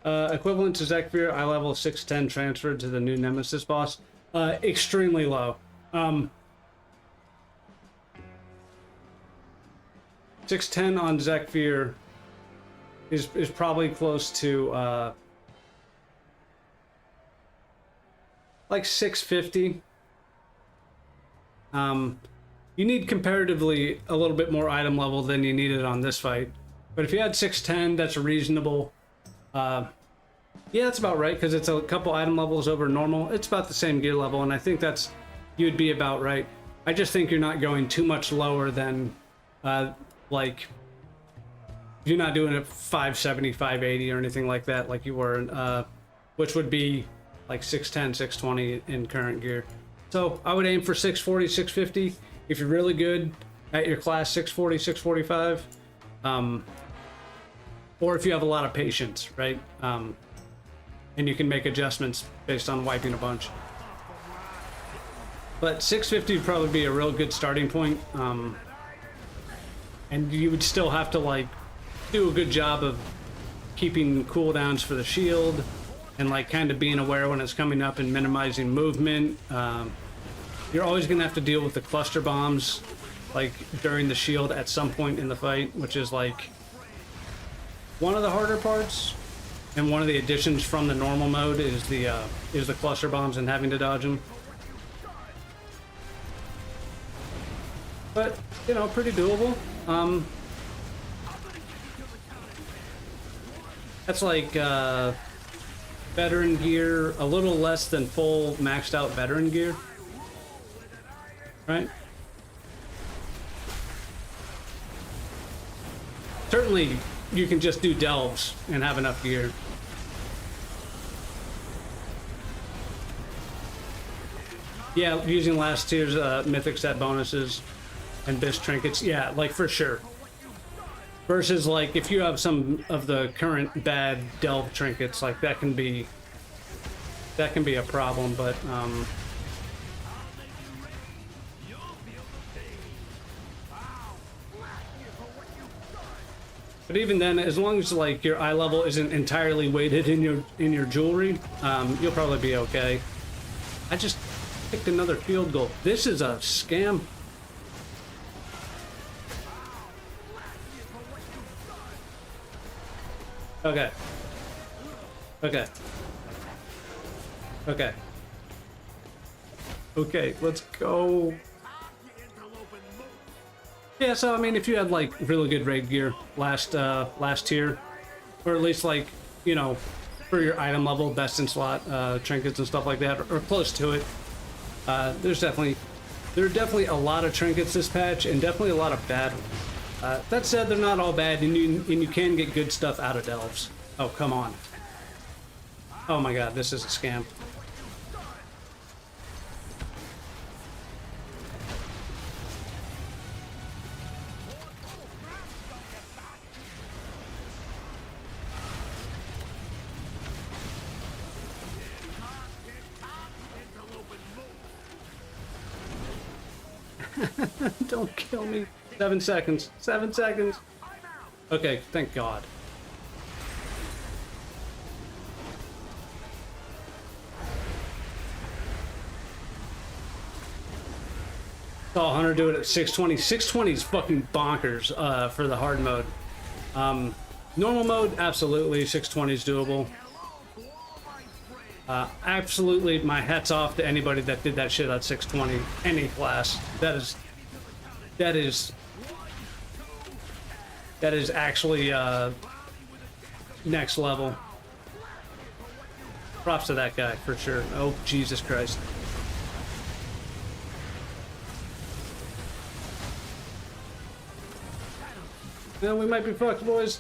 Equivalent to Zekvir, eye level 610 transferred to the new Nemesis boss. Extremely low. 610 on Zekvir is probably close to like 650. You need comparatively a little bit more item level than you needed on this fight. But if you had 610, that's reasonable. Yeah, that's about right, because it's a couple item levels over normal. It's about the same gear level, and I think you'd be about right. I just think you're not going too much lower than, like, you're not doing it 570, 580 or anything like that, like you were, which would be like 610, 620 in current gear. So I would aim for 640, 650. If you're really good at your class, 640, 645. Or if you have a lot of patience, right? And you can make adjustments based on wiping a bunch. But 650 would probably be a real good starting point. And you would still have to, like, do a good job of keeping cooldowns for the shield and, like, kind of being aware when it's coming up and minimizing movement. You're always going to have to deal with the cluster bombs, like, during the shield at some point in the fight, which is, like, one of the harder parts. And one of the additions from the normal mode is the cluster bombs and having to dodge them. But, you know, pretty doable. That's like veteran gear, a little less than full maxed out veteran gear. Right? Certainly, you can just do delves and have enough gear. Yeah, using last tier's mythic set bonuses and Bish trinkets, yeah, like for sure. Versus like if you have some of the current bad delve trinkets, like that can be a problem, but but even then, as long as like your eye level isn't entirely weighted in your jewelry, you'll probably be okay. I just picked another field goal. This is a scam. Okay. Okay. Okay. Okay, let's go. Yeah, so I mean, if you had like really good raid gear last tier, or at least like, you know, for your item level, best in slot trinkets and stuff like that, or close to it. There are definitely a lot of trinkets this patch, and definitely a lot of bad ones. That said, they're not all bad, and you can get good stuff out of delves. Oh, come on. Oh my god, this is a scam. Don't kill me. 7 seconds. 7 seconds. Okay, thank God. Saw Hunter do it at 620. 620 is fucking bonkers for the hard mode. Normal mode, absolutely. 620 is doable. Absolutely, my hat's off to anybody that did that shit at 620. Any class. That is actually next level. Props to that guy for sure. Oh, Jesus Christ. Yeah, we might be fucked, boys.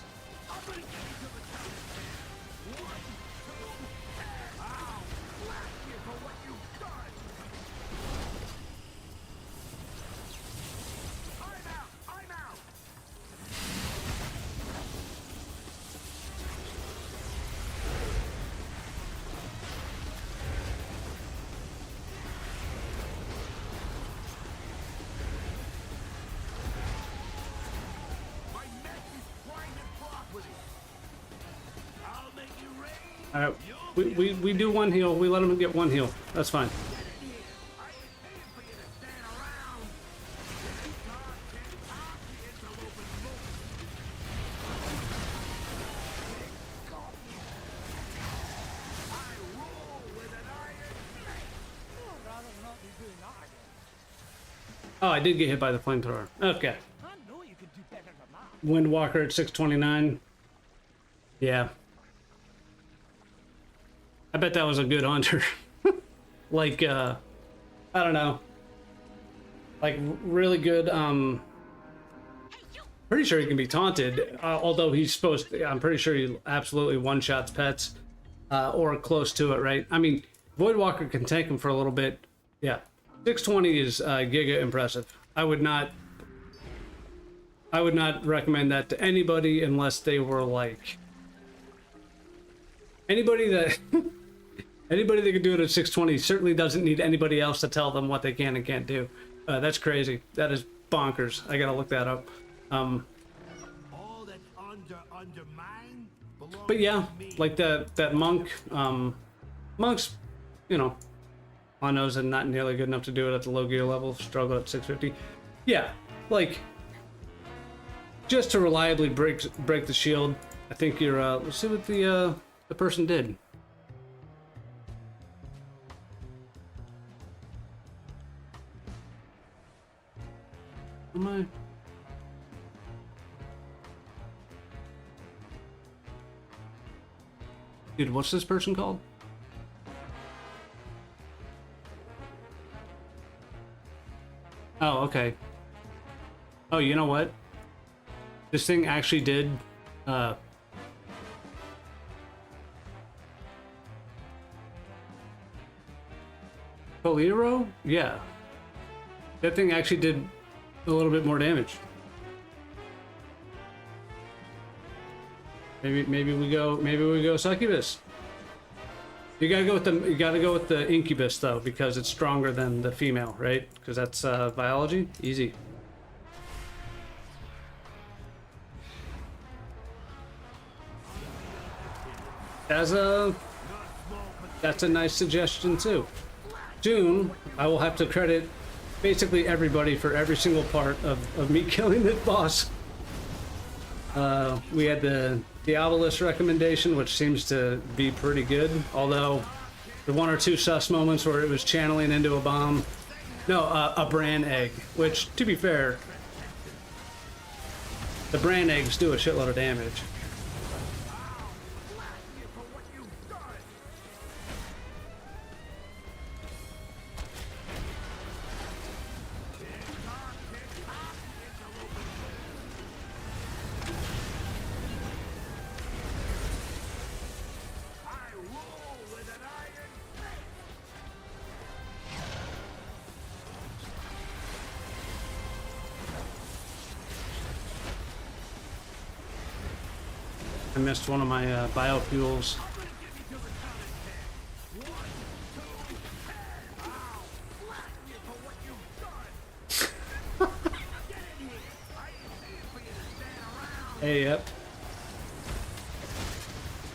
Alright, we do one heal. We let him get one heal. That's fine. Oh, I did get hit by the flamethrower. Okay. Windwalker at 629. Yeah. I bet that was a good hunter. Like, I don't know. Like, really good, pretty sure he can be taunted, although he's supposed to, I'm pretty sure he absolutely one-shots pets, or close to it, right? I mean, Voidwalker can tank him for a little bit. Yeah. 620 is giga impressive. I would not recommend that to anybody unless they were like anybody that anybody that can do it at 620 certainly doesn't need anybody else to tell them what they can and can't do. That's crazy. That is bonkers. I gotta look that up. But yeah, like that monk. Monks, you know, on those and not nearly good enough to do it at the low gear level. Struggle at 650. Yeah, like just to reliably break the shield. I think you're. Let's see what the person did. Am I? Dude, what's this person called? Oh, okay. Oh, you know what? This thing actually did, Poliro? Yeah. That thing actually did a little bit more damage. Maybe we go succubus. You gotta go with the incubus though, because it's stronger than the female, right? Because that's biology. Easy. That's a nice suggestion too. Soon, I will have to credit basically everybody for every single part of me killing this boss. We had the Diabolus recommendation, which seems to be pretty good, although the one or two sus moments where it was channeling into a bomb. No, a bran egg, which, to be fair, the bran eggs do a shitload of damage. I missed one of my biofuels. Hey, yep.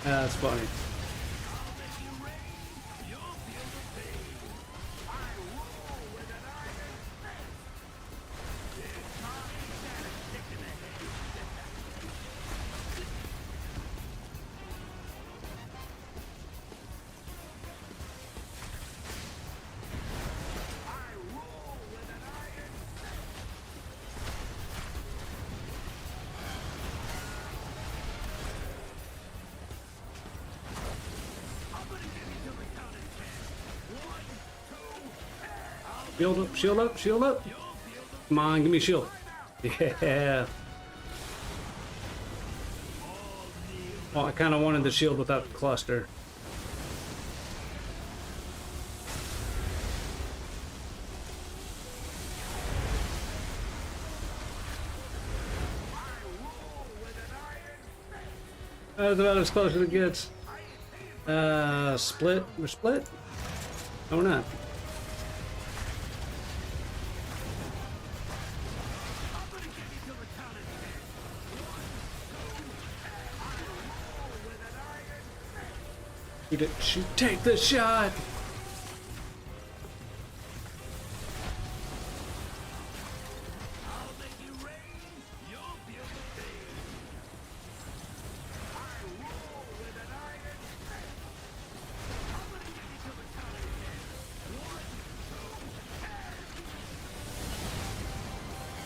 That's funny. Shield up, shield up, shield up. Come on, give me a shield. Yeah. Well, I kind of wanted the shield without the cluster. That's about as close as it gets. Split? We're split? No, we're not. Shoot, take the shot!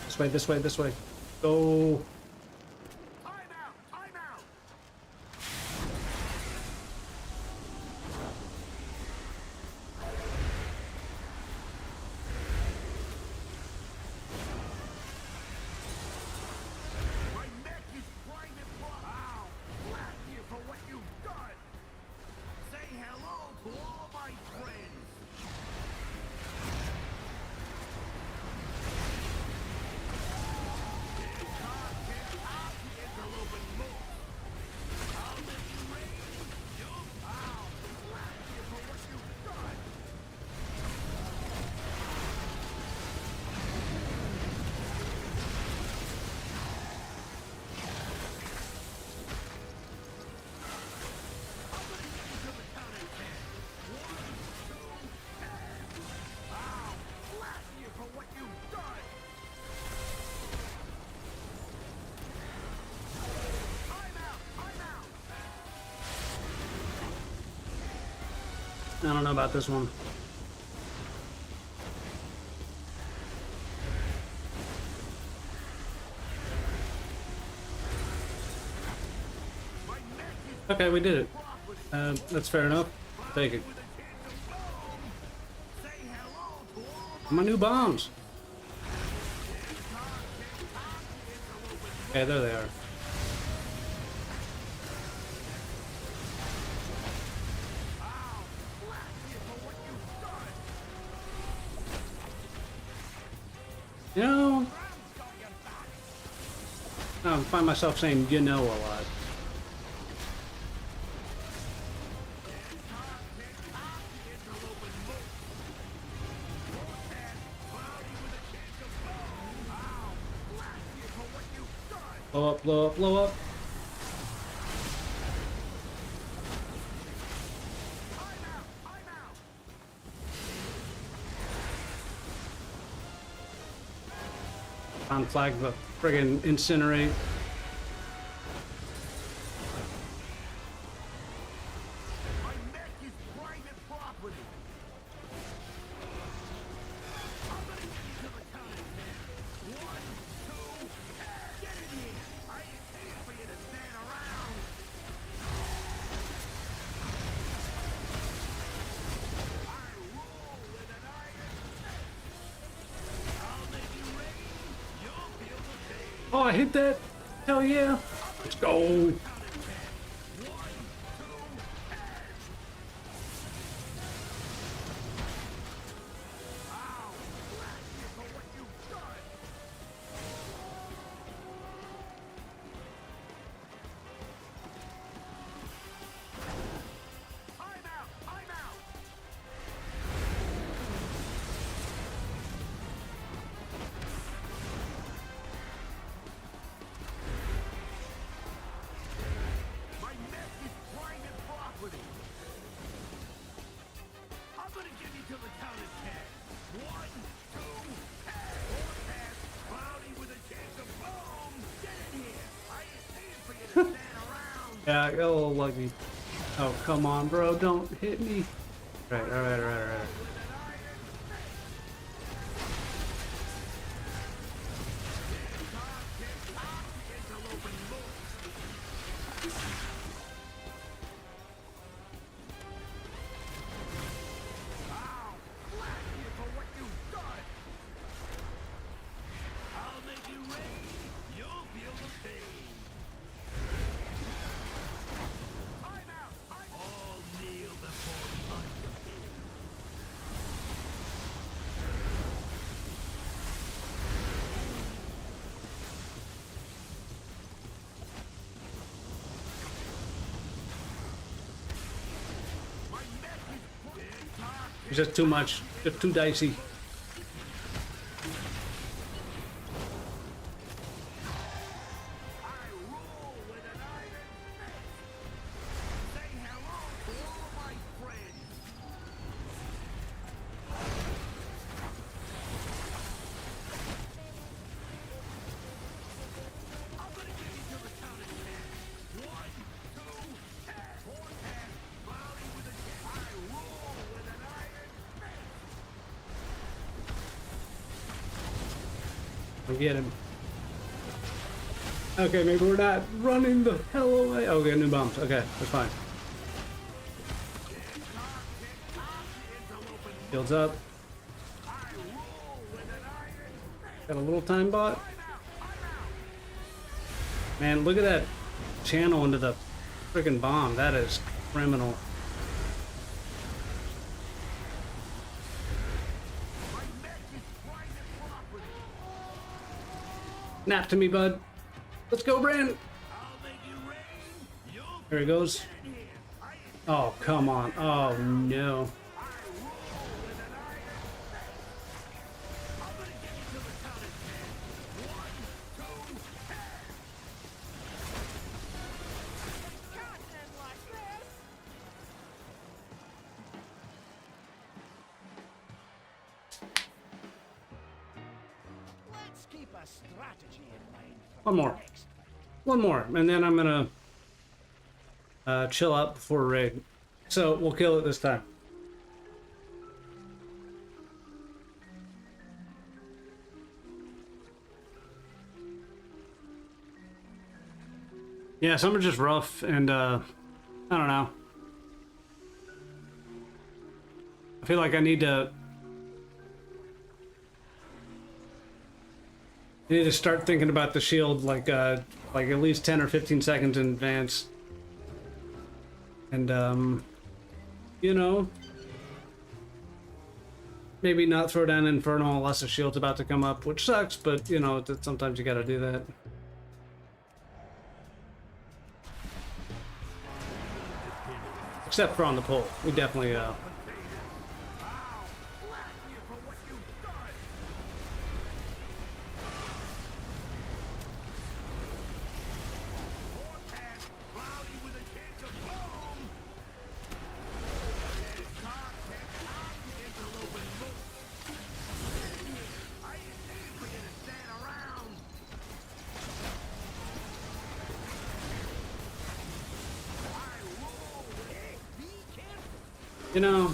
This way, this way, this way. Go. I don't know about this one. Okay, we did it. That's fair enough. Take it. My new bombs. Okay, there they are. You know, I find myself saying "you know" a lot. Blow up, blow up, blow up. Flag the friggin' incinerate. Oh, I hit that! Hell yeah! Let's go! Yeah, I got a little lucky. Oh, come on, bro. Don't hit me. Right, alright. It's just too much. Just too dicey. We get him. Okay, maybe we're not running the hell away. Oh, we got new bombs. Okay, that's fine. Shields up. Got a little time bot. Man, look at that channel into the freaking bomb. That is criminal. Nap to me, bud. Let's go, Brand. There he goes. Oh, come on. Oh, no. One more, and then I'm gonna chill out before raid. So we'll kill it this time. Yeah, some are just rough, and I don't know. I feel like I need to start thinking about the shield like at least 10 or 15 seconds in advance. And you know, maybe not throw down Inferno unless the shield's about to come up, which sucks, but you know, sometimes you gotta do that. Except for on the pole. We definitely you know,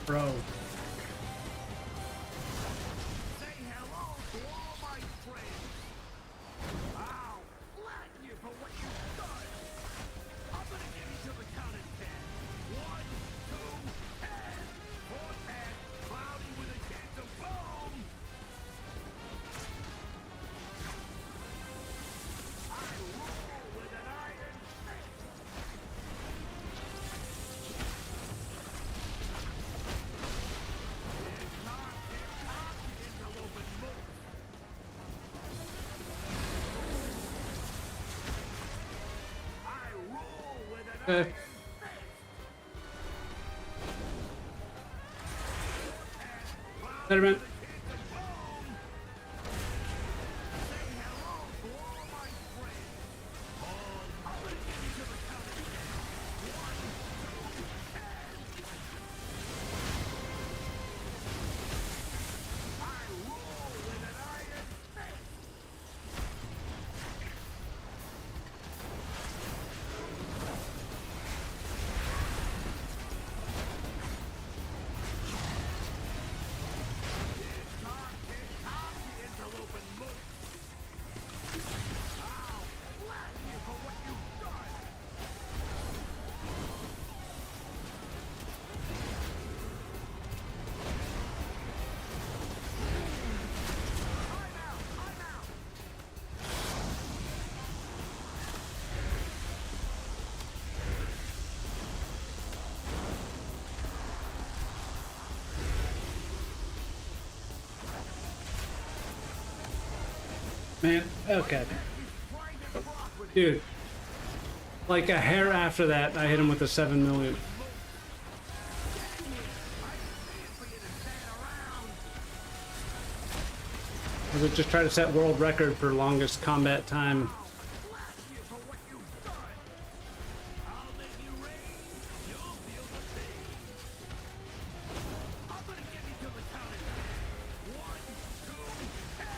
Bro. Say hello to all my friends. I'll flatten you for what you've done. I'm gonna give you till the count of 10. 1, 2, 10. 4, 10. Cloudy with a chance of boom. I rule with an iron fist. It's not TikTok, it's an open book. I rule with an iron fist. Better man. Say hello to all my friends. I'm gonna give you till the count of 10. 1, 2, 10. I rule with an iron fist. It's not TikTok, it's an open book. I'll flatten you for what you've done. I'm out, I'm out. Man, okay. Dude. Like a hair after that, I hit him with a 7 million. I would just try to set world record for longest combat time. Flatten you for what you've done. I'll make you rain, you'll feel the pain. I'm gonna give you till the count of 10. 1, 2, 10.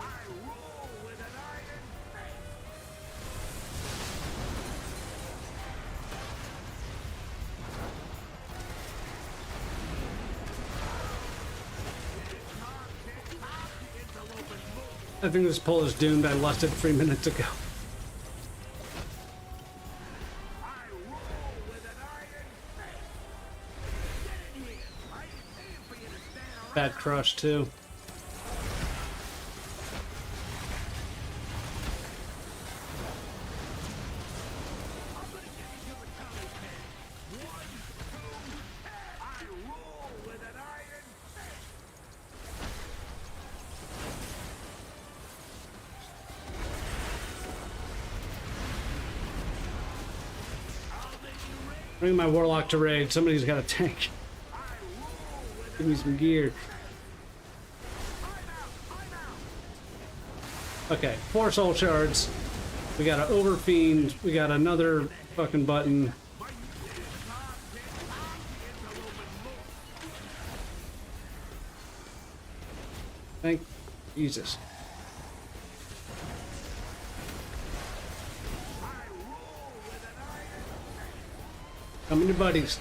I rule with an iron fist. It's not TikTok, it's an open book. I think this pull is doomed. I lost it 3 minutes ago. I rule with an iron fist. Get in here. I ain't paying for you to stand around. Bad crush too. I'm gonna give you till the count of 10. 1, 2, 10. I rule with an iron fist. I'll make you rain. Bring my warlock to raid. Somebody's got a tank. I rule with Give me some gear. I'm out. Okay, 4 soul shards. We got an overfiend. We got another fucking button. Thank Jesus. Coming to buddies.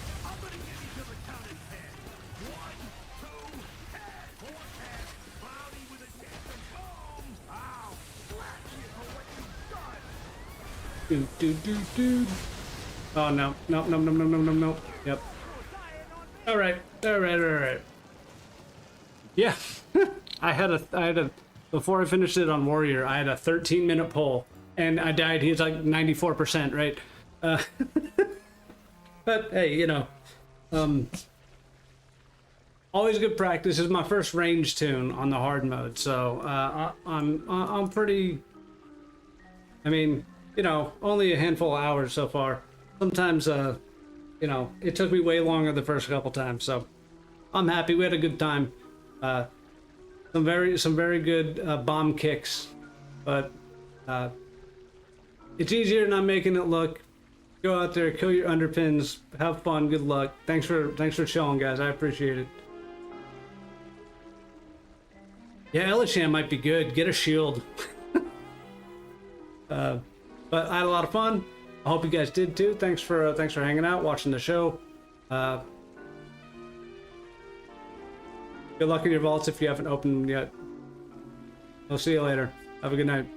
I'm gonna give you till the count of 10. 1, 2, 10. 4, 10. Cloudy with a chance of boom. I'll flatten you for what you've done. Do. Oh no. No. Yep. Alright. Yeah. I had a before I finished it on Warrior, I had a 13-minute pull and I died. He's like 94%, right? But hey, you know, always good practice. This is my first range tune on the hard mode, so I'm pretty. I mean, you know, only a handful of hours so far. Sometimes, you know, it took me way longer the first couple times, so I'm happy. We had a good time. Some very good bomb kicks, but it's easier than I'm making it look. Go out there, kill your underpins, have fun, good luck. Thanks for showing, guys. I appreciate it. Yeah, Elishan might be good. Get a shield. But I had a lot of fun. I hope you guys did too. Thanks for hanging out, watching the show. Good luck in your vaults if you haven't opened them yet. I'll see you later. Have a good night.